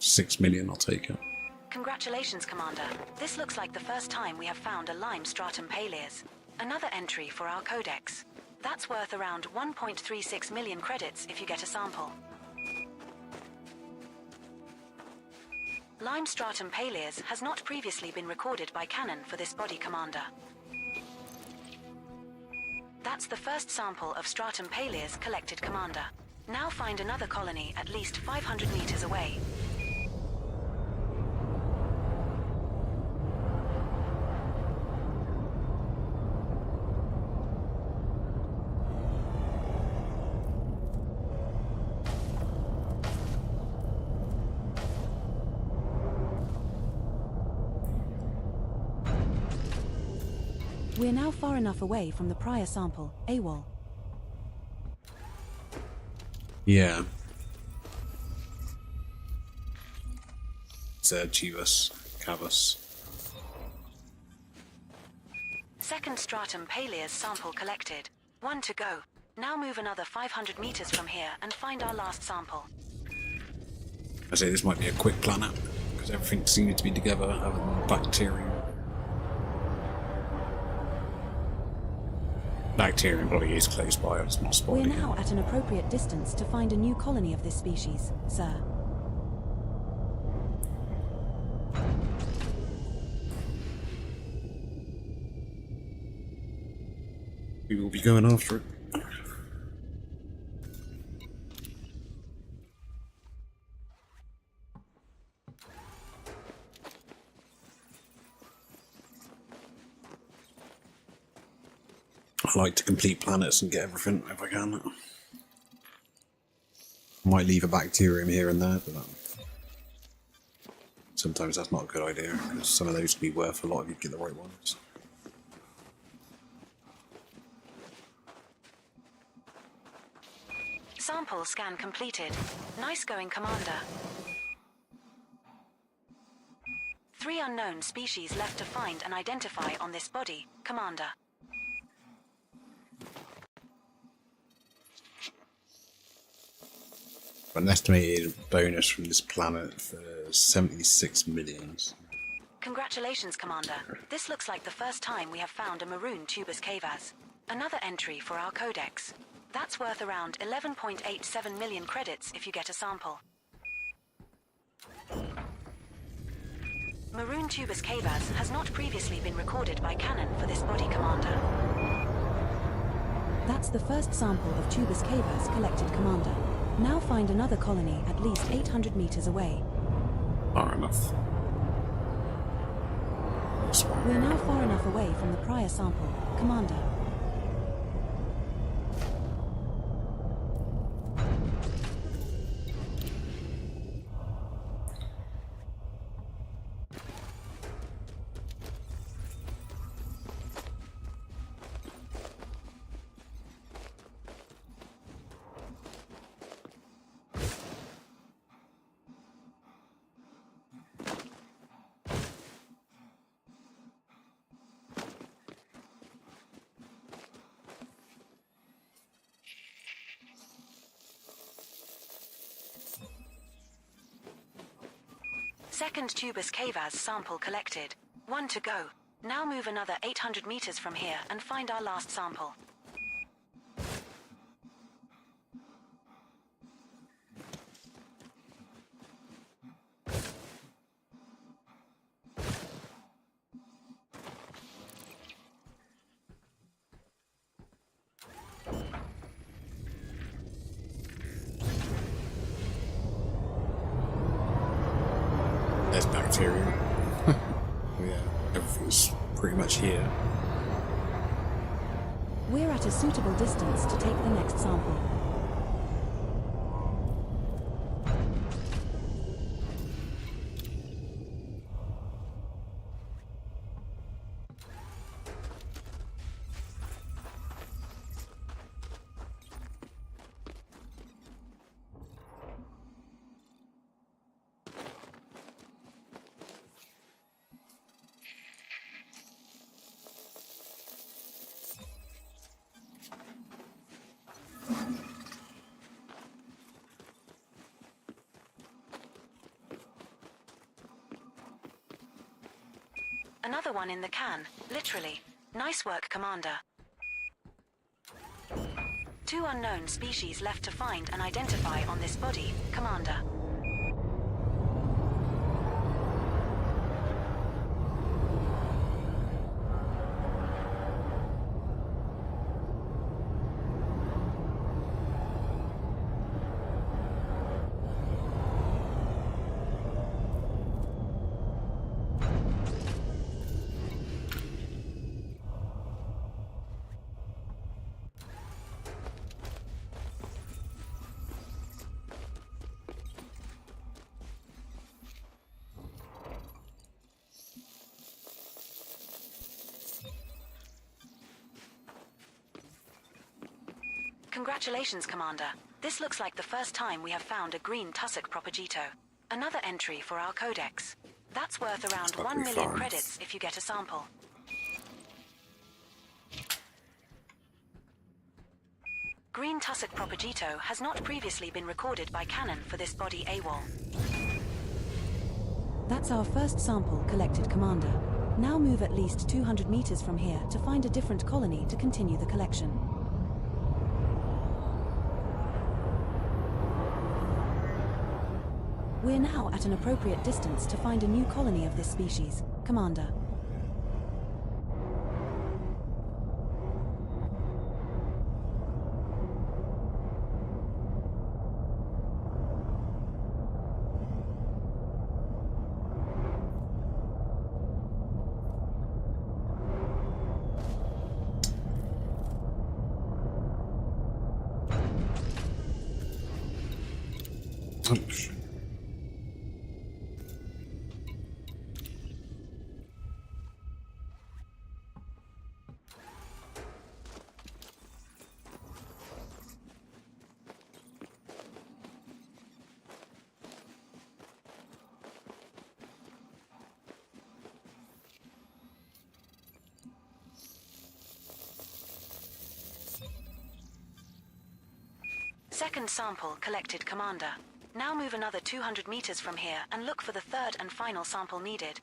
6 million, I'll take it. Congratulations, Commander. This looks like the first time we have found a lime stratum paleus. Another entry for our codex. That's worth around 1.36 million credits if you get a sample. Lime stratum paleus has not previously been recorded by Canon for this body, Commander. That's the first sample of stratum paleus collected, Commander. Now find another colony at least 500 meters away. We're now far enough away from the prior sample, AWOL. Yeah. It's Chivas, Cavus. Second stratum paleus sample collected. 1 to go. Now move another 500 meters from here and find our last sample. I say this might be a quick planet, because everything seems to be together other than bacterium. Bacterium probably is close by, it's not We're spotted. now at an appropriate distance to find a new colony of this species, sir. We will be going after it. I like to complete planets and get everything if I can. I might leave a bacterium here and there, but sometimes that's not a good idea, because some of those can be worth a lot if you get the right ones. Sample scan completed. Nice going, Commander. 3 unknown species left to find and identify on this body, Commander. An estimated bonus from this planet for 76 million. Congratulations, Commander. This looks like the first time we have found a maroon tubus cavas. Another entry for our codex. That's worth around 11.87 million credits if you get a sample. Maroon tubus cavas has not previously been recorded by Canon for this body, Commander. That's the first sample of tubus cavas collected, Commander. Now find another colony at least 800 meters away. Far enough. We're now far enough away from the prior sample, Commander. Second Tubus Cavaz sample collected. 1 to go. Now move another 800 meters from here and find our last sample. There's bacteria. Yeah, everything's pretty much here. We're at a suitable distance to take the next sample. Another one in the can, literally. Nice work, Commander. 2 unknown species left to find and identify on this body, Commander. Congratulations, Commander. This looks like the first time we have found a green tussock propagito. Another entry for our codex. That's worth around 1 million credits if you get a sample. Green tussock propagito has not previously been recorded by Canon for this body AWOL. That's our first sample collected, Commander. Now move at least 200 meters from here to find a different colony to continue the collection. We're now at an appropriate distance to find a new colony of this species, Commander. Oops. Second sample collected, Commander. Now move another 200 meters from here and look for the third and final sample needed.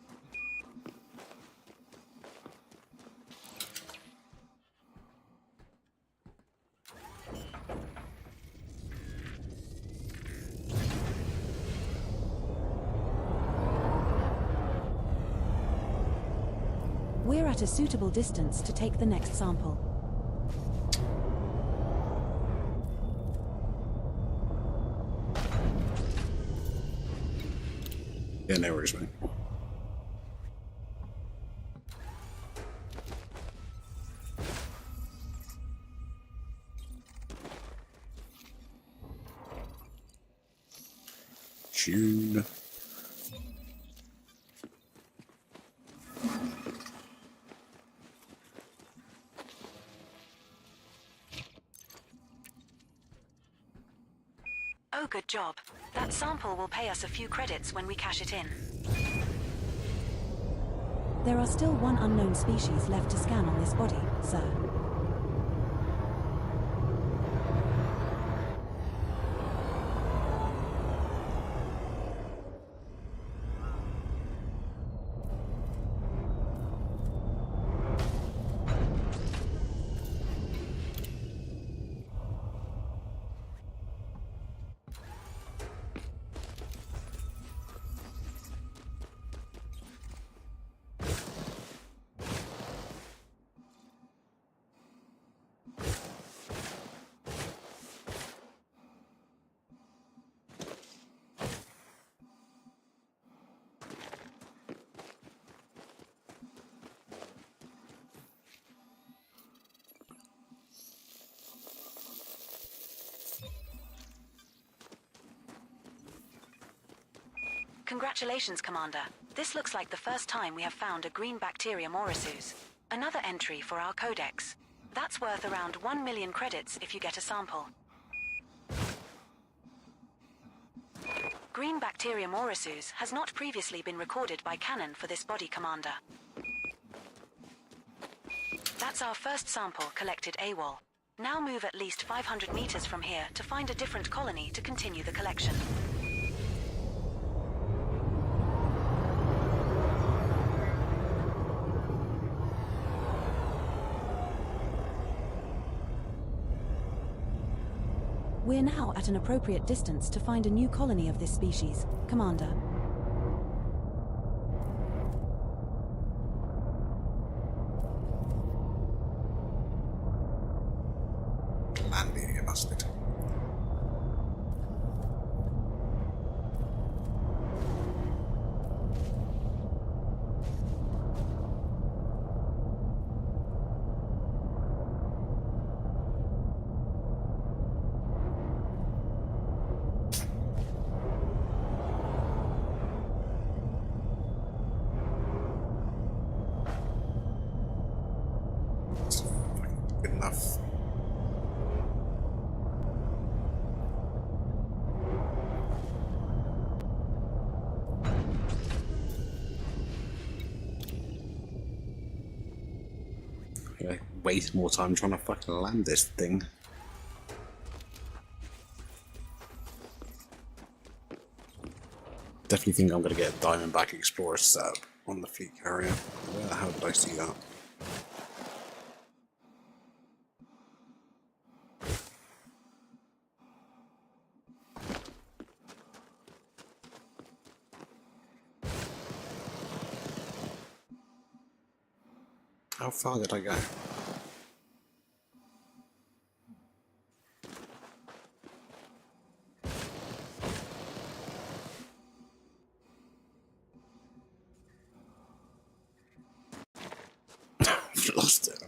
We're at a suitable distance to take the next sample. Yeah, no worries, mate. June. Oh, good job. That sample will pay us a few credits when we cash it in. There are still 1 unknown species left to scan on this body, sir. Congratulations, Commander. This looks like the first time we have found a green bacterium ORASUS. Another entry for our codex. That's worth around 1 million credits if you get a sample. Green bacterium ORASUS has not previously been recorded by Canon for this body, Commander. That's our first sample collected AWOL. Now move at least 500 meters from here to find a different colony to continue the collection. We're now at an appropriate distance to find a new colony of this species, Commander. Landing, you bastard. Good enough. I waste more time trying to fucking land this thing. Definitely think I'm gonna get a Diamondback Explorer set up on the fleet carrier. Where the hell did I see that? How far did I go? I've lost it.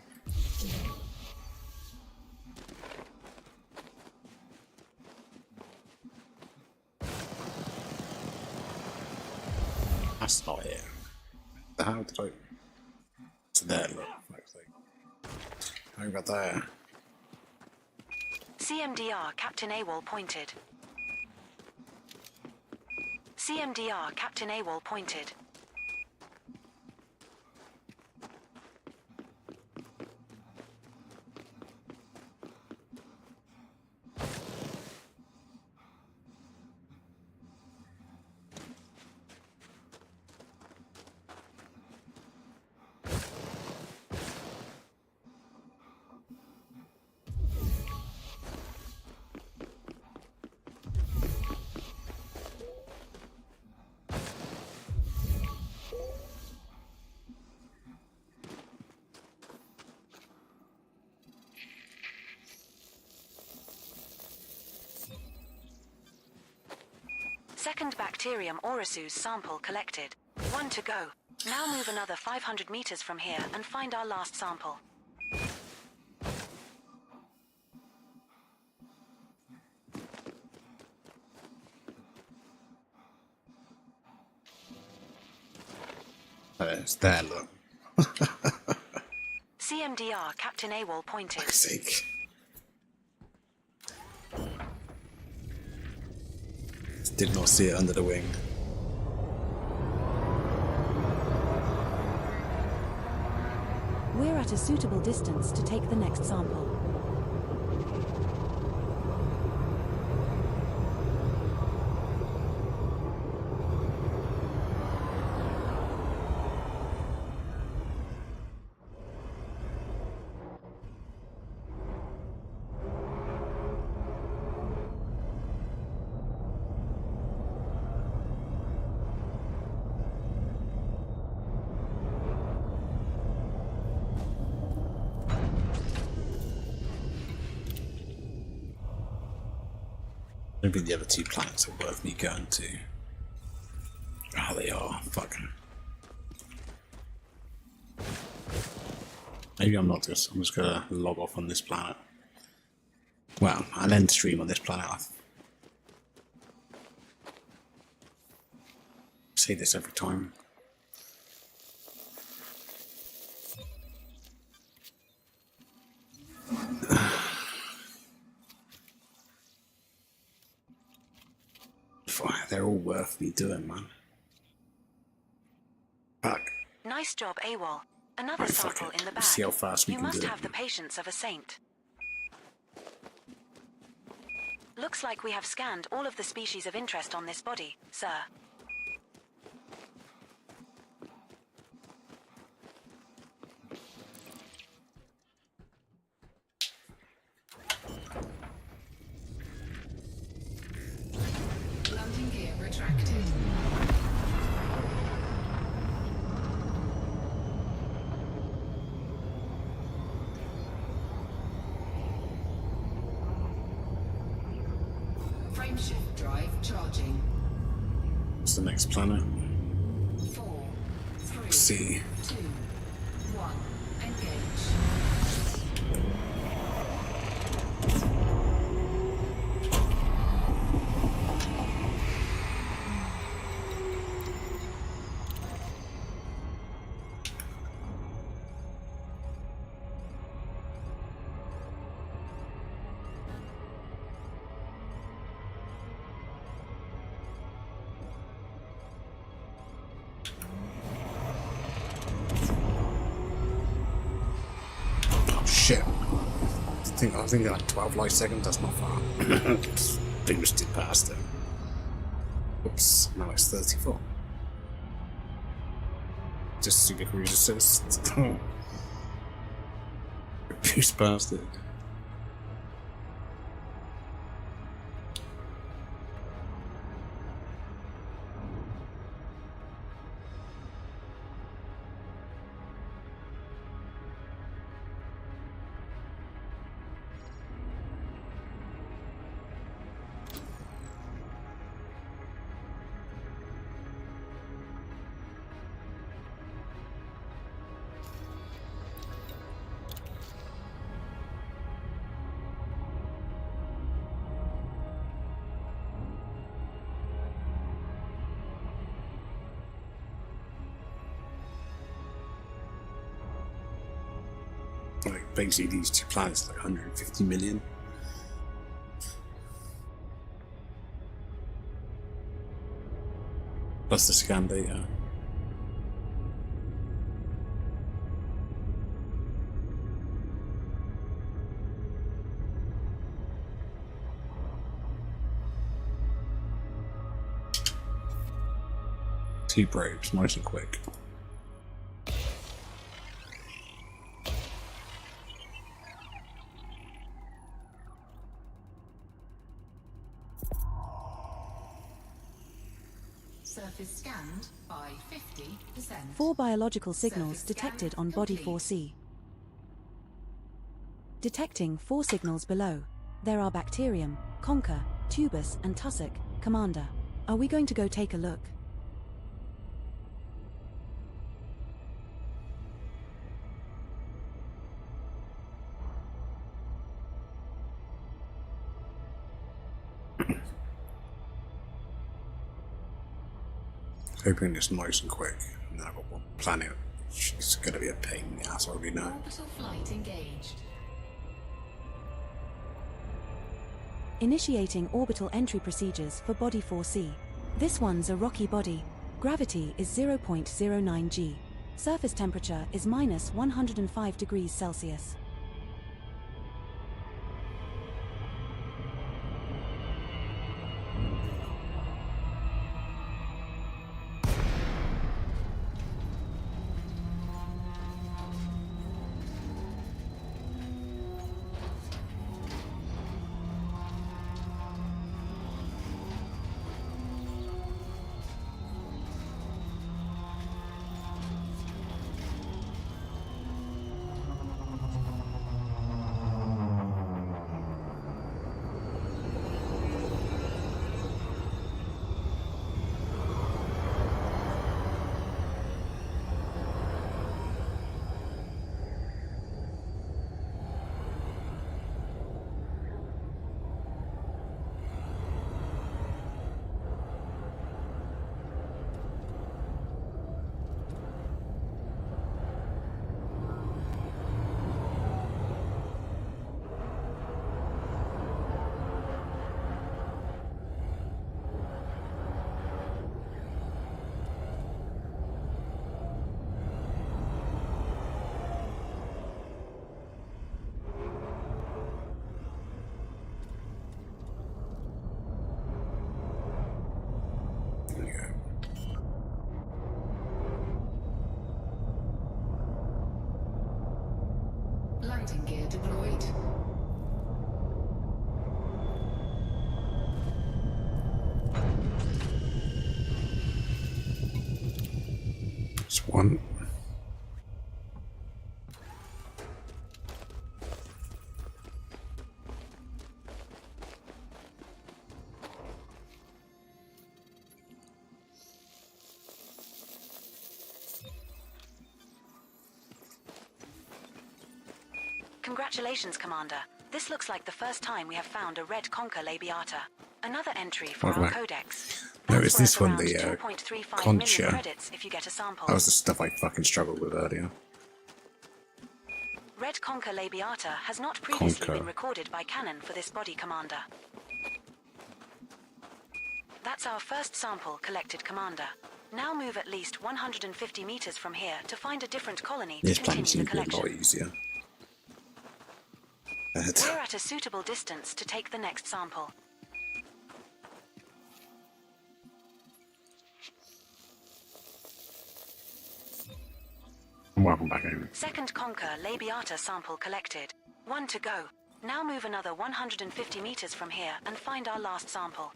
That's not it. How did I... It's there, look. Over there. CMDR Captain AWOL pointed. CMDR Captain AWOL pointed. Second bacterium ORASUS sample collected. 1 to go. Now move another 500 meters from here and find our last sample. It's there, look. CMDR Captain AWOL pointed. Fuck's sake. Did not see it under the wing. We're at a suitable distance to take the next sample. Maybe the other two planets are worth me going to. Oh, they are. Fucking. Maybe I'm not just. I'm just gonna log off on this planet. Well, I'll end stream on this planet. say this every time. They're all worth me doing, man. Fuck. Nice job, AWOL. Another Right, fuck sample it. in the Let's bag. see how fast we You can must do it. have the patience of a saint. Looks like we have scanned all of the species of interest on this body, sir. Landing gear retracted. Frameshift drive charging. What's the next planet? 4, 3, See. 2, 1. Engage. Oh shit. I was thinking like 12 light seconds, that's not far. Boosted past it. Oops, now it's 34. Just super cruise assist. Boost past it. Like basically these two planets are like 150 million. Plus the scan data. Two probes, nice and quick. Surface scanned by 50%. 4 biological signals Surface detected scan on Body complete. 4C. Detecting 4 signals below. There are bacterium, conker, tubus and tussock. Commander, are we going to go take a look? Hoping it's nice and quick. And then I've got one planet. It's gonna be a pain in the ass, I already know. Orbital flight engaged. Initiating orbital entry procedures for Body 4C. This one's a rocky body. Gravity is 0.09 g. Surface temperature is minus 105 degrees Celsius. one. Congratulations, Commander. This looks like the first time we have found a red concha labiata. Another entry for our codex. No, That's is this worth one around the 2.35 concha? million credits if you get a sample. That was the stuff I fucking struggled with earlier. Red concha labiata has not previously Concha. been recorded by Canon for this body, Commander. That's our first sample collected, Commander. Now move at least 150 meters from here to find a different colony to This plan continue the seems a lot collection. easier. We're at a suitable distance to take the next sample. Welcome back home. Second concha labiata sample collected. 1 to go. Now move another 150 meters from here and find our last sample.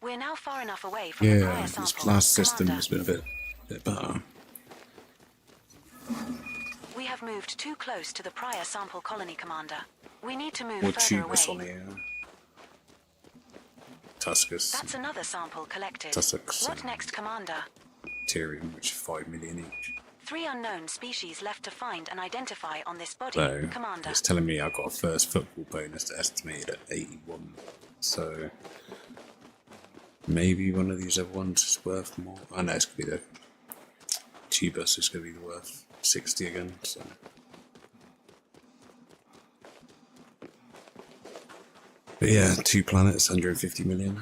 We're now far enough away from the Yeah, prior this sample. last system Commander, has been a bit better. we have moved too close to the prior sample colony, Commander. We need to move More further tubers on away. here. Tuscus, That's another sample collected. Tussocks, What next, Commander? Tyrium, which is 5 million each. 3 unknown species left to find and identify on this body, So, Commander. it's telling me I've got a first football bonus estimated at 81. So, maybe one of these other ones is worth more. I know it's going to be the Tubus is going to be worth 60 again. So, but yeah, 2 planets, 150 million.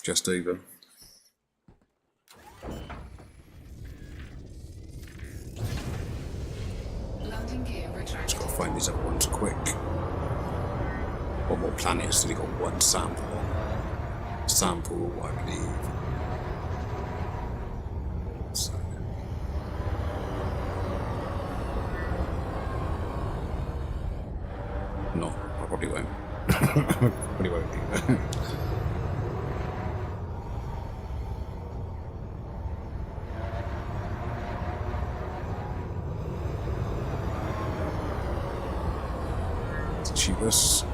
Just over. Landing gear Just retracted. got to find these other ones quick. One more planet, so they got one sample. Sample, I believe. So. No, I probably won't. Probably won't do that. Cheapest.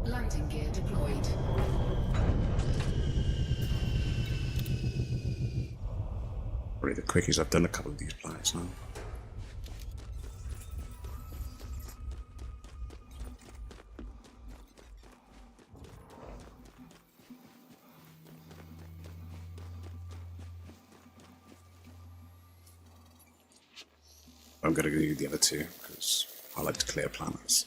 Landing gear deployed. Probably the quickest I've done a couple of these planets now. I'm going to go do the other two because I like to clear planets.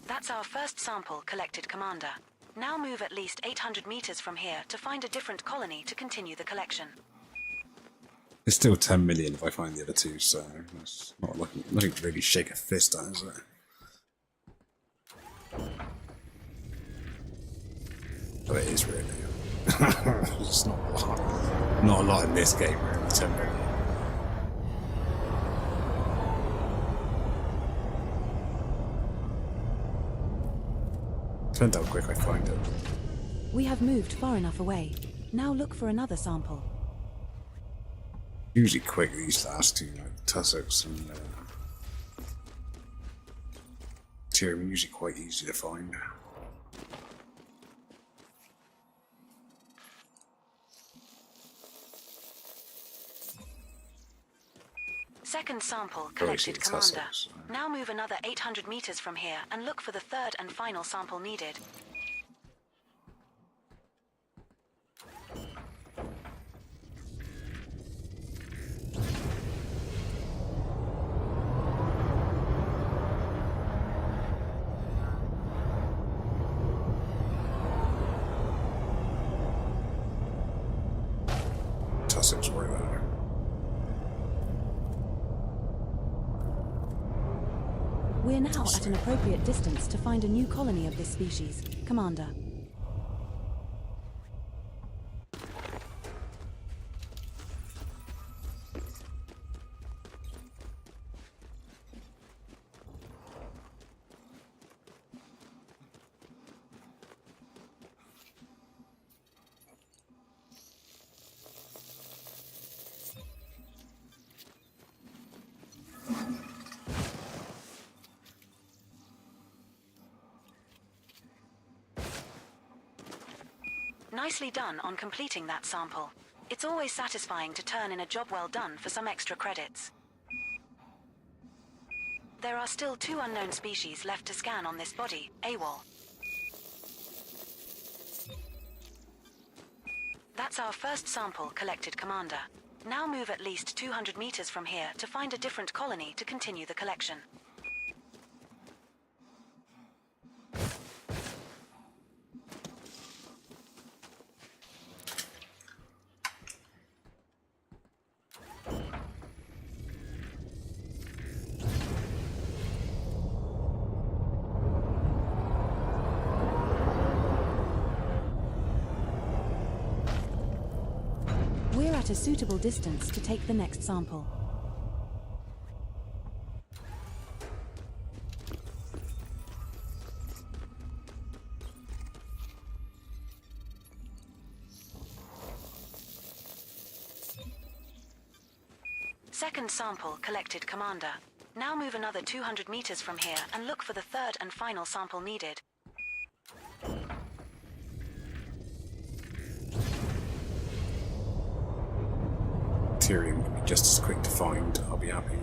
That's our first sample collected, Commander. Now move at least 800 meters from here to find a different colony to continue the collection. It's still 10 million if I find the other two, so it's not like nothing to really shake a fist at, is it? But it is really. It's not a lot. Not a lot in this game, really. 10 million. Depends how quick I find it. We have moved far enough away. Now look for another sample. Usually quick, these last two, like Tussocks and Tyrium, are usually quite easy to find. Second sample collected, it's Commander. Sussex. Now move another 800 meters from here and look for the third and final sample needed. Tussocks right there. We're now at an appropriate distance to find a new colony of this species, Commander. Nicely done on completing that sample. It's always satisfying to turn in a job well done for some extra credits. There are still 2 unknown species left to scan on this body, AWOL. That's our first sample collected, Commander. Now move at least 200 meters from here to find a different colony to continue the collection. We're at a suitable distance to take the next sample. Second sample collected, Commander. Now move another 200 meters from here and look for the third and final sample needed. Tyrion can be just as quick to find, I'll be happy.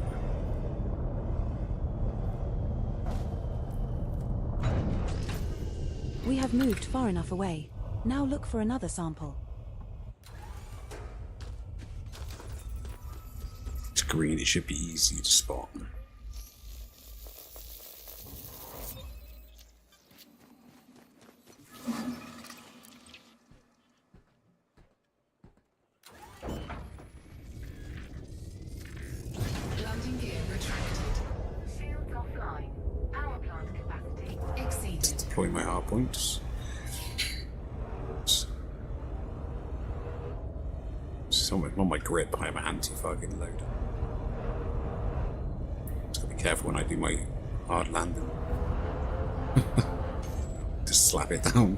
We have moved far enough away. Now look for another sample. It's green, it should be easy to spot. Landing gear retracted. Shields offline. Power plant capacity Exceeded. Deploy my hard points. It's on my grip, I have an anti-fucking load. Just gotta be careful when I do my hard landing. Just slap it down.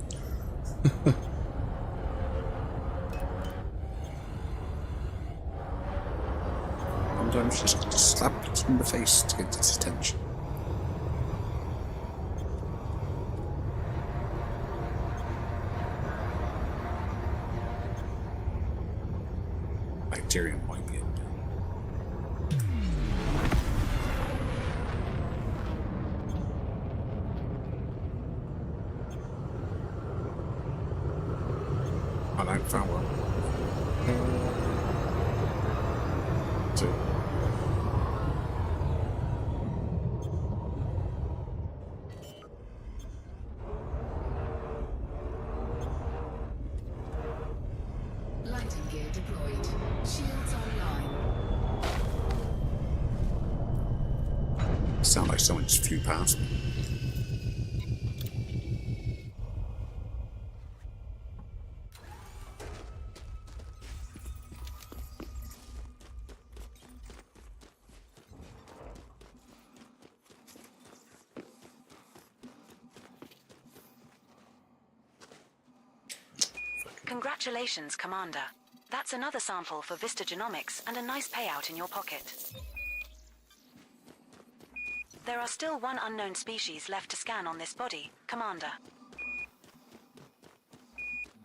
Sometimes just slap it in the face to get its attention. Tyrion might be able to. I don't found one. Two. Landing gear deployed. Shields online. Sound like someone just flew past me. Congratulations, Commander. That's another sample for Vista Genomics and a nice payout in your pocket. There are still 1 unknown species left to scan on this body, Commander.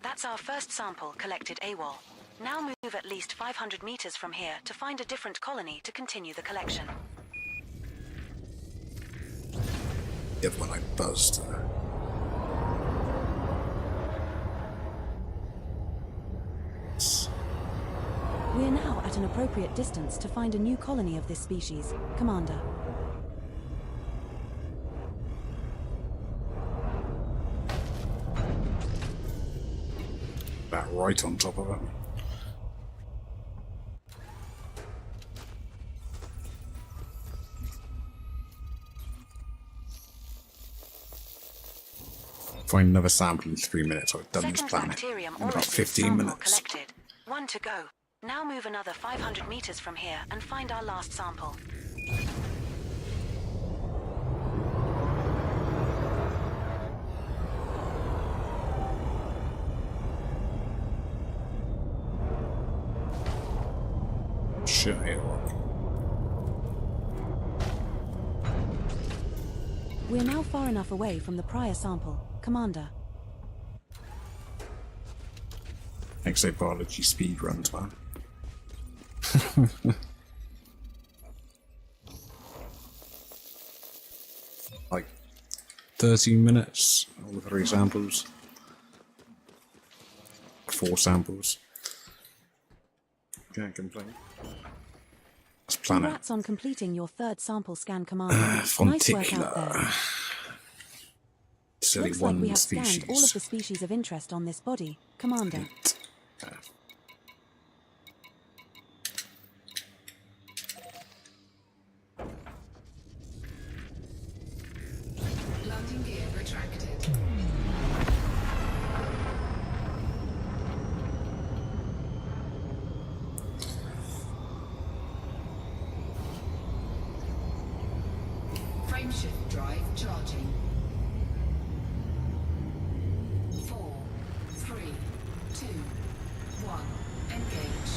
That's our first sample collected, AWOL. Now move at least 500 meters from here to find a different colony to continue the collection. The other one I buzzed. We're now at an appropriate distance to find a new colony of this species, Commander. About right on top of it. Find another sample in 3 minutes. I've done this Second planet bacterium in about origin 15 sample minutes. collected. 1 to go. Now move another 500 meters from here and find our last sample. Shit, yeah. We're now far enough away from the prior sample, Commander. Exobiology speed runs, man. Like 13 minutes, all 3 samples. 4 samples. Can't complain. That's planet. Congrats on completing your 3rd sample scan, Commander. Nice work out there. It's only Looks like one we have species. scanned all of the species of interest on this body, Commander. Landing gear retracted. Frameshift drive charging. 4, 3, 2, 1. Engage.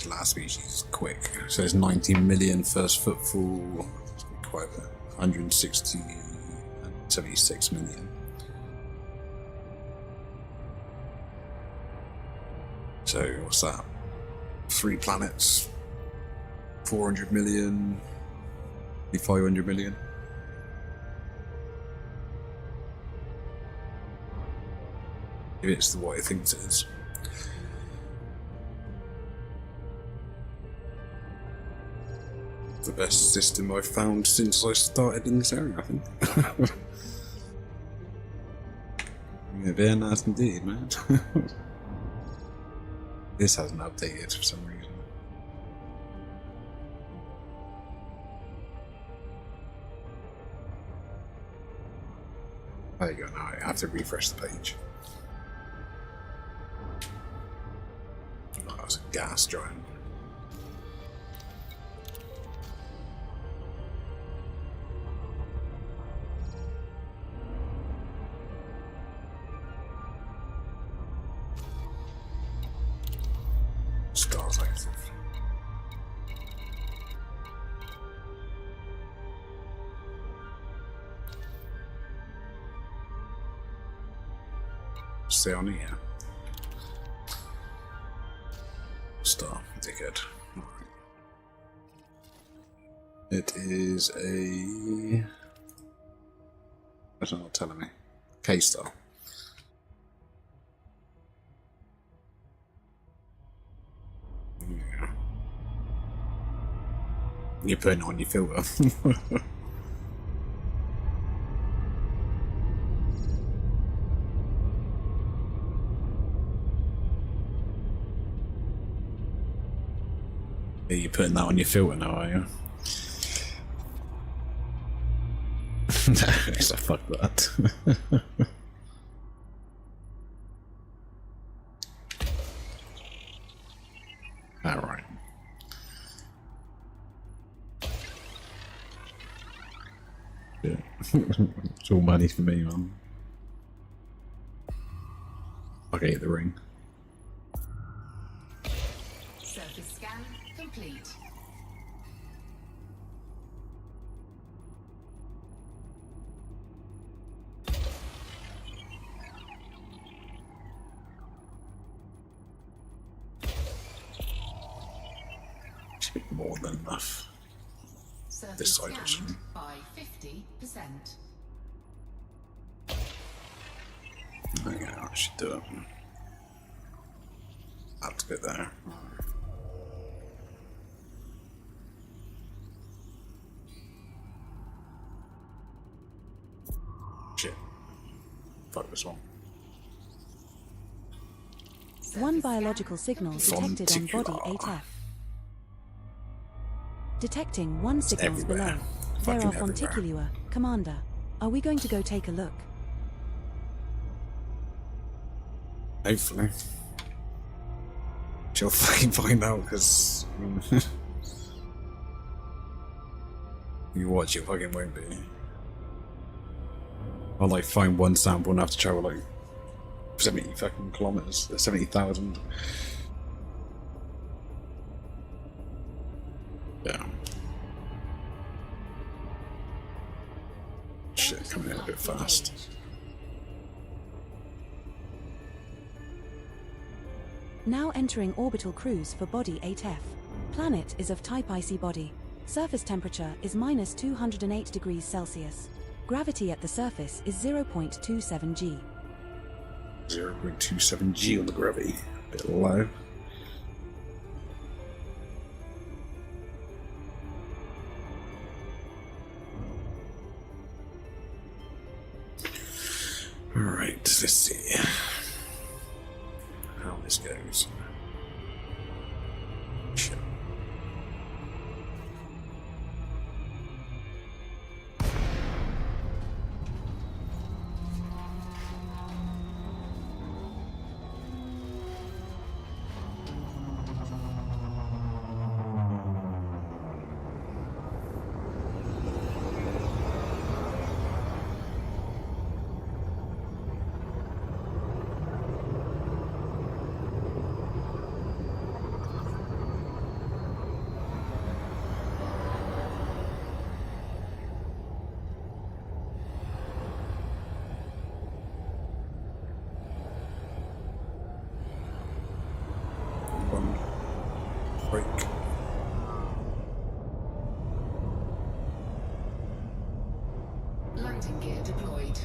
Last species is quick. So there's 90 million first footfall. Quite 160 and 76 million. So what's that? 3 planets, 400 million, 500 million. If it's what it thinks it is. The best system I've found since I started in this area, I think. Yeah, very nice indeed, man. This hasn't updated for some reason. There you go, now I have to refresh the page. Oh, that's a gas giant. Stars active. Stay on here. Star, dickhead. Alright. It is a. That's not telling me. K-star. Yeah. You're putting on your filter. Yeah, you're putting that on your filter now, are you? So fuck that. Alright. Yeah. It's all money for me, man. Okay, the ring. Surface scan complete. Should be more than enough. Surface side, actually. scanned by 50%. Okay, I should do it. Have to go there. Shit. Fuck this one. One biological signal detected on body Fonticular. 8F. Detecting one signals below. everywhere. There are Fucking everywhere. Fonticulua. Commander, are we going to go take a look? Hopefully. She'll fucking find out, because... you watch, it fucking won't be. I'll like find one sample and have to travel like 70 fucking kilometers, 70,000. Yeah. Shit, coming in a bit fast. Now entering orbital cruise for body 8F. Planet is of type icy body. Surface temperature is minus 208 degrees Celsius. Gravity at the surface is 0.27 G. 0.27 G on the gravity. Bit low. Alright, let's see how this goes. Shit. Break. Landing gear deployed.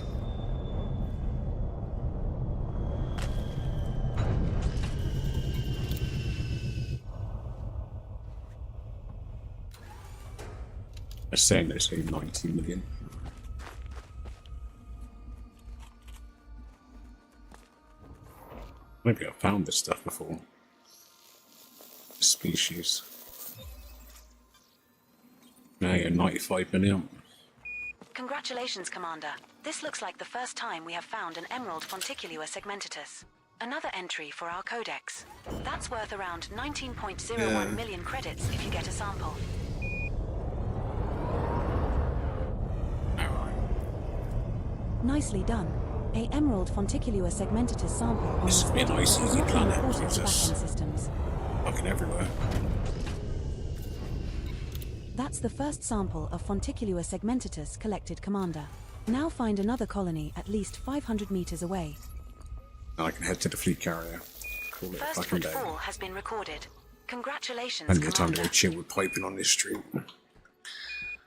They're saying they say 90 million. Maybe I've found this stuff before. Species. Now you're 95 million. Congratulations, Commander. This looks like the first time we have found an emerald Fonticulua segmentatus. Another entry for our codex. That's worth around 19.01 million credits if you get a sample. Alright. Nicely done. A emerald Fonticulua segmentatus sample on This this would be a body nice, has easy not been planet, reported to Jesus. backend systems. Fucking everywhere. That's the first sample of Fonticulua segmentatus collected, Commander. Now find another colony at least 500 meters away. Now I can head to the fleet carrier. Call it a First fucking day. footfall has been recorded. Congratulations, Plenty of time to Commander. go chill with piping on this street.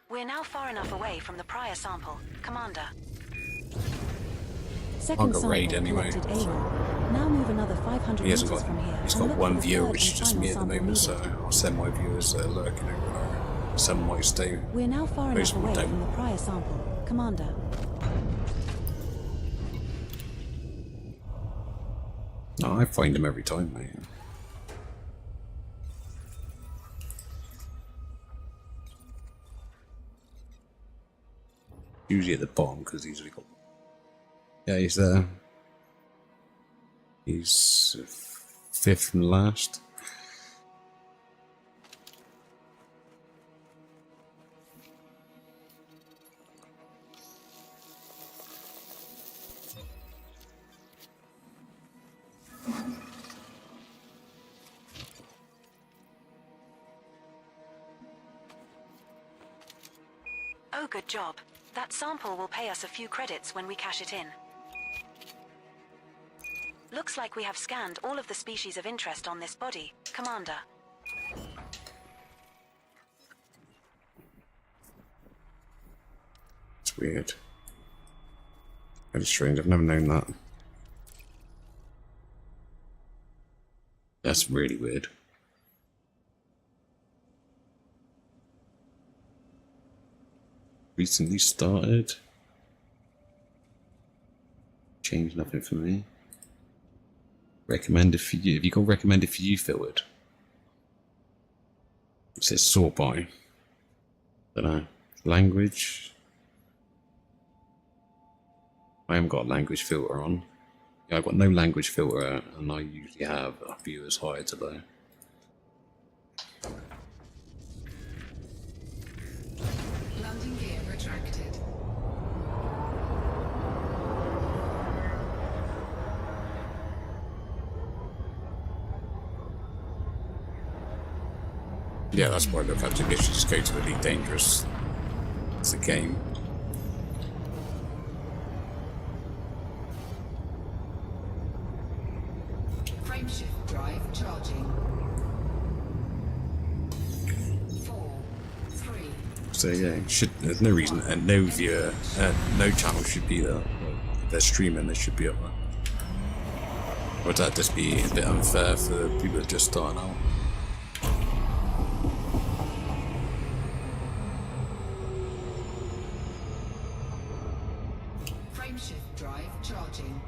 We're now far enough away from the prior sample, Commander. Second go sample raid anyway, collected so- AWOL. Now move another 500 He hasn't meters got. from here. He's and got look one for the viewer, third which is and just final me at the sample moment. So needed. I'll send my viewers that are lurking over there. Some might stay. We're now far Most enough of them away don't. from the prior sample, Commander. No, I find them every time, mate. Usually at the bottom because he's usually got. Yeah, he's there. He's fifth from last. Oh, good job. That sample will pay us a few credits when we cash it in. Looks like we have scanned all of the species of interest on this body, Commander. That's weird. That is strange. I've never known that. That's really weird. Recently started. Changed nothing for me. Recommended for you. Have you got recommended for you filtered? It says sort by. Don't know. Language. I haven't got a language filter on. Yeah, I've got no language filter, and I usually have viewers higher today. Landing gear retracted. Yeah, that's why I look at to literally just go to Elite Dangerous. It's a game. Frameshift drive charging. 4, 3. So yeah, there's no reason, and no viewer, no channel should be there. If they're streaming, they should be up there. Or would that just be a bit unfair for the people that are just starting out? Frameshift drive charging.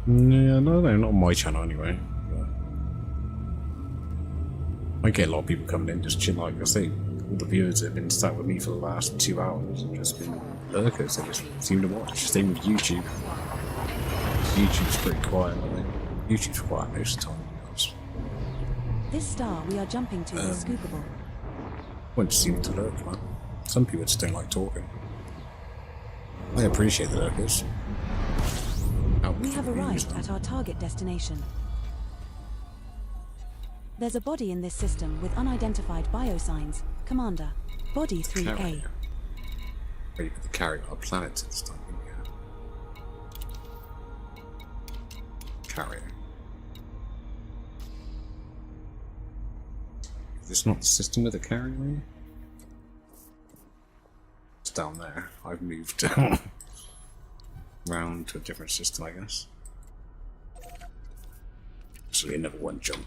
Yeah, no, not on my channel anyway. But I get a lot of people coming in just chill. Like I say, all the viewers that have been sat with me for the last 2 hours have just been lurkers. They just seem to watch. Same with YouTube. YouTube's pretty quiet, I think. YouTube's quiet most of the time. This star we are jumping to is scoopable. Won't seem to lurk, man. Some people just don't like talking. I appreciate the lurkers. We have arrived at our target destination. There's a body in this system with unidentified biosigns. Commander, Body 3A. Ready for the carrier our planet this time, yeah. Carrier. Is this not the system with a carrier in? It's down there. I've moved round to a different system, I guess. So another one jump.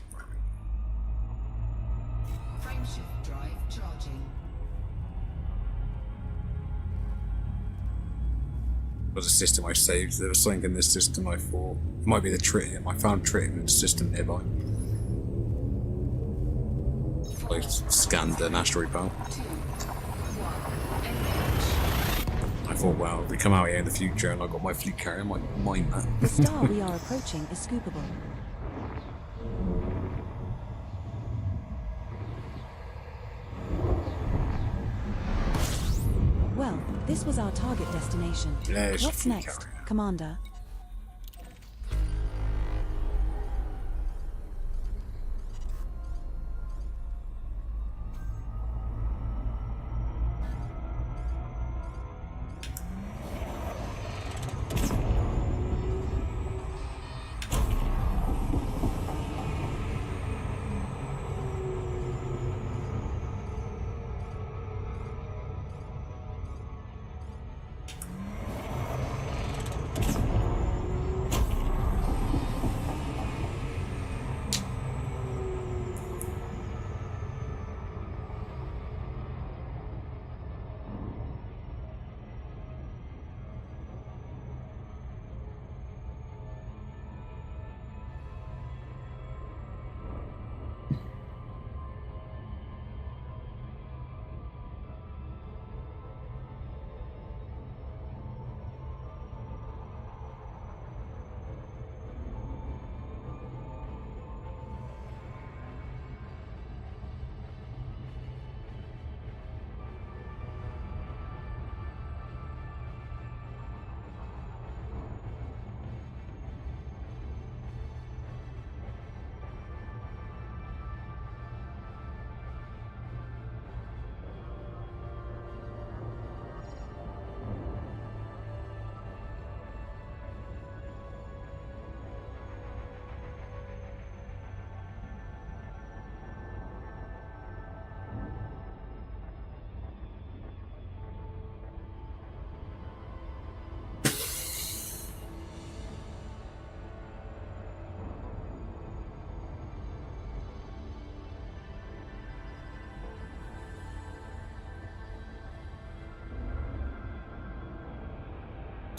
Frameshift drive charging. Was a system I saved. There was something in this system I thought it might be the tritium. I found tritium in the system nearby. I scanned an asteroid belt. I thought, wow, if we come out here in the future and I got my fleet carrier, I might mine that. The star we are approaching is scoopable. Well, this was our target destination. There's What's fleet next, carrier. Commander?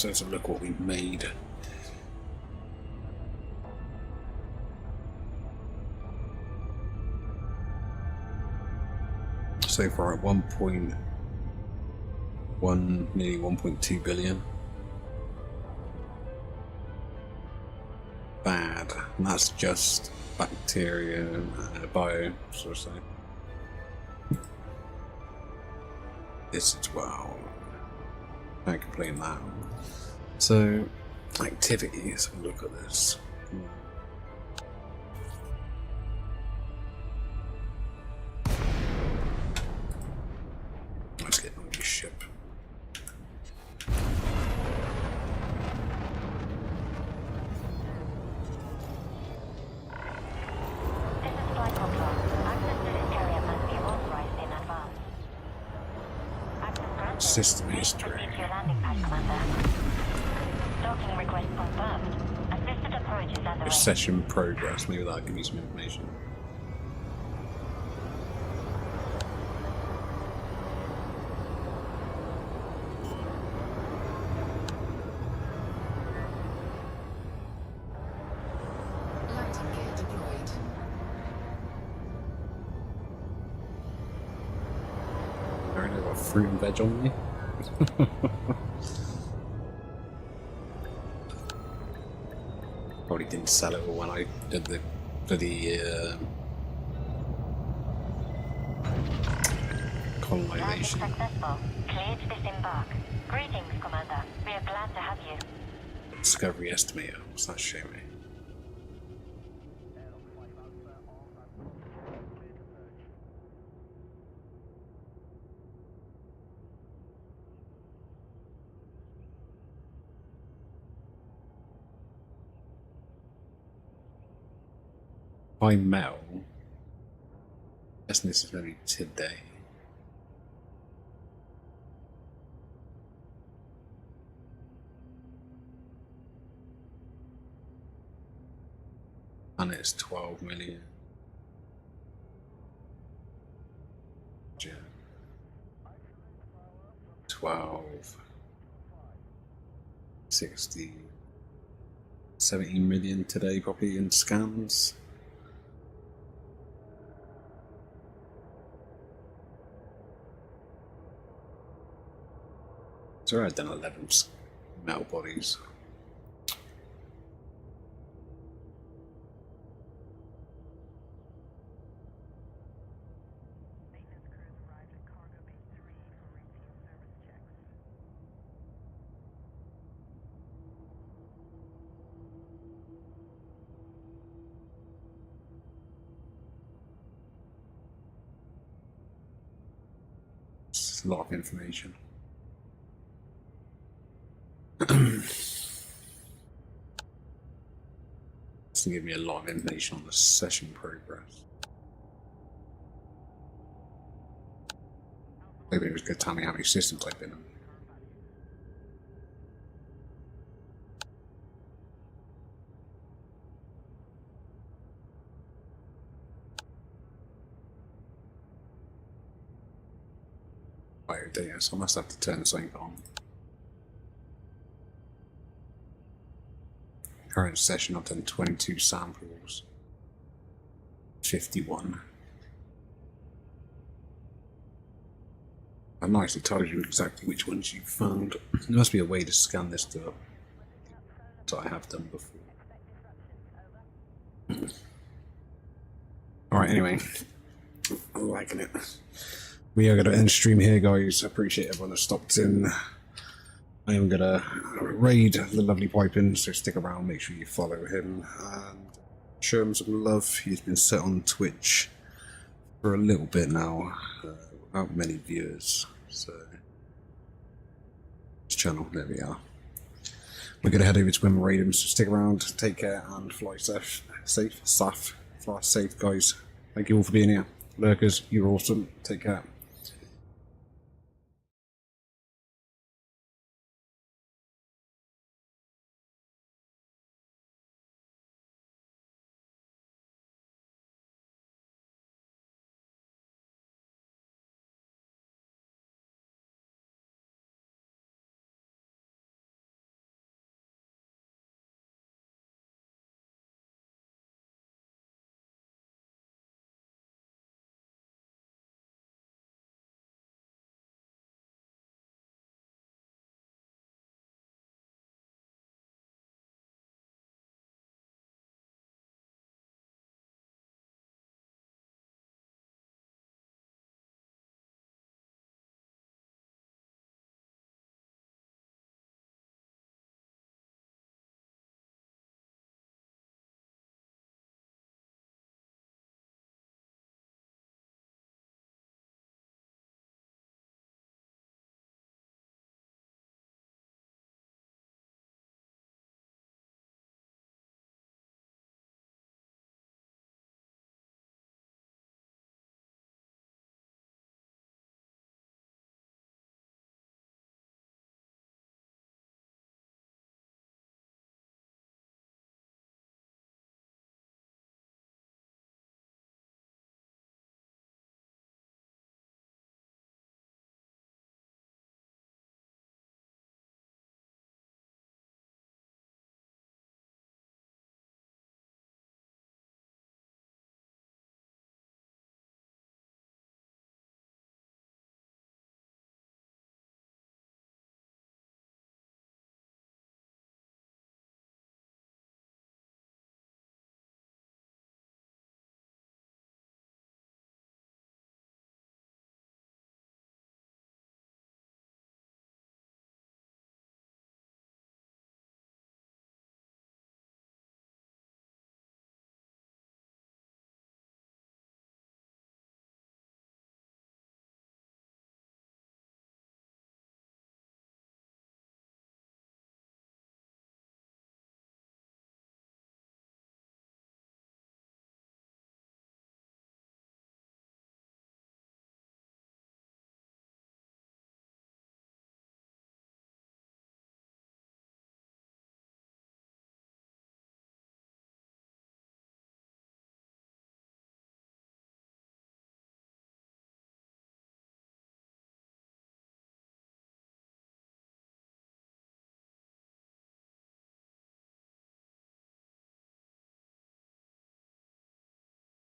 So let's have a look what we made. So far at 1.1, nearly 1.2 billion. Bad, and that's just bacteria and bio, sort of thing. This as well. Can't complain that. So, activity, let's have a look at this. Let's get on your ship. This is flight control. Access to this area must be authorized in advance. Access granted. System history. Proceed to your landing pad, Commander. Docking request confirmed. Assisted approach is underway. Session progress, maybe that'll give you some information. Landing gear deployed. I already got fruit and veg on me. Probably didn't sell it when I did the bloody Landing colonization. successful. Cleared to disembark. Greetings, Commander. We are glad to have you. Discovery estimator. What's that show me? By Mel. Guessing this is going to be today. And it's 12 million. Yeah. 12. 60. 17 million today, probably in scans. So I've done 11 metal bodies. It's a lot of information. This will give me a lot of information on the session progress. Maybe it was good to tell me how many systems I've been on. Biodata, so I must have to turn something on. Current session, I've done 22 samples. 51. And nice, it tells you exactly which ones you found. There must be a way to scan this to that I have done before. Alright, anyway. I'm liking it. We are going to end stream here, guys. I appreciate everyone that stopped in. I am going to raid the lovely Pipin, so stick around, make sure you follow him. And show him some love. He's been set on Twitch for a little bit now, without many viewers. So, his channel, there we are. We're going to head over to him and raid him, so stick around, take care, and fly safe, fly safe, guys. Thank you all for being here. Lurkers, you're awesome. Take care.